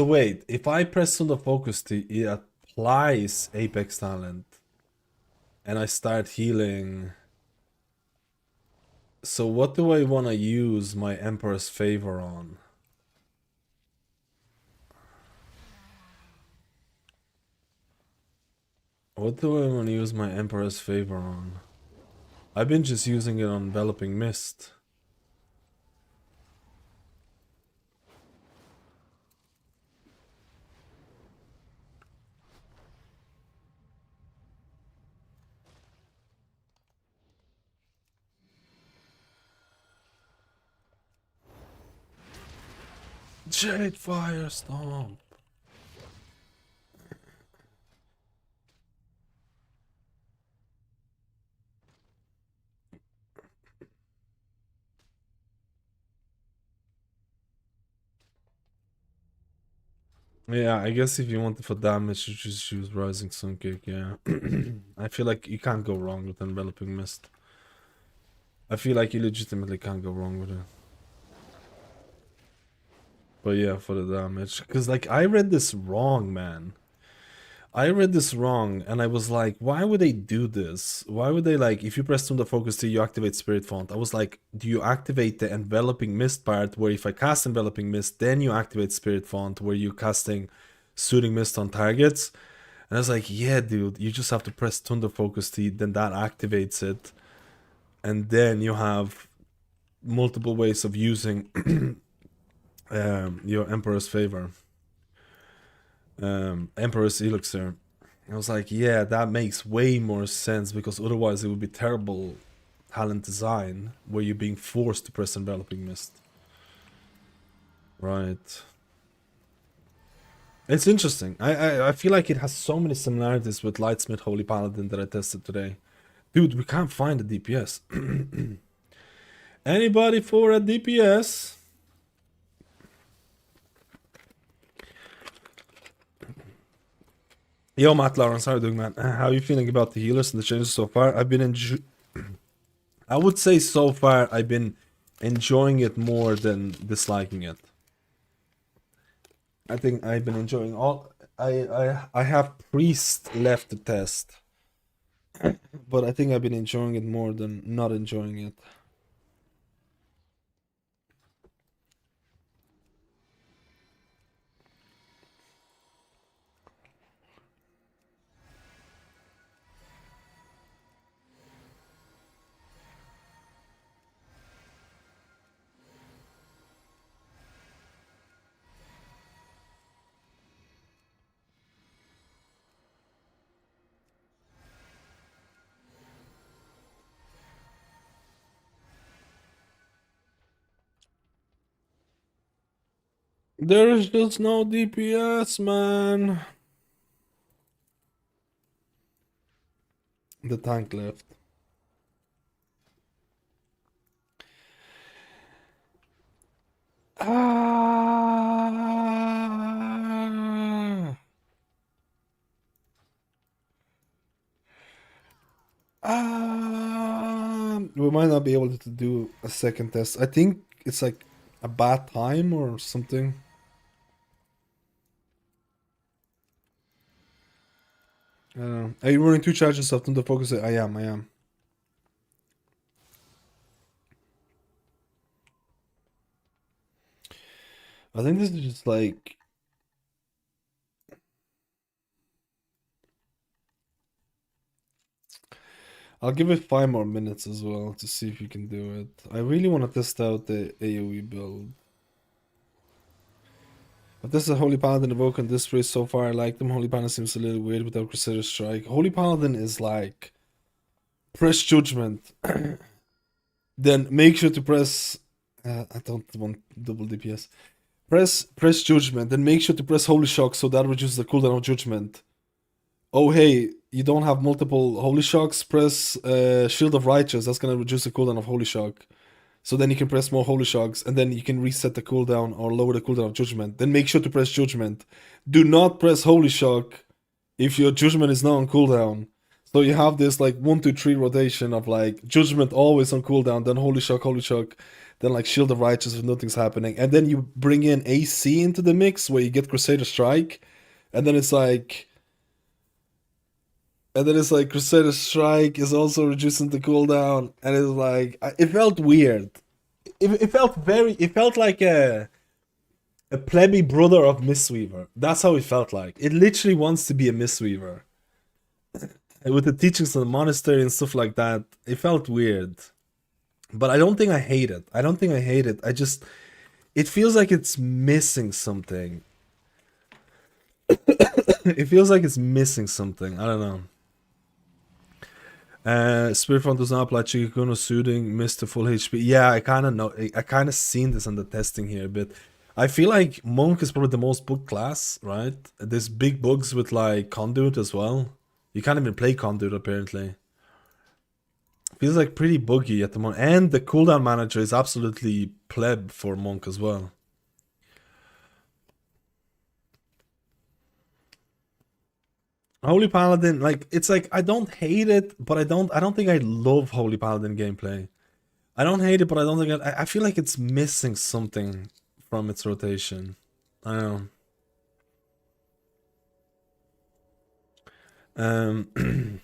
wait, if I press on the focus key, it applies Apex Talent, and I start healing. So what do I want to use my Emperor's Favor on? What do I want to use my Emperor's Favor on? I've been just using it on Enveloping Mist. Jade Firestorm. Yeah, I guess if you want it for damage, you just use Rising Sun Kick, yeah. I feel like you can't go wrong with Enveloping Mist. I feel like you legitimately can't go wrong with it. But yeah, for the damage. Because, like, I read this wrong, man. I read this wrong, and I was like, why would they do this? Why would they, like, if you press on the focus key, you activate Spirit Font? I was like, do you activate the Enveloping Mist part, where if I cast Enveloping Mist, then you activate Spirit Font, where you're casting Soothing Mist on targets? And I was like, yeah, dude, you just have to press Thunder Focus key, then that activates it. And then you have multiple ways of using your Emperor's Favor. Emperor's Elixir. I was like, yeah, that makes way more sense, because otherwise it would be terrible talent design where you're being forced to press Enveloping Mist. Right. It's interesting. I feel like it has so many similarities with Lightsmith Holy Paladin that I tested today. Dude, we can't find a DPS. Anybody for a DPS? Yo, Matt Lawrence, how are you doing, man? How are you feeling about the healers and the changes so far? I would say so far I've been enjoying it more than disliking it. I think I've been enjoying all. I have Priest left to test, but I think I've been enjoying it more than not enjoying it. There's just no DPS, man. The tank left. We might not be able to do a second test. I think it's like a bad time or something. I don't know. Are you running 2 charges of Thunder Focus? I am. I think this is just like... I'll give it 5 more minutes as well to see if you can do it. I really want to test out the AoE build. But this is a Holy Paladin Evoker and this race so far. I like them. Holy Paladin seems a little weird without Crusader Strike. Holy Paladin is like... Press Judgment. Then make sure to press... I don't want double DPS. Press Judgment. Then make sure to press Holy Shock so that reduces the cooldown of Judgment. Oh hey, you don't have multiple Holy Shocks, press Shield of Righteous, that's gonna reduce the cooldown of Holy Shock. So then you can press more Holy Shocks, and then you can reset the cooldown or lower the cooldown of Judgment. Then make sure to press Judgment. Do not press Holy Shock if your judgment is not on cooldown. So you have this like 1-2-3 rotation of like judgment always on cooldown, then holy shock, then like shield of righteous if nothing's happening, and then you bring in AC into the mix where you get Crusader Strike, and then it's like Crusader Strike is also reducing the cooldown, and it's like it felt weird. It felt like a plebby brother of Mistweaver. That's how it felt like. It literally wants to be a Mistweaver. With the teachings of the monastery and stuff like that, it felt weird. But I don't think I hate it. I just... It feels like it's missing something. It feels like it's missing something. I don't know. Spirit Font does not apply Chikuno Soothing, Mr. Full HP. Yeah, I kind of know. I kind of seen this on the testing here, but I feel like Monk is probably the most bugged class, right? There's big bugs with like Conduit as well. You can't even play Conduit apparently. Feels like pretty buggy at the moment. And the cooldown manager is absolutely pleb for Monk as well. Holy Paladin, like, it's like, I don't hate it, but I don't think I love Holy Paladin gameplay. I don't hate it, but I don't think I feel like it's missing something from its rotation. I don't know.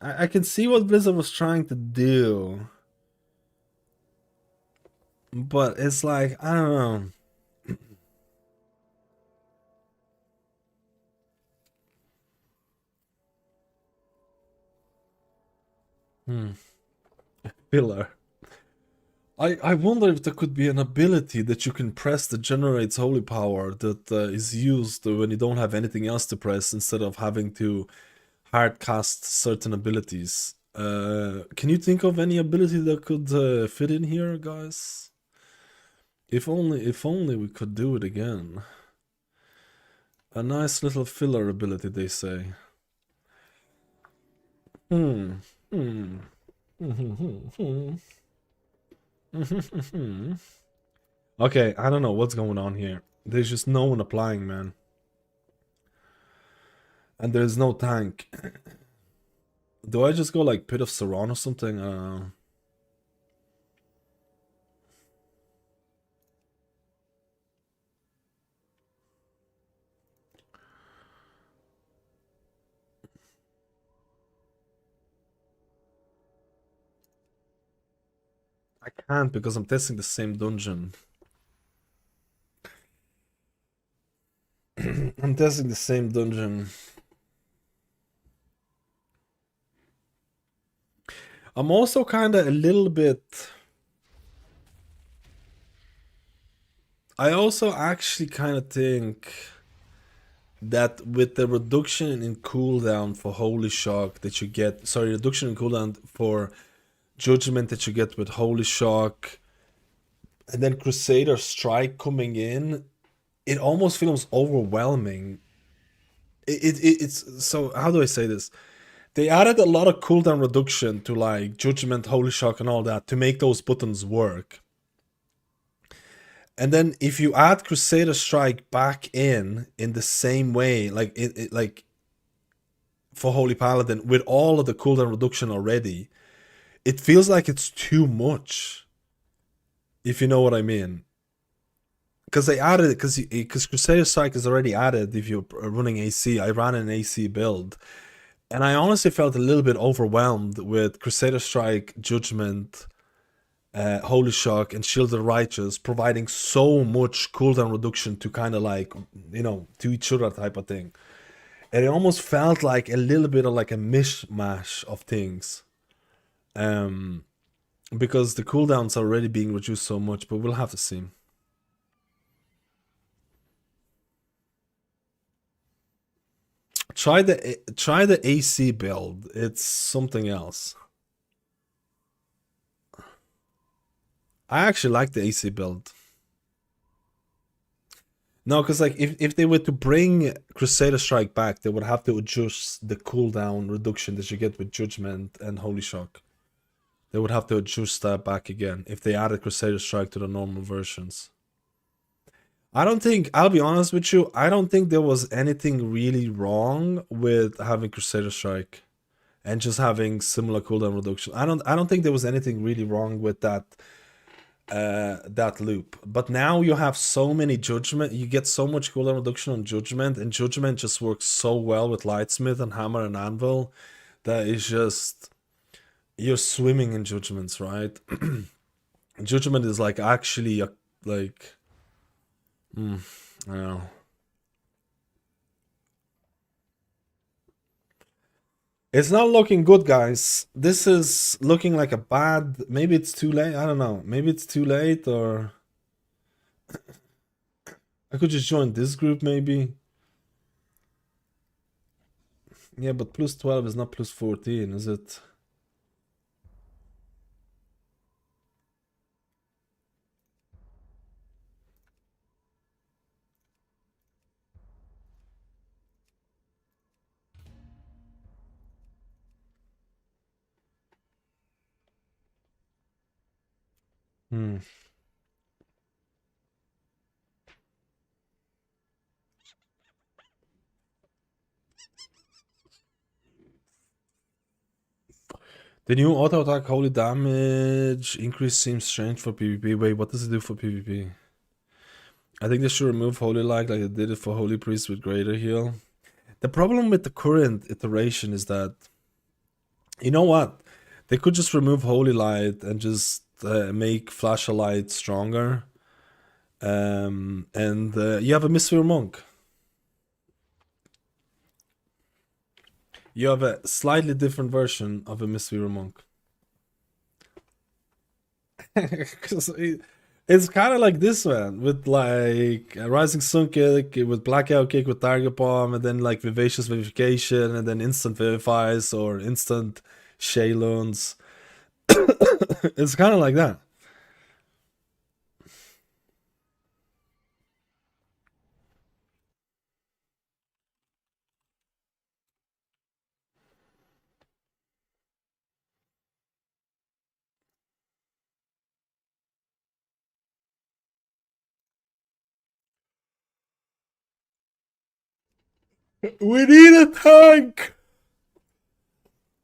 I can see what Blizzard was trying to do, but it's like, I don't know. Filler. I wonder if there could be an ability that you can press that generates holy power that is used when you don't have anything else to press instead of having to hard cast certain abilities. Can you think of any ability that could fit in here, guys? If only we could do it again. A nice little filler ability, they say. Okay, I don't know what's going on here. There's just no one applying, man. And there's no tank. Do I just go like Pit of Saron or something? I can't because I'm testing the same dungeon. I'm testing the same dungeon. I'm also kind of a little bit... I also actually kind of think that with the reduction in cooldown for Holy Shock that you get... Sorry, reduction in cooldown for Judgment that you get with Holy Shock, and then Crusader Strike coming in, it almost feels overwhelming. It's so, how do I say this? They added a lot of cooldown reduction to like Judgment, Holy Shock and all that to make those buttons work. And then if you add Crusader Strike back in the same way, like like for Holy Paladin with all of the cooldown reduction already, it feels like it's too much. If you know what I mean. Because they added it, because Crusader Strike is already added if you're running AC. I ran an AC build. And I honestly felt a little bit overwhelmed with Crusader Strike, Judgment, Holy Shock, and Shield of the Righteous providing so much cooldown reduction to kind of like, you know, to each other type of thing. And it almost felt like a little bit of like a mishmash of things. Because the cooldowns are already being reduced so much, but we'll have to see. Try the AC build. It's something else. I actually like the AC build. No, because like if they were to bring Crusader Strike back, they would have to adjust the cooldown reduction that you get with Judgment and Holy Shock. They would have to adjust that back again if they added Crusader Strike to the normal versions. I don't think, I'll be honest with you, I don't think there was anything really wrong with having Crusader Strike and just having similar cooldown reduction. I don't think there was anything really wrong with that that loop. But now you have so many judgment, you get so much cooldown reduction on judgment, and judgment just works so well with Lightsmith and Hammer and Anvil that is just, you're swimming in judgments, right? Judgment is like actually like I don't know. It's not looking good, guys. This is looking like a bad... Maybe it's too late. I don't know. Maybe it's too late, or... I could just join this group, maybe. Yeah, but plus 12 is not plus 14, is it? Hmm. The new auto attack holy damage increase seems strange for PvP. Wait, what does it do for PvP? I think they should remove holy light like they did it for holy priest with greater heal. The problem with the current iteration is that, you know what? They could just remove holy light and just make flash of light stronger. And you have a Mistweaver monk. You have a slightly different version of a Mistweaver monk. It's kind of like this one, with like a Rising Sun kick, with Blackout kick, with Target Bomb, and then like Vivacious Vivification, and then Instant Vivifies, or Instant Shayloons. It's kind of like that. We need a tank!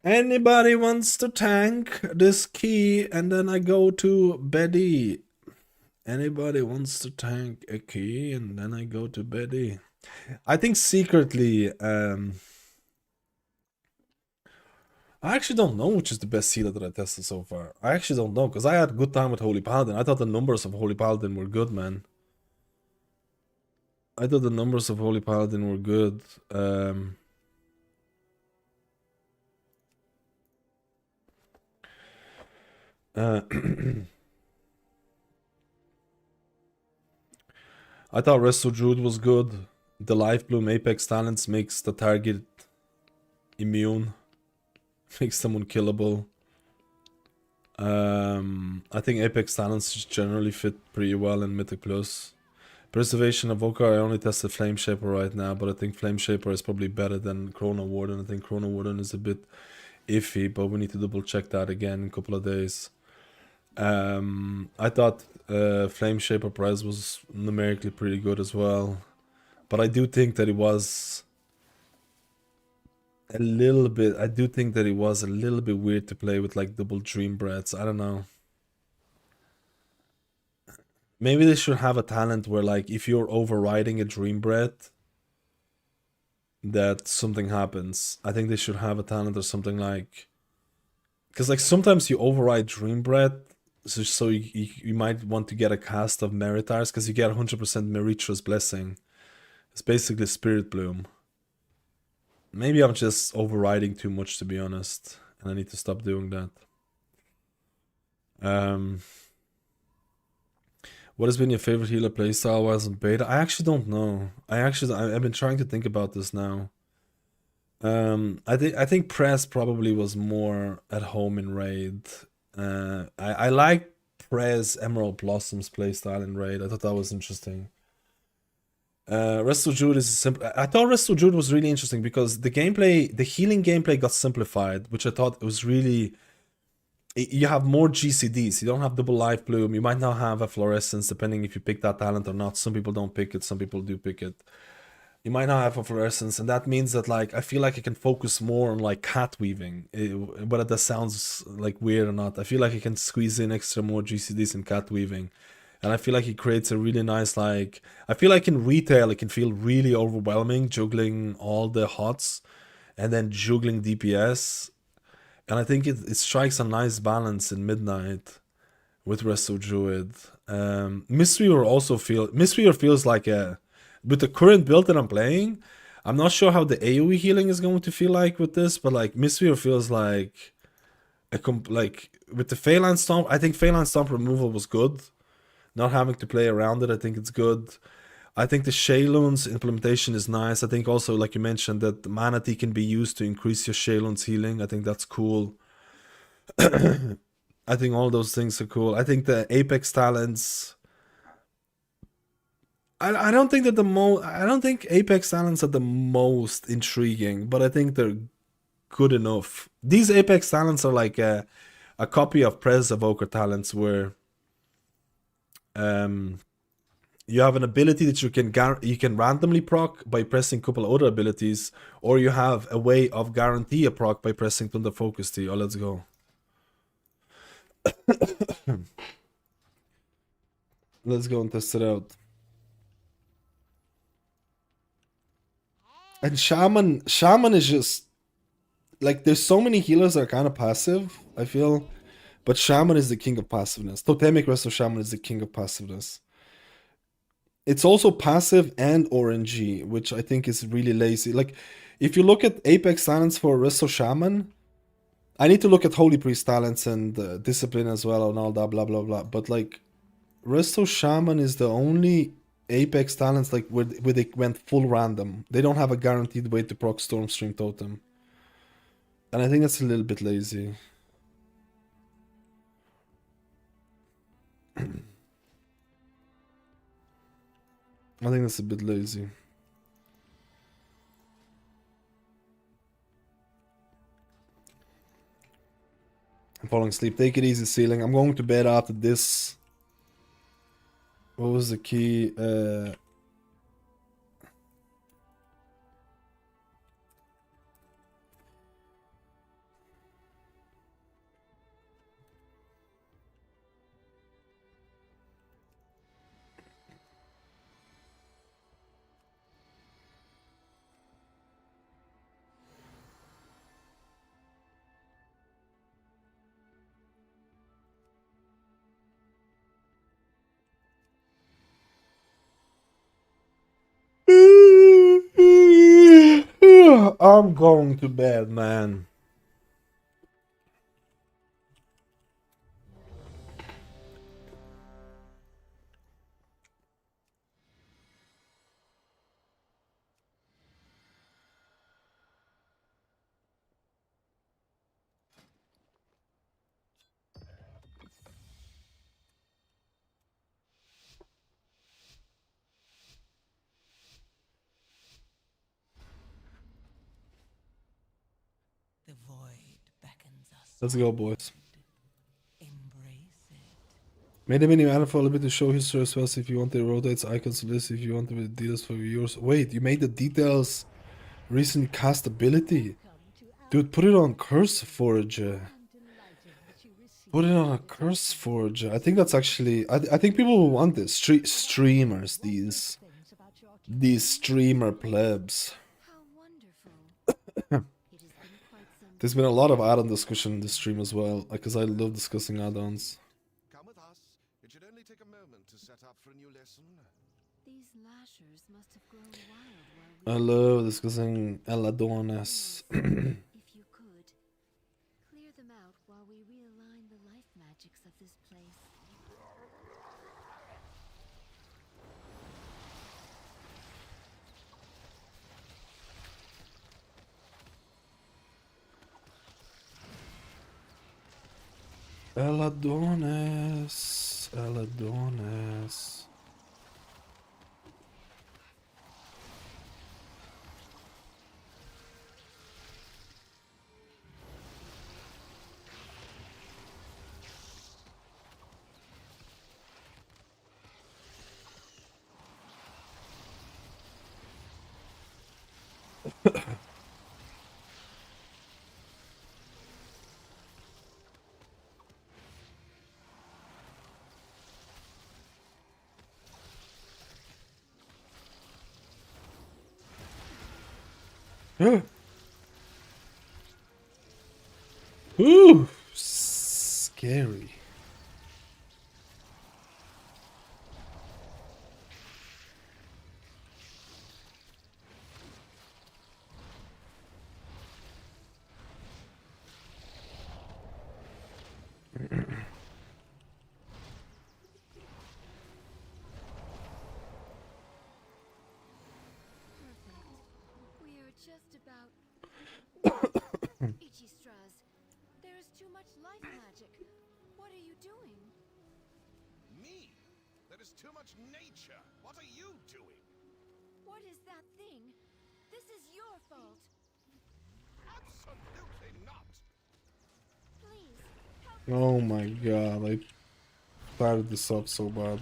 Anybody wants to tank this key, and then I go to Betty. Anybody wants to tank a key, and then I go to Betty. I think secretly, I actually don't know which is the best sealer that I tested so far. I actually don't know, because I had a good time with Holy Paladin. I thought the numbers of Holy Paladin were good, man. I thought the numbers of Holy Paladin were good. I thought Resto Druid was good. The Life Bloom Apex Talents makes the target immune. Makes them unkillable. I think Apex Talents generally fit pretty well in Mythic Plus. Preservation Evoker, I only tested Flame Shaper right now, but I think Flame Shaper is probably better than Chrono Warden. I think Chrono Warden is a bit iffy, but we need to double check that again in a couple of days. I thought Flame Shaper Press was numerically pretty good as well, but I do think that it was a little bit, weird to play with like double Dream Breaths. I don't know. Maybe they should have a talent where, like, if you're overriding a Dream Breath, that something happens. I think they should have a talent or something like... Because, like, sometimes you override Dream Breath, so you might want to get a cast of Meritars, because you get 100% Meritra's Blessing. It's basically Spirit Bloom. Maybe I'm just overriding too much, to be honest, and I need to stop doing that. What has been your favorite healer playstyle while in beta? I actually don't know. I've been trying to think about this now. I think Press probably was more at home in Raid. I like Press Emerald Blossoms playstyle in Raid. I thought that was interesting. Resto Druid is simple. I thought Resto Druid was really interesting because the healing gameplay got simplified, which I thought was really... you have more GCDs. You don't have double life bloom. You might not have a fluorescence depending if you pick that talent or not. Some people don't pick it, some people do pick it. You might not have a fluorescence, and that means that like I feel like I can focus more on like cat weaving. Whether that sounds like weird or not, I feel like I can squeeze in extra more GCDs in cat weaving, and I feel like it creates a really nice like. I feel like in retail it can feel really overwhelming juggling all the hots, and then juggling DPS, and I think it strikes a nice balance in midnight with Resto Druid. Mistweaver feels like a. With the current build that I'm playing, I'm not sure how the AoE healing is going to feel like with this, but like Mistweaver feels like like with the Phalanx Stomp. I think Phalanx Stomp removal was good. Not having to play around it, I think it's good. I think the Shaylun's implementation is nice. I think also, like you mentioned, that the Mana Tea can be used to increase your Shaylun's healing. I think that's cool. I think all those things are cool. I think the Apex talents. I don't think that I don't think Apex talents are the most intriguing, but I think they're good enough. These Apex talents are like a copy of Prez Evoker talents where you have an ability that you can randomly proc by pressing a couple of other abilities, or you have a way of guarantee a proc by pressing Thunder Focus Tea. Oh, let's go. Let's go and test it out. And Shaman is just like there's so many healers that are kind of passive, I feel, but Shaman is the king of passiveness. Totemic Resto Shaman is the king of passiveness. It's also passive and RNG, which I think is really lazy. Like if you look at Apex talents for Resto Shaman, I need to look at Holy Priest talents and Discipline as well and all that blah blah blah. But like Resto Shaman is the only Apex talents like where they went full random. They don't have a guaranteed way to proc Stormstream Totem. And I think that's a little bit lazy. I think that's a bit lazy. I'm falling asleep. Take it easy, Ceiling. I'm going to bed after this. What was the key? I'm going to bed, man. The void beckons us. Let's go, boys. Embrace it. Made a mini mana for a little bit to show history as well. So if you want the rotates icons list, if you want the details for viewers. Wait, you made the details recent cast ability? Dude, put it on Curse Forge. Put it on a Curse Forge. I think that's actually. I think people will want this. Streamers, these streamer plebs. There's been a lot of add-on discussion in the stream as well, because I love discussing add-ons. Come with us. It should only take a moment to set up for a new lesson. These lashers must have grown wild while I love discussing Eladones. if you could, clear them out while we realign the life magics of this place. Eladones. Ooh, scary. We are just about itchy straws. There is too much life magic. What are you doing? Me? There is too much nature. What are you doing? What is that thing? This is your fault. Absolutely not. Please, help Oh my god, I fired this up so bad.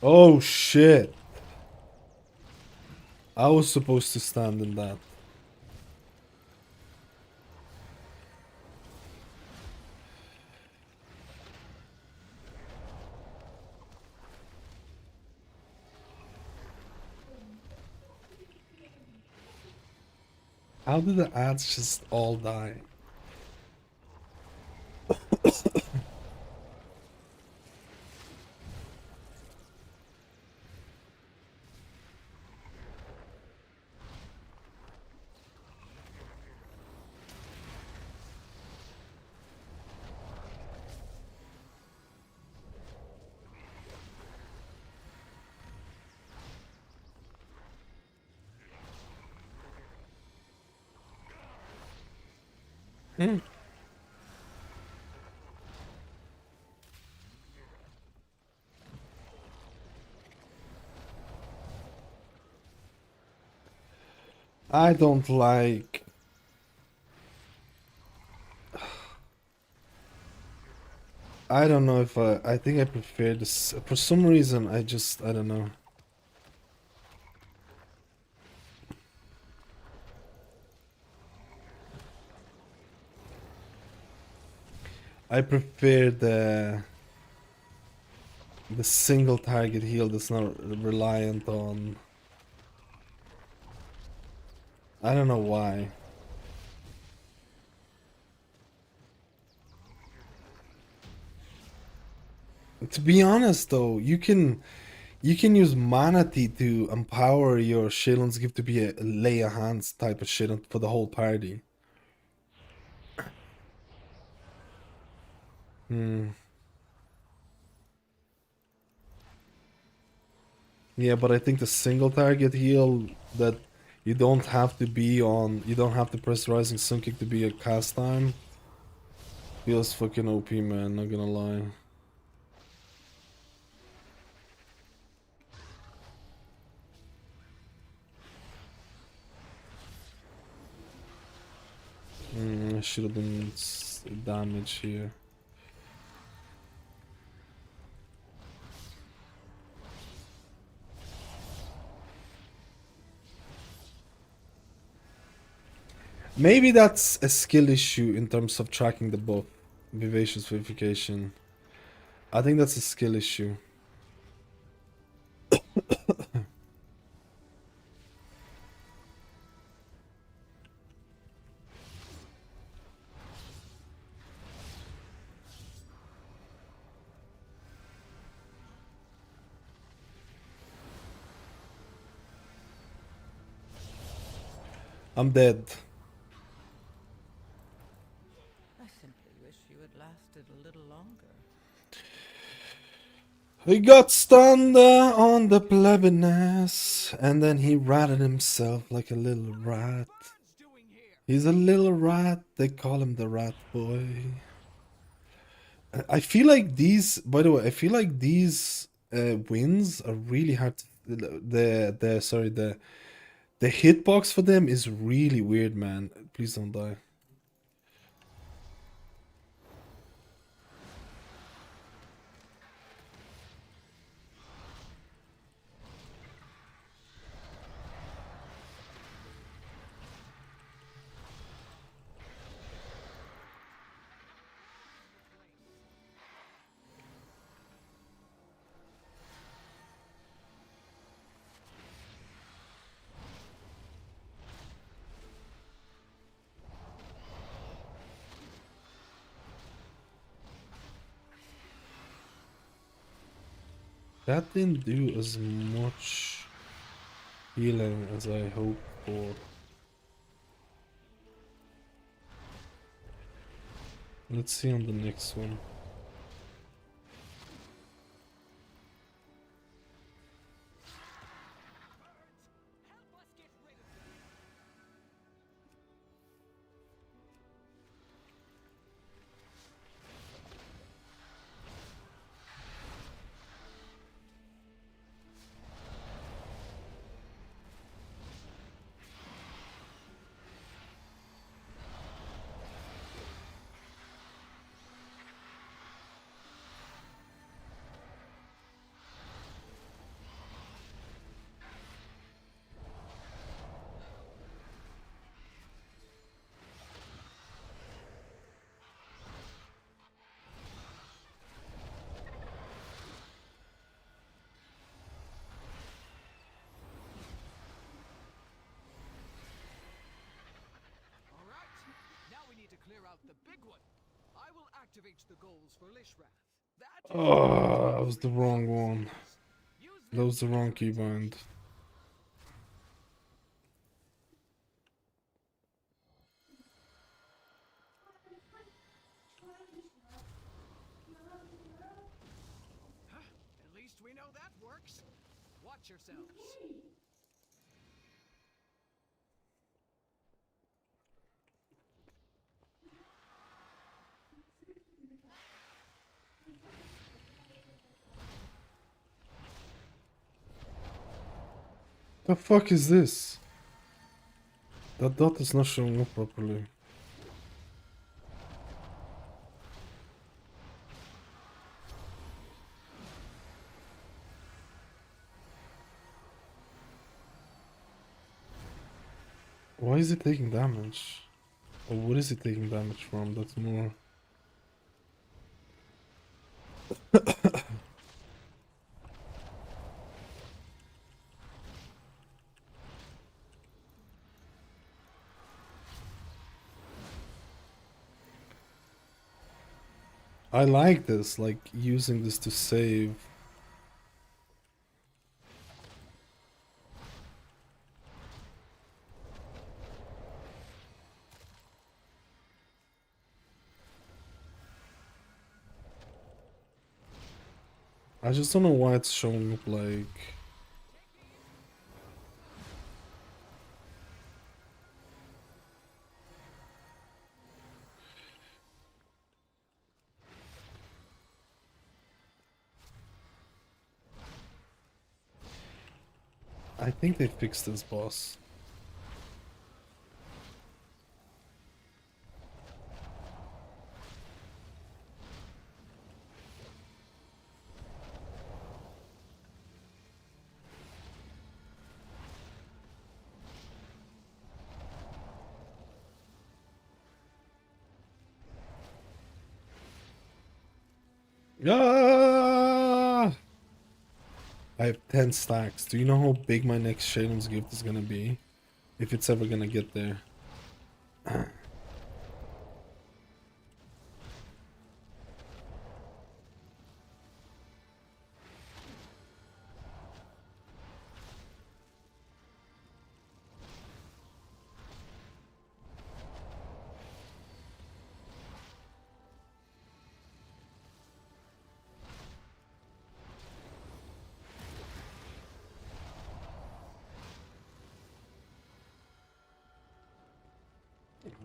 Oh shit. I was supposed to stand in that. How did the ads just all die? Hmm. I don't like. I don't know if I think I prefer this. For some reason, I don't know. I prefer the single target heal that's not reliant on. I don't know why. To be honest though, you can use Manatee to empower your Shalen's gift to be a lay a hands type of shit for the whole party. Hmm. Yeah, but I think the single target heal that you don't have to be on, you don't have to press Rising Sun Kick to be a cast time feels fucking OP, man, not gonna lie. I should have been damage here. Maybe that's a skill issue in terms of tracking the buff. Vivacious Vivification. I think that's a skill issue. I'm dead. I simply wish you had lasted a little He got stunned on the plebiness, and then he ratted himself like a little rat. He's a little rat, they call him the rat boy. I feel like these, by the way, I feel like these wins are really hard to, the hitbox for them is really weird, man. Please don't die. That didn't do as much healing as I hoped for. Let's see on the next one. Oh, that was the wrong one. That was the wrong keybind. At least we know that works. Watch yourselves. The fuck is this? That dot is not showing up properly. Why is it taking damage? Or what is it taking damage from? That's more... I like this, like using this to save. I just don't know why it's showing up like... I think they fixed this boss. Ah! I have 10 stacks. Do you know how big my next Shaman's gift is gonna be? If it's ever gonna get there.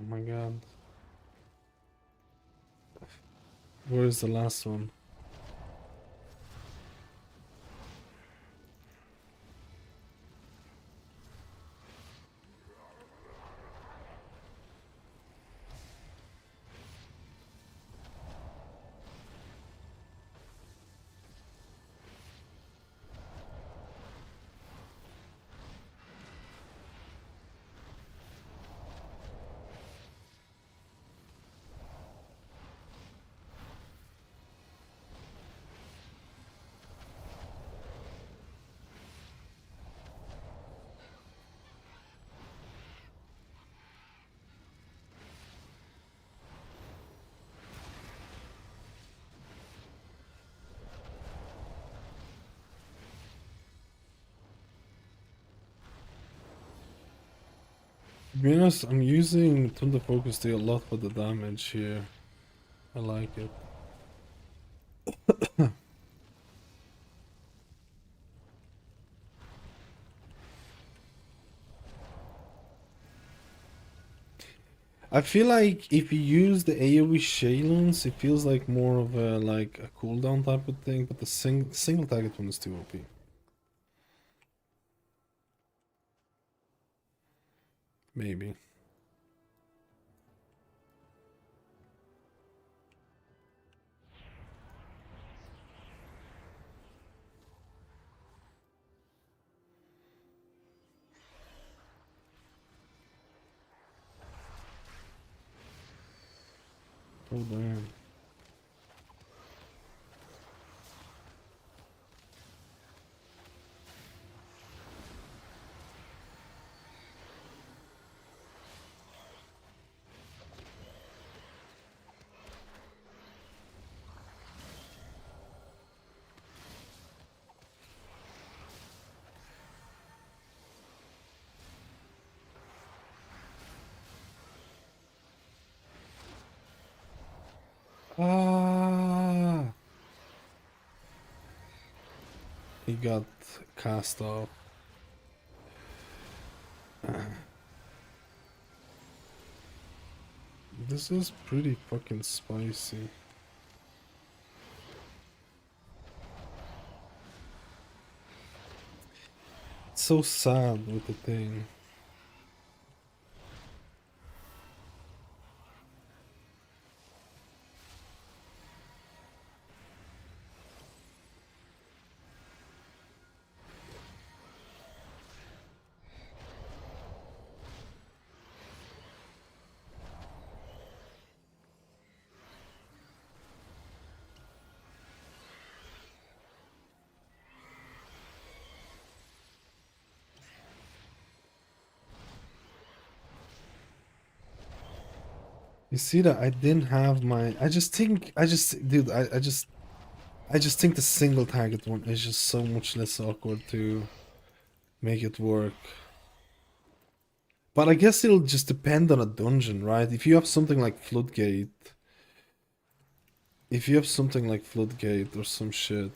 Oh my god. Where is the last one? To be honest, I'm using Thunder Focus Steel a lot for the damage here. I like it. I feel like if you use the AoE Shalons, it feels like more of a like a cooldown type of thing, but the single target one is too OP. Maybe. Oh damn. Ah, he got cast off. This is pretty fucking spicy. It's so sad with the thing. You see that I didn't have my. I just think. Dude. I just think the single target one is just so much less awkward to make it work. But I guess it'll just depend on a dungeon, right? If you have something like Floodgate. If you have something like Floodgate or some shit.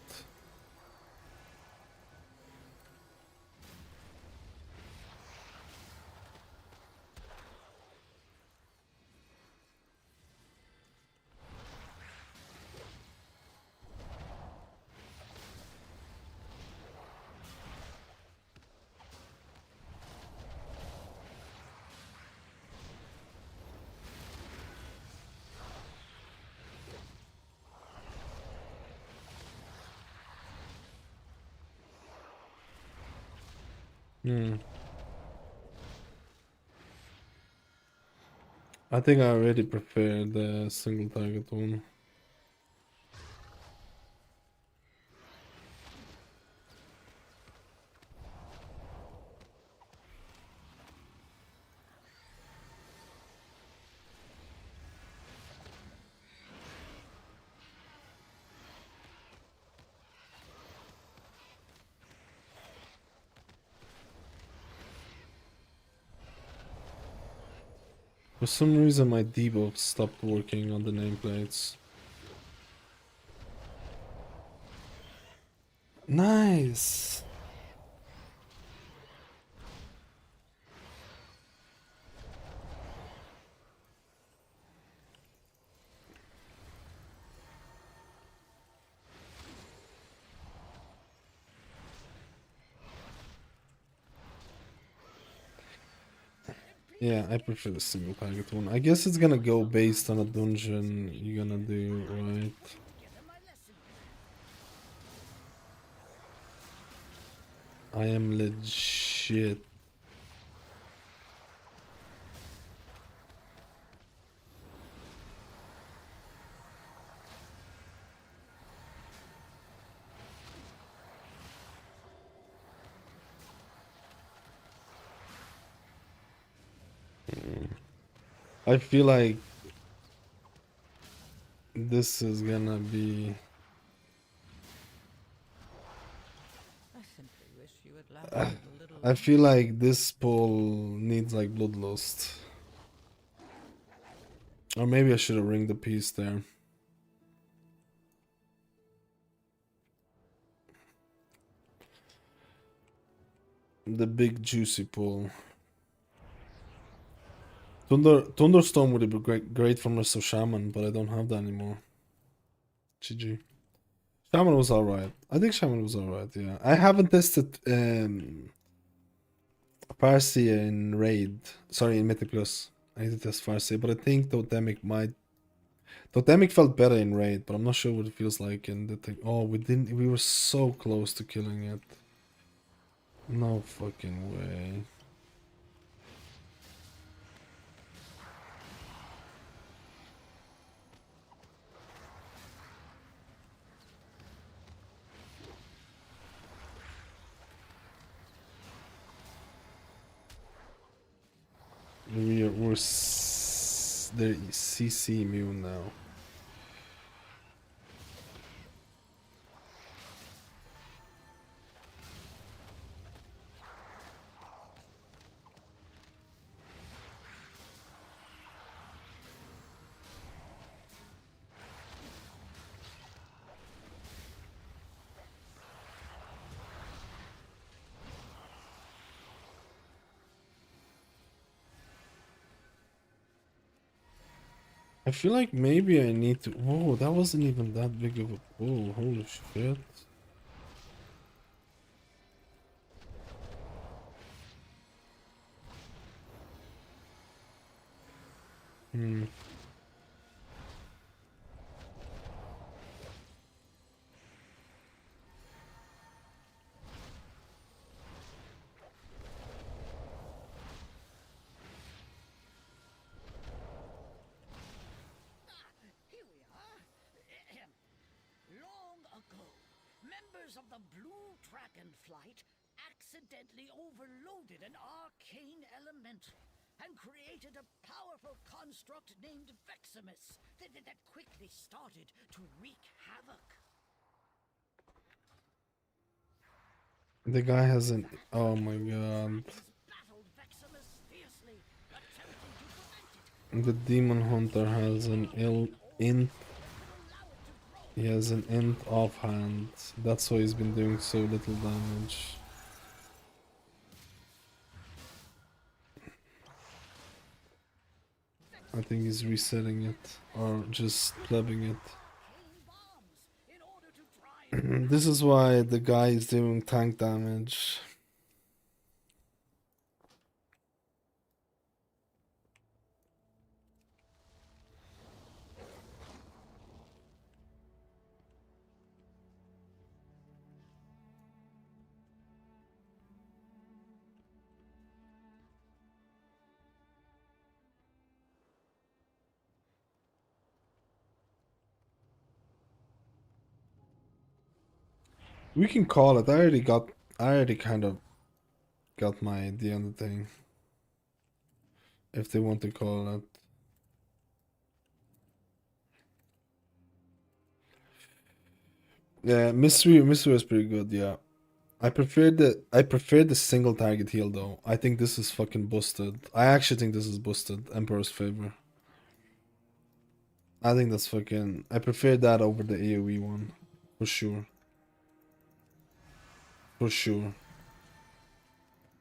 I think I already prefer the single target one. For some reason my debuff stopped working on the nameplates. Nice! Yeah, I prefer the single target one. I guess it's gonna go based on a dungeon you're gonna do, right? I am legit. I feel like this is gonna be. I simply wish you had lasted a little I feel like this pull needs like Bloodlust. Or maybe I should have ringed the piece there. The big juicy pull. Thunderstorm would be great from rest of Shaman, but I don't have that anymore. GG. Shaman was alright. I think Shaman was alright, yeah. I haven't tested Farsi in Raid. Sorry, in Mythic Plus. I need to test Farsi, but I think Totemic might. Totemic felt better in Raid, but I'm not sure what it feels like in the thing. Oh, we didn't. We were so close to killing it. No fucking way. We're they're CC immune now. I feel like maybe I need to. Whoa, that wasn't even that big of a pull. Holy shit. Hmm. Long ago, members of the Blue Dragon Flight accidentally overloaded an arcane elemental and created a powerful construct named Veximus that quickly started to wreak havoc. The guy has an. Oh my god. The Demon Hunter has an int. He has an int offhand. That's why he's been doing so little damage. I think he's resetting it or just plebbing it. This is why the guy is doing tank damage. We can call it. I already kind of got my idea on the thing. If they want to call it. Yeah, mystery is pretty good, yeah. I prefer the single target heal though. I think this is fucking busted. I actually think this is busted. Emperor's Favor. I think that's fucking. I prefer that over the AoE one. For sure. For sure.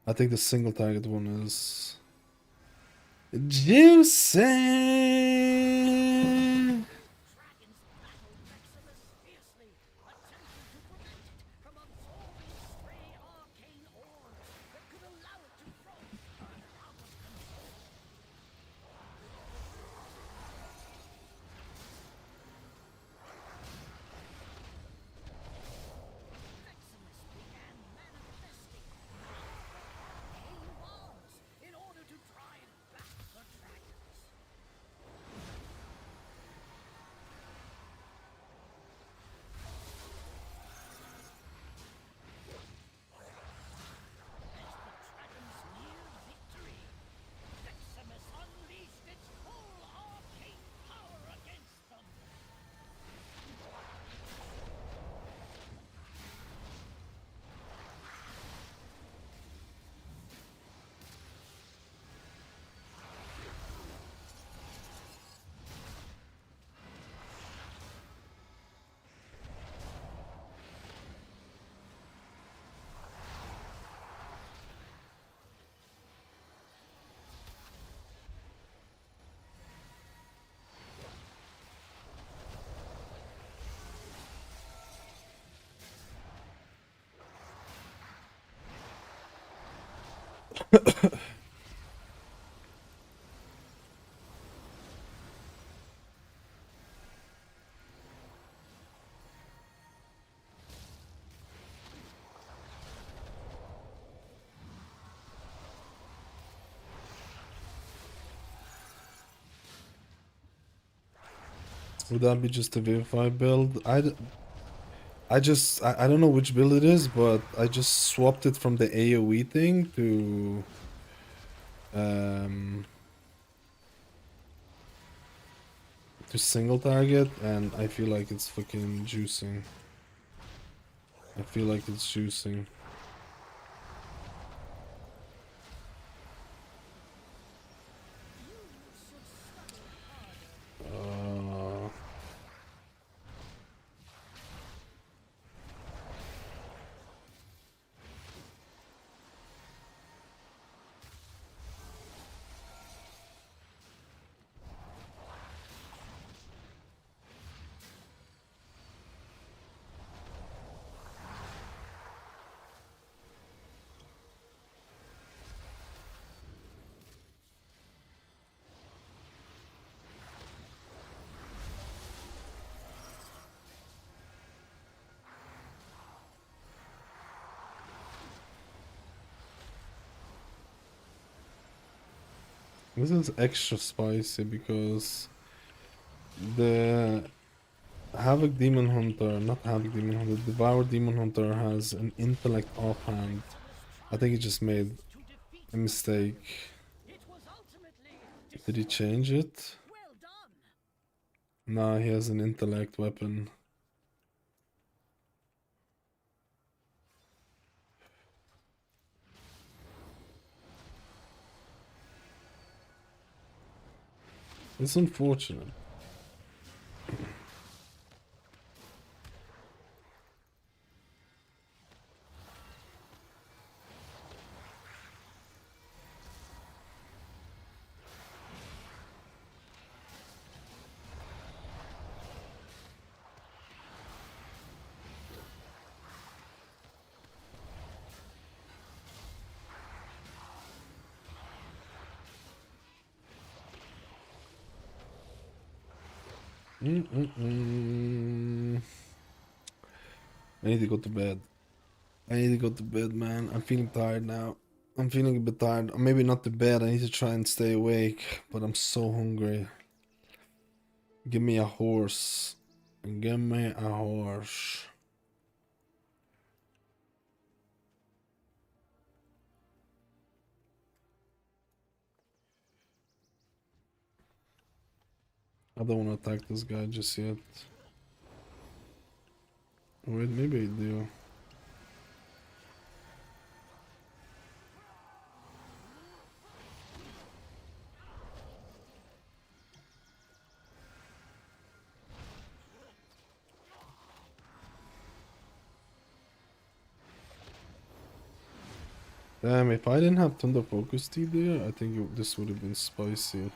I think the single target one is juicy. Would that be just a Vivify build? I don't know which build it is, but I just swapped it from the AoE thing to single target, and I feel like it's fucking juicing. I feel like it's juicing. This is extra spicy because the Havoc Demon Hunter, not Havoc Demon Hunter, Devour Demon Hunter has an intellect offhand. I think he just made a mistake. Did he change it? Nah, he has an intellect weapon. It's unfortunate. I need to go to bed. I need to go to bed, man. I'm feeling tired now. I'm feeling a bit tired. Or maybe not to bed. I need to try and stay awake. But I'm so hungry. Give me a horse. Give me a horse. I don't want to attack this guy just yet. Wait, maybe I do. Damn, if I didn't have Thunder Focus Tea there, I think this would have been spicy.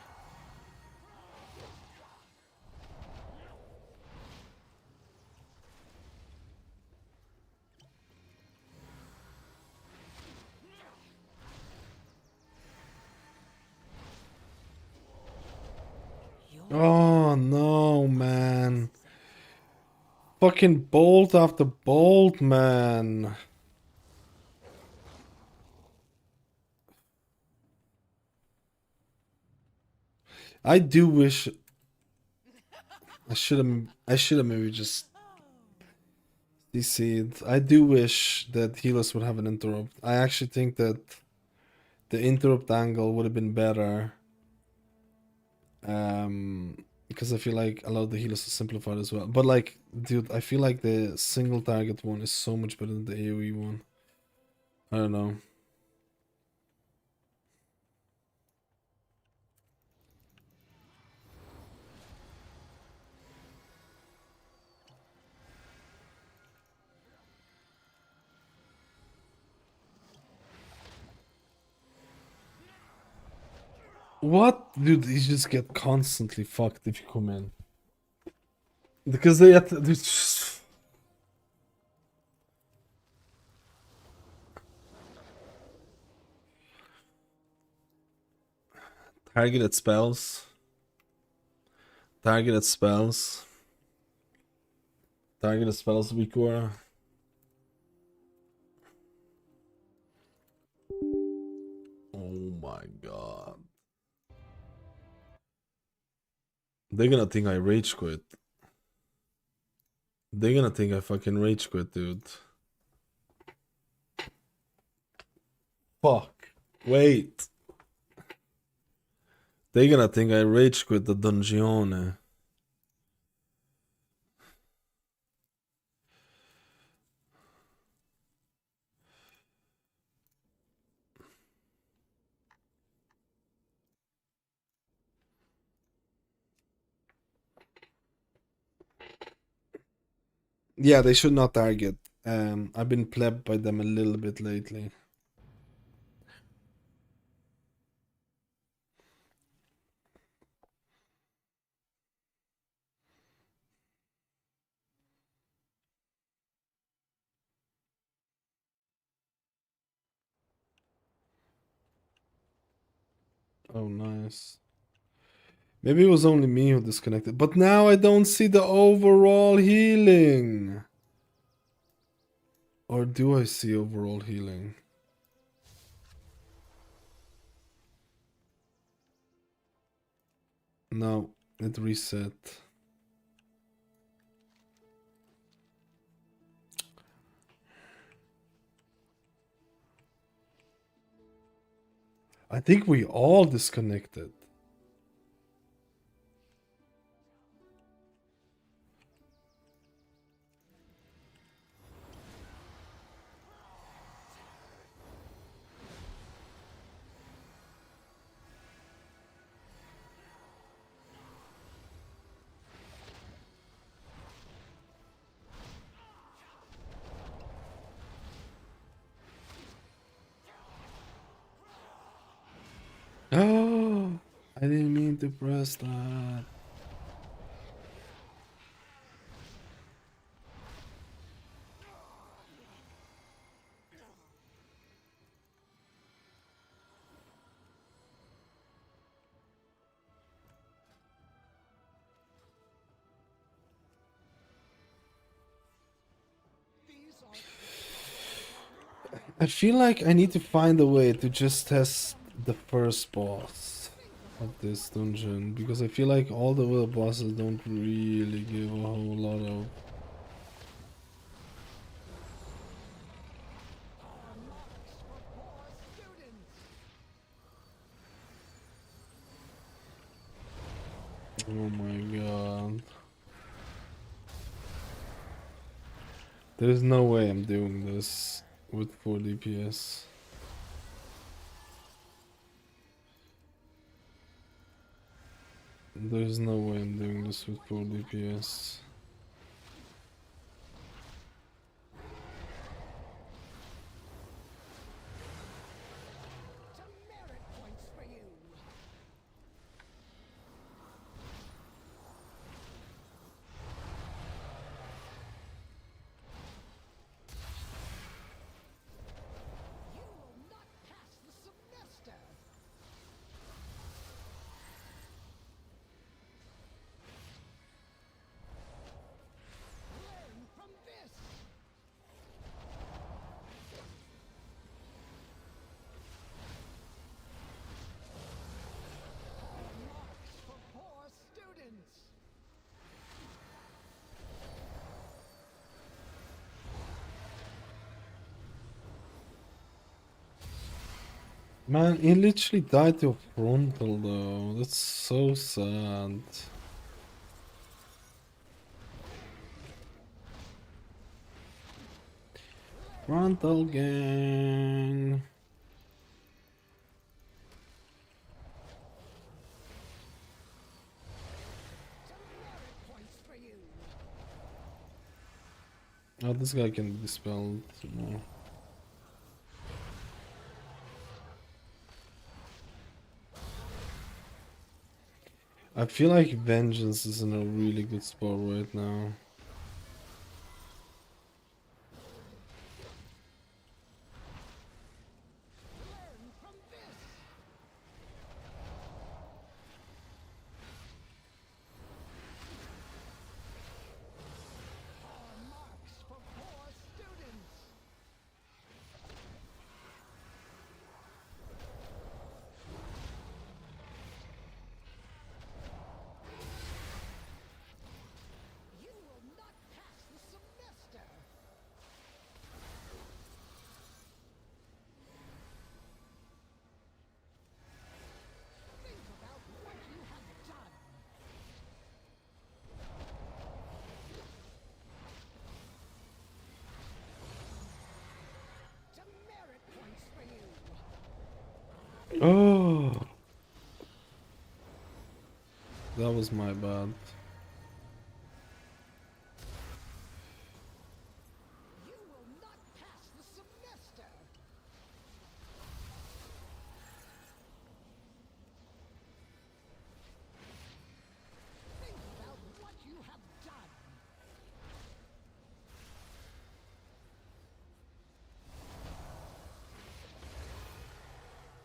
Oh no, man. Fucking bolt after bolt, man. I do wish I should have maybe just DC'd. I do wish that healers would have an interrupt. I actually think that the interrupt angle would have been better. Because I feel like a lot of the healers are simplified as well. But like, dude, I feel like the single target one is so much better than the AoE one. I don't know. What? Dude, you just get constantly fucked if you come in. Because they have to, just... Targeted spells. Targeted spells. Targeted spells, Vikora. Oh my god. They're gonna think I rage quit. They're gonna think I fucking rage quit, dude. Fuck. Wait. They're gonna think I rage quit the dungeon. Yeah, they should not target. I've been plebbed by them a little bit lately. Oh, nice. Maybe it was only me who disconnected. But now I don't see the overall healing. Or do I see overall healing? No, it reset. I think we all disconnected. Oh, I didn't mean to press that. I feel like I need to find a way to just test the first boss of this dungeon, because I feel like all the other bosses don't really give a whole lot of... Oh my god. There's no way I'm doing this with 4 DPS. There's no way I'm doing this with 4 DPS. Man, he literally died to a frontal though. That's so sad. Frontal gang. Oh, this guy can be dispelled. No. I feel like Vengeance is in a really good spot right now. Oh, that was my bad. You will not pass the semester. Think about what you have done.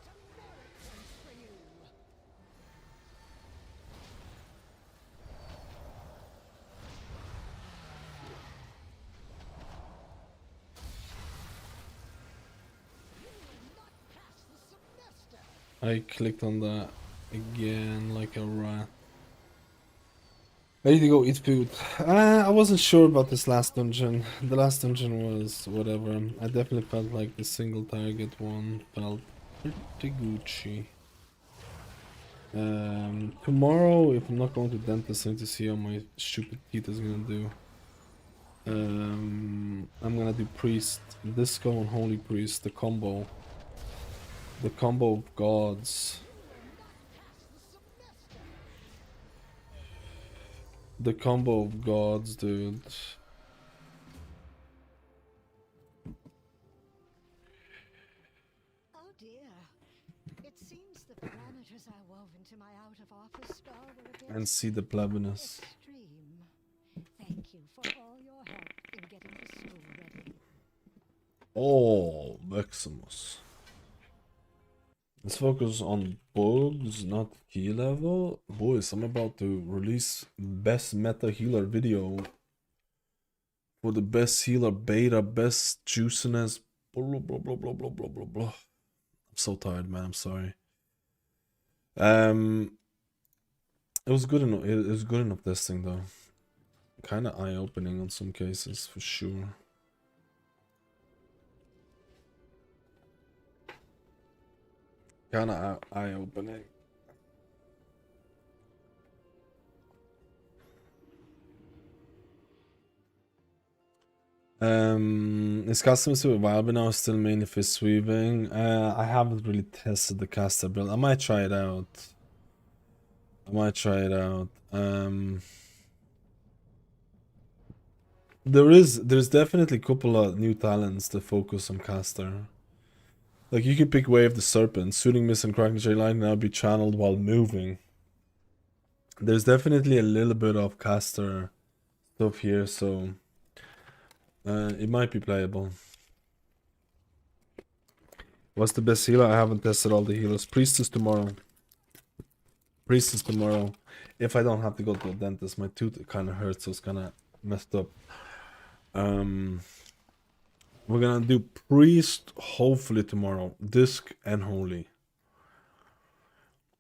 Demerits for you. You will not pass the semester. I clicked on that again like a rat. Ready to go eat food. I wasn't sure about this last dungeon. The last dungeon was whatever. I definitely felt like the single target one felt pretty Gucci. Tomorrow, if I'm not going to dentist, I need to see how my stupid teeth is gonna do. I'm gonna do priest, disco and holy priest, the combo. The combo of gods. The combo of gods, dude. Oh dear. It seems the parameters I wove into my out-of-office spell were a bit And see the plebiness. extreme. Thank you for all your help in getting the school ready. Oh, Maximus. Let's focus on bugs, not key level. Boys, I'm about to release best meta healer video for the best healer beta, best juiciness, blah blah blah blah blah blah blah blah. I'm so tired, man. I'm sorry. It was good enough. It was good enough testing though. Kind of eye-opening on some cases for sure. Kind of eye-opening. Is custom survival now still mainly for sweeping? I haven't really tested the caster build. I might try it out. There's definitely a couple of new talents that focus on caster. Like you could pick Wave the Serpent, Shooting Mist and Cracking J Line now be channeled while moving. There's definitely a little bit of caster stuff here, so it might be playable. What's the best healer? I haven't tested all the healers. Priestess tomorrow. Priestess tomorrow. If I don't have to go to the dentist, my tooth kind of hurts, so it's kind of messed up. We're gonna do priest hopefully tomorrow. Disc and holy.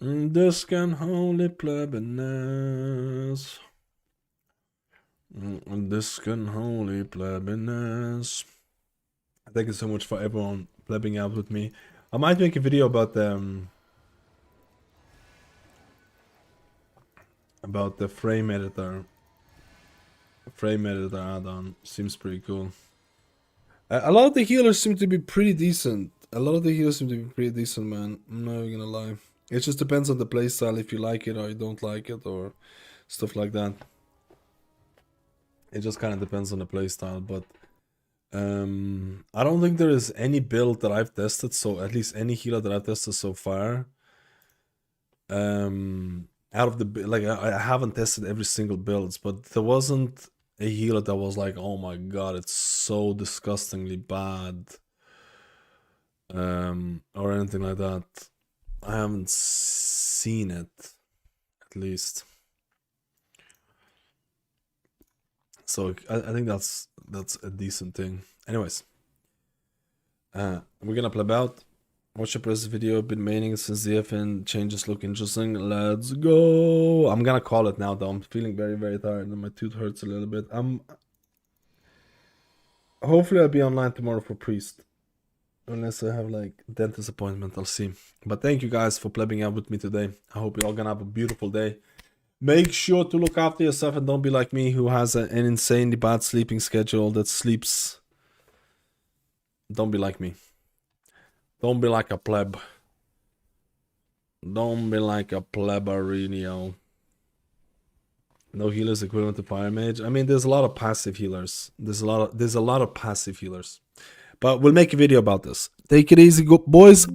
Disc and holy plebiness. Disc and holy plebiness. Thank you so much for everyone plebbing out with me. I might make a video about the frame editor. Frame editor add-on seems pretty cool. A lot of the healers seem to be pretty decent. Man. I'm not even gonna lie. It just depends on the playstyle, if you like it or you don't like it, or stuff like that. It just kind of depends on the playstyle, but I don't think there is any build that I've tested, so at least any healer that I've tested so far. Out of the like, I haven't tested every single builds, but there wasn't a healer that was like, oh my god, it's so disgustingly bad, or anything like that. I haven't seen it, at least. So I think that's a decent thing. Anyways, we're gonna play out. Watch the press video. Been maining since the FN changes look interesting. Let's go. I'm gonna call it now though. I'm feeling very, very tired and my tooth hurts a little bit. Hopefully I'll be online tomorrow for priest. Unless I have like dentist appointment, I'll see. But thank you guys for plebbing out with me today. I hope you're all gonna have a beautiful day. Make sure to look after yourself and don't be like me, who has an insanely bad sleeping schedule that sleeps. Don't be like me. Don't be like a pleb. Don't be like a plebarino. No healers equivalent to Fire Mage. I mean, there's a lot of passive healers. There's a lot of passive healers. But we'll make a video about this. Take it easy, boys.